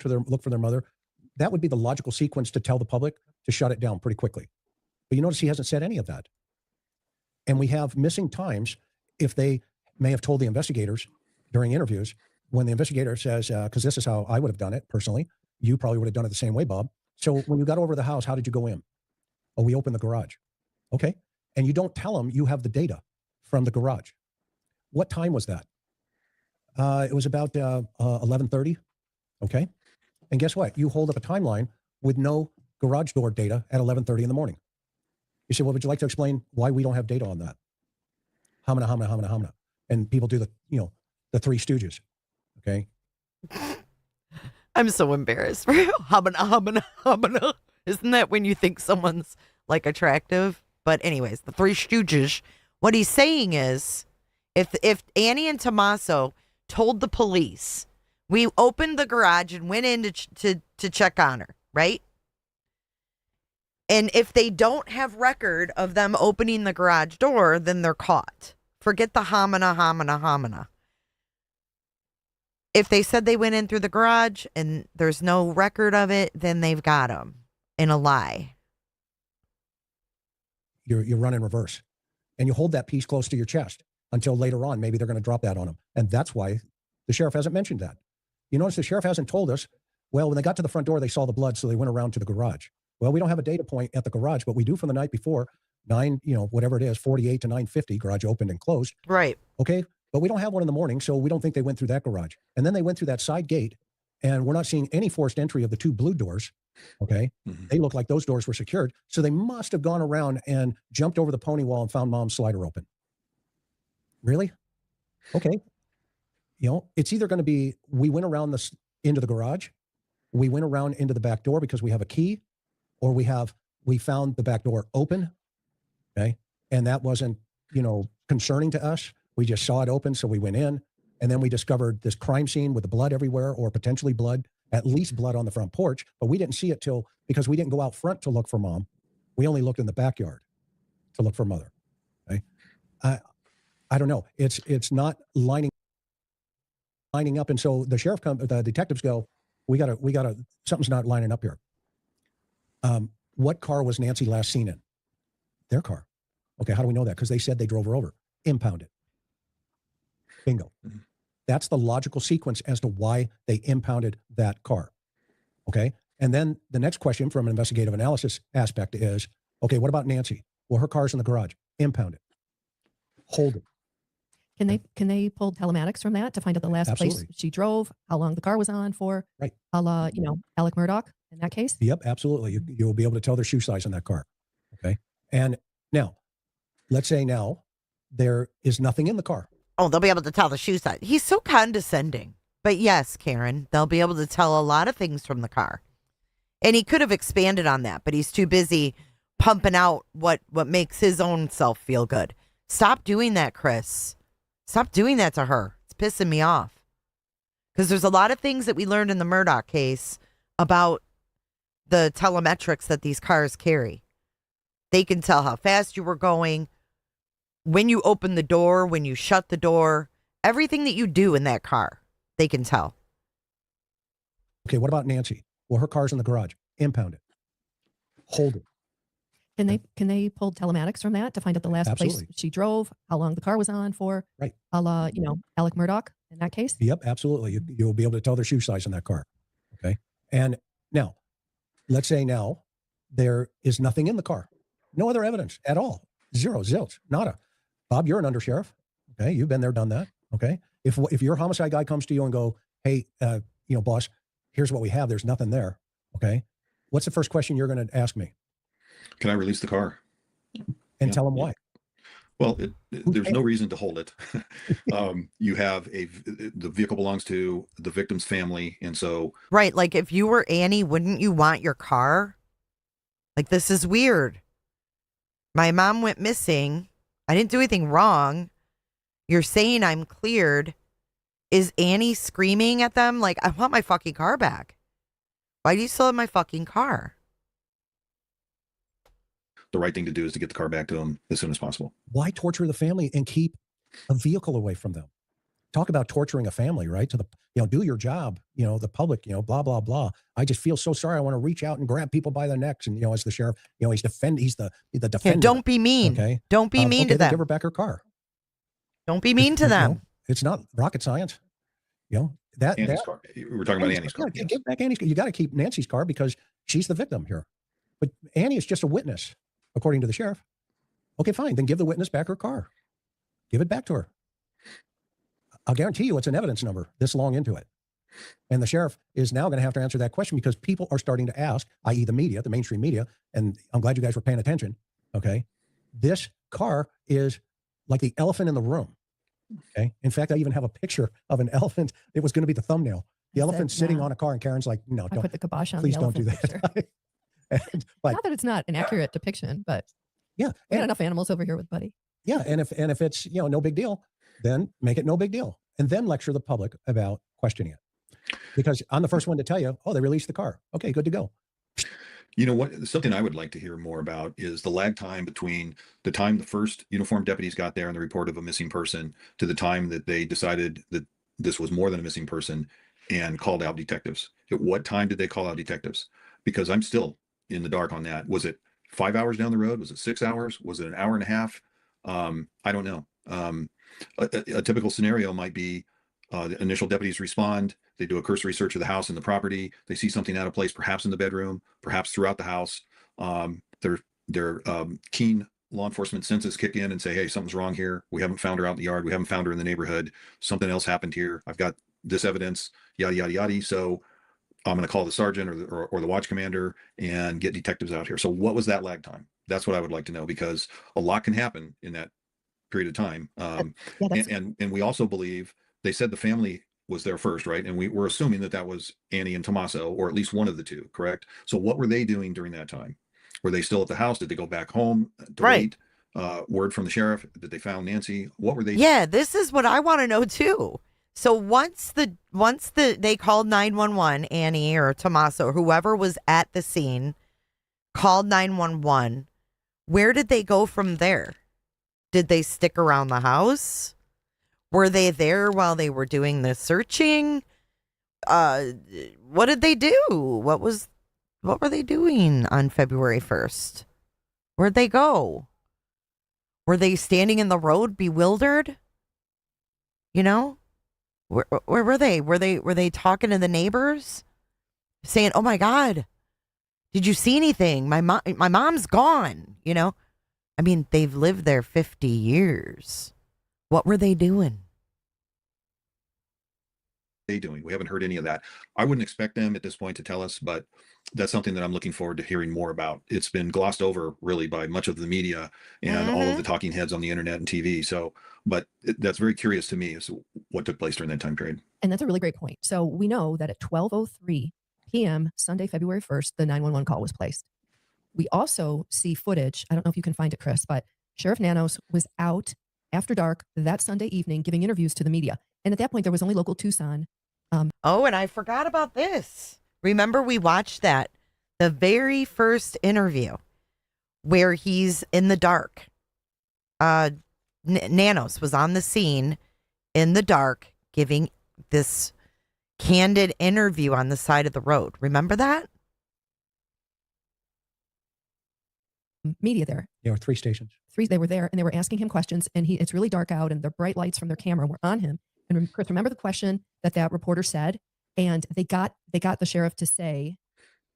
Look for their mother. That would be the logical sequence to tell the public to shut it down pretty quickly. But you notice he hasn't said any of that. And we have missing times if they may have told the investigators during interviews, when the investigator says, because this is how I would have done it personally. You probably would have done it the same way, Bob. So when you got over the house, how did you go in? Oh, we opened the garage. Okay. And you don't tell them you have the data from the garage. What time was that? It was about 11:30. Okay. And guess what? You hold up a timeline with no garage door data at 11:30 in the morning. You say, well, would you like to explain why we don't have data on that? Hamina, hamina, hamina, hamina. And people do the Three Stooges. Okay. I'm so embarrassed. Hamina, hamina, hamina. Isn't that when you think someone's like attractive? But anyways, the Three Stooges. What he's saying is, if Annie and Tommaso told the police, we opened the garage and went in to check on her, right? And if they don't have record of them opening the garage door, then they're caught. Forget the hamina, hamina, hamina. If they said they went in through the garage and there's no record of it, then they've got them in a lie. You run in reverse. And you hold that piece close to your chest until later on, maybe they're going to drop that on them. And that's why the sheriff hasn't mentioned that. You notice the sheriff hasn't told us, well, when they got to the front door, they saw the blood, so they went around to the garage. Well, we don't have a data point at the garage, but we do from the night before, 48 to 9:50, garage opened and closed. Right. Okay. But we don't have one in the morning, so we don't think they went through that garage. And then they went through that side gate, and we're not seeing any forced entry of the two blue doors. Okay. Mm-hmm. They look like those doors were secured. So they must have gone around and jumped over the pony wall and found mom's slider open. Really? Okay. It's either going to be, we went around into the garage, we went around into the back door because we have a key, or we found the back door open. Okay. And that wasn't, concerning to us. We just saw it open. So we went in, and then we discovered this crime scene with the blood everywhere, or potentially blood, at least blood on the front porch, but we didn't see it because we didn't go out front to look for mom. We only looked in the backyard to look for mother. Okay. I don't know. It's not lining up. And so the the detectives go, we gotta, something's not lining up here. What car was Nancy last seen in? Their car. Okay. How do we know that? Because they said they drove her over, impounded. Bingo. Mm-hmm. That's the logical sequence as to why they impounded that car. Okay. And then the next question from an investigative analysis aspect is, okay, what about Nancy? Well, her car's in the garage, impounded. Hold it. Can they pull telematics from that to find out the last Absolutely. place she drove, how long the car was on for? Right. A la, Alec Murdaugh in that case? Yep, absolutely. You'll be able to tell their shoe size in that car. Okay. And now, let's say now there is nothing in the car. Oh, they'll be able to tell the shoe size. He's so condescending. But yes, Karen, they'll be able to tell a lot of things from the car. And he could have expanded on that, but he's too busy pumping out what makes his own self feel good. Stop doing that, Chris. Stop doing that to her. It's pissing me off. Because there's a lot of things that we learned in the Murdaugh case about the telemetrics that these cars carry. They can tell how fast you were going, when you open the door, when you shut the door, everything that you do in that car, they can tell. Okay, what about Nancy? Well, her car's in the garage. Impound it. Hold it. Can they pull telematics from that to find out the last Absolutely. place she drove, how long the car was on for? Right. A la, Alec Murdaugh in that case? Yep, absolutely. You'll be able to tell their shoe size in that car. Okay. And now, let's say now there is nothing in the car. No other evidence at all. Zero, zilch, nada. Bob, you're an undersheriff. Okay. You've been there, done that. Okay. If your homicide guy comes to you and go, hey, boss, here's what we have. There's nothing there. Okay. What's the first question you're going to ask me? Can I release the car? And tell him why. Well, there's no reason to hold it. You have the vehicle belongs to the victim's family. And so. Right. Like if you were Annie, wouldn't you want your car? Like, this is weird. My mom went missing. I didn't do anything wrong. You're saying I'm cleared. Is Annie screaming at them? Like, I want my fucking car back. Why do you still have my fucking car? The right thing to do is to get the car back to them as soon as possible. Why torture the family and keep a vehicle away from them? Talk about torturing a family, right? To the, do your job, the public, blah, blah, blah. I just feel so sorry. I want to reach out and grab people by the necks. And, as the sheriff, he's the defender. Yeah, don't be mean. Okay. Don't be mean to them. Give her back her car. Don't be mean to them. It's not rocket science. Annie's car. We're talking about Annie's car. Yeah, give back Annie's car. You got to keep Nancy's car because she's the victim here. But Annie is just a witness, according to the sheriff. Okay, fine. Then give the witness back her car. Give it back to her. I'll guarantee you it's an evidence number this long into it. And the sheriff is now going to have to answer that question because people are starting to ask, i.e. the media, the mainstream media, and I'm glad you guys were paying attention, okay? This car is like the elephant in the room, okay? In fact, I even have a picture of an elephant. It was going to be the thumbnail. The elephant sitting on a car, and Karen's like, no, I don't. put the kibosh on please the don't do elephant that. picture. Not that it's not an accurate depiction, but we got enough animals over here with Buddy. Yeah, and if it's no big deal, then make it no big deal, and then lecture the public about questioning it. Because I'm the first one to tell you, they released the car. Okay, good to go. You know what? Something I would like to hear more about is the lag time between the time the first uniformed deputies got there and the report of a missing person to the time that they decided that this was more than a missing person and called out detectives. At what time did they call out detectives? Because I'm still in the dark on that. Was it 5 hours down the road? Was it 6 hours? Was it an hour and a half? I don't know. A typical scenario might be the initial deputies respond. They do a cursory search of the house and the property. They see something out of place, perhaps in the bedroom, perhaps throughout the house. Their keen law enforcement senses kick in and say, hey, something's wrong here. We haven't found her out in the yard. We haven't found her in the neighborhood. Something else happened here. I've got this evidence, yada, yada, yada. So I'm going to call the sergeant or the watch commander and get detectives out here. So what was that lag time? That's what I would like to know, because a lot can happen in that period of time. And we also believe they said the family was there first, right? And we're assuming that was Annie and Tommaso, or at least one of the two, correct? So what were they doing during that time? Were they still at the house? Did they go back home to wait? Word from the sheriff that they found Nancy? What were they? Yeah, this is what I want to know too. So once they called 911, Annie or Tommaso or whoever was at the scene called 911, where did they go from there? Did they stick around the house? Were they there while they were doing the searching? What did they do? What were they doing on February 1st? Where'd they go? Were they standing in the road bewildered? Where were they? Were they talking to the neighbors? Saying, oh my God, did you see anything? My mom's gone, I mean, they've lived there 50 years. What were they doing? We haven't heard any of that. I wouldn't expect them at this point to tell us, but that's something that I'm looking forward to hearing more about. It's been glossed over really by much of the media and all of the talking heads on the internet and TV. So, but that's very curious to me as to what took place during that time period. And that's a really great point. So we know that at 12:03 p.m., Sunday, February 1st, the 911 call was placed. We also see footage. I don't know if you can find it, Chris, but Sheriff Nanos was out after dark that Sunday evening giving interviews to the media. And at that point, there was only local Tucson. Oh, and I forgot about this. Remember, we watched that, the very first interview where he's in the dark. Nanos was on the scene in the dark giving this candid interview on the side of the road. Remember that? Media there. There were 3 stations. They were there and they were asking him questions, and it's really dark out and the bright lights from their camera were on him. And Chris, remember the question that reporter said? And they got the sheriff to say,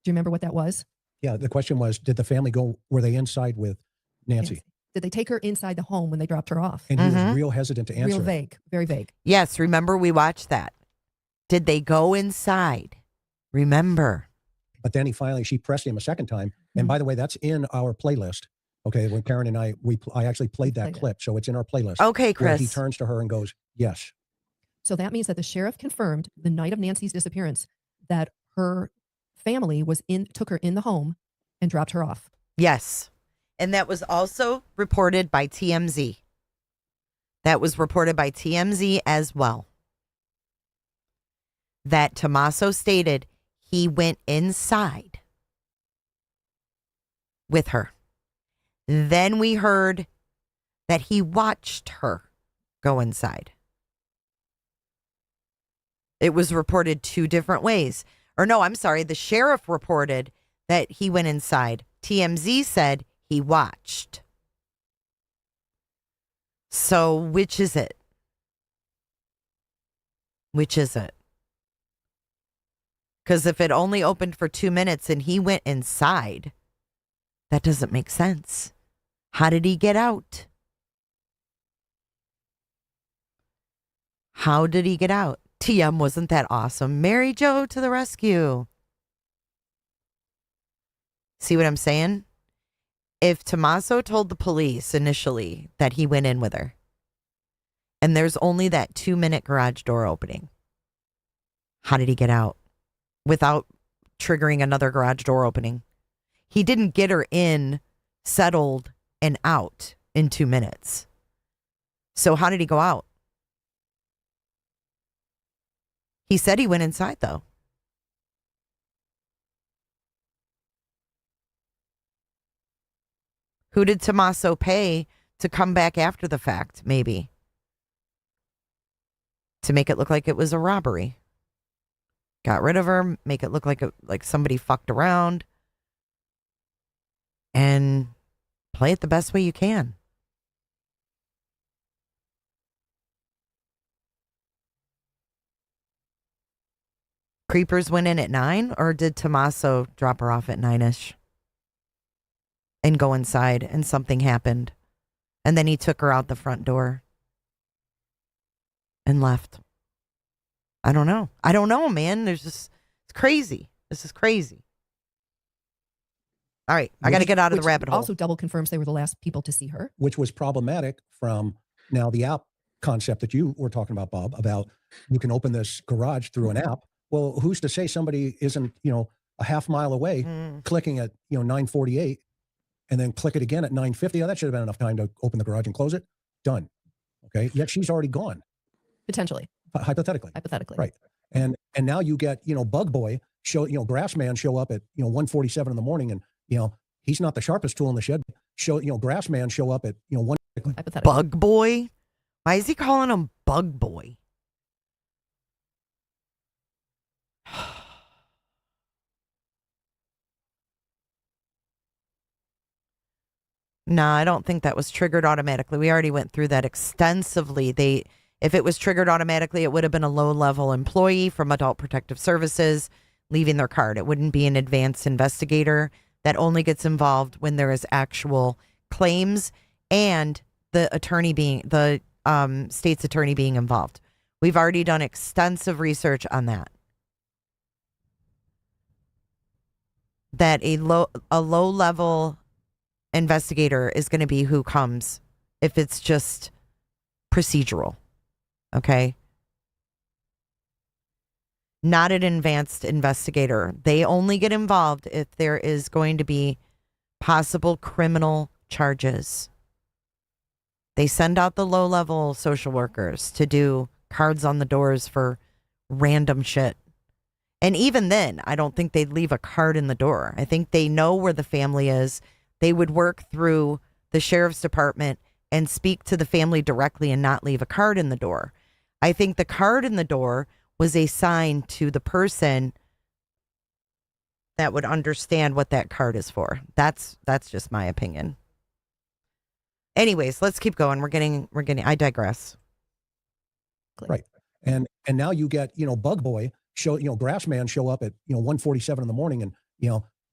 do you remember what that was? Yeah, the question was, did the family were they inside with Nancy? Did they take her inside the home when they dropped her off? And he was real hesitant to answer. Real vague, very vague. Yes, remember we watched that. Did they go inside? Remember. But then she pressed him a second time. And by the way, that's in our playlist. Okay, when Karen and I actually played that clip. So it's in our playlist. Okay, Chris. Where he turns to her and goes, yes. So that means that the sheriff confirmed the night of Nancy's disappearance that her family took her in the home and dropped her off. Yes. And that was also reported by TMZ. That was reported by TMZ as well. That Tommaso stated he went inside with her. Then we heard that he watched her go inside. It was reported 2 different ways. Or no, I'm sorry. The sheriff reported that he went inside. TMZ said he watched. So which is it? Which is it? Because if it only opened for 2 minutes and he went inside, that doesn't make sense. How did he get out? How did he get out? TM, wasn't that awesome? Mary Jo to the rescue. See what I'm saying? If Tommaso told the police initially that he went in with her, and there's only that 2-minute garage door opening, how did he get out without triggering another garage door opening? He didn't get her in, settled, and out in 2 minutes. So how did he go out? He said he went inside, though. Who did Tommaso pay to come back after the fact, maybe? To make it look like it was a robbery. Got rid of her, make it look like somebody fucked around. And play it the best way you can. Creepers went in at 9, or did Tommaso drop her off at 9-ish? And go inside and something happened. And then he took her out the front door. And left. I don't know. I don't know, man. It's crazy. This is crazy. All right. I got to get out of the rabbit hole. Also double confirms they were the last people to see her. Which was problematic from now the app concept that you were talking about, Bob, about you can open this garage through an app. Well, who's to say somebody isn't, a half mile away clicking at, 9:48 and then click it again at 9:50? Oh, that should have been enough time to open the garage and close it. Done. Okay. Yet she's already gone. Potentially. Hypothetically. Right. And now you get, Bug Boy Grass Man show up at, 1:47 in the morning, and, he's not the sharpest tool in the shed. Grass Man show up at, 1. Bug Boy? Why is he calling him Bug Boy? No, I don't think that was triggered automatically. We already went through that extensively. If it was triggered automatically, it would have been a low-level employee from Adult Protective Services leaving their card. It wouldn't be an advanced investigator. That only gets involved when there is actual claims and the state's attorney being involved. We've already done extensive research on that. That a low-level investigator is going to be who comes if it's just procedural. Okay. not an advanced investigator. They only get involved if there is going to be possible criminal charges. They send out the low-level social workers to do cards on the doors for random shit. And even then, I don't think they'd leave a card in the door. I think they know where the family is. They would work through the sheriff's department and speak to the family directly and not leave a card in the door. I think the card in the door was a sign to the person that would understand what that card is for. That's just my opinion. Anyways, let's keep going. I digress. Right. And now you get, Bug Boy Grass Man show up at, 1:47 in the morning, and,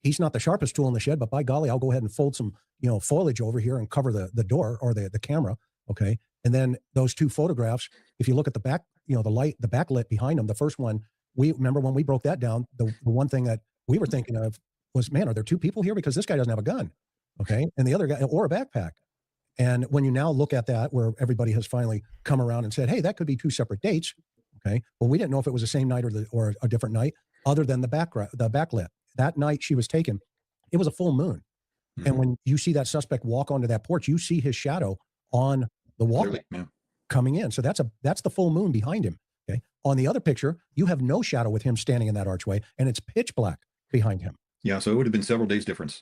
he's not the sharpest tool in the shed, but by golly, I'll go ahead and fold some, foliage over here and cover the door or the camera. Okay. And then those two photographs, if you look at the back, the backlit behind them, the first one, we remember when we broke that down, the one thing that we were thinking of was, man, are there two people here? Because this guy doesn't have a gun. Okay. And the other guy, or a backpack. And when you now look at that, where everybody has finally come around and said, hey, that could be two separate dates. Okay. Well, we didn't know if it was the same night or a different night, other than the backlit. That night she was taken, it was a full moon. Mm-hmm. And when you see that suspect walk onto that porch, you see his shadow on the walkway coming in. So that's the full moon behind him. Okay. On the other picture, you have no shadow with him standing in that archway, and it's pitch black behind him. Yeah. So it would have been several days difference.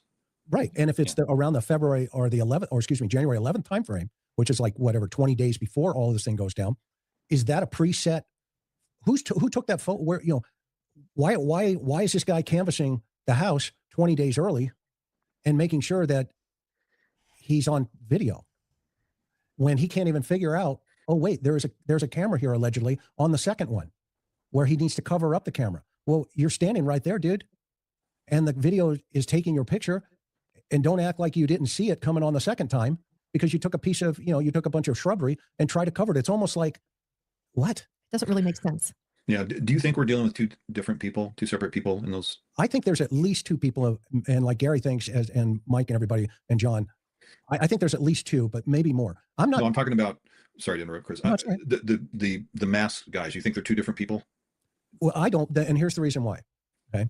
Right. And if it's around the January 11th timeframe, which is like 20 days before all of this thing goes down, is that a preset? Who took that photo? Where, why is this guy canvassing the house 20 days early and making sure that he's on video when he can't even figure out, oh wait, there's a camera here allegedly on the second one where he needs to cover up the camera. Well, you're standing right there, dude. And the video is taking your picture. And don't act like you didn't see it coming on the second time, because you took a piece of, you took a bunch of shrubbery and tried to cover it. It's almost like, what? Doesn't really make sense. Yeah. Do you think we're dealing with two separate people in those? I think there's at least two people, and like Gary thinks, and Mike and everybody and John, I think there's at least two, but maybe more. I'm talking about, sorry to interrupt, Chris. The masked guys, you think they're two different people? Well, I don't. And here's the reason why. Okay.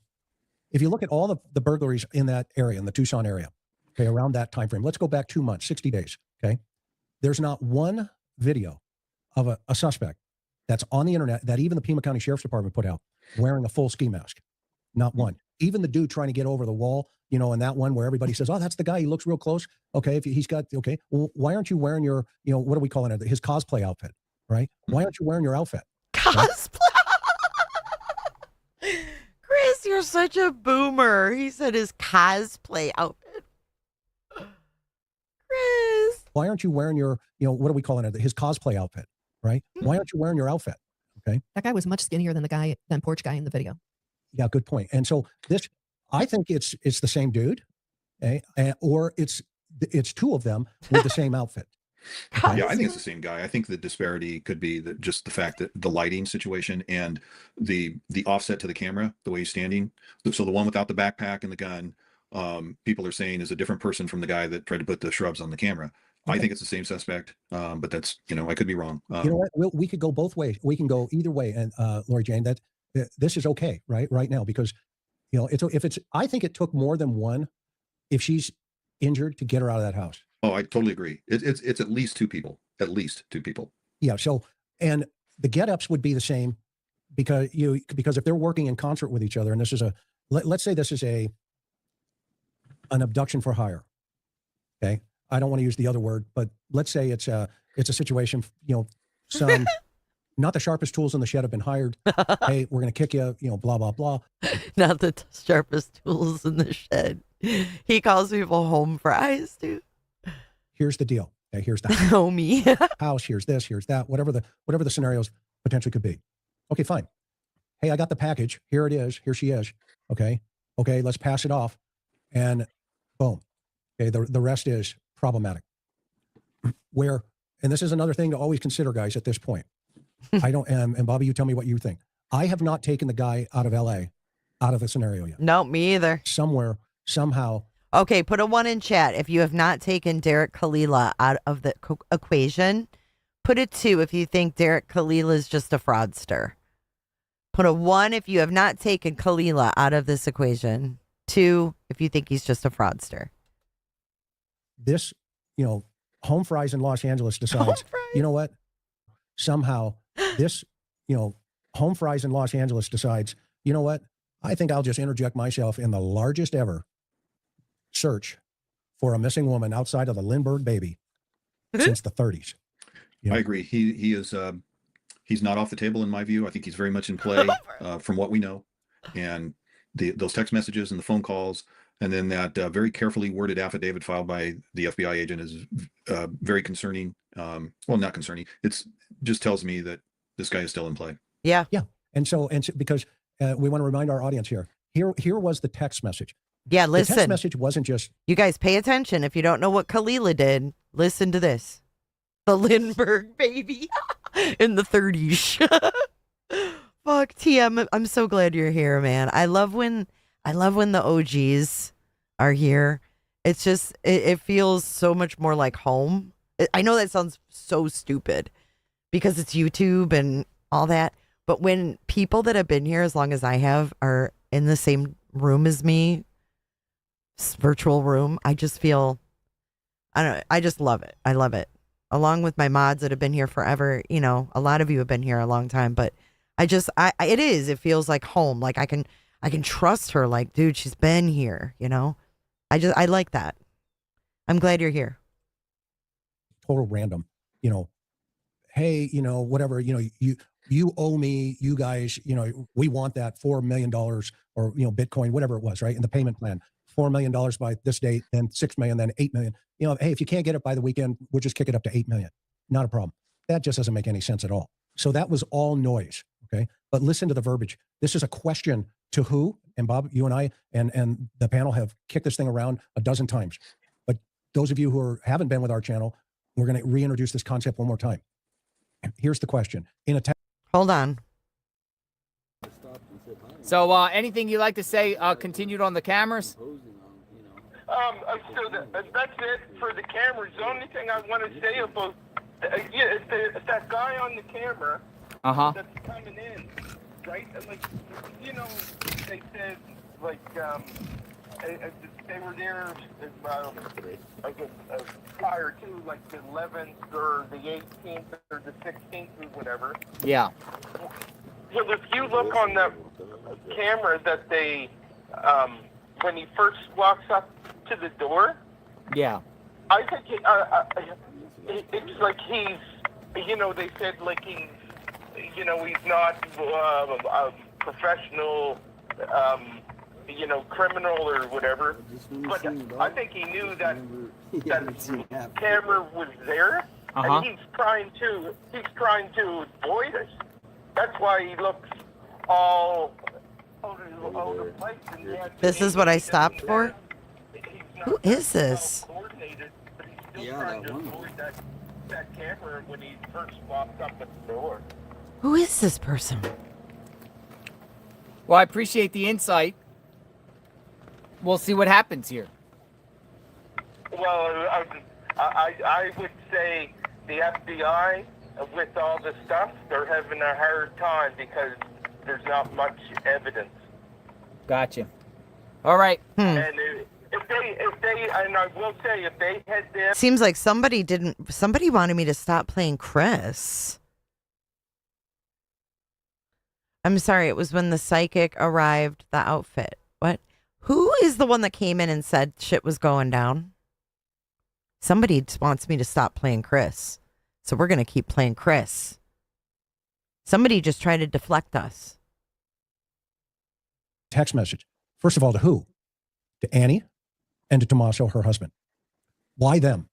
If you look at all the burglaries in that area, in the Tucson area, okay, around that time frame, let's go back 2 months, 60 days, okay? There's not one video of a suspect that's on the internet that even the Pima County Sheriff's Department put out wearing a full ski mask. Not one. Even the dude trying to get over the wall, in that one where everybody says, oh, that's the guy, he looks real close. Okay, if he's got, okay, well, why aren't you wearing your, what are we calling it? His cosplay outfit, right? Why aren't you wearing your outfit? Cosplay? Chris, you're such a boomer. He said his cosplay outfit. Chris. Why aren't you wearing your, what are we calling it? His cosplay outfit, right? Why aren't you wearing your outfit? Okay. That guy was much skinnier than the porch guy in the video. Yeah, good point. And so I think it's the same dude, okay? Or it's two of them with the same outfit. Okay? Yeah, I think it's the same guy. I think the disparity could be just the fact that the lighting situation and the offset to the camera, the way he's standing. So the one without the backpack and the gun, people are saying is a different person from the guy that tried to put the shrubs on the camera. Okay. I think it's the same suspect, but that's, I could be wrong. You know what? We could go both ways. We can go either way. And Lori Jane, that this is okay, right now, because, I think it took more than one, if she's injured, to get her out of that house. Oh, I totally agree. It's at least two people. At least two people. Yeah. So, and the get-ups would be the same, because if they're working in concert with each other, and this is let's say this is an abduction for hire. Okay. I don't want to use the other word, but let's say it's a situation. Some not the sharpest tools in the shed have been hired. Hey, we're going to kick you. Blah blah blah. Not the sharpest tools in the shed. He calls people home fries, dude. Here's the deal. Okay, here's the homie house. Here's this. Here's that. Whatever the scenarios potentially could be. Okay, fine. Hey, I got the package. Here it is. Here she is. Okay. Let's pass it off, and boom. Okay. The rest is problematic. And this is another thing to always consider, guys. At this point, I don't. And Bobby, you tell me what you think. I have not taken the guy out of LA, out of the scenario yet. No, me either. Somewhere, somehow. Okay, put a 1 in chat if you have not taken Derek Kalila out of the equation. Put a 2 if you think Derek Kalila is just a fraudster. Put a 1 if you have not taken Kalila out of this equation. 2 if you think he's just a fraudster. This, Home Fries in Los Angeles decides, you know what? Somehow this, Home Fries in Los Angeles decides, you know what? I think I'll just interject myself in the largest ever search for a missing woman outside of the Lindbergh baby since the 30s. I agree. He is he's not off the table in my view. I think he's very much in play from what we know, and those text messages and the phone calls, and then that very carefully worded affidavit filed by the FBI agent is very concerning. Well, not concerning. It's just tells me that this guy is still in play. Yeah. Yeah. And so because we want to remind our audience here was the text message. Yeah, listen. The text message wasn't just. You guys pay attention. If you don't know what Kalila did, listen to this. The Lindbergh baby in the 30s. Fuck, TM. I'm so glad you're here, man. I love when the OGs are here. It's just, it feels so much more like home. I know that sounds so stupid because it's YouTube and all that. But when people that have been here as long as I have are in the same room as me, virtual room, I just feel, I don't know, I just love it. I love it. Along with my mods that have been here forever, a lot of you have been here a long time, but it feels like home. Like I can trust her. Like, dude, she's been here, I like that. I'm glad you're here. Total random, hey, whatever, you owe me, you guys, we want that $4 million or, Bitcoin, whatever it was, right? In the payment plan, $4 million by this date, then 6 million, then 8 million. Hey, if you can't get it by the weekend, we'll just kick it up to 8 million. Not a problem. That just doesn't make any sense at all. So that was all noise. Okay. But listen to the verbiage. This is a question to who? And Bob, you and I and the panel have kicked this thing around a dozen times. But those of you who haven't been with our channel, we're going to reintroduce this concept one more time. Here's the question. Hold on. So anything you like to say continued on the cameras? So that's it for the cameras. The only thing I want to say about if that guy on the camera that's coming in, right? And they said they were there prior to the 11th or the 18th or the 16th or whatever. Yeah. So if you look on the camera that they, when he first walks up to the door, yeah, I think it's like he's, they said he's not a professional, criminal or whatever, but I think he knew that camera was there, and he's trying to avoid it. That's why he looks all out of place. This is what I stopped for? Who is this? Trying to avoid that camera when he first walked up at the door. Who is this person? Well, I appreciate the insight. We'll see what happens here. Well, I would say the FBI, with all the stuff, they're having a hard time because there's not much evidence. Gotcha. All right. And if they, and I will say, if they had them. Seems like somebody wanted me to stop playing Chris. I'm sorry, it was when the psychic arrived, the outfit. What? Who is the one that came in and said shit was going down? Somebody wants me to stop playing Chris. So we're going to keep playing Chris. Somebody just tried to deflect us. Text message. First of all, to who? To Annie and to Tommaso, her husband. Why them?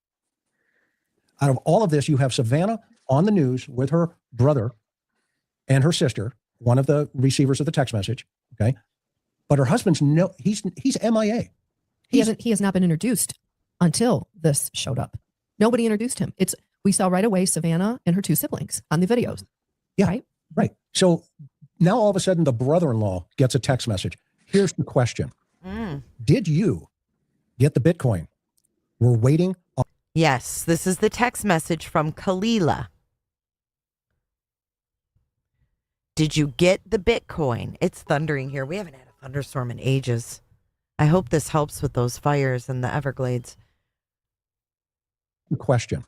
Out of all of this, you have Savannah on the news with her brother and her sister, one of the receivers of the text message. Okay. But her husband's he's MIA. He has not been introduced until this showed up. Nobody introduced him. We saw right away Savannah and her 2 siblings on the videos. Yeah. Right. So now all of a sudden the brother-in-law gets a text message. Here's the question. Did you get the Bitcoin? We're waiting. Yes, this is the text message from Kalila. Did you get the Bitcoin? It's thundering here. We haven't had a thunderstorm in ages. I hope this helps with those fires in the Everglades. Question.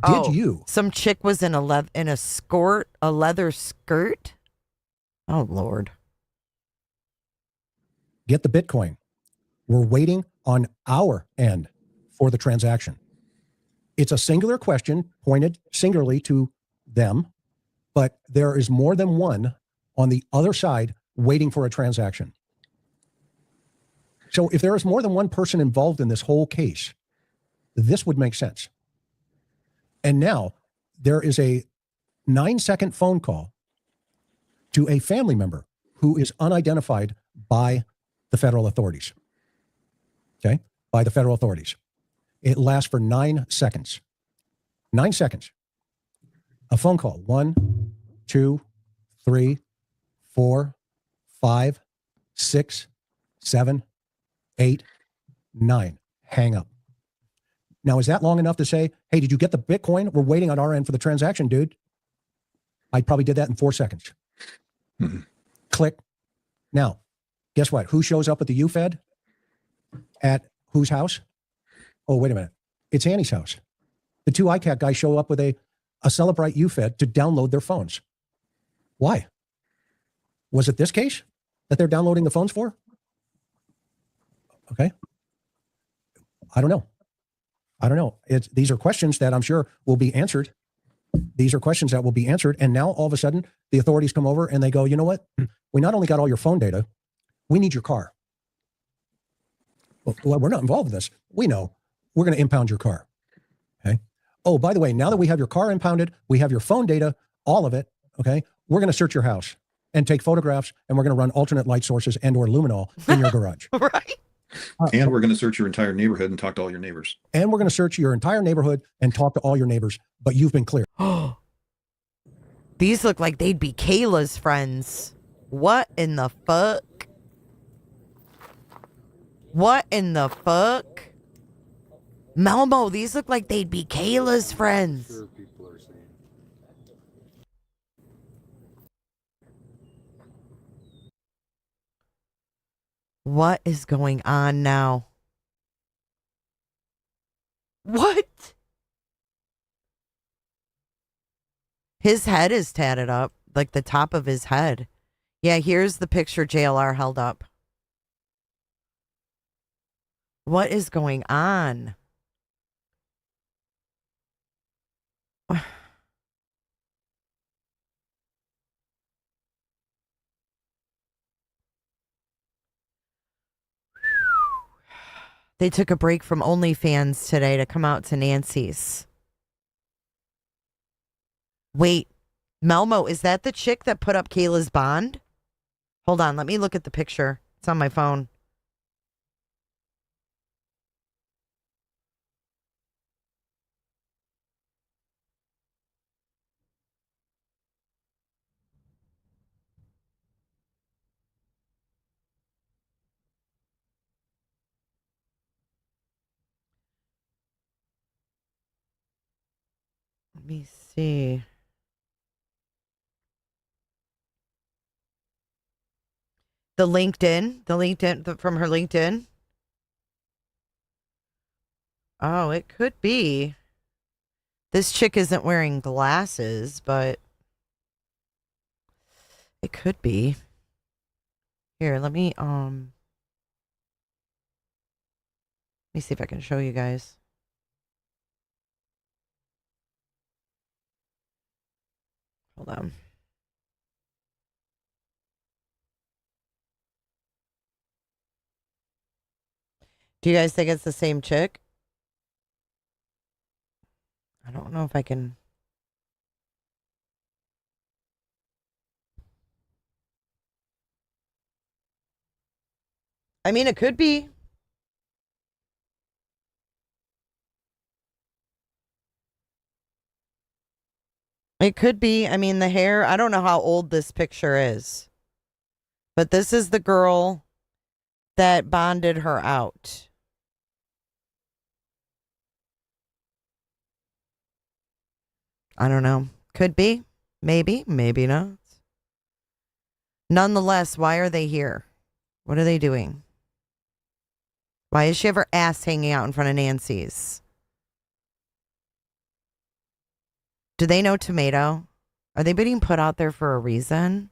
Did you? Some chick was in a leather skirt. Oh, Lord. Get the Bitcoin. We're waiting on our end for the transaction. It's a singular question pointed singularly to them, but there is more than one on the other side waiting for a transaction. So if there is more than one person involved in this whole case, this would make sense. And now there is a 9-second phone call to a family member who is unidentified by the federal authorities. Okay? By the federal authorities. It lasts for 9 seconds. 9 seconds. A phone call. 1, 2, 3, 4, 5, 6, 7, 8, 9. Hang up. Now, is that long enough to say, hey, did you get the Bitcoin? We're waiting on our end for the transaction, dude. I probably did that in 4 seconds. Mm-hmm. Click. Now, guess what? Who shows up at the UFed? At whose house? Oh, wait a minute. It's Annie's house. The 2 ICAC guys show up with a Celebrite UFed to download their phones. Why? Was it this case that they're downloading the phones for? Okay. I don't know. These are questions that I'm sure will be answered. These are questions that will be answered. And now all of a sudden, the authorities come over and they go, you know what? We not only got all your phone data, we need your car. Well, we're not involved in this. We know. We're going to impound your car. Okay. Oh, by the way, now that we have your car impounded, we have your phone data, all of it. Okay. We're going to search your house and take photographs, and we're going to run alternate light sources and or luminol in your garage. Right. And we're going to search your entire neighborhood and talk to all your neighbors. And we're going to search your entire neighborhood and talk to all your neighbors, but you've been cleared. These look like they'd be Kayla's friends. What in the fuck? What in the fuck? Melmo, these look like they'd be Kayla's friends. Sure, people are saying. What is going on now? What? His head is tatted up, like the top of his head. Yeah, here's the picture JLR held up. What is going on? They took a break from OnlyFans today to come out to Nancy's. Wait, Melmo, is that the chick that put up Kayla's bond? Hold on, let me look at the picture. It's on my phone. Let me see. The LinkedIn from her LinkedIn. Oh, it could be. This chick isn't wearing glasses, but it could be. Here, let me see if I can show you guys. Hold on. Do you guys think it's the same chick? I don't know if I can. I mean, it could be. It could be. I mean, the hair, I don't know how old this picture is. But this is the girl that bonded her out. I don't know. Could be. Maybe. Maybe not. Nonetheless, why are they here? What are they doing? Why is she have her ass hanging out in front of Nancy's? Do they know Tomato? Are they being put out there for a reason?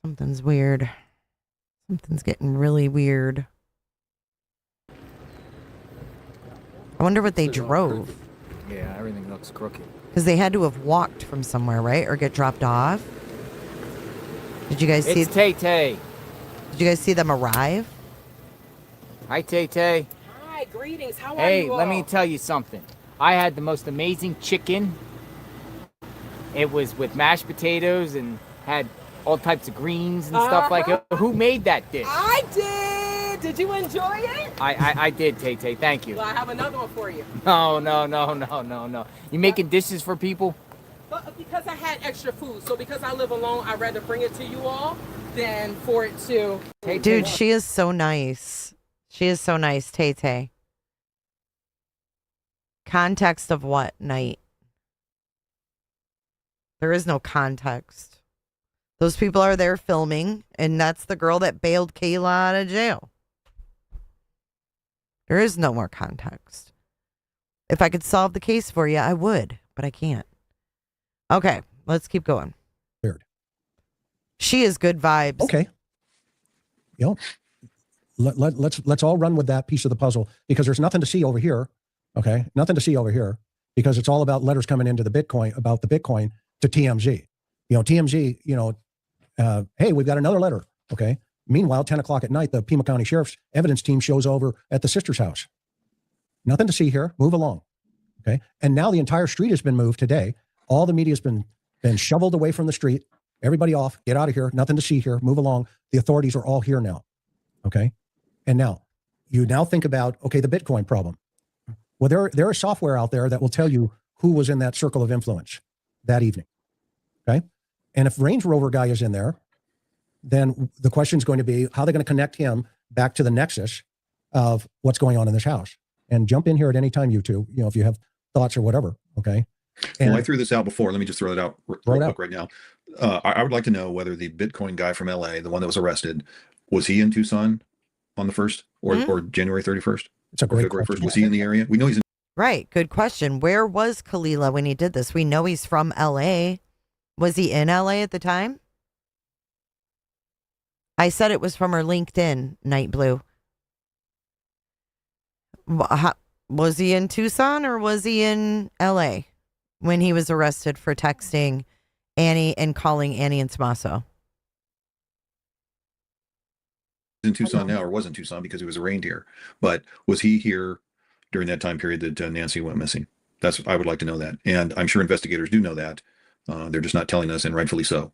Something's weird. Something's getting really weird. I wonder what they drove. Yeah, everything looks crooked. Because they had to have walked from somewhere, right? Or get dropped off. Did you guys see? It's Tay-Tay. Did you guys see them arrive? Hi, Tay-Tay. Hi, greetings. How are Hey, you all? let me tell you something. I had the most amazing chicken. It was with mashed potatoes and had all types of greens and stuff like it. Who made that dish? I did. Did you enjoy it? I did, Tay-Tay. Thank you. Well, I have another one for you. No. You making dishes for people? But because I had extra food, so because I live alone, I'd rather bring it to you all than for it to... Dude, she is so nice. She is so nice, Tay-Tay. Context of what night? There is no context. Those people are there filming, and that's the girl that bailed Kayla out of jail. There is no more context. If I could solve the case for you, I would, but I can't. Okay, let's keep going. Weird. She is good vibes. Okay. Yep. Let's all run with that piece of the puzzle because there's nothing to see over here. Okay, nothing to see over here because it's all about letters coming into the Bitcoin about the Bitcoin to TMZ. TMZ. Hey, we've got another letter. Okay. Meanwhile, 10 o'clock at night, the Pima County Sheriff's evidence team shows over at the sister's house. Nothing to see here. Move along. Okay. And now the entire street has been moved today. All the media's been shoveled away from the street. Everybody off. Get out of here. Nothing to see here. Move along. The authorities are all here now. Okay. And now you think about, okay, the Bitcoin problem. Well, there is software out there that will tell you who was in that circle of influence that evening. Okay. And if Range Rover guy is in there, then the question is going to be how they're going to connect him back to the nexus of what's going on in this house. And jump in here at any time, you two, if you have thoughts or whatever. Okay. And I threw this out before. Let me just throw it out real quick right now. I would like to know whether the Bitcoin guy from LA, the one that was arrested, was he in Tucson on the 1st or January 31st? It's a great February question. 1st. Was he in the area? We know he's in. Right. Good question. Where was Kalila when he did this? We know he's from LA. Was he in LA at the time? I said it was from her LinkedIn, Night Blue. Was he in Tucson or was he in LA when he was arrested for texting Annie and calling Annie and Tommaso? In Tucson now, or was in Tucson because he was arraigned here. But was he here during that time period that Nancy went missing? That's I would like to know that, and I'm sure investigators do know that. They're just not telling us, and rightfully so.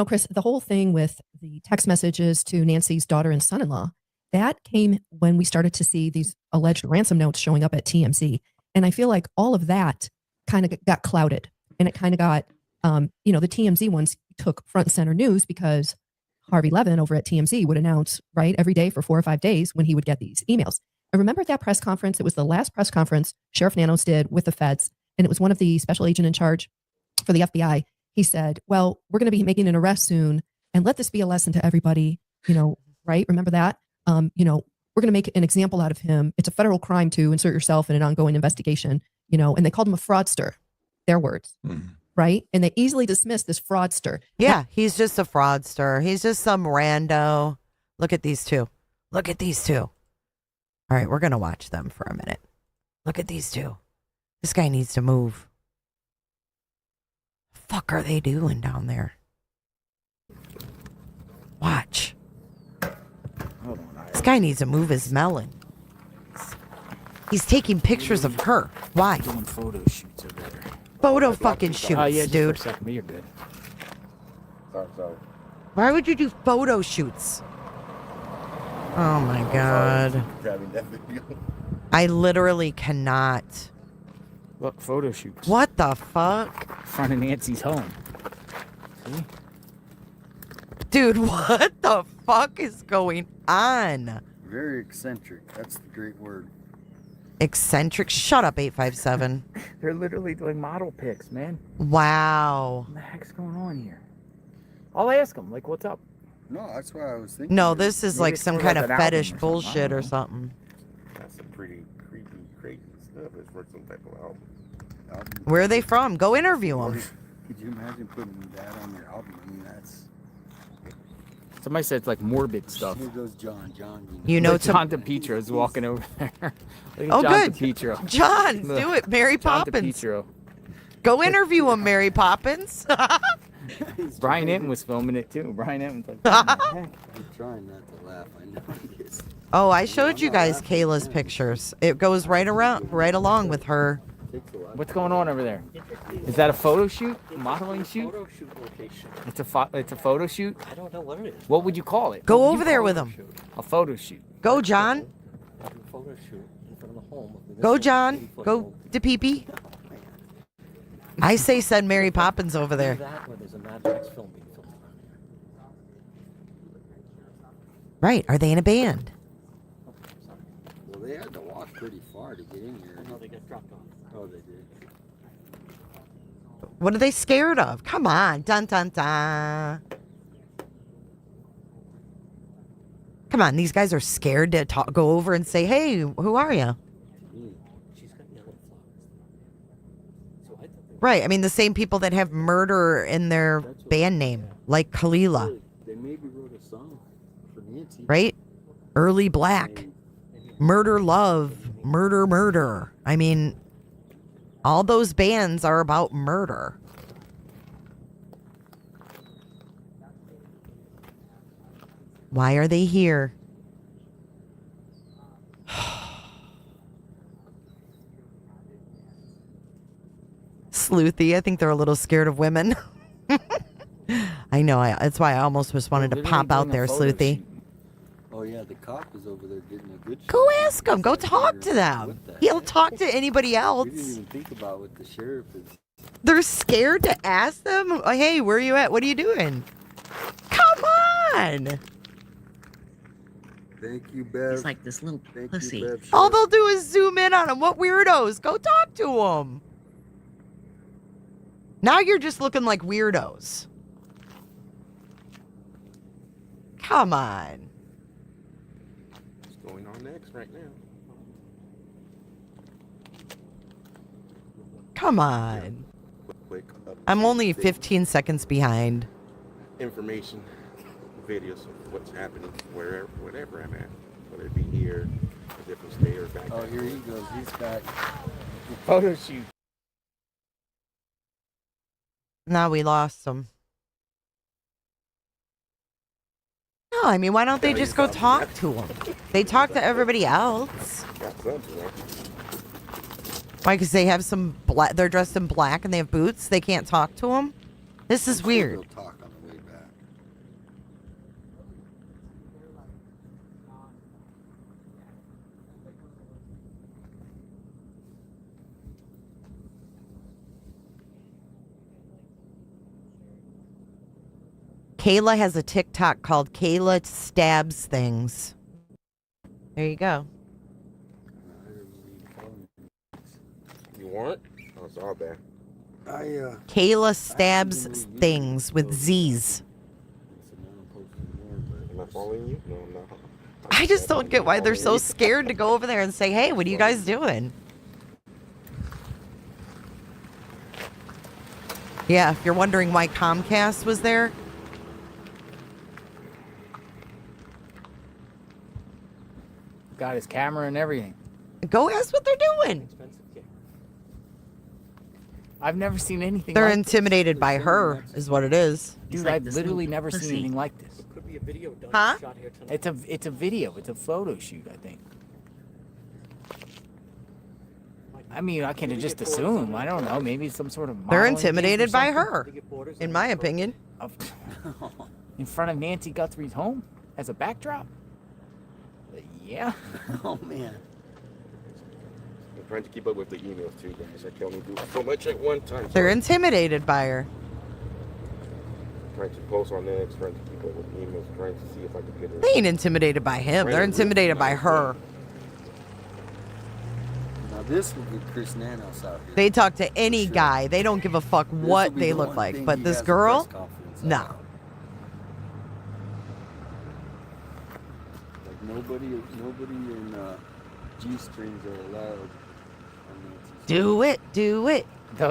Chris, the whole thing with the text messages to Nancy's daughter and son-in-law, that came when we started to see these alleged ransom notes showing up at TMZ. And I feel like all of that kind of got clouded, and it kind of got, the TMZ ones took front and center news because Harvey Levin over at TMZ would announce, right, every day for 4 or 5 days when he would get these emails. I remember at that press conference, it was the last press conference Sheriff Nanos did with the feds, and it was one of the special agent in charge for the FBI. He said, well, we're going to be making an arrest soon, and let this be a lesson to everybody, right? Remember that? We're going to make an example out of him. It's a federal crime to insert yourself in an ongoing investigation, and they called him a fraudster, their words. Right? And they easily dismissed this fraudster. Yeah, he's just a fraudster. He's just some rando. Look at these two. Look at these two. All right, we're going to watch them for a minute. Look at these two. This guy needs to move. The fuck are they doing down there? Watch. This guy needs to move his melon. He's taking pictures of her. Why? Doing photo shoots over there. Photo fucking shoots, Yeah, just dude. for a second, but you're good. Sorry. Why would you do photo shoots? Oh my God. Grabbing that video. I literally cannot. Look, photo shoots. What the fuck? In front of Nancy's home. See? Dude, what the fuck is going on? Very eccentric. That's the great word. Eccentric. Shut up, 857. They're literally doing model pics, man. Wow. What the heck's going on here? I'll ask them, like, what's up? No, that's what I was thinking. No, this is Maybe like it's some for, kind like, of an album fetish or something. I bullshit don't or know. something. That's some pretty creepy, crazy stuff. It's for some type of album. Where are they from? Go interview them. Could you imagine putting that on your album? I mean, that's. Somebody said it's like morbid stuff. Here goes John. John, You know, John DePietro is walking over there. Look at Oh, John good. DePietro. John, Look. do it. Mary John Poppins. DePietro. Go interview him, Mary Poppins. Brian Enton was filming it too. Brian Enton's like, what the heck? I'm trying not to laugh. I know he is. Oh, I showed you guys Kayla's pictures. It goes right along with her. What's going on over there? Is that a photo shoot? A modeling shoot? Photo shoot location. It's a photo shoot? I don't know what it is. What would you call it? Go What would over you there call with it? him. A photo shoot. Go, John. A photo shoot in front of the home. Of the Go, missing John. 80-foot Go home. to Pee-Pee. I say send Mary Poppins over there. That or there's a Mad Max film being filmed around here. Right. Are they in a band? Well, they had to walk pretty far to get in here. No, they got dropped off. Oh, they did. What are they scared of? Come on. Dun, dun, dun. Come on. These guys are scared to go over and say, hey, who are you? She's got yellow flowers. So I thought they Right. I mean, the same people that have murder in their band name, like Kalila, They maybe wrote a song for Nancy. right? Early Black, Murder Love, Murder. I mean, all those bands are about murder. Why are they here? Sleuthy. I think they're a little scared of women. I know. That's why I almost just wanted to Literally pop out doing a there, photo Sleuthy. shoot. Oh yeah, the cop is over there getting a good shot. Go ask him. Go talk to them. What the He'll heck? talk to anybody We didn't else. even think about what the sheriff is. They're scared to ask them. Hey, where are you at? What are you doing? Come on. Thank you, Bev. He's like this little Thank pussy. you, Bev. All they'll do is zoom in on them. What weirdos? Go talk to them. Now you're just looking like weirdos. Come on. What's going on next right now? Come on. Quick I'm only update, 15 seconds behind. information, videos of what's happening wherever, whatever I'm at, whether it be here, a different state, or back. Oh, here he goes. He's back. Photo shoot. Now we lost them. No, I mean, why don't they just go talk to them? They talk to everybody else. Got something, right? Why? Because they have some black. They're dressed in black and they have boots. They can't talk to them. This is weird. He'll talk on the way back. Kayla has a TikTok called Kayla Stabs Things. There you go. You weren't? Oh, it's all bad. Kayla Stabs Things with Z's. Am I following you? No, I'm not. I just don't get why they're so scared to go over there and say, hey, what are you guys doing? Yeah, if you're wondering why Comcast was there. Got his camera and everything. Go ask what they're doing. I've never seen anything They're like intimidated by her, is what it is. Dude, like I've this literally little never pussy. seen anything like this. Could be a video done Huh? shot here tonight. It's a video. It's a photo shoot, I think. I mean, I can just assume. I don't know. Maybe it's some sort of. They're modeling thing or intimidated by something. her, in my opinion. In front of Nancy Guthrie's home as a backdrop. Yeah. Oh man. I'm trying to keep up with the emails too, guys. I can only do so much at one time. They're intimidated by her. Trying to post on X, trying to keep up with emails, trying to see if I can get her. They ain't intimidated by him. They're intimidated by her. This will get Chris Nanos out here. They talk to any guy. They don't give a fuck what they look like. But this girl, no. Like nobody in G-strings are allowed. Do it.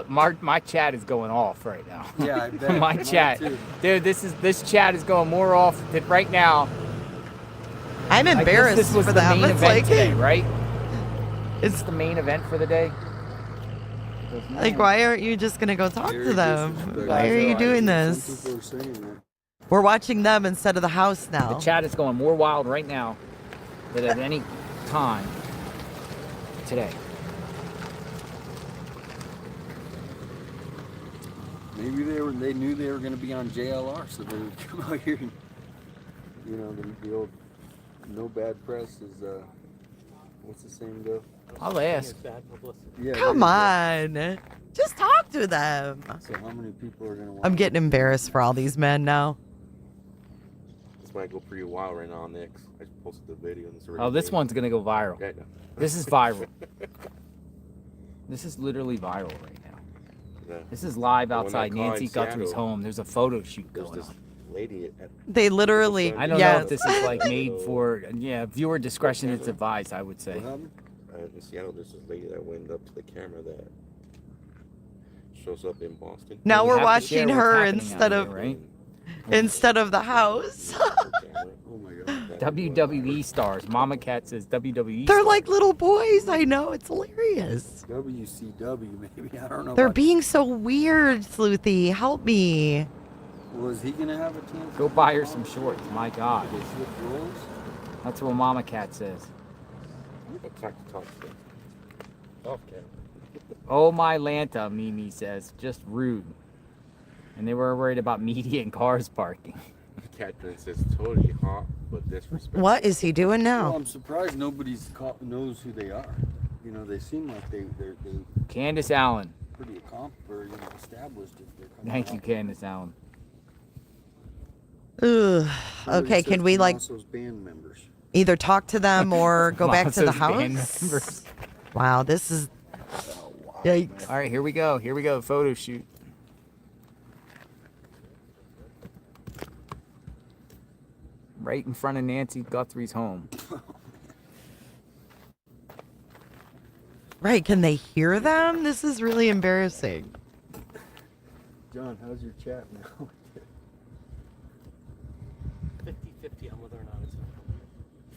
My chat is going off right now. Yeah, I bet. My Mine chat, too. dude. This chat is going more off than right now. I'm I guess embarrassed this was for the them. main It's event like, today, right? It's the main event for the day. like, why aren't you just gonna go talk to them? Why are you doing this? We're watching them instead of the house now. The chat is going more wild right now than at any time today. Maybe they knew they were going to be on JLR, so they would come out here and, you know, the old no bad press is, what's the saying go? I'll ask. Yeah, Come on. Just talk to them. So how many people are going to watch? I'm getting embarrassed for all these men now. This might go pretty wild right now on the X. I just posted the video. And it's already Oh, this made. one's gonna go viral. Right now. This is viral. This is literally viral right now. Yeah. This is live The one outside that caught Nancy in Guthrie's Seattle, home. There's a photo shoot there's going this on. lady at They literally, I don't know if this is like made for, viewer discretion is advised, I would say. in Seattle, there's this lady that went up to the camera that shows up in Boston. Now We we're have to share watching what's her happening instead out of there, right? instead of the house. Oh my God. WWE stars. Mama Cat says WWE They're stars. like little boys. I know. It's hilarious. WCW, maybe. I don't know. They're about- being so weird, Sleuthy. Help me. Was he going to have a chance? Go buy her some shorts. My God. They flip roles? That's what Mama Cat says. Talk to them. Off camera. Oh my Lanta, Mimi says. Just rude. And they were worried about media and cars parking. Catherine says totally hot, but disrespectful. What is he doing Well, now? I'm surprised nobody's knows who they are. You know, they seem like they're Candace Allen. pretty accomplished or established. If they're coming Thank out. you, Candace Allen. Ugh. Somebody Okay, says all we like Tommaso's band members. either talk to them or go back to the Tommaso's band house? members. Wow, this is. Yikes. All right, here we go. Here we go. Photo shoot. Right in front of Nancy Guthrie's home. Right, can they hear them? This is really embarrassing. John, how's your chat now? 50-50 on whether or not it's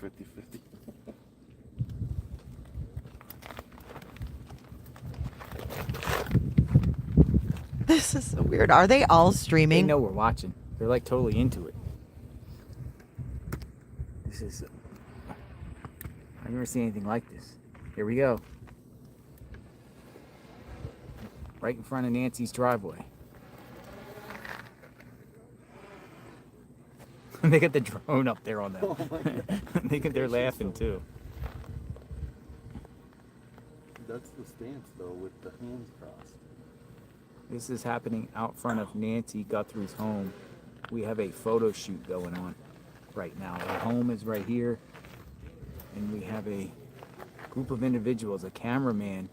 50-50. This is so weird. Are they all They streaming? know we're watching. They're like totally into it. This is. I've never seen anything like this. Here we go. Right in front of Nancy's driveway. They got the drone up there on them. Oh my God. They're laughing too. That's the stance, though, with the hands crossed. This is happening out front of Nancy Guthrie's home. We have a photo shoot going on right now. Our home is right here, and we have a group of individuals, a cameraman,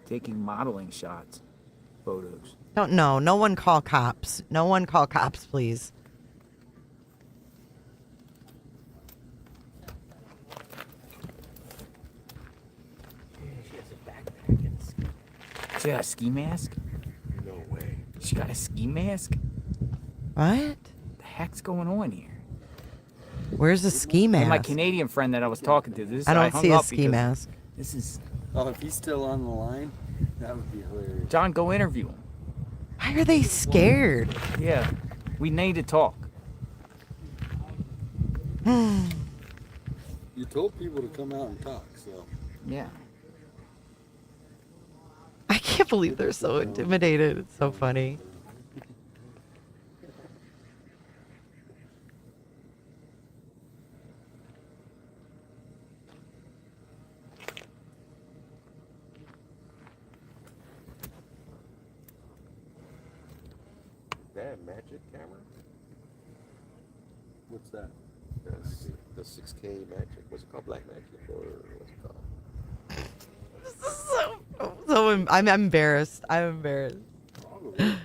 taking modeling shots, photos. Don't know. No one call cops. No one call cops, please. She has a backpack and a ski. She got a ski mask? No way. She got a ski mask? What? The heck's going on here? Where's the ski And my mask? Canadian friend that I was talking to. This I don't hung see a up ski because mask. This is Oh, if he's still on the line, that would be hilarious. John. Go interview him. Why are they scared? Yeah, we need to talk. You told people to come out and talk, so. Yeah. I can't believe they're so intimidated. It's so funny. Is that a magic camera? What's that? The the 6K magic. What's it called? Black magic or what's it called? So I'm embarrassed. I'm embarrassed. This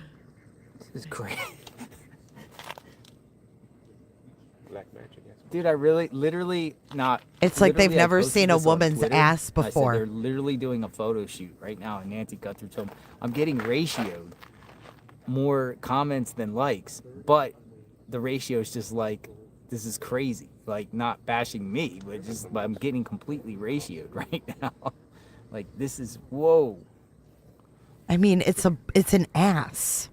is great. Black magic, yes. Dude, I really, literally not. It's like they've literally, I never posted seen a this on woman's Twitter. ass I before. said they're literally doing a photo shoot right now, and Nancy Guthrie told me, I'm getting ratioed more comments than likes, but the ratio is just like, this is crazy. Like, not bashing me, but just I'm getting completely ratioed right now. Like, this is, whoa. I mean, it's an ass.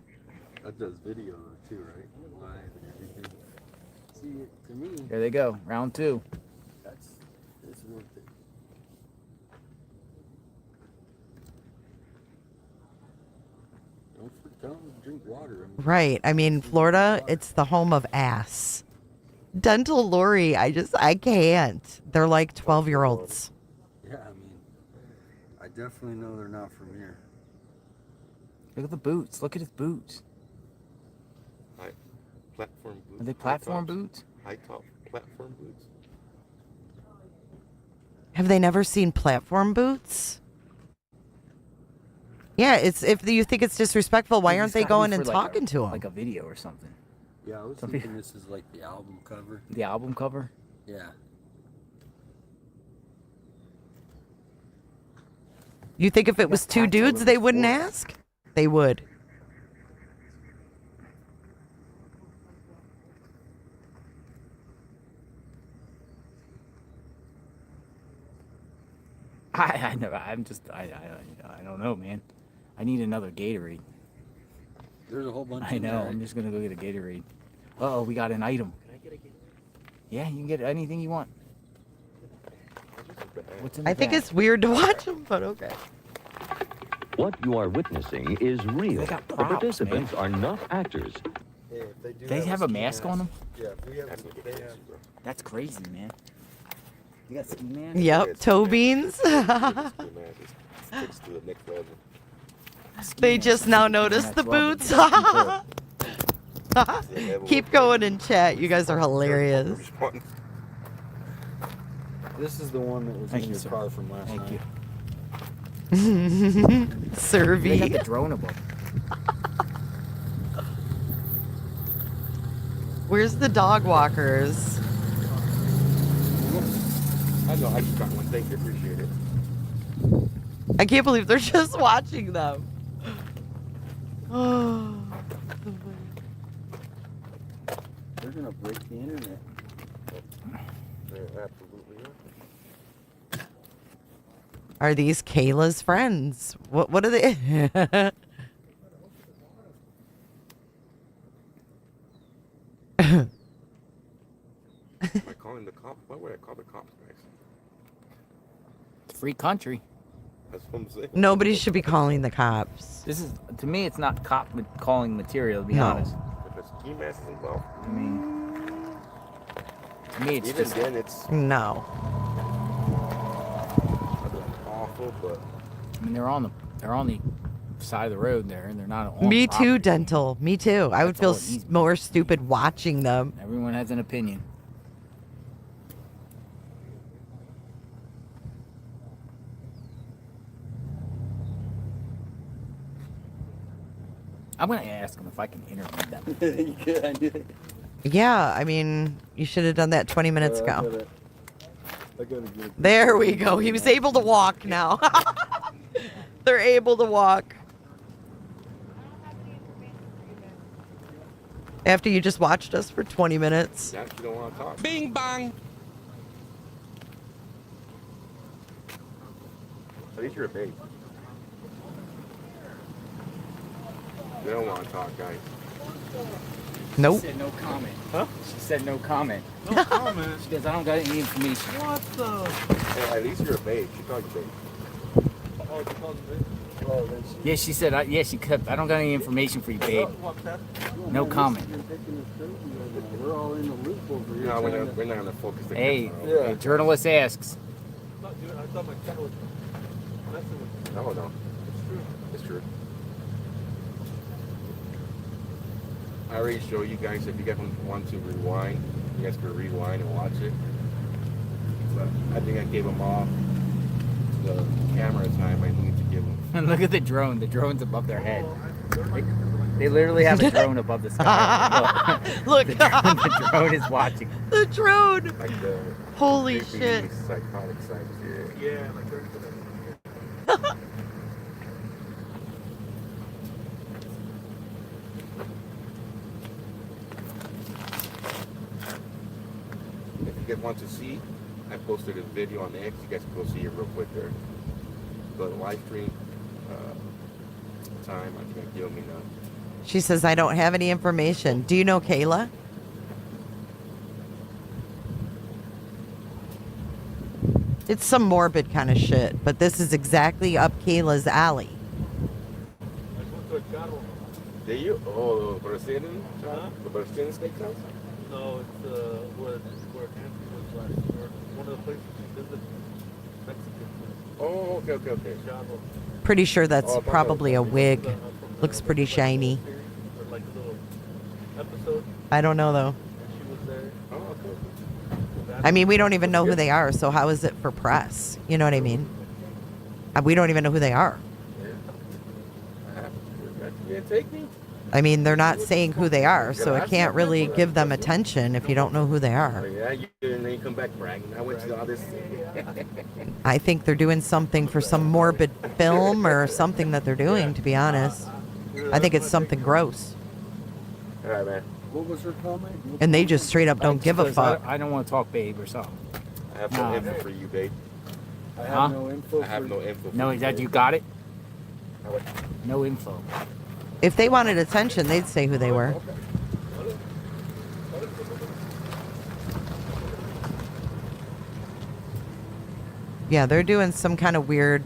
That does video too, right? Live and everything. See, to me, There they go, round 2. it's worth it. Don't drink water. Right. I mean, Florida, it's the home of ass. Dental Lori, I can't. They're like 12-year-olds. Yeah, I mean, I definitely know they're not from here. Look at the boots. Look at his boots. High platform boots. Are they platform boots? High top platform boots. Have they never seen platform boots? Yeah, it's if you think it's disrespectful, why aren't they going and talking to him? Like a video or something. Yeah, I was thinking this is like the album cover. The album cover? Yeah. You think if it was two dudes, they wouldn't ask? They would. I know. I don't know, man. I need another Gatorade. There's a whole bunch. I know. I'm just gonna go get a Gatorade. Uh oh, we got an item. Can I get a Gatorade? Yeah, you can get anything you want. What's in the I think bag? it's weird to watch them, but okay. What you are witnessing is real. They got The props, participants are not actors. Yeah, if they do They have a mask on them? Yeah, if we have, they have. That's crazy, man. You got ski mask? Yep, toe beans. They just now noticed the boots. Keep going in chat. You guys are hilarious. This is the one that was in your car from last night. Thank you. Servy. They got the drone above. Where's the dog walkers? I know, I just got one. Thank you, appreciate it. I can't believe they're just watching them. Oh. They're gonna break the internet. They absolutely are. Are these Kayla's friends? What are they? Am I calling the cops? Why would I call the cops, guys? It's a free country. That's what I'm saying. Nobody should be calling the cops. This is, to me, it's not calling material, to be No. honest. If it's ski masks involved. I mean, to me, it's even just then, it's No. awful, but I mean, they're on the side of the road there, and they're not on Me property. too, Dental. Me too. I would That's feel all it needs. more stupid watching them. Everyone has an opinion. I'm gonna ask them if I can interview them. You could, I knew it. Yeah, I mean, you should have done that 20 minutes I ago. gotta get it. There we go. He was able to walk now. They're able to walk. After you just watched us for 20 minutes. now you don't want to talk. Bing bang. At least you're a babe. They don't want to talk, guys. Nope. She said no comment. Huh? She said no comment. No comment. She goes, I don't got any information. What the? Hey, at least you're a babe. She called you babe. Oh, you called me? Oh, then she. Yeah, she said, I don't got any information for you, babe. No comment. We're all in the loop over here. No, we're not going to focus the Hey, camera. a journalist asks. I thought my cat was messing with me. No, no. It's true. It's true. I already showed you guys, if you guys want to rewind, you guys can rewind and watch it. but I think I gave them all the camera time I need to give them. And look at the drone. The drone's above their head. They literally have a drone above the sky. Look. The drone is watching. The drone. Like the Holy creepy shit. psychotic side. Yeah, like they're If you guys want to see, I posted a video on the X. You guys can go see it real quick there. Go to live stream. Time I can't give me now. She says, I don't have any information. Do you know Kayla? It's some morbid kind of shit, but this is exactly up Kayla's alley. Do you? Oh, Brazilian? The Brazilian steakhouse? No, it's where Nancy was last year. One of the places she visited. Mexican food. Oh, okay. Chavo. Pretty sure that's Oh, probably a wig. Looks pretty shiny. Or like a little episode. I don't know though. She was there. Oh, okay. I mean, we don't even know who they are, so how is it for press? You know what I mean? We don't even know who they are. You take me? I mean, they're not saying who they are, so it can't really give them attention if you don't know who they Oh, are. yeah, you didn't even come back bragging. I went to all this. I think they're doing something for some morbid film or something that they're doing, to be honest. I think it's something gross. All right, man. What was her comment? And they just straight up don't give a Because fuck. I don't want to talk babe or something. I have no info for you, babe. I have Huh? no info. I have no info for No, you, that babe. you got it? No info. If they wanted attention, they'd say who they were. Yeah, they're doing some kind of weird,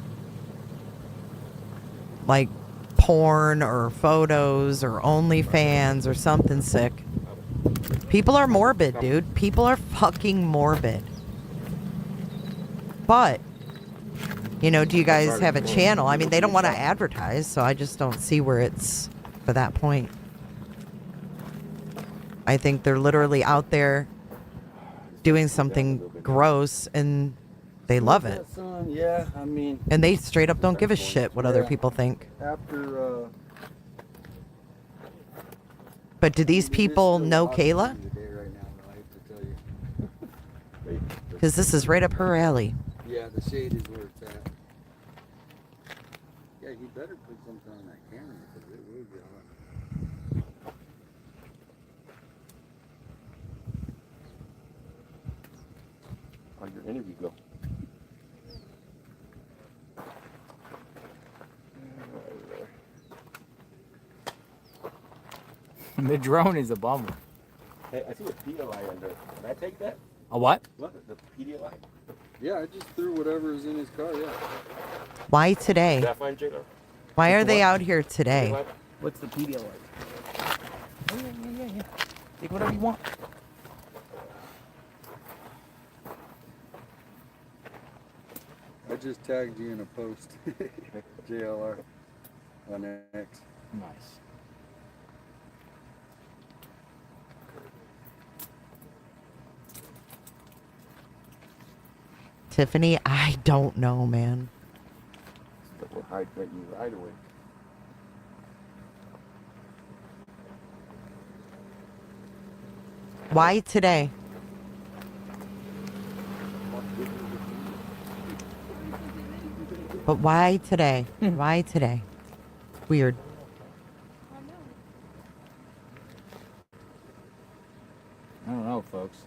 like, porn or photos or OnlyFans or something sick. People are morbid, dude. People are fucking morbid. But, you know, do you guys have a channel? I mean, they don't want to advertise, so I just don't see where it's for that point. I think they're literally out there doing something gross and they love it. Yeah, I mean. And they straight up don't give a shit what other people think. After. But do these people know Kayla? Because this is right up her alley. Yeah, the shade is where it's at. Yeah, you better put something on that camera because it will get on. How'd your interview go? The drone is a bummer. Hey, I see a Pedialyte under. Can I take that? A what? Look, the Pedialyte. Yeah, I just threw whatever is in his car, yeah. Why today? Did I find J-Lo? Why are they out here today? What's the Pedialyte? Oh, yeah. Take whatever you want. I just tagged you in a post. JLR on X. Nice. Tiffany, I don't know, man. That will hydrate you right away. Why today? But why today? Why today? Weird. I don't know, folks.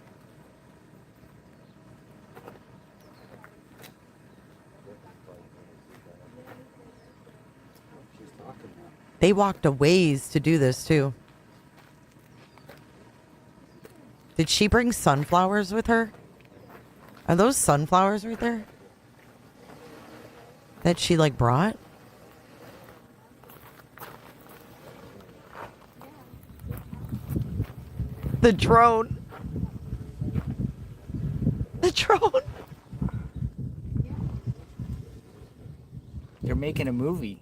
They walked a ways to do this too. Did she bring sunflowers with her? Are those sunflowers right there? That she like brought? The drone. The drone. They're making a movie.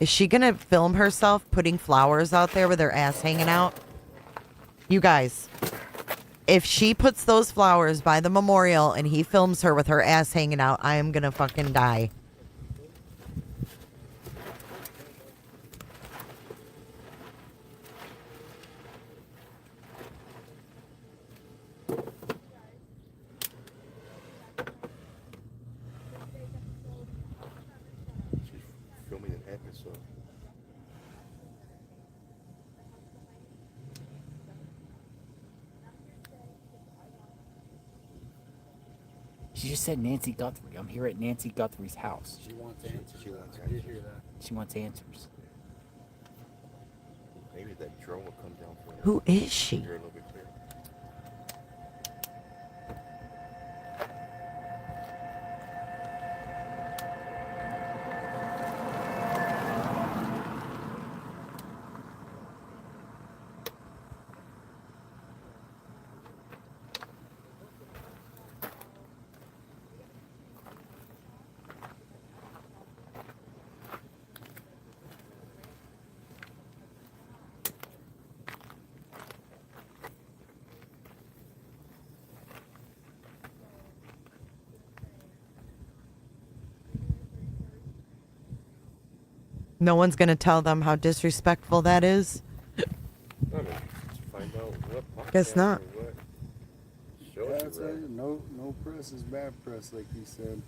Is she going to film herself putting flowers out there with her ass hanging out? You guys, if she puts those flowers by the memorial and he films her with her ass hanging out, I am going to fucking die. Filming an episode. She just said Nancy Guthrie. I'm here at Nancy Guthrie's house. She wants answers. I did hear that. She wants answers. Maybe that drone will come down for Who is she? You're a little bit clearer. No one's going to tell them how disrespectful that is? I mean, find out what Guess not. Yeah, that's right. No press is bad press, like he said.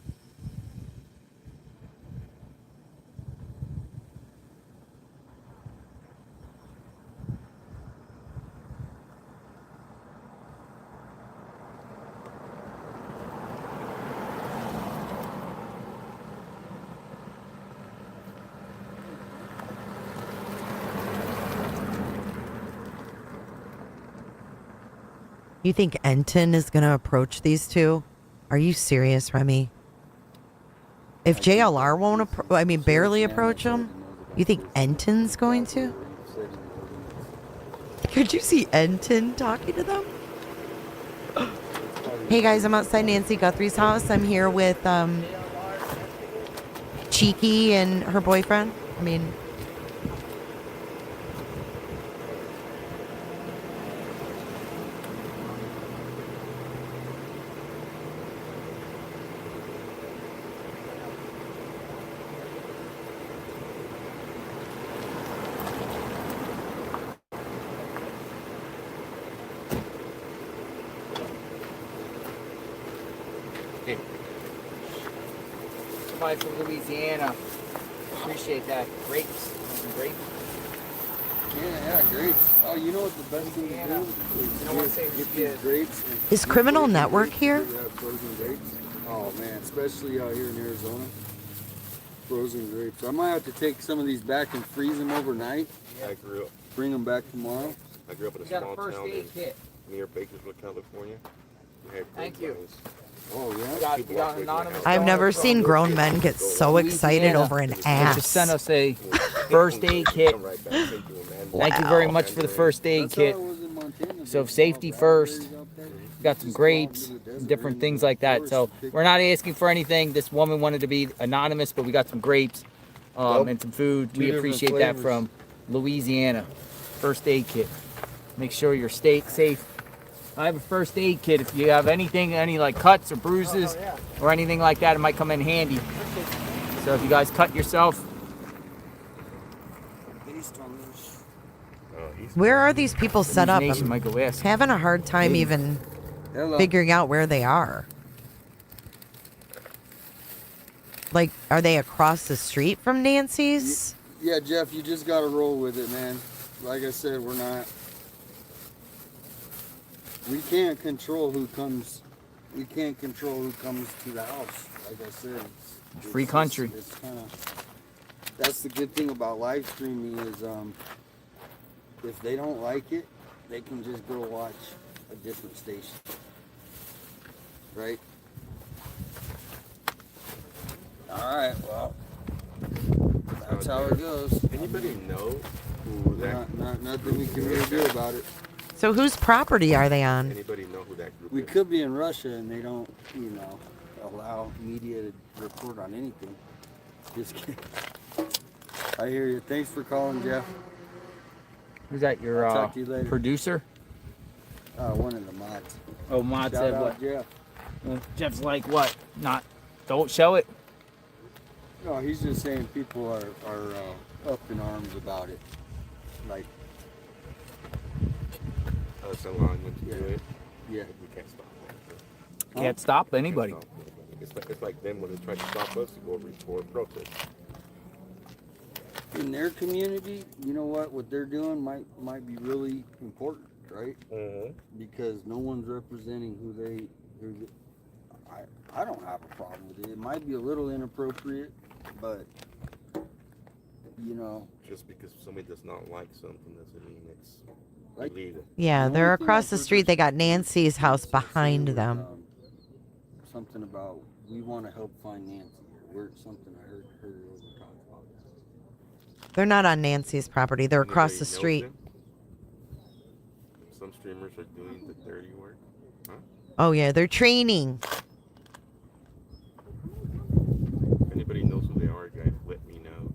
You think Enton is going to approach these two? Are you serious, Remy? If JLR won't, barely approach them, you think Enton's going to? Could you see Enton talking to them? Hey guys, I'm outside Nancy Guthrie's house. I'm here with Cheeky and her boyfriend. Somebody from Louisiana. Appreciate that. Grapes. Grapes. Yeah, grapes. Oh, you know what the best thing to do is get these grapes. Is Criminal Network here? Yeah, frozen grapes. Oh man, especially out here in Arizona. Frozen grapes. I might have to take some of these back and freeze them overnight. I grew up. Bring them back tomorrow. I grew up in a small town near Bakersfield, California. We had Thank you. Oh yeah. We got an anonymous I've never donor seen from grown men get so excited Louisiana, over an which just ass. sent us a first aid kit. Thank you very much for the first aid kit. So safety first. We got some grapes, different things like that. So we're not asking for anything. This woman wanted to be anonymous, but we got some grapes and some food. We appreciate that from Louisiana. First aid kit. Make sure you're safe. I have a first aid kit. If you have anything, any like cuts or bruises or anything like that, it might come in handy. So if you guys cut yourself. Where are these people set up? Nation might go ask. Having a hard time even figuring out where they are. Like, are they across the street from Nancy's? Yeah, Jeff, you just gotta roll with it, man. Like I said, we can't control who comes. We can't control who comes to the house. Like I said, it's Free country. It's kind of. That's the good thing about live streaming is, if they don't like it, they can just go watch a different station. Right? All right. Well, that's how it goes. Anybody know who that? Nothing we can really do about it. So whose property are they on? Anybody know who that group We is? could be in Russia and they don't, allow media to report on anything. Just kidding. I hear you. Thanks for calling, Jeff. Who's that? Your I'll talk to you later. producer? One of the mods. Oh, Mod Shout said out what? Jeff. Jeff's like, what? Not, don't show it? No, he's just saying people are up in arms about it. Like, Us allowing them to do it. yeah. We can't stop them. Can't stop anybody. It's like them when they try to stop us to go for protest. In their community, you know what they're doing might be really important, right? Because no one's representing who they. I don't have a problem with it. It might be a little inappropriate, but you know, just because somebody does not like something doesn't mean it's like illegal. Yeah, they're across the street. They got Nancy's house behind them. Something about we want to help find Nancy. Or something I heard her talk about. They're not on Nancy's property. They're across the Anybody knows street. them? Some streamers are doing the dirty work. Huh? Oh, yeah, they're training. If anybody knows who they are, guys, let me know.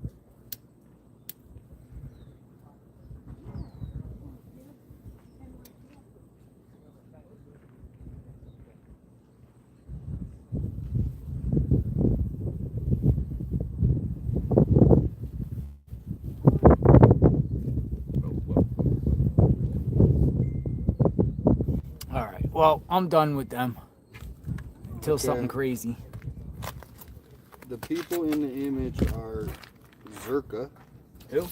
All right. Well, I'm done with them until Okay. something crazy. The people in the image are Zerka. Who?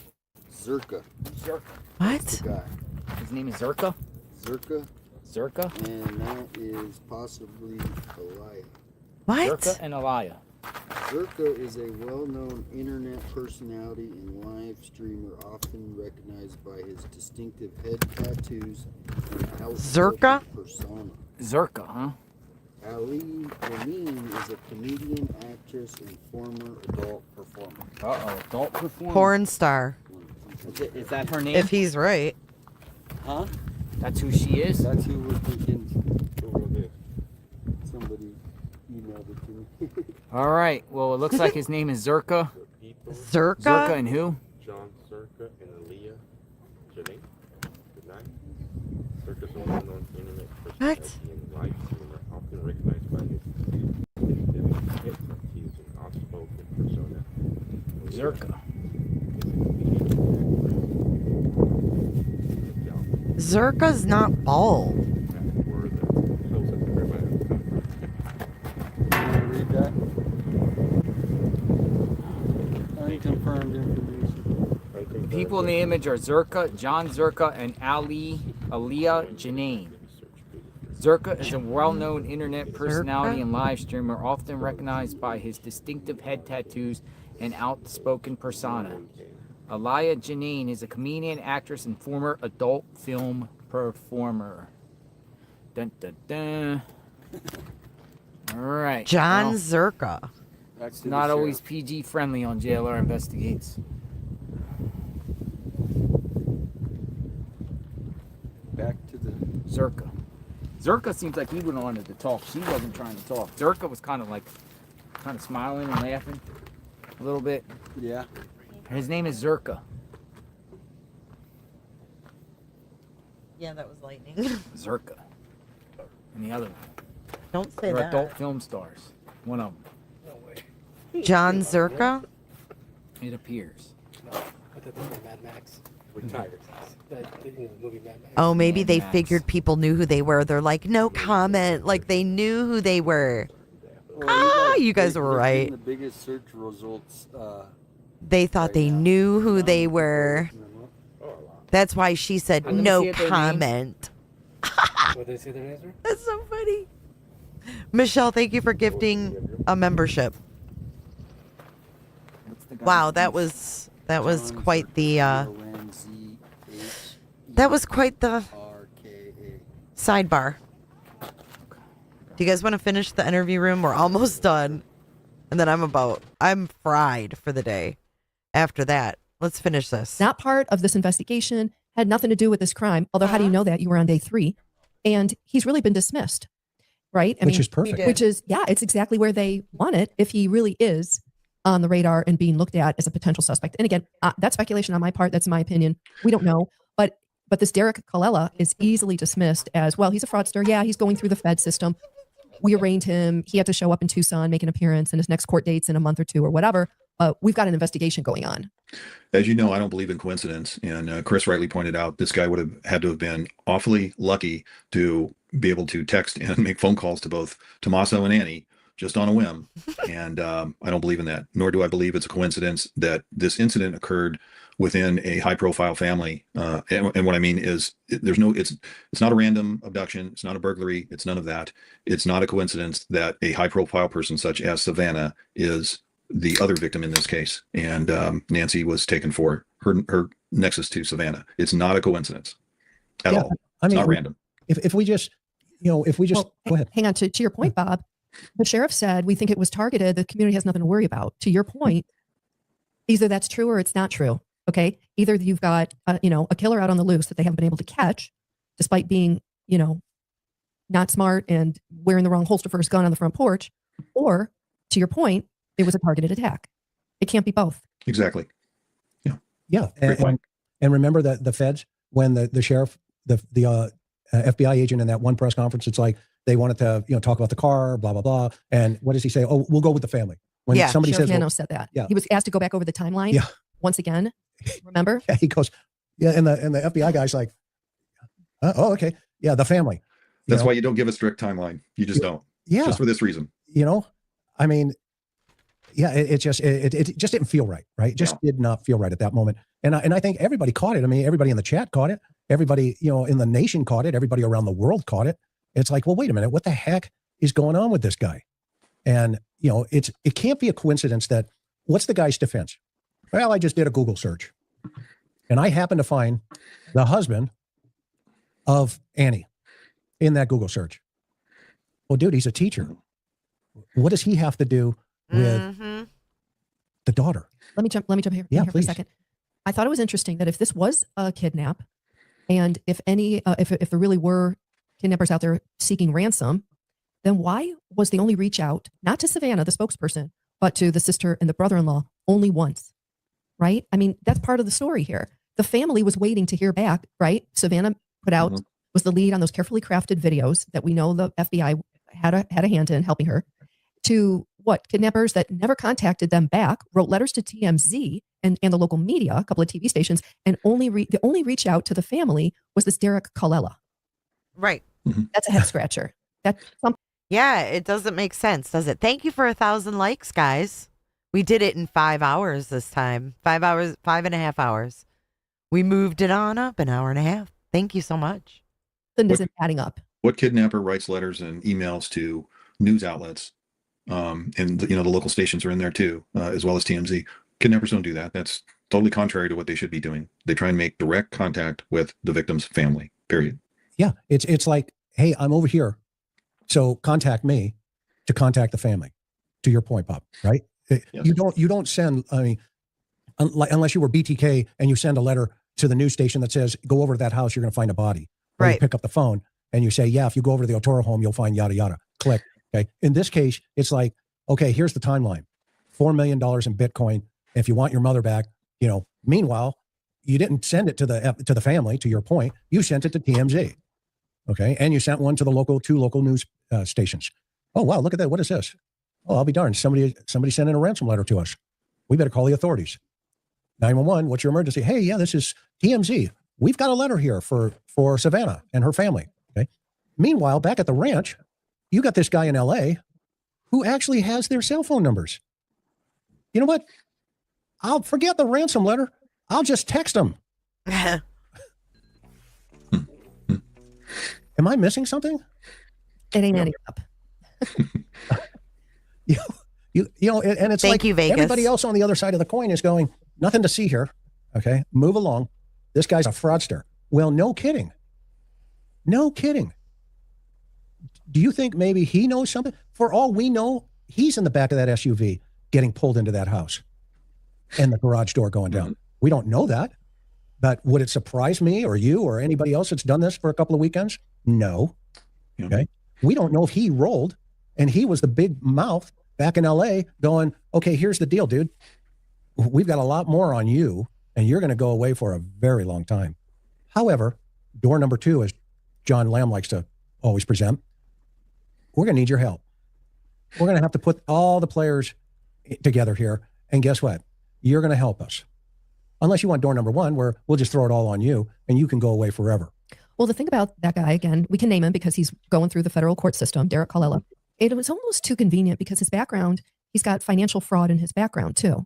Zerka. Zerka. What? That's the guy. His name is Zerka? Zerka. Zerka? And that is possibly Elia. What? Zerka and Elia. Zerka is a well-known internet personality and live streamer, often recognized by his distinctive head tattoos and outspoken Zerka? persona. Zerka, huh? Ali Amin is a comedian, actress, and former adult performer. Uh-oh, adult performer. Porn star. Is that her name? If he's right. Huh? That's who she is? That's who we're thinking. Somebody emailed it to me. All right. Well, it looks like his name is Zerka. Zerka? Zerka and who? John Zerka and Aaliyah Janine. Good night. Zerka's a well-known internet personality and live streamer, often recognized by his distinctive hit tattoos and outspoken persona. Zerka. Zerka's not bald. Read that. Unconfirmed information. The people in the image are Zerka, John Zerka, and Aliyah Janine. Zerka is a well-known internet personality and live streamer, often recognized by his distinctive head tattoos and outspoken persona. Aliyah Janine is a comedian, actress, and former adult film performer. Dun, dun, dun. All right. John well, Zerka. It's not always PG friendly on JLR Investigates. Back to the Zerka. Zerka seems like he would have wanted to talk. She wasn't trying to talk. Zerka was kind of smiling and laughing a little bit. Yeah. His name is Zerka. Yeah, that was lightning. Zerka. And the other one. Don't say They're that. adult film stars. One of them. John Zerka? It appears. I thought they were Mad Max. Retired. The movie Mad Max. Oh, maybe Mad they Max. figured people knew who they were. They're like, no comment. Like they knew who they were. Well, you guys they're were getting right. The biggest search results. They thought they knew who they were. That's why she said Let me no see if their comment. What did they say their names were? That's so funny. Michelle, thank you for gifting a membership. Wow, that was quite the sidebar. Do you guys want to finish the interview room? We're almost done. And then I'm fried for the day. After that, let's finish this. Not part of this investigation, had nothing to do with this crime. Although, how do you know that? You were on day 3. And he's really been dismissed, right? Which is perfect. Which is, yeah, it's exactly where they want it if he really is on the radar and being looked at as a potential suspect. And again, that's speculation on my part. That's my opinion. We don't know. But this Derek Colella is easily dismissed as, well, he's a fraudster. Yeah, he's going through the Fed system. We arraigned him. He had to show up in Tucson, make an appearance, and his next court date's in a month or two or whatever. We've got an investigation going on. As you know, I don't believe in coincidence. And Chris rightly pointed out, this guy would have had to have been awfully lucky to be able to text and make phone calls to both Tommaso and Annie just on a whim. And I don't believe in that, nor do I believe it's a coincidence that this incident occurred within a high profile family. And what I mean is it's not a random abduction. It's not a burglary. It's none of that. It's not a coincidence that a high profile person such as Savannah is the other victim in this case. And Nancy was taken for her nexus to Savannah. It's not a coincidence at all. It's not random. If we just go ahead. Hang on to your point, Bob. The sheriff said, we think it was targeted. The community has nothing to worry about. To your point, either that's true or it's not true. Okay. Either you've got, a killer out on the loose that they haven't been able to catch despite being, not smart and wearing the wrong holster for his gun on the front porch, or to your point, it was a targeted attack. It can't be both. Exactly. Yeah. Yeah. And remember that the feds, when the sheriff, the FBI agent in that one press conference, it's like they wanted to, talk about the car, blah, blah, blah. And what does he say? Oh, we'll go with the family. When somebody Sheriff says, Nano said that. Yeah. He was asked to go back over the timeline. Yeah. Once again, remember? Yeah, he goes, yeah, and the FBI guy's like, oh, okay, yeah, the family. That's why you don't give a strict timeline. You just don't. Yeah, just for this reason. I mean, yeah, it just didn't feel right. It just did not feel right at that moment. And I think everybody caught it. I mean, everybody in the chat caught it. Everybody, in the nation caught it. Everybody around the world caught it. It's like, well, wait a minute, what the heck is going on with this guy? And it can't be a coincidence that what's the guy's defense? Well, I just did a Google search and I happened to find the husband of Annie in that Google search. Well, dude, he's a teacher. What does he have to do with the daughter? Let me jump here, yeah, here for a second. I thought it was interesting that if this was a kidnap and if there really were kidnappers out there seeking ransom, then why was the only reach out, not to Savannah, the spokesperson, but to the sister and the brother-in-law only once? Right? I mean, that's part of the story here. The family was waiting to hear back, right? Savannah put out, was the lead on those carefully crafted videos that we know the FBI had a hand in helping her, to kidnappers that never contacted them back, wrote letters to TMZ and the local media, a couple of TV stations, and the only reach out to the family was this Derek Colella. Right. That's a head scratcher. That's something. Yeah, it doesn't make sense, does it? Thank you for 1,000 likes, guys. We did it in 5 hours this time. 5 hours, 5.5 hours. We moved it on up an hour and a half. Thank you so much. Then isn't adding up. What kidnapper writes letters and emails to news outlets? And the local stations are in there too, as well as TMZ. Kidnappers don't do that. That's totally contrary to what they should be doing. They try and make direct contact with the victim's family, period. Yeah. It's like, hey, I'm over here. So contact me to contact the family, to your point, Bob, right? Yes. You don't send, I mean, unless you were BTK and you send a letter to the news station that says, go over to that house, you're going to find a body. Or you pick up the phone and you say, yeah, if you go over to the Otoro home, you'll find yada, yada, click. Okay. In this case, it's like, okay, here's the timeline, $4 million in Bitcoin. If you want your mother back, meanwhile, you didn't send it to the family, to your point, you sent it to TMZ. Okay. And you sent one to the two local news stations. Oh, wow. Look at that. What is this? Oh, I'll be darned. Somebody sent in a ransom letter to us. We better call the authorities. 911, what's your emergency? Hey, yeah, this is TMZ. We've got a letter here for Savannah and her family. Okay. Meanwhile, back at the ranch, you got this guy in LA who actually has their cell phone numbers. You know what? I'll forget the ransom letter. I'll just text them. Am I missing something? It ain't adding up. And it's Thank you, Vegas. Everybody else on the other side of the coin is going, nothing to see here. Okay, move along. This guy's a fraudster. Well, no kidding. No kidding. Do you think maybe he knows something? For all we know, he's in the back of that SUV getting pulled into that house and the garage door going down. We don't know that. But would it surprise me or you or anybody else that's done this for a couple of weekends? No. Okay. We don't know if he rolled and he was the big mouth back in LA going, okay, here's the deal, dude. We've got a lot more on you, and you're going to go away for a very long time. However, door number 2, as John Lamb likes to always present, we're going to need your help. We're going to have to put all the players together here. And guess what? You're going to help us. Unless you want door number 1, where we'll just throw it all on you and you can go away forever. Well, the thing about that guy, again, we can name him because he's going through the federal court system, Derek Colella. It was almost too convenient because his background, he's got financial fraud in his background too.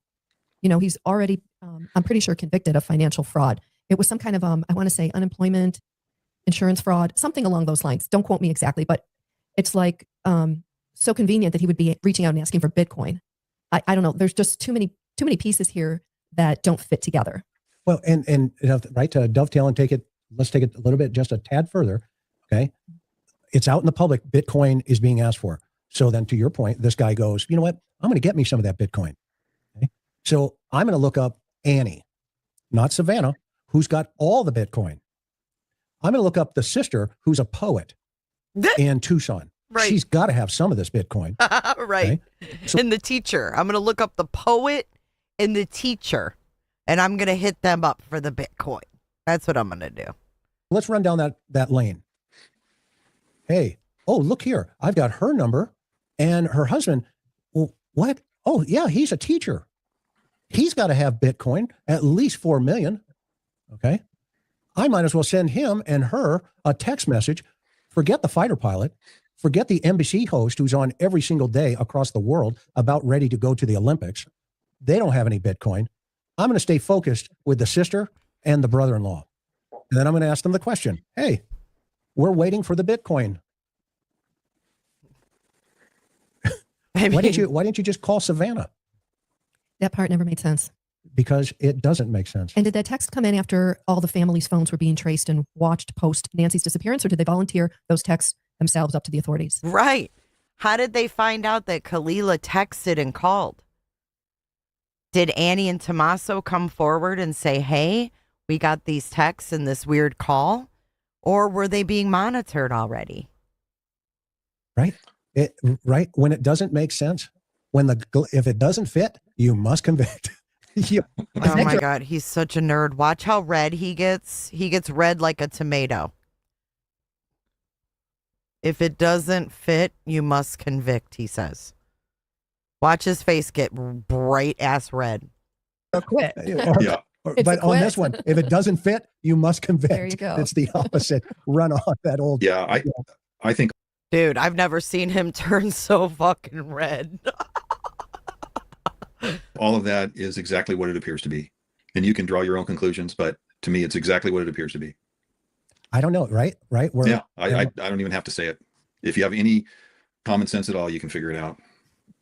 He's already, I'm pretty sure, convicted of financial fraud. It was some kind of, I want to say, unemployment, insurance fraud, something along those lines. Don't quote me exactly, but it's like so convenient that he would be reaching out and asking for Bitcoin. I don't know. There's just too many pieces here that don't fit together. Well, and right, to dovetail and let's take it a little bit, just a tad further. Okay. It's out in the public. Bitcoin is being asked for. So then to your point, this guy goes, you know what? I'm going to get me some of that Bitcoin. Okay. So I'm going to look up Annie, not Savannah, who's got all the Bitcoin. I'm going to look up the sister who's a poet in Tucson. Right. She's got to have some of this Bitcoin. Right. Okay? So, And the teacher. I'm going to look up the poet and the teacher, and I'm going to hit them up for the Bitcoin. That's what I'm going to do. let's run down that lane. Hey, oh, look here. I've got her number and her husband. Well, what? Oh, yeah, he's a teacher. He's got to have Bitcoin, at least 4 million. Okay. I might as well send him and her a text message. Forget the fighter pilot. Forget the embassy host who's on every single day across the world about ready to go to the Olympics. They don't have any Bitcoin. I'm going to stay focused with the sister and the brother-in-law. And then I'm going to ask them the question. Hey, we're waiting for the Bitcoin. Why didn't you just call Savannah? That part never made sense. Because it doesn't make sense. And did that text come in after all the family's phones were being traced and watched post Nancy's disappearance, or did they volunteer those texts themselves up to the authorities? Right. How did they find out that Kalila texted and called? Did Annie and Tommaso come forward and say, hey, we got these texts and this weird call? Or were they being monitored already? Right. Right. When it doesn't make sense, if it doesn't fit, you must convict. Oh my God, he's such a nerd. Watch how red he gets. He gets red like a tomato. If it doesn't fit, you must convict, he says. Watch his face get bright ass red. Or quit. Yeah. But on this one, if it doesn't fit, you must convict. There you go. It's the opposite. Run on that old. Yeah, I think. Dude, I've never seen him turn so fucking red. All of that is exactly what it appears to be. And you can draw your own conclusions, but to me, it's exactly what it appears to be. I don't know, right? Right? Yeah, I don't even have to say it. If you have any common sense at all, you can figure it out.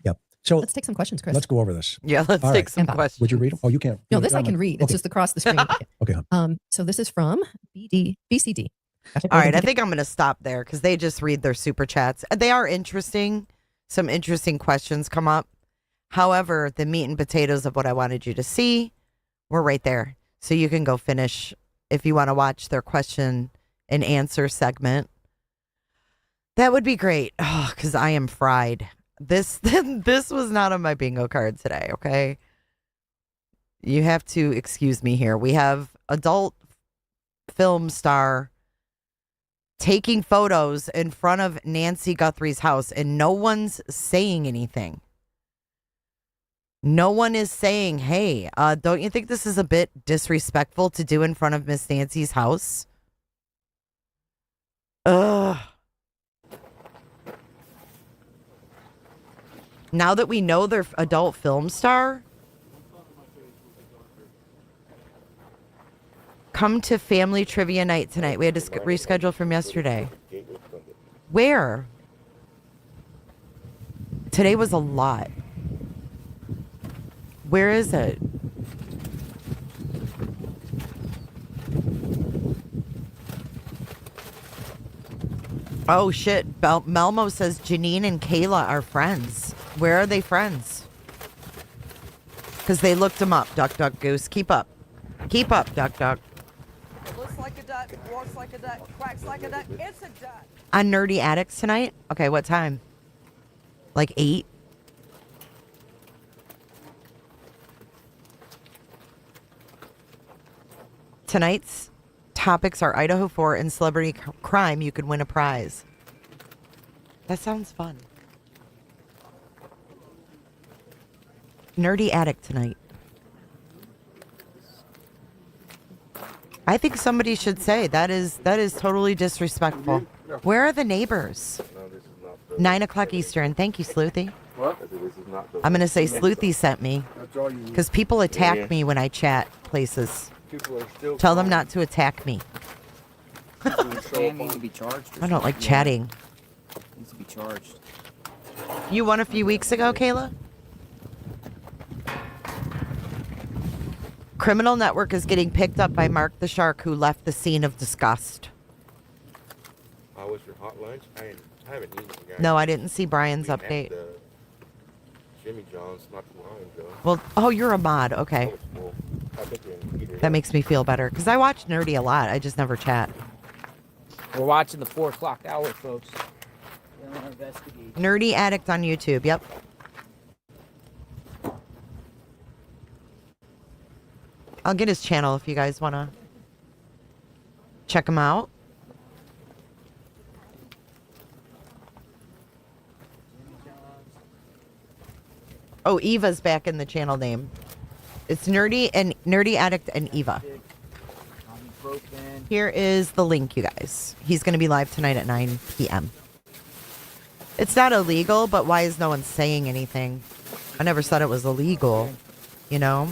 Yep. So let's take some questions, Chris. Let's go over this. Yeah, let's All take right. some questions. Would you read them? Oh, you can't. No, this I can read. It's Okay. just across the screen. Okay. So this is from BCD. All right, I think I'm going to stop there because they just read their super chats. They are interesting. Some interesting questions come up. However, the meat and potatoes of what I wanted you to see were right there. So you can go finish if you want to watch their question and answer segment. That would be great. Oh, because I am fried. This was not on my bingo card today, okay? You have to excuse me here. We have adult film star taking photos in front of Nancy Guthrie's house, and no one's saying anything. No one is saying, hey, don't you think this is a bit disrespectful to do in front of Miss Nancy's house? Ugh. Now that we know they're adult film star, come to family trivia night tonight. We had to reschedule from yesterday. Where? Today was a lot. Where is it? Oh shit. Melmo says Janine and Kayla are friends. Where are they friends? Because they looked them up. Duck, duck, goose. Keep up. Keep up, duck, duck. Looks like a duck, walks like a duck, quacks like a duck. It's a duck. On Nerdy Addicts tonight? Okay, what time? Like 8? Tonight's topics are Idaho 4 and celebrity crime. You could win a prize. That sounds fun. Nerdy Addict tonight. I think somebody should say that is totally disrespectful. Where are the neighbors? 9 o'clock Eastern. Thank you, Sleuthy. What? I'm going to say Sleuthy sent me. Because people attack me when I chat places. People are still Tell them not to attack me. Needs to be charged. I don't like chatting. Needs to be charged. You won a few weeks ago, Kayla? Criminal Network is getting picked up by Mark the Shark, who left the scene of disgust. How was your hot lunch? I haven't eaten, guys. No, I didn't see Brian's We had update. the Jimmy John's not too long ago. Well, oh, you're a mod. Okay. Well, I think you can eat it. That makes me feel better. Because I watch Nerdy a lot. I just never chat. We're watching the 4 o'clock hour, folks. We're gonna investigate. Nerdy Addict on YouTube. Yep. I'll get his channel if you guys want to check him out. Oh, Eva's back in the channel name. It's Nerdy Addict and Eva. Here is the link, you guys. He's going to be live tonight at 9 p.m. It's not illegal, but why is no one saying anything? I never said it was illegal, you know?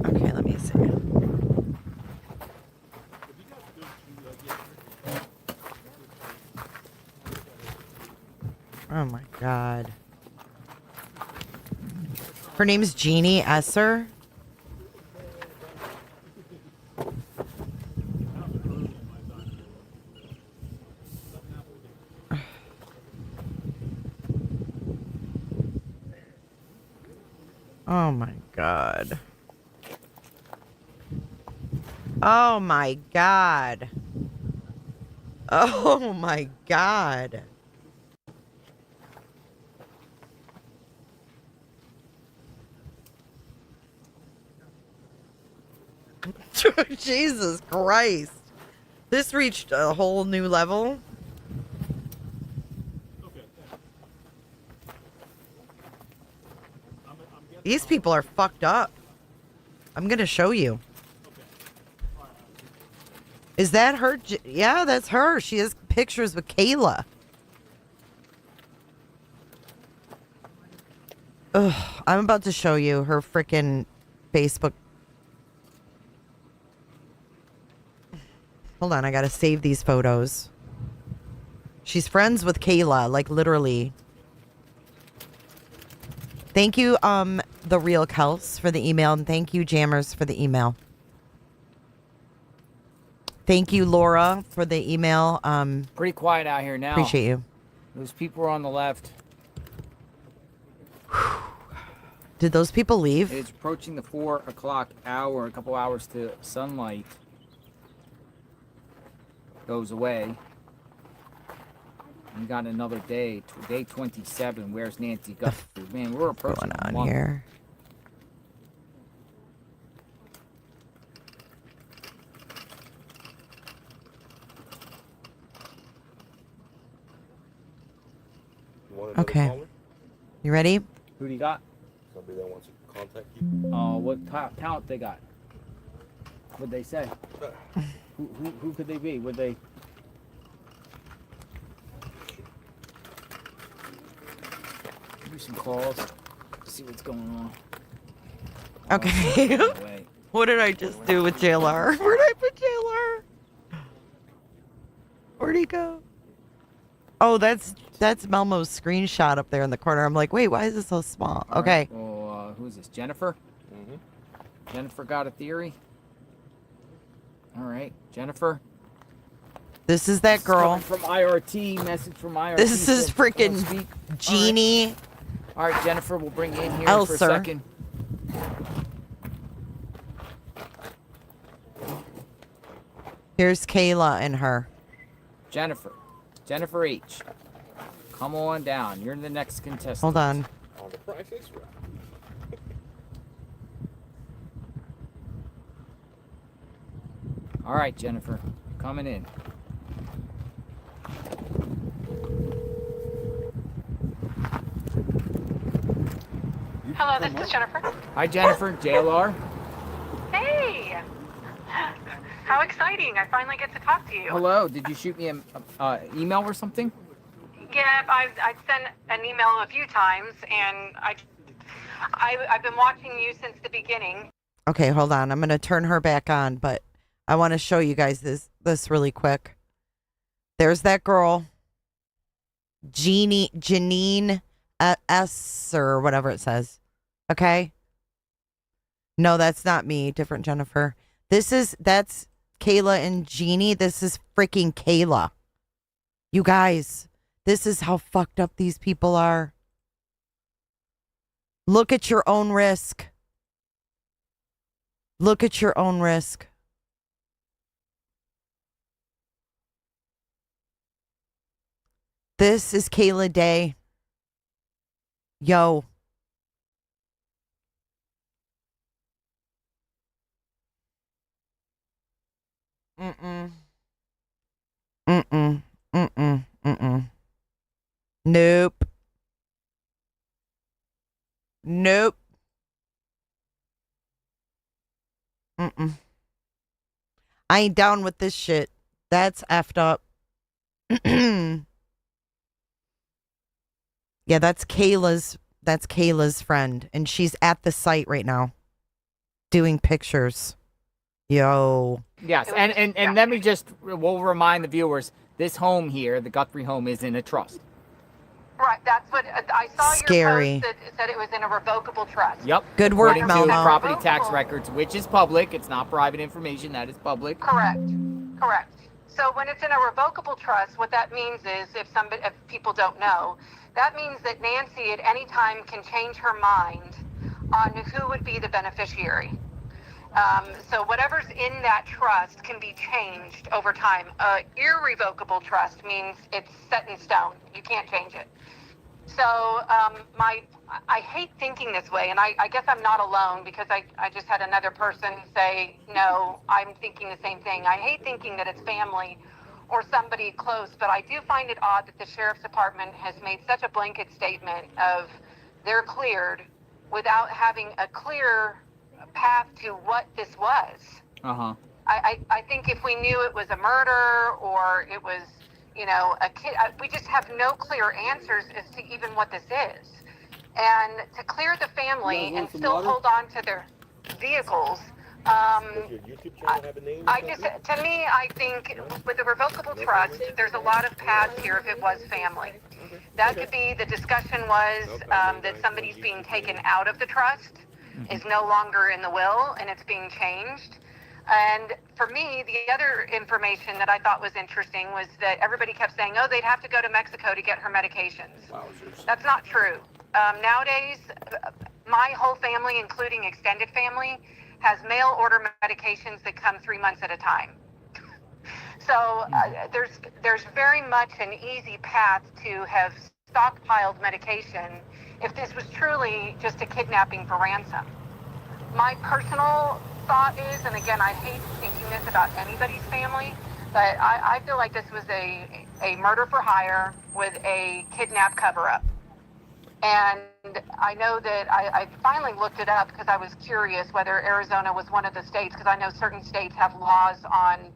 Okay, let me see. Oh my God. Her name's Jeannie Esser. Oh my God. Oh my God. Oh my God. Jesus Christ. This reached a whole new level. These people are fucked up. I'm going to show you. Is that her? Yeah, that's her. She has pictures with Kayla. Ugh, I'm about to show you her freaking Facebook. Hold on, I gotta save these photos. She's friends with Kayla, like literally. Thank you, The Real Kels for the email, and thank you, Jammers, for the email. Thank you, Laura, for the email. Pretty quiet out here now. Appreciate you. Those people are on the left. Did those people leave? It's approaching the 4 o'clock hour. A couple hours to sunlight goes away. We got another day, day 27. Where's Nancy Guthrie? Man, we're approaching What's going on here? Okay. You ready? Who do you got? Somebody that wants to contact you. What talent they got? What'd they say? Who could they be? Would they? Do some calls. See what's going on. Okay. What did I just do with JLR? Where'd I put JLR? Where'd he go? Oh, that's Melmo's screenshot up there in the corner. I'm like, wait, why is it so small? Okay. Right. Well, who is this? Jennifer? Mm-hmm. Jennifer got a theory? All right. Jennifer? This is that girl. From IRT. Message from IRT. This is freaking Jeannie. All right, Jennifer, we'll bring you in here for a Elser. second. Here's Kayla and her. Jennifer H. Come on down. You're the next contestant. Hold on. On the Price is Right. All right, Jennifer, coming in. Hello, this is Jennifer. Hi, Jennifer. JLR. Hey! How exciting. I finally get to talk to you. Hello. Did you shoot me an email or something? Yeah, I've sent an email a few times, and I've been watching you since the beginning. Okay, hold on. I'm going to turn her back on, but I want to show you guys this really quick. There's that girl, Janine S. or whatever it says. Okay? No, that's not me. Different Jennifer. That's Kayla and Jeannie. This is freaking Kayla. You guys, this is how fucked up these people are. Look at your own risk. Look at your own risk. This is Kayla Day. Yo. Mm-mm. Mm-mm. Mm-mm. Mm-mm. Nope. Nope. Mm-mm. I ain't down with this shit. That's effed up. Yeah, that's Kayla's friend, and she's at the site right now doing pictures. Yo. Yes, and let me we'll remind the viewers, this home here, the Guthrie home, is in a trust. Right, that's what I saw. Scary. Your post that said it was in a revocable trust. Yep. Good work, According to the Melmo. property tax records, which is public. It's not private information. That is public. Correct. So when it's in a revocable trust, what that means is, if people don't know, that means that Nancy at any time can change her mind on who would be the beneficiary. So whatever's in that trust can be changed over time. Irrevocable trust means it's set in stone. You can't change it. So I hate thinking this way, and I guess I'm not alone, because I just had another person say, no, I'm thinking the same thing. I hate thinking that it's family or somebody close, but I do find it odd that the sheriff's department has made such a blanket statement of they're cleared without having a clear path to what this was. Uh-huh. I think if we knew it was a murder or it was, a kid, we just have no clear answers as to even what this is. And to clear the family and still hold on to their vehicles, I think with the revocable trust, there's a lot of paths here if it was family. That could be, the discussion was that somebody's being taken out of the trust, is no longer in the will, and it's being changed. And for me, the other information that I thought was interesting was that everybody kept saying, oh, they'd have to go to Mexico to get her medications. That's not true. Nowadays, my whole family, including extended family, has mail order medications that come 3 months at a time. So there's very much an easy path to have stockpiled medication if this was truly just a kidnapping for ransom. My personal thought is, and again, I hate thinking this about anybody's family, but I feel like this was a murder for hire with a kidnap cover-up. And I know that I finally looked it up because I was curious whether Arizona was one of the states, because I know certain states have laws on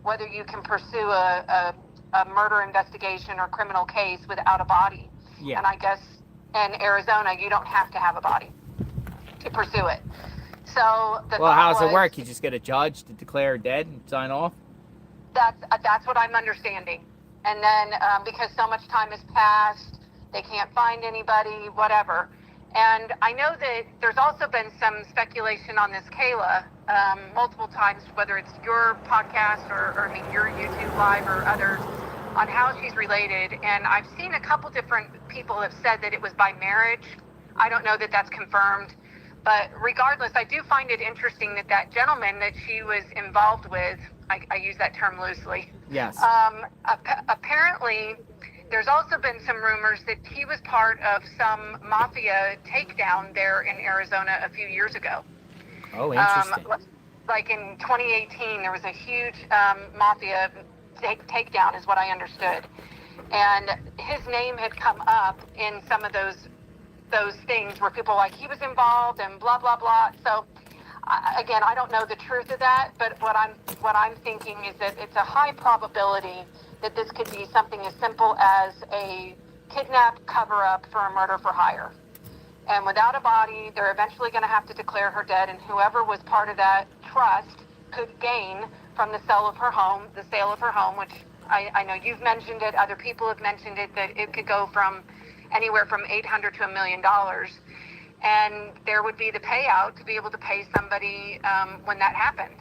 whether you can pursue a murder investigation or criminal case without a body. Yeah. And I guess in Arizona, you don't have to have a body to pursue it. So how does it work? You just get a judge to declare her dead and sign off? That's what I'm understanding. And then because so much time has passed, they can't find anybody, whatever. And I know that there's also been some speculation on this Kayla multiple times, whether it's your podcast or your YouTube live or others, on how she's related. And I've seen a couple different people have said that it was by marriage. I don't know that that's confirmed. But regardless, I do find it interesting that gentleman that she was involved with, I use that term loosely. Yes. Apparently, there's also been some rumors that he was part of some mafia takedown there in Arizona a few years ago. Oh, interesting. Like in 2018, there was a huge mafia takedown, is what I understood. And his name had come up in some of those things where people were like, he was involved and blah, blah, blah. So, again, I don't know the truth of that, but what I'm thinking is that it's a high probability that this could be something as simple as a kidnap cover-up for a murder for hire. And without a body, they're eventually going to have to declare her dead, and whoever was part of that trust could gain from the sale of her home, which I know you've mentioned it, other people have mentioned it, that it could go from anywhere from $800 to $1 million. And there would be the payout to be able to pay somebody when that happens.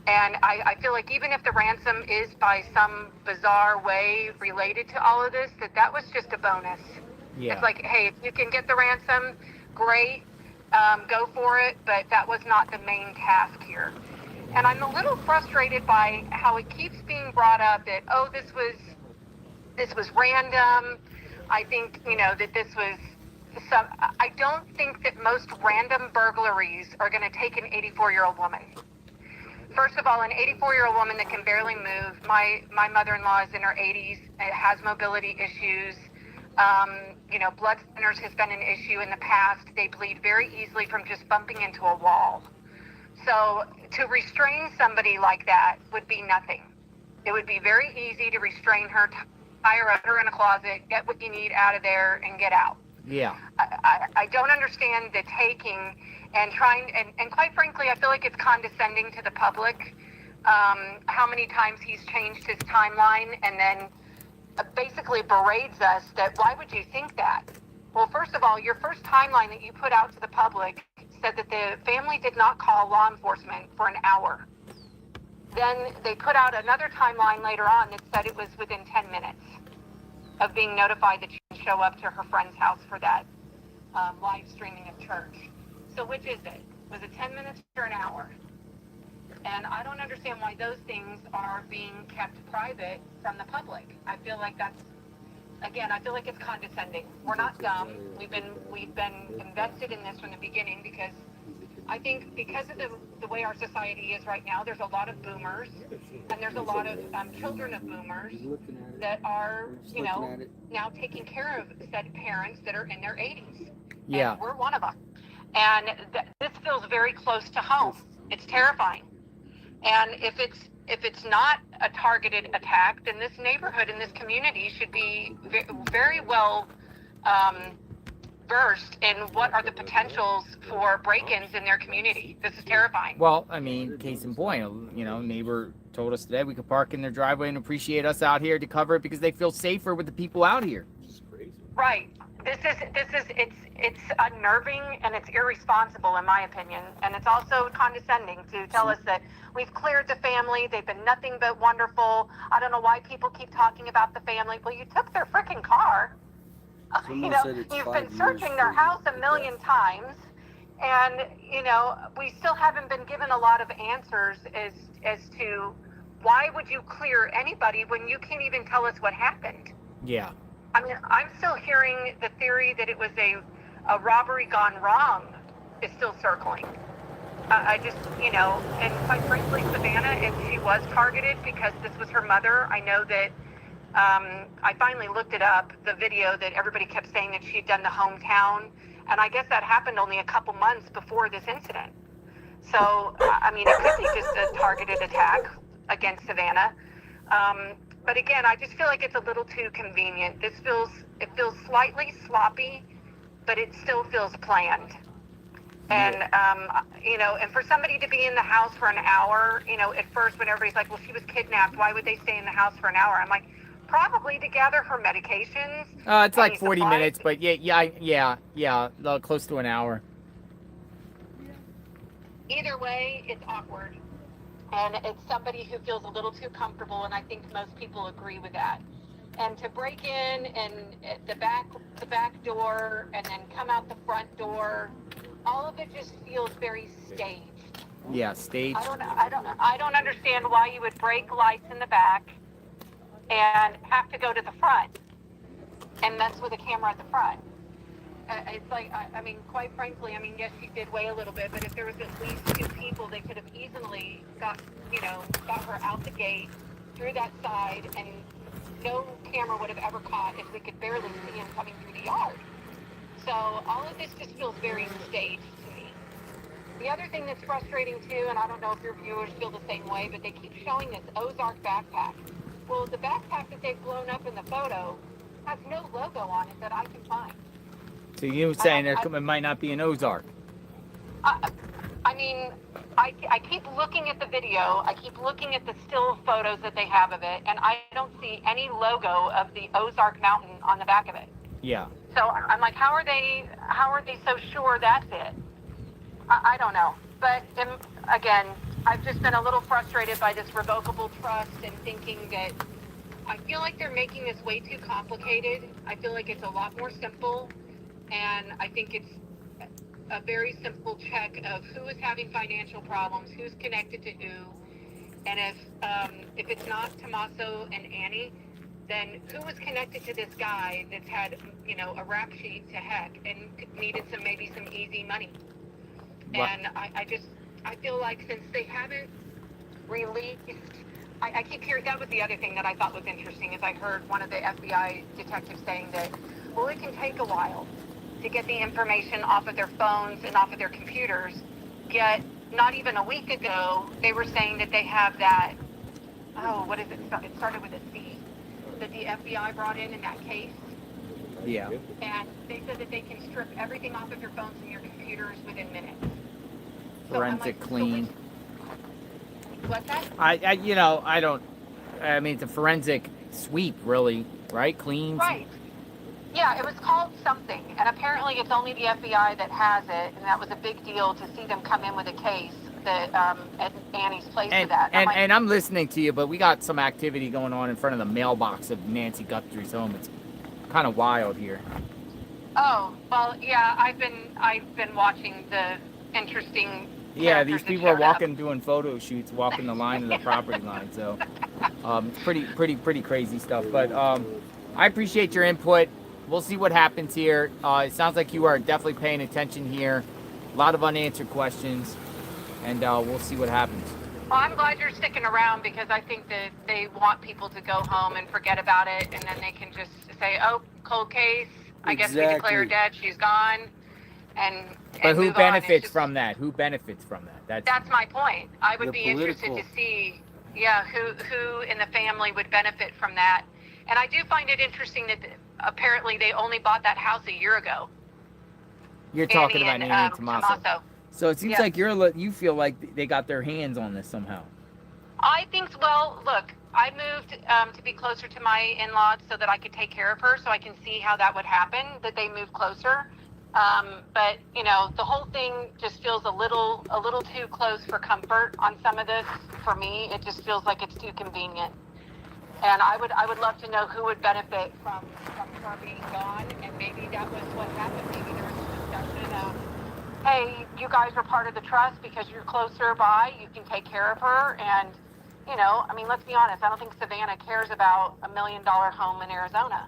And I feel like even if the ransom is by some bizarre way related to all of this, that was just a bonus. Yeah. It's like, hey, if you can get the ransom, great, go for it, but that was not the main task here. And I'm a little frustrated by how it keeps being brought up that, oh, this was random. I think, that this was some, I don't think that most random burglaries are going to take an 84-year-old woman. First of all, an 84-year-old woman that can barely move. My mother-in-law is in her 80s, has mobility issues. Blood thinners has been an issue in the past. They bleed very easily from just bumping into a wall. So to restrain somebody like that would be nothing. It would be very easy to restrain her, tie her up, put her in a closet, get what you need out of there, and get out. Yeah. I don't understand the taking and trying, and quite frankly, I feel like it's condescending to the public, how many times he's changed his timeline and then basically berates us that, why would you think that? Well, first of all, your first timeline that you put out to the public said that the family did not call law enforcement for an hour. Then they put out another timeline later on that said it was within 10 minutes of being notified that she would show up to her friend's house for that live streaming of church. So which is it? Was it 10 minutes or an hour? And I don't understand why those things are being kept private from the public. I feel like it's condescending. We're not dumb. We've been invested in this from the beginning because I think because of the way our society is right now, there's a lot of boomers and there's a lot of children of boomers that are, now taking care of said parents that are in their 80s. Yeah. And we're one of them. And this feels very close to home. It's terrifying. And if it's not a targeted attack, then this neighborhood and this community should be very well versed in what are the potentials for break-ins in their community. This is terrifying. Well, I mean, case in point, neighbor told us today we could park in their driveway and appreciate us out here to cover it because they feel safer with the people out here. Right. It's unnerving and it's irresponsible in my opinion, and it's also condescending to tell us that we've cleared the family, they've been nothing but wonderful. I don't know why people keep talking about the family. Well, you took their freaking car. You've been searching their house a million times, and we still haven't been given a lot of answers as to why would you clear anybody when you can't even tell us what happened. Yeah. I mean, I'm still hearing the theory that it was a robbery gone wrong is still circling. I just, and quite frankly, Savannah, if she was targeted because this was her mother, I know that I finally looked it up, the video that everybody kept saying that she'd done the hometown, and I guess that happened only a couple months before this incident. So, I mean, it could be just a targeted attack against Savannah. But again, I just feel like it's a little too convenient. It feels slightly sloppy, but it still feels planned. And, and for somebody to be in the house for an hour, at first when everybody's like, well, she was kidnapped, why would they stay in the house for an hour? I'm like, probably to gather her medications. It's like 40 minutes, but yeah, close to an hour. Either way, it's awkward. And it's somebody who feels a little too comfortable, and I think most people agree with that. And to break in and the back door and then come out the front door, all of it just feels very staged. Yeah, staged. I don't understand why you would break lights in the back and have to go to the front. and mess with a camera at the front. It's like, I mean, quite frankly, I mean, yes, she did weigh a little bit, but if there was at least 2 people, they could have easily got her out the gate, through that side, and no camera would have ever caught if we could barely see him coming through the yard. So all of this just feels very staged to me. The other thing that's frustrating too, and I don't know if your viewers feel the same way, but they keep showing this Ozark backpack. Well, the backpack that they've blown up in the photo has no logo on it that I can find. So you saying it might not be an Ozark? I mean, I keep looking at the video, I keep looking at the still photos that they have of it, and I don't see any logo of the Ozark Mountain on the back of it. Yeah. So I'm like, how are they so sure that's it? I don't know. But again, I've just been a little frustrated by this revocable trust and thinking that I feel like they're making this way too complicated. I feel like it's a lot more simple, and I think it's a very simple check of who is having financial problems, who's connected to who, and if it's not Tommaso and Annie, then who was connected to this guy that's had, a rap sheet to heck and needed maybe some easy money. What? And I feel like since they haven't released, I keep hearing, that was the other thing that I thought was interesting, is I heard one of the FBI detectives saying that, well, it can take a while to get the information off of their phones and off of their computers, yet not even a week ago, they were saying that they have that, what is it? It started with a C, that the FBI brought in that case. Yeah. And they said that they can strip everything off of your phones and your computers within minutes. Forensic clean. What's that? I mean, it's a forensic sweep, really, right? Clean. Right. Yeah, it was called something, and apparently it's only the FBI that has it, and that was a big deal to see them come in with a case that at Annie's place for that. And I'm listening to you, but we got some activity going on in front of the mailbox of Nancy Guthrie's home. It's kind of wild here. Oh, well, yeah, I've been watching the interesting. Yeah, these people are walking, doing photo shoots, walking the line of the property line. So it's pretty crazy stuff. But I appreciate your input. We'll see what happens here. It sounds like you are definitely paying attention here. A lot of unanswered questions, and we'll see what happens. Well, I'm glad you're sticking around, because I think that they want people to go home and forget about it, and then they can just say, oh, cold case, I guess we declare her dead, she's gone, But who benefits from that? Who benefits from that? That's my point. I would be interested to see, who in the family would benefit from that. And I do find it interesting that apparently they only bought that house a year ago. You're talking about Annie and Tommaso. So it seems like you feel like they got their hands on this somehow. I think, well, look, I moved to be closer to my in-laws so that I could take care of her, so I can see how that would happen, that they move closer. But, the whole thing just feels a little too close for comfort on some of this. For me, it just feels like it's too convenient. And I would love to know who would benefit from her being gone, and maybe that was what happened. Maybe there was a discussion of, hey, you guys are part of the trust because you're closer by, you can take care of her, and, let's be honest, I don't think Savannah cares about $1 million home in Arizona.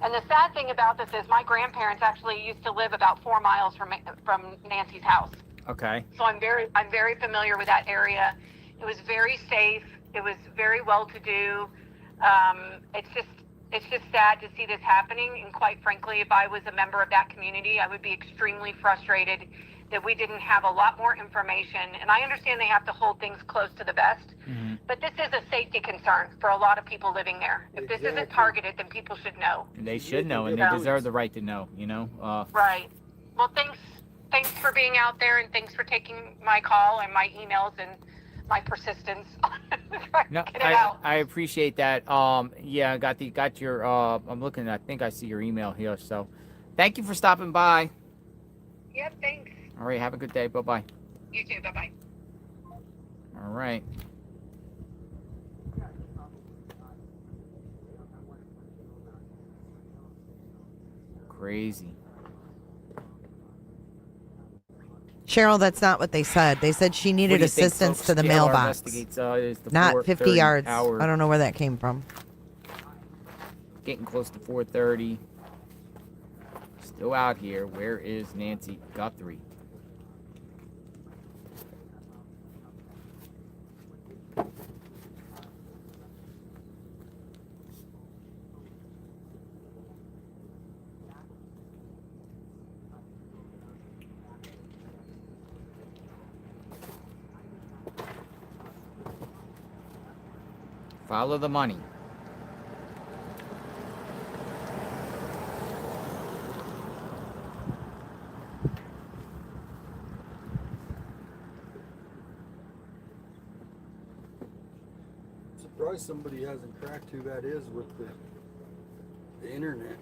And the sad thing about this is my grandparents actually used to live about 4 miles from Nancy's house. Okay. So I'm very familiar with that area. It was very safe. It was very well-to-do. It's just sad to see this happening. And quite frankly, if I was a member of that community, I would be extremely frustrated that we didn't have a lot more information. And I understand they have to hold things close to the vest, but this is a safety concern for a lot of people living there. If this isn't targeted, then people should know. They should know, and they deserve the right to know, Right. Well, thanks for being out there, and thanks for taking my call and my emails and my persistence. No, I appreciate that. Yeah, got your I'm looking, I think I see your email here. So thank you for stopping by. Yep, thanks. All right, have a good day. Bye-bye. You too, bye-bye. All right. Crazy. Cheryl, that's not what they said. They said she needed assistance to the mailbox. Not 50 yards. I don't know where that came from. Getting close to 4:30. Still out here. Where is Nancy Guthrie? Follow the money. Surprised somebody hasn't cracked who that is with the internet.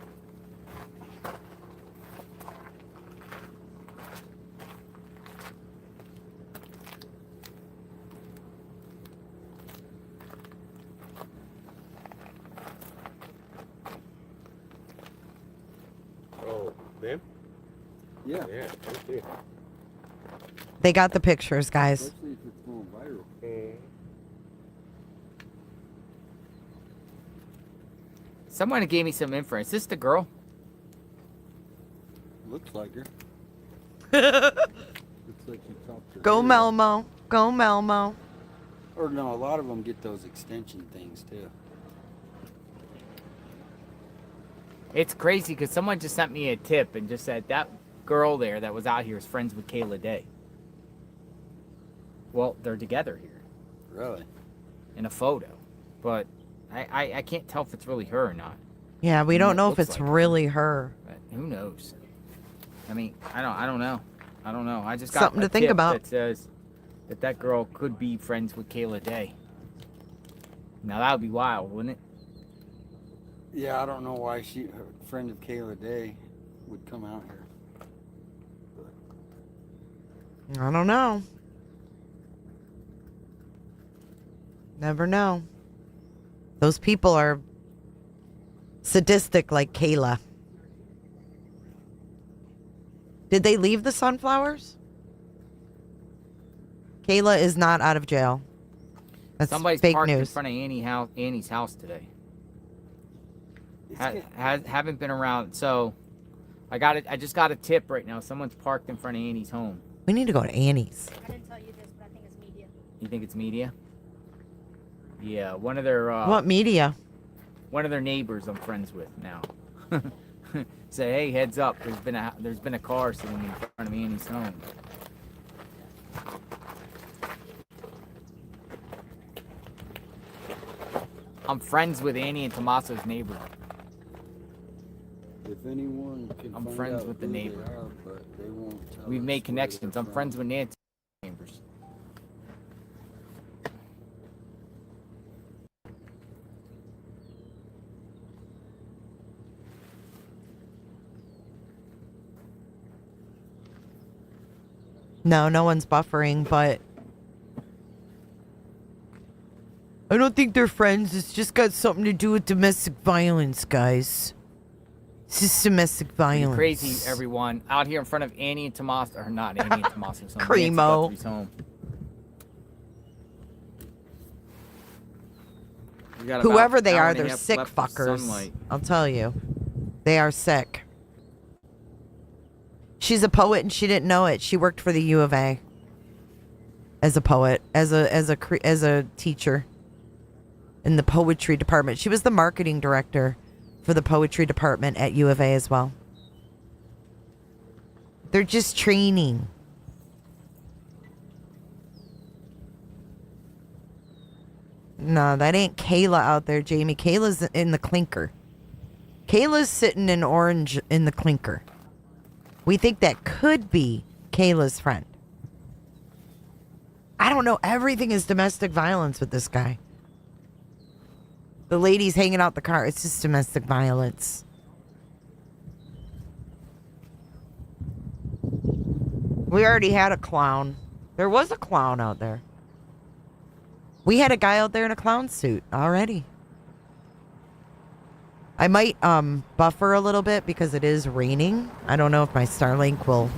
Oh, them? Yeah. Yeah, okay. They got the pictures, guys. Especially if it's going viral. Someone gave me some info. Is this the girl? Looks like her. Looks like you talked to her. Go Melmo. Go Melmo. Or no, a lot of them get those extension things too. It's crazy because someone just sent me a tip and just said that girl there that was out here is friends with Kayla Day. Well, they're together here. Really? In a photo. But I can't tell if it's really her or not. Yeah, we I mean, don't it know if looks it's like really her. But who knows? I mean, I don't know. I don't know. I just got Something a to think tip about. that says that girl could be friends with Kayla Day. Now that would be wild, wouldn't it? Yeah, I don't know why her friend of Kayla Day would come out here. I don't know. Never know. Those people are sadistic like Kayla. Did they leave the sunflowers? Kayla is not out of jail. That's Somebody's fake parked in news. front of Annie's house today. Haven't been around. So I just got a tip right now. Someone's parked in front of Annie's home. We need to go to Annie's. I didn't tell you this, but I think it's media. You think it's media? Yeah, one of their What media? One of their neighbors I'm friends with now. Say, hey, heads up. There's been a car sitting in front of Annie's home. I'm friends with Annie and Tommaso's neighbor. If anyone can I'm find friends out with the who they neighbor. are, but they won't tell We've us made where connections. they're I'm from. friends with Nancy's neighbors. No one's buffering, but I don't think they're friends. It's just got something to do with domestic violence, guys. It's just domestic Pretty violence. crazy, everyone. Out here in front of Annie and Tommaso, or not Annie and Tommaso's home. Cremo. Nancy Guthrie's home. We got about Whoever they hour are, and a they're half sick left of fuckers. sunlight. I'll tell you. They are sick. She's a poet and she didn't know it. She worked for the U of A as a poet, as a teacher in the poetry department. She was the marketing director for the poetry department at U of A as well. They're just training. No, that ain't Kayla out there, Jamie. Kayla's in the clinker. Kayla's sitting in orange in the clinker. We think that could be Kayla's friend. I don't know. Everything is domestic violence with this guy. The lady's hanging out the car. It's just domestic violence. We already had a clown. There was a clown out there. We had a guy out there in a clown suit already. I might buffer a little bit because it is raining. I don't know if my Starlink will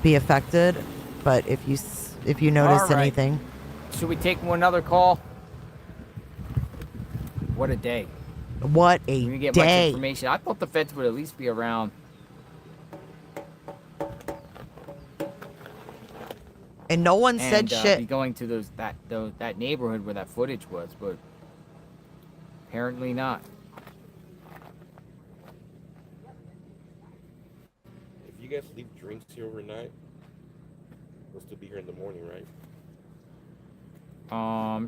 be affected, but if you notice All right. anything. Should we take another call? What a day. What We're a gonna get much day. information. I thought the feds would at least be around. And no one said shit. Be going to that neighborhood where that footage was, but apparently not. If you guys leave drinks here overnight, we'll still be here in the morning, right?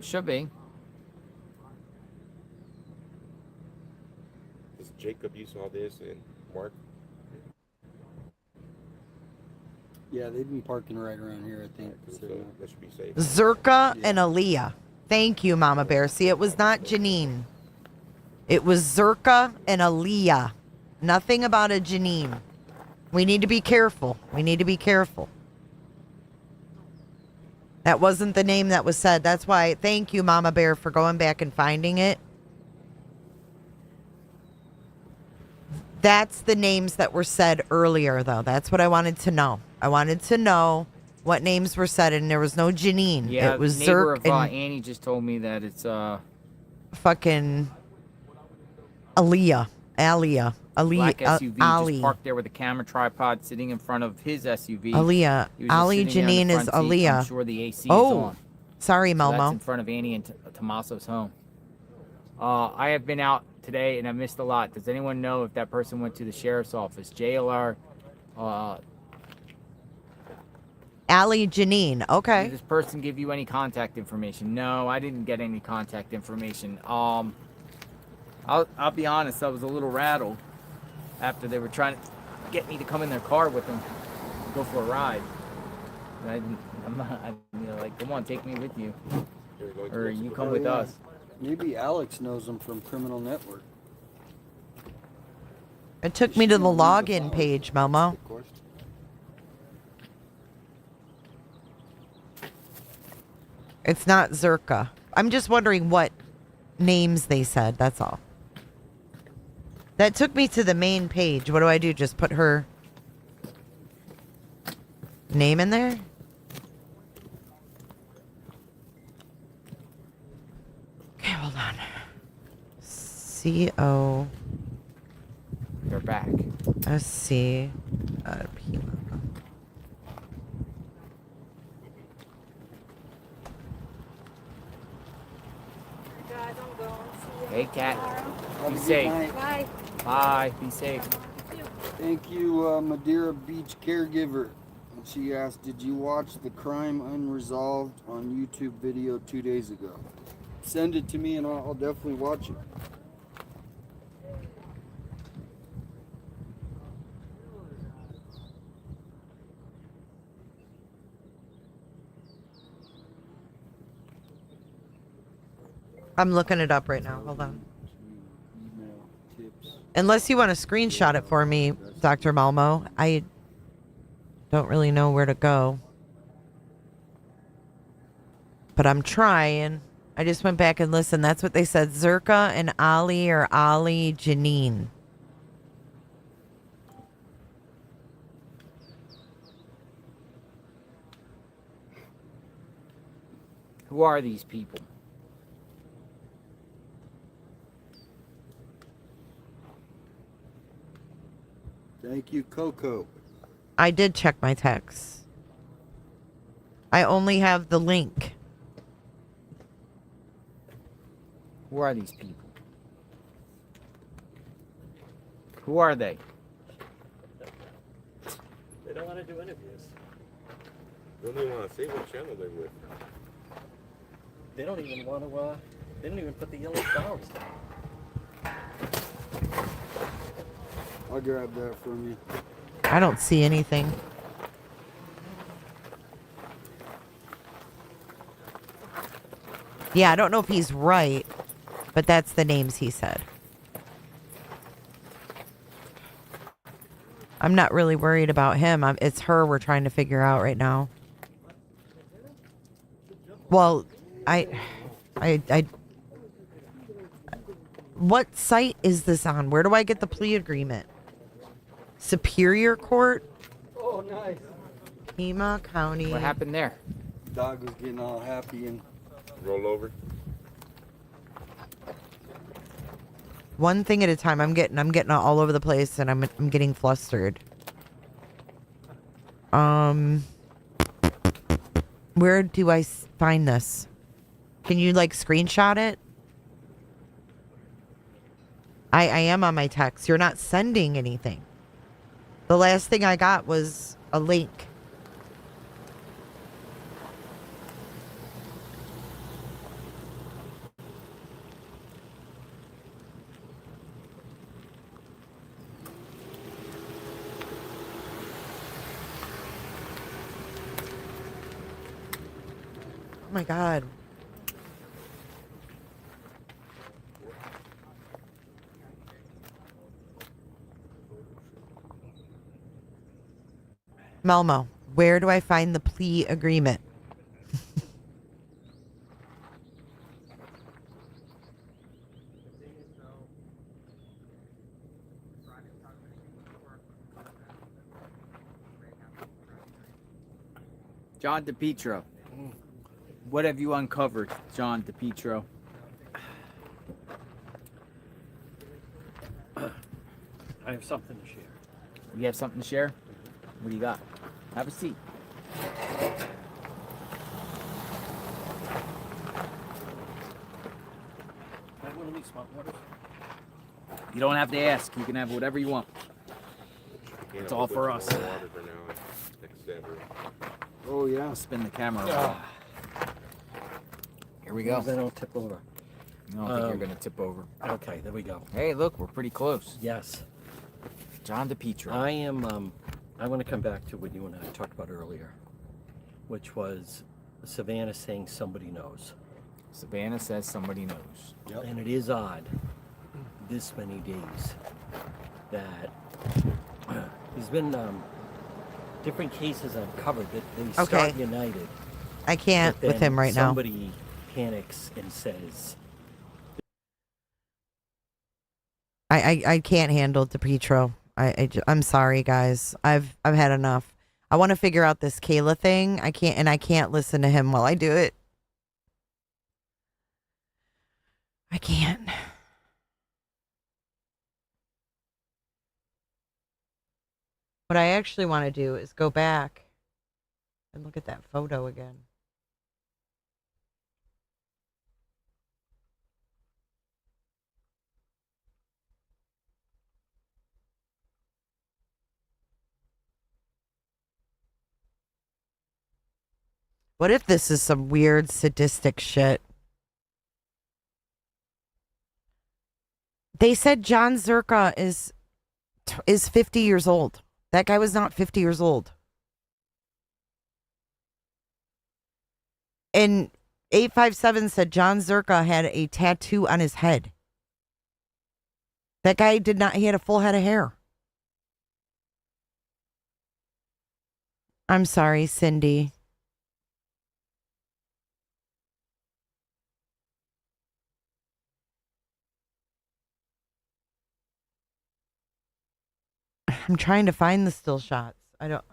Should be. Does Jacob use all this and Mark? Yeah, they've been parking right around here, I think. So that should be safe. Zerka and Aaliyah. Thank you, Mama Bear. See, it was not Janine. It was Zerka and Aaliyah. Nothing about a Janine. We need to be careful. We need to be careful. That wasn't the name that was said. That's why, thank you, Mama Bear, for going back and finding it. That's the names that were said earlier, though. That's what I wanted to know. I wanted to know what names were said, and there was no Janine. Yeah, it was the neighbor Zerk of and Annie just told me that it's fucking Aaliyah. black SUV Ali. just parked there with a camera tripod sitting in front of his SUV. Aaliyah. He was just Ali sitting there in Janine the is front seat. Aaliyah. I'm sure the AC is Oh, on. sorry, So Momo. that's in front of Annie and Tommaso's home. I have been out today and I missed a lot. Does anyone know if that person went to the sheriff's office? JLR. Ali Janine. Okay. Did this person give you any contact information? No, I didn't get any contact information. I'll be honest, I was a little rattled after they were trying to get me to come in their car with them, go for a ride. And like, come on, take me with you, or you come with us. Maybe Alex knows them from Criminal Network. It took me to the login page, Momo. It's not Zerka. I'm just wondering what names they said. That's all. That took me to the main page. What do I do? Just put her name in there? Okay, hold on. C-O... They're back. S-C... Hey, Cat. Be safe. Bye. Bye. Be safe. Thank you, Madeira Beach caregiver. And she asked, did you watch the crime unresolved on YouTube video 2 days ago? Send it to me and I'll definitely watch it. I'm looking it up right now. Hold on. Unless you want to screenshot it for me, Dr. Malmo. I don't really know where to go. But I'm trying. I just went back and listened. That's what they said. Zerka and Ali, or Ali Janine. Who are these people? Thank you, Coco. I did check my texts. I only have the link. Who are these people? Who are they? They don't want to do interviews. They don't even want to say what channel they're with. They don't even want to, they don't even put the yellow flowers down. I'll grab that from you. I don't see anything. Yeah, I don't know if he's right, but that's the names he said. I'm not really worried about him. It's her we're trying to figure out right now. Well, I what site is this on? Where do I get the plea agreement? Superior Court? Oh, nice. Pima County. What happened there? Dog was getting all happy and roll over. One thing at a time. I'm getting all over the place, and I'm getting flustered. Where do I find this? Can you like screenshot it? I am on my text. You're not sending anything. The last thing I got was a link. Oh my God. Melmo, where do I find the plea agreement? John DePietro. What have you uncovered, John DePietro? I have something to share. You have something to share? What do you got? Have a seat. Can I have one of these smart waters? You don't have to ask. You can have whatever you want. It's all for us. Oh yeah. I'll spin the camera around. Here we go. They don't tip over. I don't think you're gonna tip over. Okay, there we go. Hey, look, we're pretty close. Yes. John DePietro. I am. I want to come back to what you and I talked about earlier, which was Savannah saying somebody knows. Savannah says somebody knows. Yep. And it is odd, this many days, that there's been different cases I've covered that they start united. I can't but with then him right now. Somebody panics and says, I can't handle DePietro. I'm sorry, guys. I've had enough. I want to figure out this Kayla thing. I can't listen to him while I do it. I can't. What I actually want to do is go back and look at that photo again. What if this is some weird sadistic shit? They said John Zerka is 50 years old. That guy was not 50 years old. And 857 said John Zerka had a tattoo on his head. That guy did not, he had a full head of hair. I'm sorry, Cindy. I'm trying to find the still shots. I don't.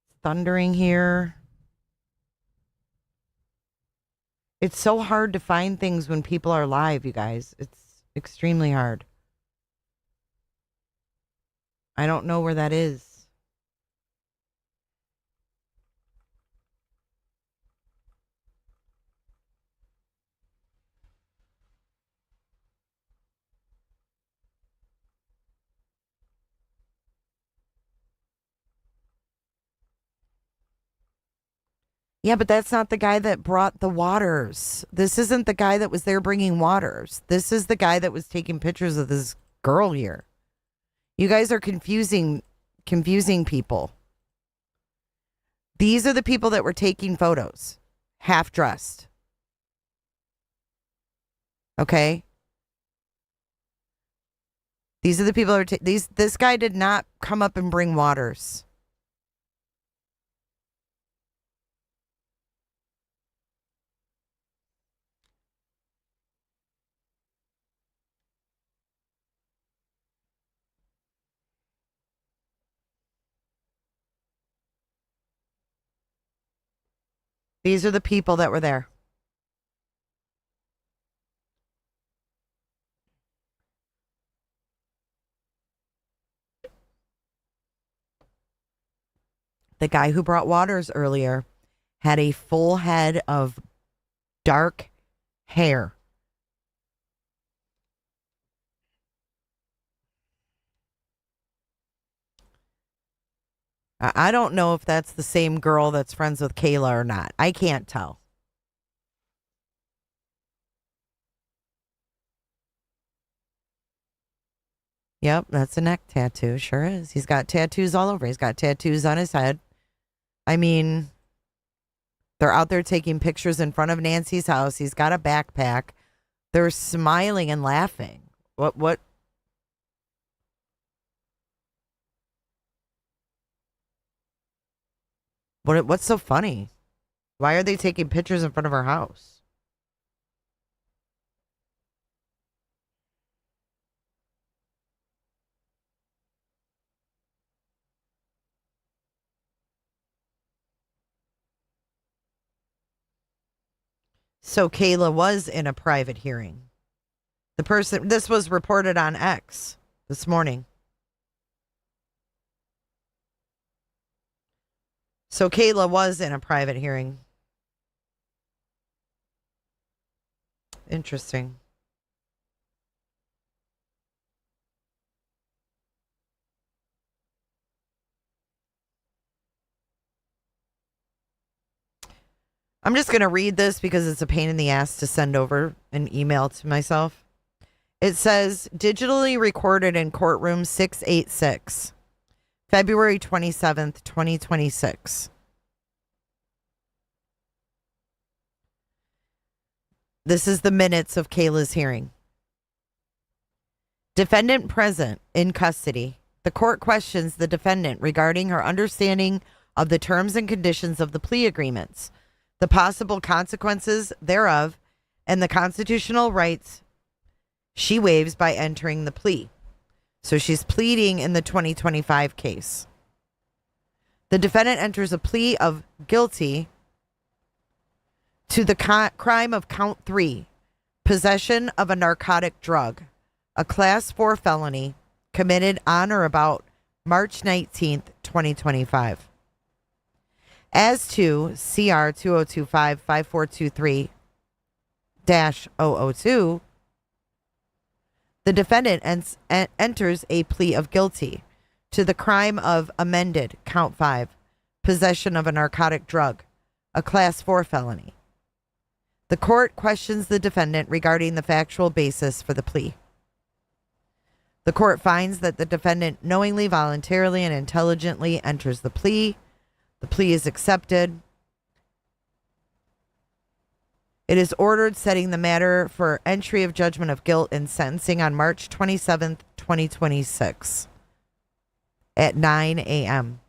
It's thundering here. It's so hard to find things when people are live, you guys. It's extremely hard. I don't know where that is. Yeah, but that's not the guy that brought the waters. This isn't the guy that was there bringing waters. This is the guy that was taking pictures of this girl here. You guys are confusing people. These are the people that were taking photos, half dressed. Okay? These are the people that are this guy did not come up and bring waters. These are the people that were there. The guy who brought waters earlier had a full head of dark hair. I don't know if that's the same girl that's friends with Kayla or not. I can't tell. Yep, that's a neck tattoo. Sure is. He's got tattoos all over. He's got tattoos on his head. I mean, they're out there taking pictures in front of Nancy's house. He's got a backpack. They're smiling and laughing. What? What's so funny? Why are they taking pictures in front of her house? So Kayla was in a private hearing. This was reported on X this morning. So Kayla was in a private hearing. Interesting. I'm just going to read this because it's a pain in the ass to send over an email to myself. It says, digitally recorded in courtroom 686, February 27th, 2026. This is the minutes of Kayla's hearing. Defendant present in custody. The court questions the defendant regarding her understanding of the terms and conditions of the plea agreements, the possible consequences thereof, and the constitutional rights she waives by entering the plea. So she's pleading in the 2025 case. The defendant enters a plea of guilty to the crime of count 3, possession of a narcotic drug, a class 4 felony committed on or about March 19th, 2025. As to CR 2025-5423-002, the defendant enters a plea of guilty to the crime of amended count 5, possession of a narcotic drug, a class 4 felony. The court questions the defendant regarding the factual basis for the plea. The court finds that the defendant knowingly, voluntarily, and intelligently enters the plea. The plea is accepted. It is ordered setting the matter for entry of judgment of guilt and sentencing on March 27th, 2026 at 9 a.m.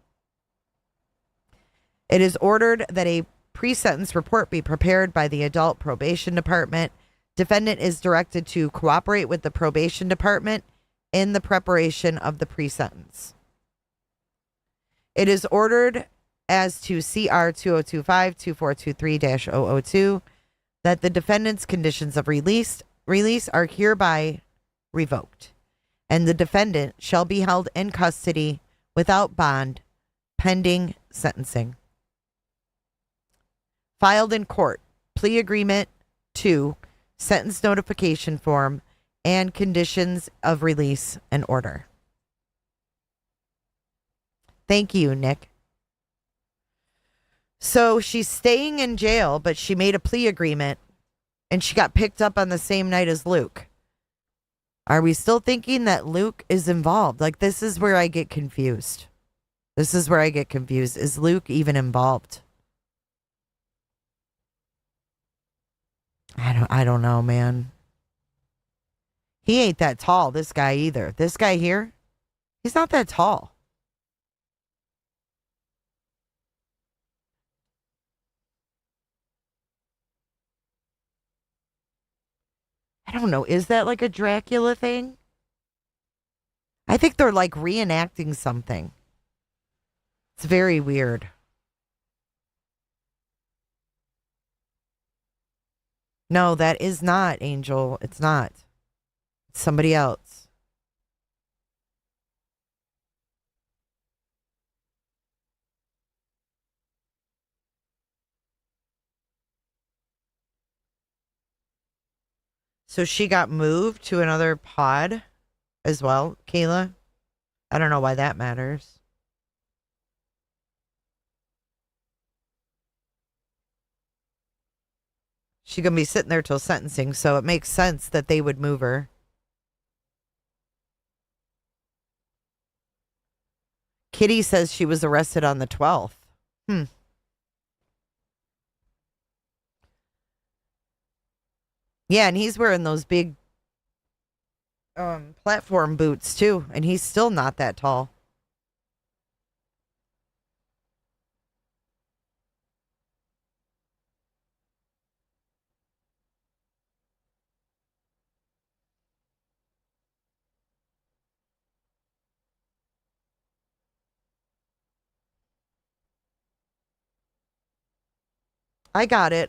It is ordered that a pre-sentence report be prepared by the Adult Probation Department. Defendant is directed to cooperate with the Probation Department in the preparation of the pre-sentence. It is ordered as to CR 2025-2423-002 that the defendant's conditions of release are hereby revoked, and the defendant shall be held in custody without bond pending sentencing. Filed in court, plea agreement 2, sentence notification form, and conditions of release and order. Thank you, Nick. So she's staying in jail, but she made a plea agreement and she got picked up on the same night as Luke. Are we still thinking that Luke is involved? Like, this is where I get confused. Is Luke even involved? I don't know, man. He ain't that tall, this guy either. This guy here, he's not that tall. I don't know. Is that like a Dracula thing? I think they're like reenacting something. It's very weird. No, that is not Angel. It's not. It's somebody else. So she got moved to another pod as well, Kayla. I don't know why that matters. She's going to be sitting there till sentencing, so it makes sense that they would move her. Kitty says she was arrested on the 12th. Yeah, and he's wearing those big platform boots too, and he's still not that tall. I got it.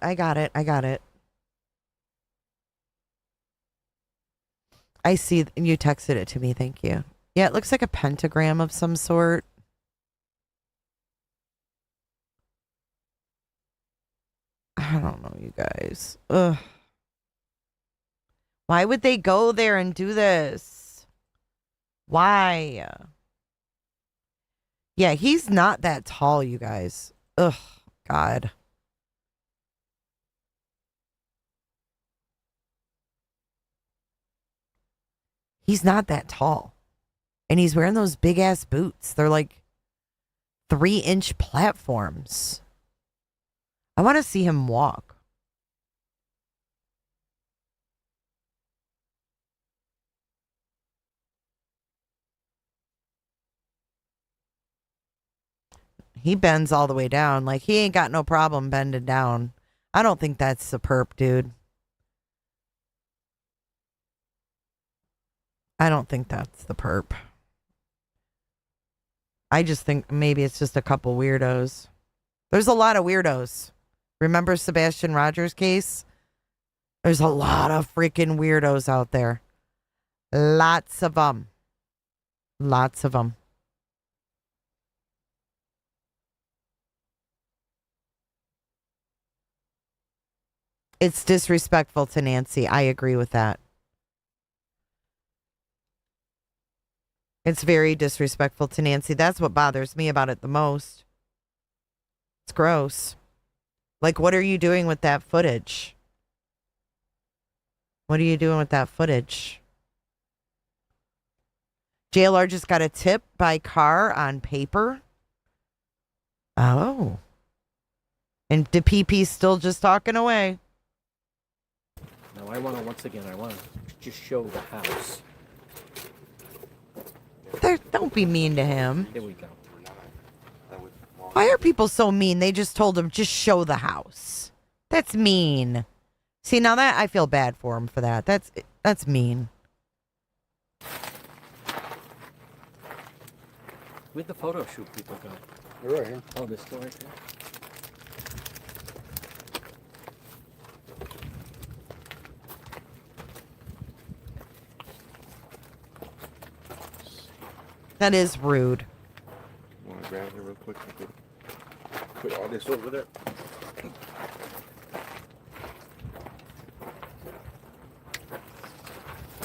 I see you texted it to me. Thank you. Yeah, it looks like a pentagram of some sort. I don't know, you guys. Ugh. Why would they go there and do this? Why? Yeah, he's not that tall, you guys. Ugh, God. He's not that tall. And he's wearing those big ass boots. They're like 3-inch platforms. I want to see him walk. He bends all the way down. Like, he ain't got no problem bending down. I don't think that's the perp, dude. I don't think that's the perp. I just think maybe it's just a couple weirdos. There's a lot of weirdos. Remember Sebastian Rogers' case? There's a lot of freaking weirdos out there. Lots of them. Lots of them. It's disrespectful to Nancy. I agree with that. It's very disrespectful to Nancy. That's what bothers me about it the most. It's gross. Like, what are you doing with that footage? What are you doing with that footage? JLR just got a tip by car on paper. Oh. And the PP's still just talking away. Now I want to just show the house. Don't be mean to him. Here we go. Why are people so mean? They just told him, just show the house. That's mean. See, now that I feel bad for him for that. That's mean. Where'd the photo shoot people go? They're right here. Oh, this store right there? That is rude. Want to grab it real quick? Put all this over there.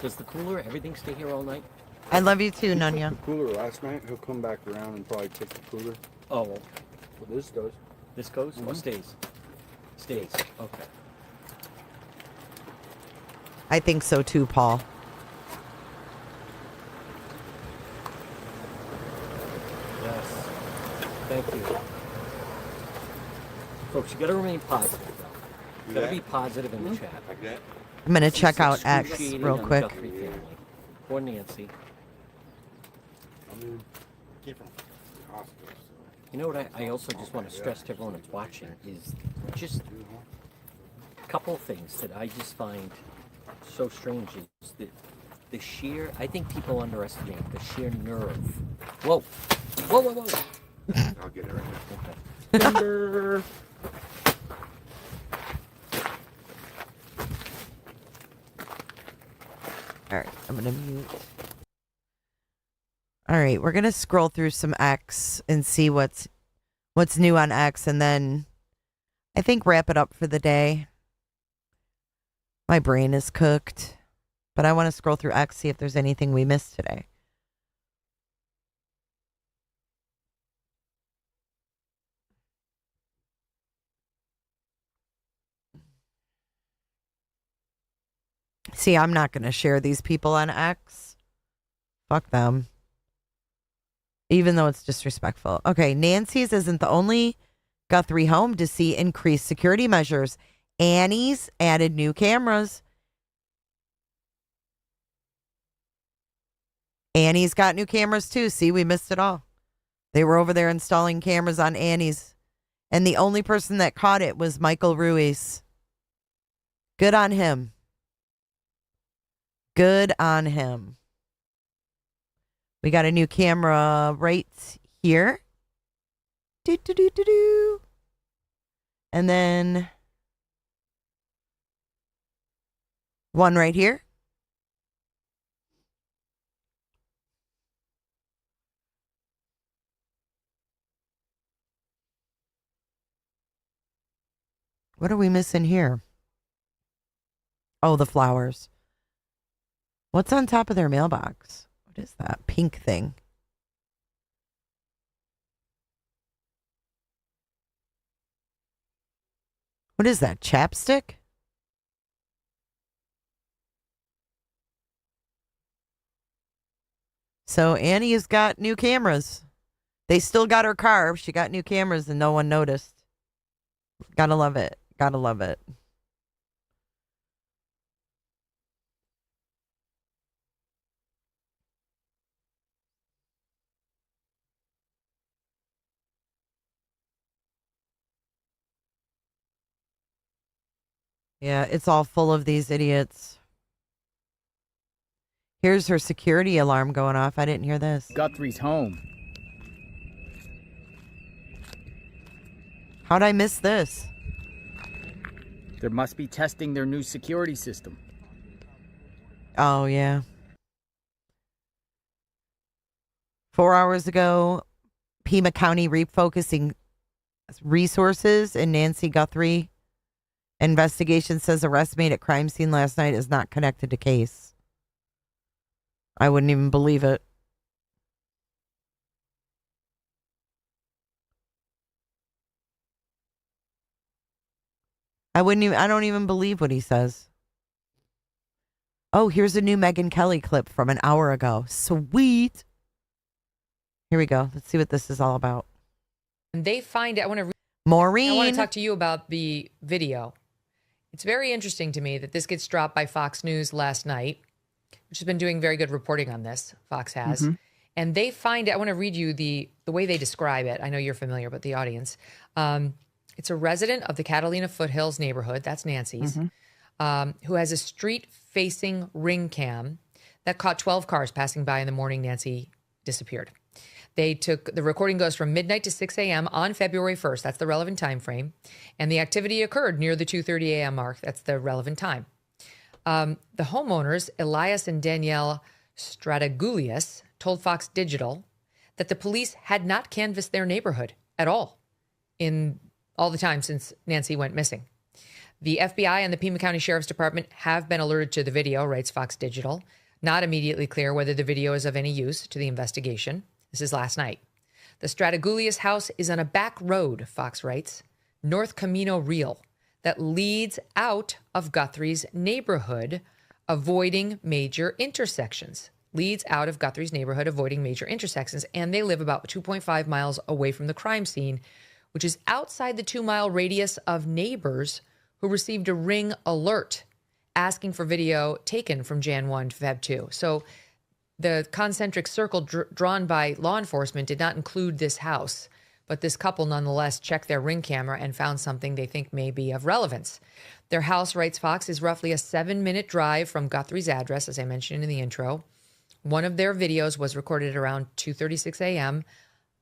Does the cooler, everything stay here all night? I love you too, Nunya. The cooler last night. He'll come back around and probably take the cooler. Oh, well, this goes. This goes or stays? Stays. Okay. I think so too, Paul. Yes. Thank you. Folks, you got to remain positive, though. You got to be positive in the chat. Like that? I'm going to check It's out X excruciating real on the quick. Guthrie family. Poor Nancy. Came from the hospital. You know what I also just want to stress to everyone that's watching is just a couple of things that I just find so strange is that the sheer, I think people underestimate the sheer nerve. Whoa. Whoa, whoa, whoa. I'll get it right now. Timber. All right, I'm going to mute. All right, we're going to scroll through some X and see what's new on X, and then I think wrap it up for the day. My brain is cooked, but I want to scroll through X, see if there's anything we missed today. See, I'm not going to share these people on X. Fuck them. Even though it's disrespectful. Okay, Nancy's isn't the only Guthrie home to see increased security measures. Annie's added new cameras. Annie's got new cameras too. See, we missed it all. They were over there installing cameras on Annie's. And the only person that caught it was Michael Ruiz. Good on him. Good on him. We got a new camera right here. Do. And then one right here. What are we missing here? Oh, the flowers. What's on top of their mailbox? What is that pink thing? What is that, chapstick? So Annie has got new cameras. They still got her car. She got new cameras and no one noticed. Gotta love it. Gotta love it. Yeah, it's all full of these idiots. Here's her security alarm going off. I didn't hear this. Guthrie's home. How'd I miss this? They must be testing their new security system. Oh, yeah. 4 hours ago, Pima County refocusing resources in Nancy Guthrie. Investigation says arrest made at crime scene last night is not connected to case. I wouldn't even believe it. I don't even believe what he says. Oh, here's a new Megyn Kelly clip from an hour ago. Sweet. Here we go. Let's see what this is all about. And they find it. Maureen. I want to talk to you about the video. It's very interesting to me that this gets dropped by Fox News last night, which has been doing very good reporting on this. Fox has. Mm-hmm. And they find it. I want to read you the way they describe it. I know you're familiar, but the audience. It's a resident of the Catalina Foothills neighborhood. That's Nancy's. Mm-hmm. Who has a street-facing ring cam that caught 12 cars passing by in the morning Nancy disappeared. The recording goes from midnight to 6 a.m. on February 1st. That's the relevant time frame. And the activity occurred near the 2:30 a.m. mark. That's the relevant time. The homeowners, Elias and Danielle Stratagulias, told Fox Digital that the police had not canvassed their neighborhood at all in all the time since Nancy went missing. The FBI and the Pima County Sheriff's Department have been alerted to the video, writes Fox Digital. Not immediately clear whether the video is of any use to the investigation. This is last night. The Stratagulias house is on a back road, Fox writes, North Camino Real, that leads out of Guthrie's neighborhood, avoiding major intersections. Leads out of Guthrie's neighborhood, avoiding major intersections. And they live about 2.5 miles away from the crime scene, which is outside the 2-mile radius of neighbors who received a ring alert asking for video taken from Jan 1 to Feb 2. So the concentric circle drawn by law enforcement did not include this house, but this couple nonetheless checked their ring camera and found something they think may be of relevance. Their house, writes Fox, is roughly a 7-minute drive from Guthrie's address, as I mentioned in the intro. One of their videos was recorded around 2:36 a.m.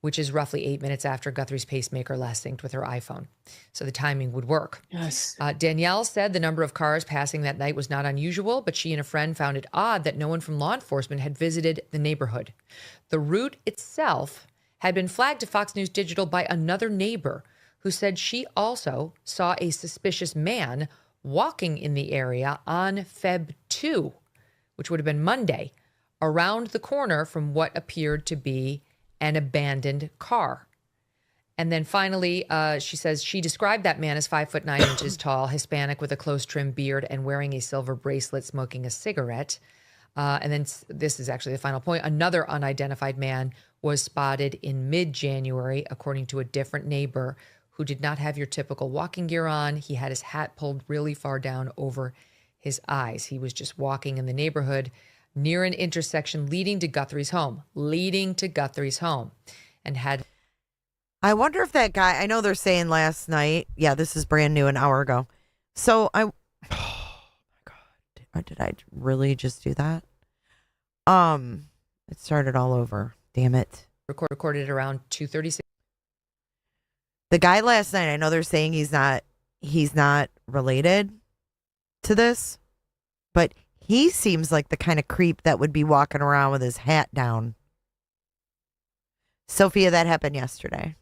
which is roughly 8 minutes after Guthrie's pacemaker last synced with her iPhone. So the timing would work. Yes. Danielle said the number of cars passing that night was not unusual, but she and a friend found it odd that no one from law enforcement had visited the neighborhood. The route itself had been flagged to Fox News Digital by another neighbor who said she also saw a suspicious man walking in the area on Feb 2, which would have been Monday, around the corner from what appeared to be an abandoned car. And then finally, she says she described that man as 5'9" tall, Hispanic with a close trimmed beard and wearing a silver bracelet, smoking a cigarette. And then this is actually the final point. Another unidentified man was spotted in mid-January, according to a different neighbor who did not have your typical walking gear on. He had his hat pulled really far down over his eyes. He was just walking in the neighborhood near an intersection leading to Guthrie's home, and had... I wonder if that guy, I know they're saying last night, yeah, this is brand new, an hour ago. So oh my God, did I really just do that? It started all over. Damn it. Recorded around 2:36. The guy last night, I know they're saying he's not related to this, but he seems like the kind of creep that would be walking around with his hat down. Sophia, that happened yesterday.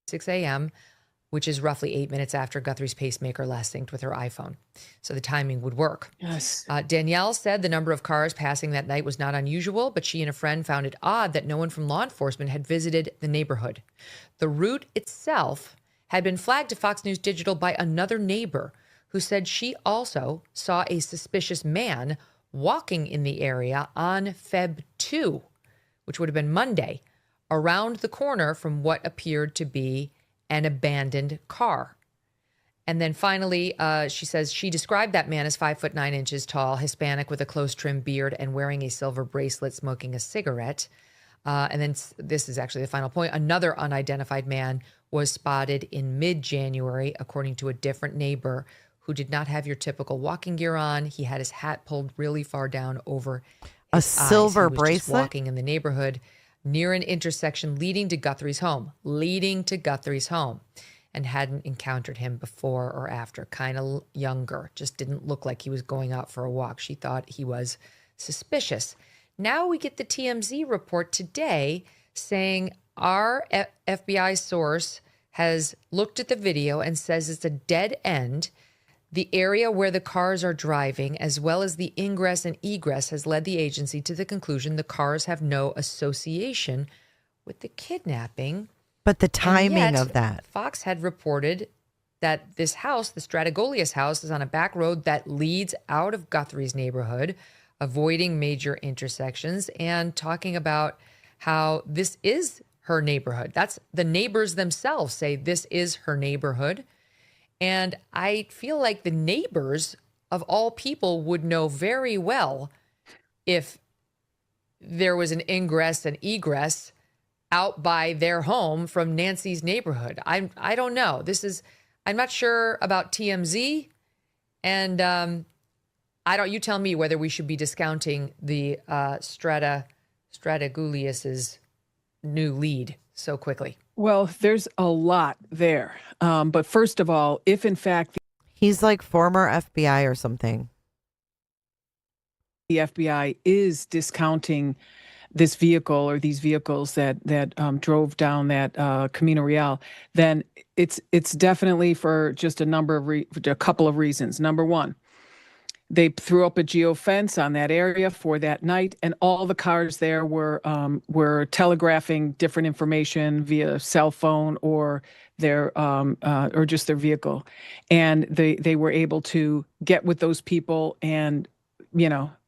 6 a.m., which is roughly 8 minutes after Guthrie's pacemaker last synced with her iPhone. So the timing would work. Yes. Danielle said the number of cars passing that night was not unusual, but she and a friend found it odd that no one from law enforcement had visited the neighborhood. The route itself had been flagged to Fox News Digital by another neighbor who said she also saw a suspicious man walking in the area on Feb 2, which would have been Monday, around the corner from what appeared to be an abandoned car. And then finally, she says she described that man as 5'9" tall, Hispanic with a close trimmed beard and wearing a silver bracelet, smoking a cigarette. And then this is actually the final point. Another unidentified man was spotted in mid-January, according to a different neighbor who did not have your typical walking gear on. He had his hat pulled really far down over his eyes. A silver He was just bracelet? walking in the neighborhood near an intersection leading to Guthrie's home, and hadn't encountered him before or after. Kind of younger, just didn't look like he was going out for a walk. She thought he was suspicious. Now we get the TMZ report today saying our FBI source has looked at the video and says it's a dead end. The area where the cars are driving, as well as the ingress and egress, has led the agency to the conclusion the cars have no association with the kidnapping. But the timing And yet, of that. Fox had reported that this house, the Stratagolias house, is on a back road that leads out of Guthrie's neighborhood, avoiding major intersections, and talking about how this is her neighborhood. That's the neighbors themselves say this is her neighborhood. And I feel like the neighbors of all people would know very well if there was an ingress and egress out by their home from Nancy's neighborhood. I don't know. I'm not sure about TMZ, and you tell me whether we should be discounting the Stratagolias's new lead so quickly. Well, there's a lot there. But first of all, if in fact he's like former FBI or something, the FBI is discounting this vehicle or these vehicles that drove down that Camino Real, then it's definitely for just a couple of reasons. Number one, they threw up a geofence on that area for that night, and all the cars there were telegraphing different information via cell phone or their or just their vehicle, and they were able to get with those people and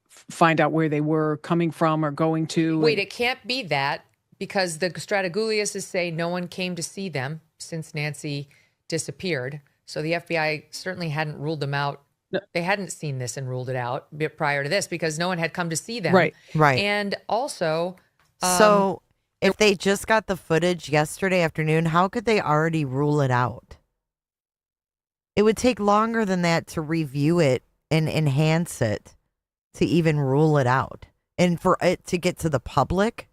find out where they were coming from or going to. Wait, it can't be that, because the Stratagolias say no one came to see them since Nancy disappeared. So the FBI certainly hadn't ruled them out. No. They hadn't seen this and ruled it out prior to this because no one had come to see them. Right. And also... so if they just got the footage yesterday afternoon, how could they already rule it out? It would take longer than that to review it and enhance it to even rule it out. And for it to get to the public,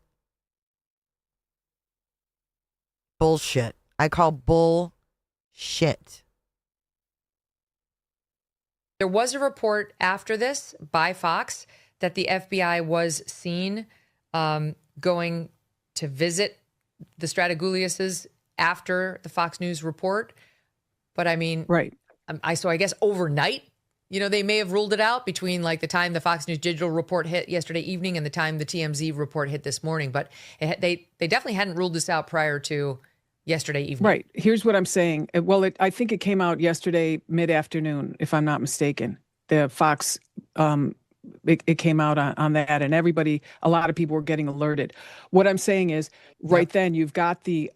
bullshit. I call bullshit. There was a report after this by Fox that the FBI was seen going to visit the Strategouliases after the Fox News report. But I mean, right. So I guess overnight, they may have ruled it out between like the time the Fox News digital report hit yesterday evening and the time the TMZ report hit this morning. But they definitely hadn't ruled this out prior to yesterday evening. Right. Here's what I'm saying. Well, I think it came out yesterday mid-afternoon, if I'm not mistaken. The Fox, it came out on that, and a lot of people were getting alerted. What I'm saying is, right then you've got the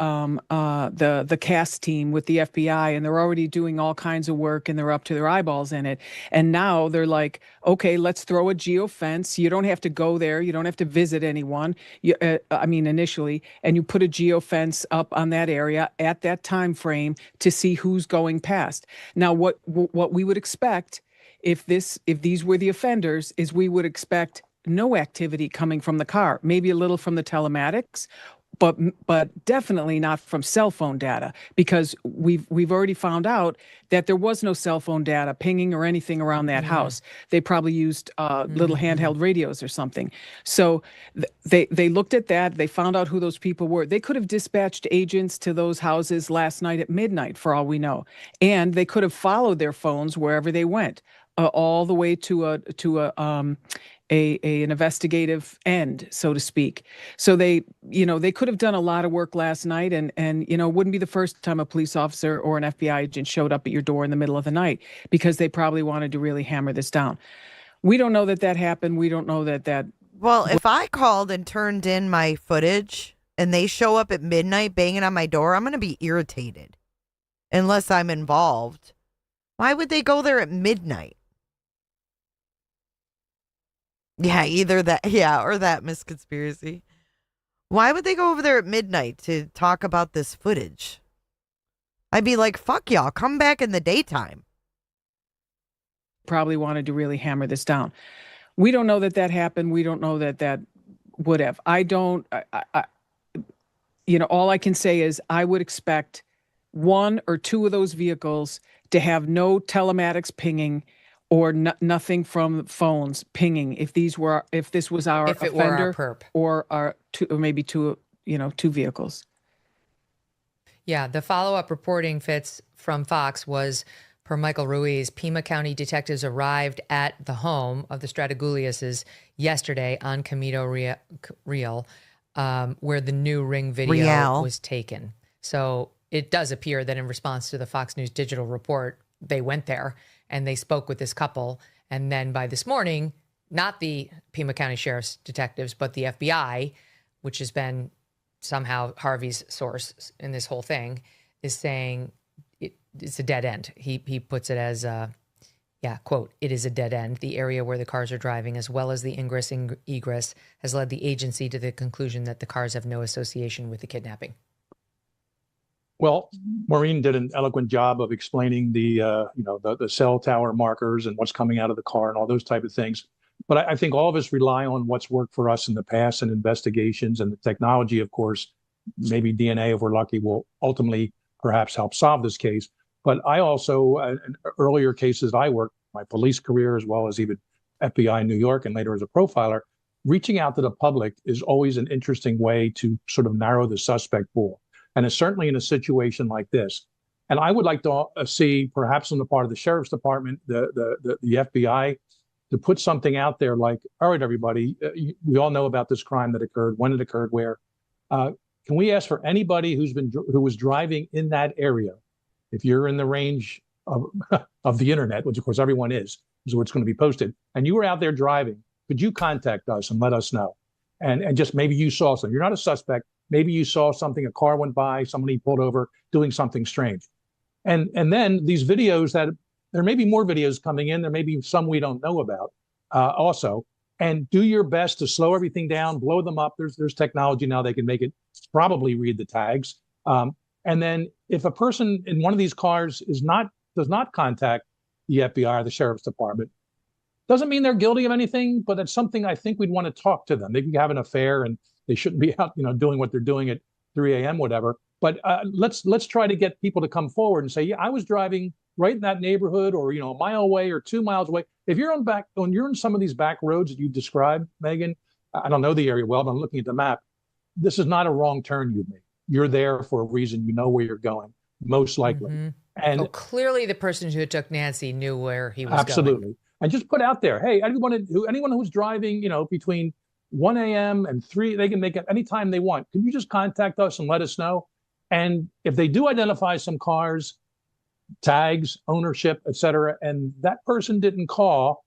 cast team with the FBI, and they're already doing all kinds of work, and they're up to their eyeballs in it. And now they're like, okay, let's throw a geofence. You don't have to go there. You don't have to visit anyone. Initially, and you put a geofence up on that area at that time frame to see who's going past. Now, what we would expect, if these were the offenders, is we would expect no activity coming from the car, maybe a little from the telematics, but definitely not from cell phone data, because we've already found out that there was no cell phone data pinging or anything around that house. They probably used little handheld radios or something. So they looked at that. They found out who those people were. They could have dispatched agents to those houses last night at midnight, for all we know, and they could have followed their phones wherever they went. All the way to an investigative end, so to speak. So they could have done a lot of work last night, and it wouldn't be the first time a police officer or an FBI agent showed up at your door in the middle of the night, because they probably wanted to really hammer this down. We don't know that happened. We don't know that. Well, if I called and turned in my footage and they show up at midnight banging on my door, I'm going to be irritated unless I'm involved. Why would they go there at midnight? Yeah, either that, or that Miss Conspiracy. Why would they go over there at midnight to talk about this footage? I'd be like, fuck y'all, come back in the daytime. Probably wanted to really hammer this down. We don't know that happened. We don't know that would have. All I can say is I would expect one or two of those vehicles to have no telematics pinging or nothing from phones pinging. If this was our offender, perp, or maybe two vehicles. Yeah, the follow-up reporting Fitz from Fox was, per Michael Ruiz, Pima County detectives arrived at the home of the Strategouliases yesterday on Camino Real, where the new Ring video was taken. So it does appear that in response to the Fox News digital report, they went there and they spoke with this couple. And then by this morning, not the Pima County Sheriff's detectives, but the FBI, which has been somehow Harvey's source in this whole thing, is saying it's a dead end. He puts it as, quote, "It is a dead end. The area where the cars are driving, as well as the ingress and egress, has led the agency to the conclusion that the cars have no association with the kidnapping." Well, Maureen did an eloquent job of explaining the cell tower markers and what's coming out of the car and all those type of things. But I think all of us rely on what's worked for us in the past and investigations, and the technology, of course, maybe DNA, if we're lucky, will ultimately perhaps help solve this case. But I also, in earlier cases I worked, my police career, as well as even FBI in New York and later as a profiler, reaching out to the public is always an interesting way to sort of narrow the suspect pool. And it's certainly in a situation like this. And I would like to see, perhaps on the part of the Sheriff's Department, the FBI, to put something out there like, all right, everybody, we all know about this crime that occurred, when it occurred, where. Can we ask for anybody who was driving in that area, if you're in the range of the internet, which of course everyone is where it's going to be posted, and you were out there driving, could you contact us and let us know? And just maybe you saw something. You're not a suspect. Maybe you saw something, a car went by, somebody pulled over, doing something strange. And then these videos there may be more videos coming in. There may be some we don't know about also. And do your best to slow everything down, blow them up. There's technology now, they can make it probably read the tags. And then if a person in one of these cars does not contact the FBI or the Sheriff's Department, Doesn't mean they're guilty of anything, but it's something I think we'd want to talk to them. They can have an affair and they shouldn't be out, doing what they're doing at 3 a.m., whatever. But let's try to get people to come forward and say, yeah, I was driving right in that neighborhood, or a mile away or 2 miles away. If you're you're in some of these back roads that you described, Megan, I don't know the area well, but I'm looking at the map. This is not a wrong turn you made. You're there for a reason. You know where you're going, most likely. Mm-hmm. And clearly the person who took Nancy knew where he was absolutely. going. And just put out there, hey, anyone who's driving, between 1 a.m. and 3, they can make it anytime they want. Can you just contact us and let us know? And if they do identify some cars, tags, ownership, et cetera, and that person didn't call,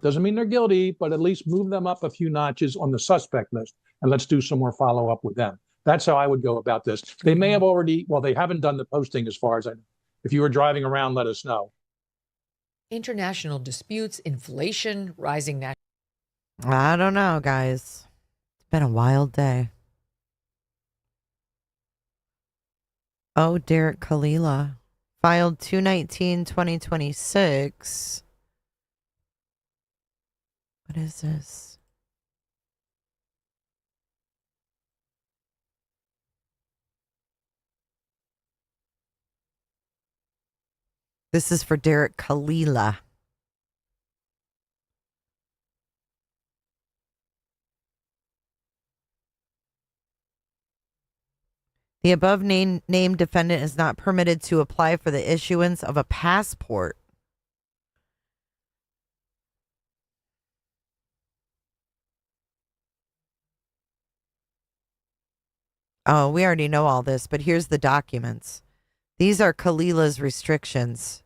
doesn't mean they're guilty, but at least move them up a few notches on the suspect list, and let's do some more follow-up with them. That's how I would go about this. They may have already, they haven't done the posting as far as I know. If you were driving around, let us know. International disputes, inflation, rising national. I don't know, guys. It's been a wild day. Oh, Derek Kalila filed 2/19/2026. What is this? This is for Derek Kalila. The above named defendant is not permitted to apply for the issuance of a passport. Oh, we already know all this, but here's the documents. These are Kalila's restrictions.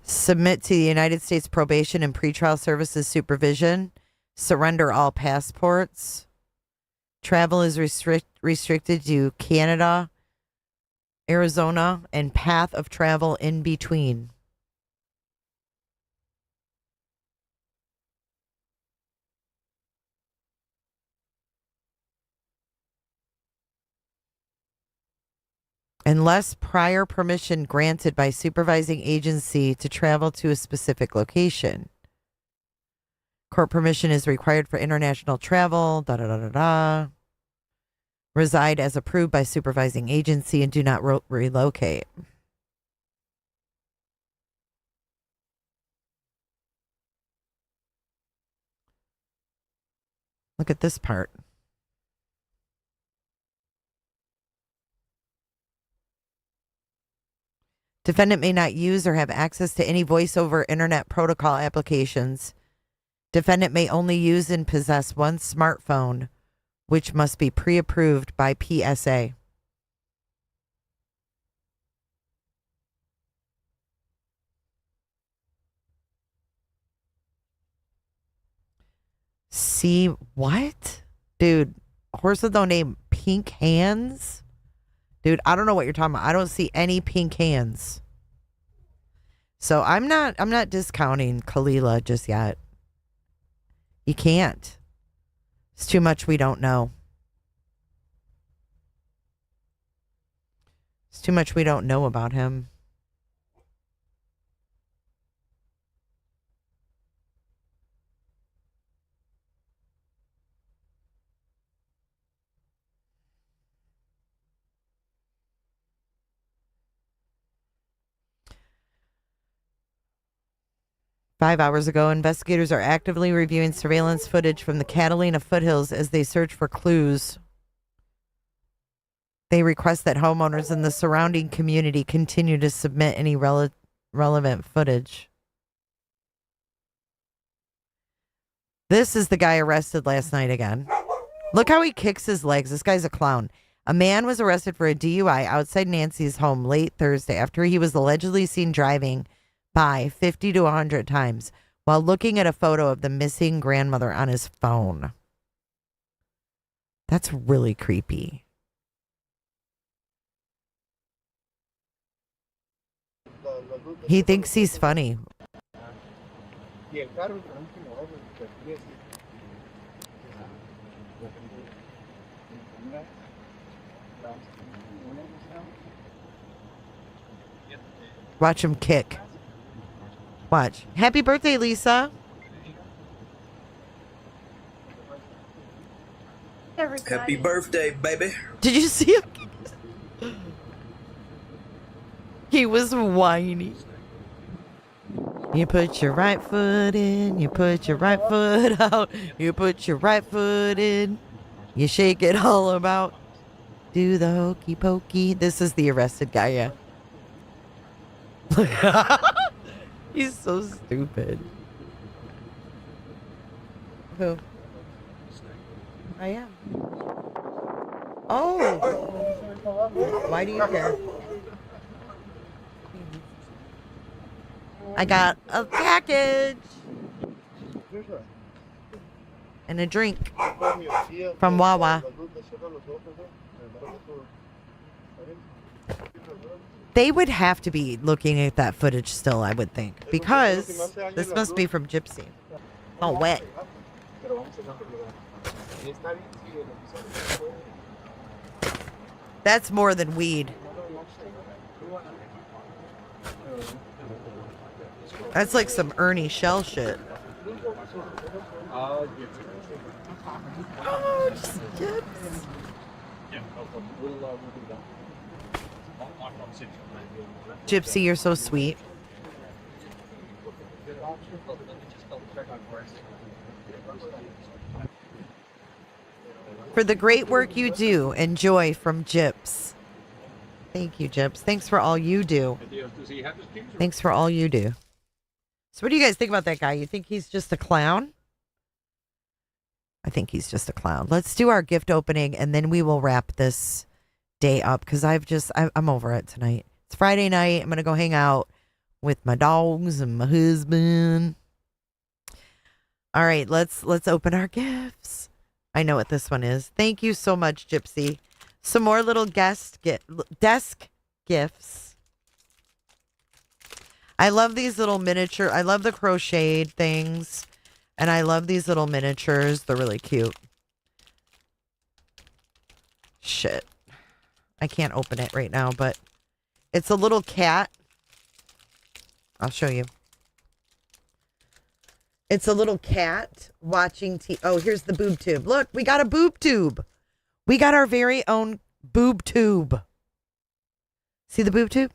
Submit to the United States Probation and Pretrial Services Supervision. Surrender all passports. Travel is restricted to Canada, Arizona, and path of travel in between. Unless prior permission granted by supervising agency to travel to a specific location. Court permission is required for international travel, Reside as approved by supervising agency and do not relocate. Look at this part. Defendant may not use or have access to any voice over internet protocol applications. Defendant may only use and possess one smartphone, which must be pre-approved by PSA. See what? Dude, horse with no name, pink hands? Dude, I don't know what you're talking about. I don't see any pink hands. So I'm not discounting Kalila just yet. You can't. It's too much we don't know. It's too much we don't know about him. Five hours ago, investigators are actively reviewing surveillance footage from the Catalina foothills as they search for clues. They request that homeowners in the surrounding community continue to submit any relevant footage. This is the guy arrested last night again. Look how he kicks his legs. This guy's a clown. A man was arrested for a DUI outside Nancy's home late Thursday after he was allegedly seen driving by 50 to 100 times while looking at a photo of the missing grandmother on his phone. That's really creepy. He thinks he's funny. Watch him kick. Watch. Happy birthday, Lisa. Happy birthday, baby. Did you see him? He was whiny. You put your right foot in, you put your right foot out, you put your right foot in, you shake it all about. Do the hokey pokey. This is the arrested guy, yeah. He's so stupid. Who? I am. Oh! Why do you care? I got a package and a drink from Wawa. They would have to be looking at that footage still, I would think, because this must be from Gypsy. Oh, wet. That's more than weed. That's like some Ernie Shell shit. Oh, just chips. Gypsy, you're so sweet. For the great work you do, enjoy from Gyps. Thank you, Gyps. Thanks for all you do. Thanks for all you do. So what do you guys think about that guy? You think he's just a clown? I think he's just a clown. Let's do our gift opening and then we will wrap this day up because I'm over it tonight. It's Friday night. I'm going to go hang out with my dogs and my husband. All right, let's open our gifts. I know what this one is. Thank you so much, Gypsy. Some more little desk gifts. I love these little miniature. I love the crocheted things. And I love these little miniatures. They're really cute. Shit. I can't open it right now, but it's a little cat. I'll show you. It's a little cat watching TV. Oh, here's the boob tube. Look, we got a boob tube. We got our very own boob tube. See the boob tube?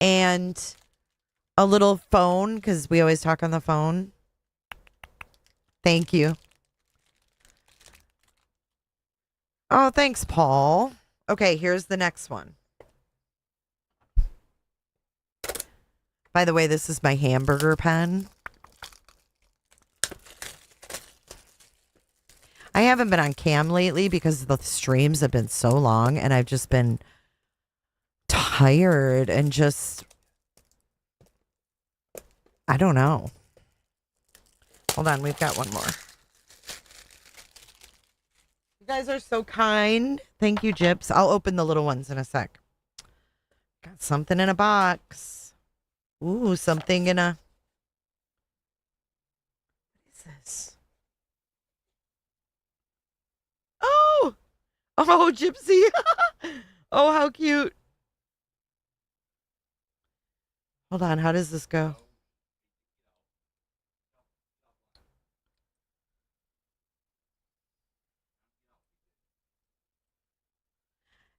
And a little phone, because we always talk on the phone. Thank you. Oh, thanks, Paul. Okay, here's the next one. By the way, this is my hamburger pen. I haven't been on cam lately because the streams have been so long and I've just been tired and just, I don't know. Hold on, we've got one more. You guys are so kind. Thank you, Gyps. I'll open the little ones in a sec. Got something in a box. Ooh, something in a... What is this? Oh! Oh, Gypsy! Oh, how cute. Hold on, how does this go?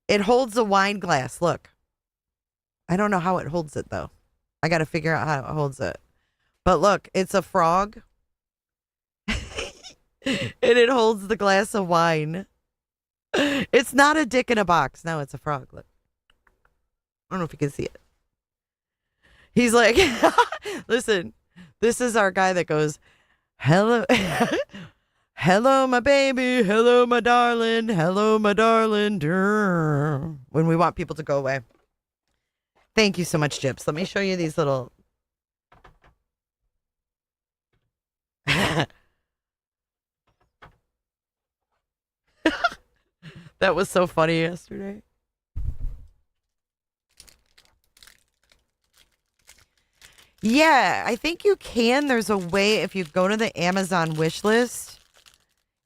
It holds a wine glass, look. I don't know how it holds it, though. I got to figure out how it holds it. But look, it's a frog. And it holds the glass of wine. It's not a dick in a box. No, it's a frog. Look. I don't know if you can see it. He's like, listen, this is our guy that goes, hello, hello, my baby. Hello, my darling. Hello, my darling. Durr. When we want people to go away. Thank you so much, Gyps. Let me show you these little... That was so funny yesterday. Yeah, I think you can. There's a way if you go to the Amazon wish list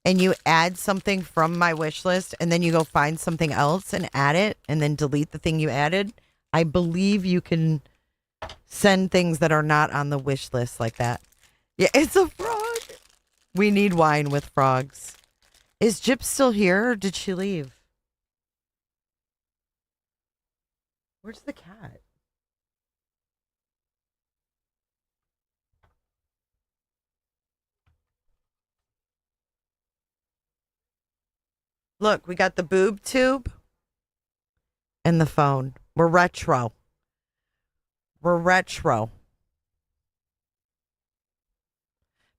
and you add something from my wish list and then you go find something else and add it and then delete the thing you added. I believe you can send things that are not on the wish list like that. Yeah, it's a frog. We need wine with frogs. Is Jip still here or did she leave? Where's the cat? Look, we got the boob tube and the phone. We're retro. We're retro.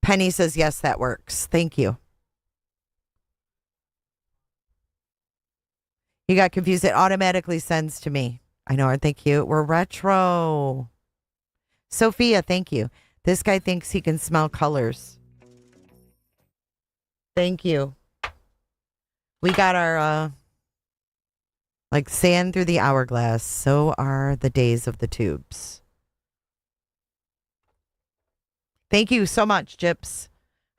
Penny says, yes, that works. Thank you. You got confused. It automatically sends to me. I know, aren't they cute? We're retro. Sophia, thank you. This guy thinks he can smell colors. Thank you. We got our, like sand through the hourglass. So are the days of the tubes. Thank you so much, Jips.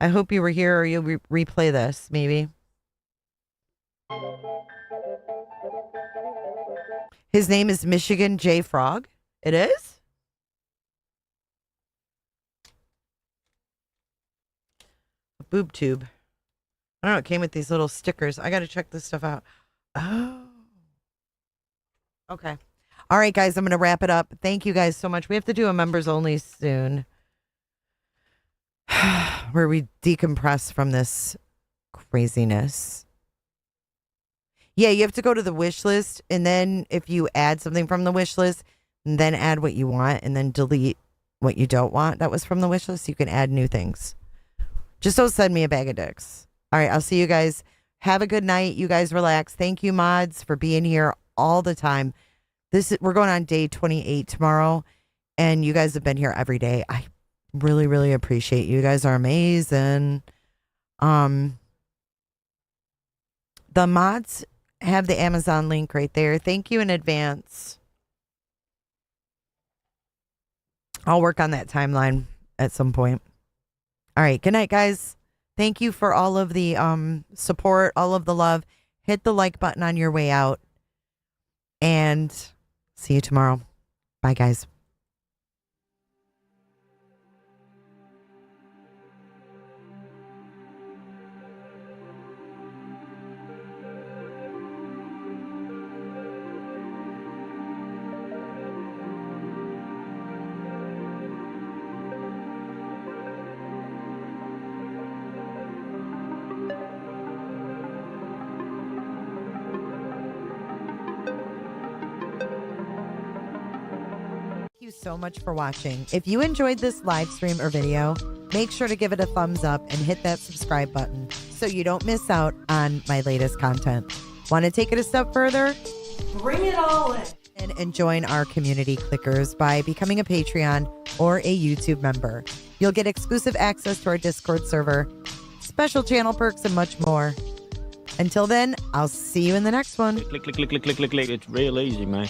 I hope you were here or you'll replay this, maybe. His name is Michigan J. Frog. It is? A boob tube. I don't know. It came with these little stickers. I got to check this stuff out. Oh. Okay. All right, guys. I'm going to wrap it up. Thank you guys so much. We have to do a members only soon where we decompress from this craziness. Yeah, you have to go to the wish list, and then if you add something from the wish list, and then add what you want, and then delete what you don't want that was from the wish list, you can add new things. Just don't send me a bag of dicks. All right, I'll see you guys. Have a good night. You guys relax. Thank you, mods, for being here all the time. We're going on day 28 tomorrow, and you guys have been here every day. I really, really appreciate you. You guys are amazing. The mods have the Amazon link right there. Thank you in advance. I'll work on that timeline at some point. All right. Good night, guys. Thank you for all of the support, all of the love. Hit the like button on your way out. And see you tomorrow. Bye, guys. Thank you so much for watching. If you enjoyed this live stream or video, make sure to give it a thumbs up and hit that subscribe button so you don't miss out on my latest content. Want to take it a step further? Bring it all in. And join our community clickers by becoming a Patreon or a YouTube member. You'll get exclusive access to our Discord server, special channel perks, and much more. Until then, I'll see you in the next one. Click. It's real easy, man.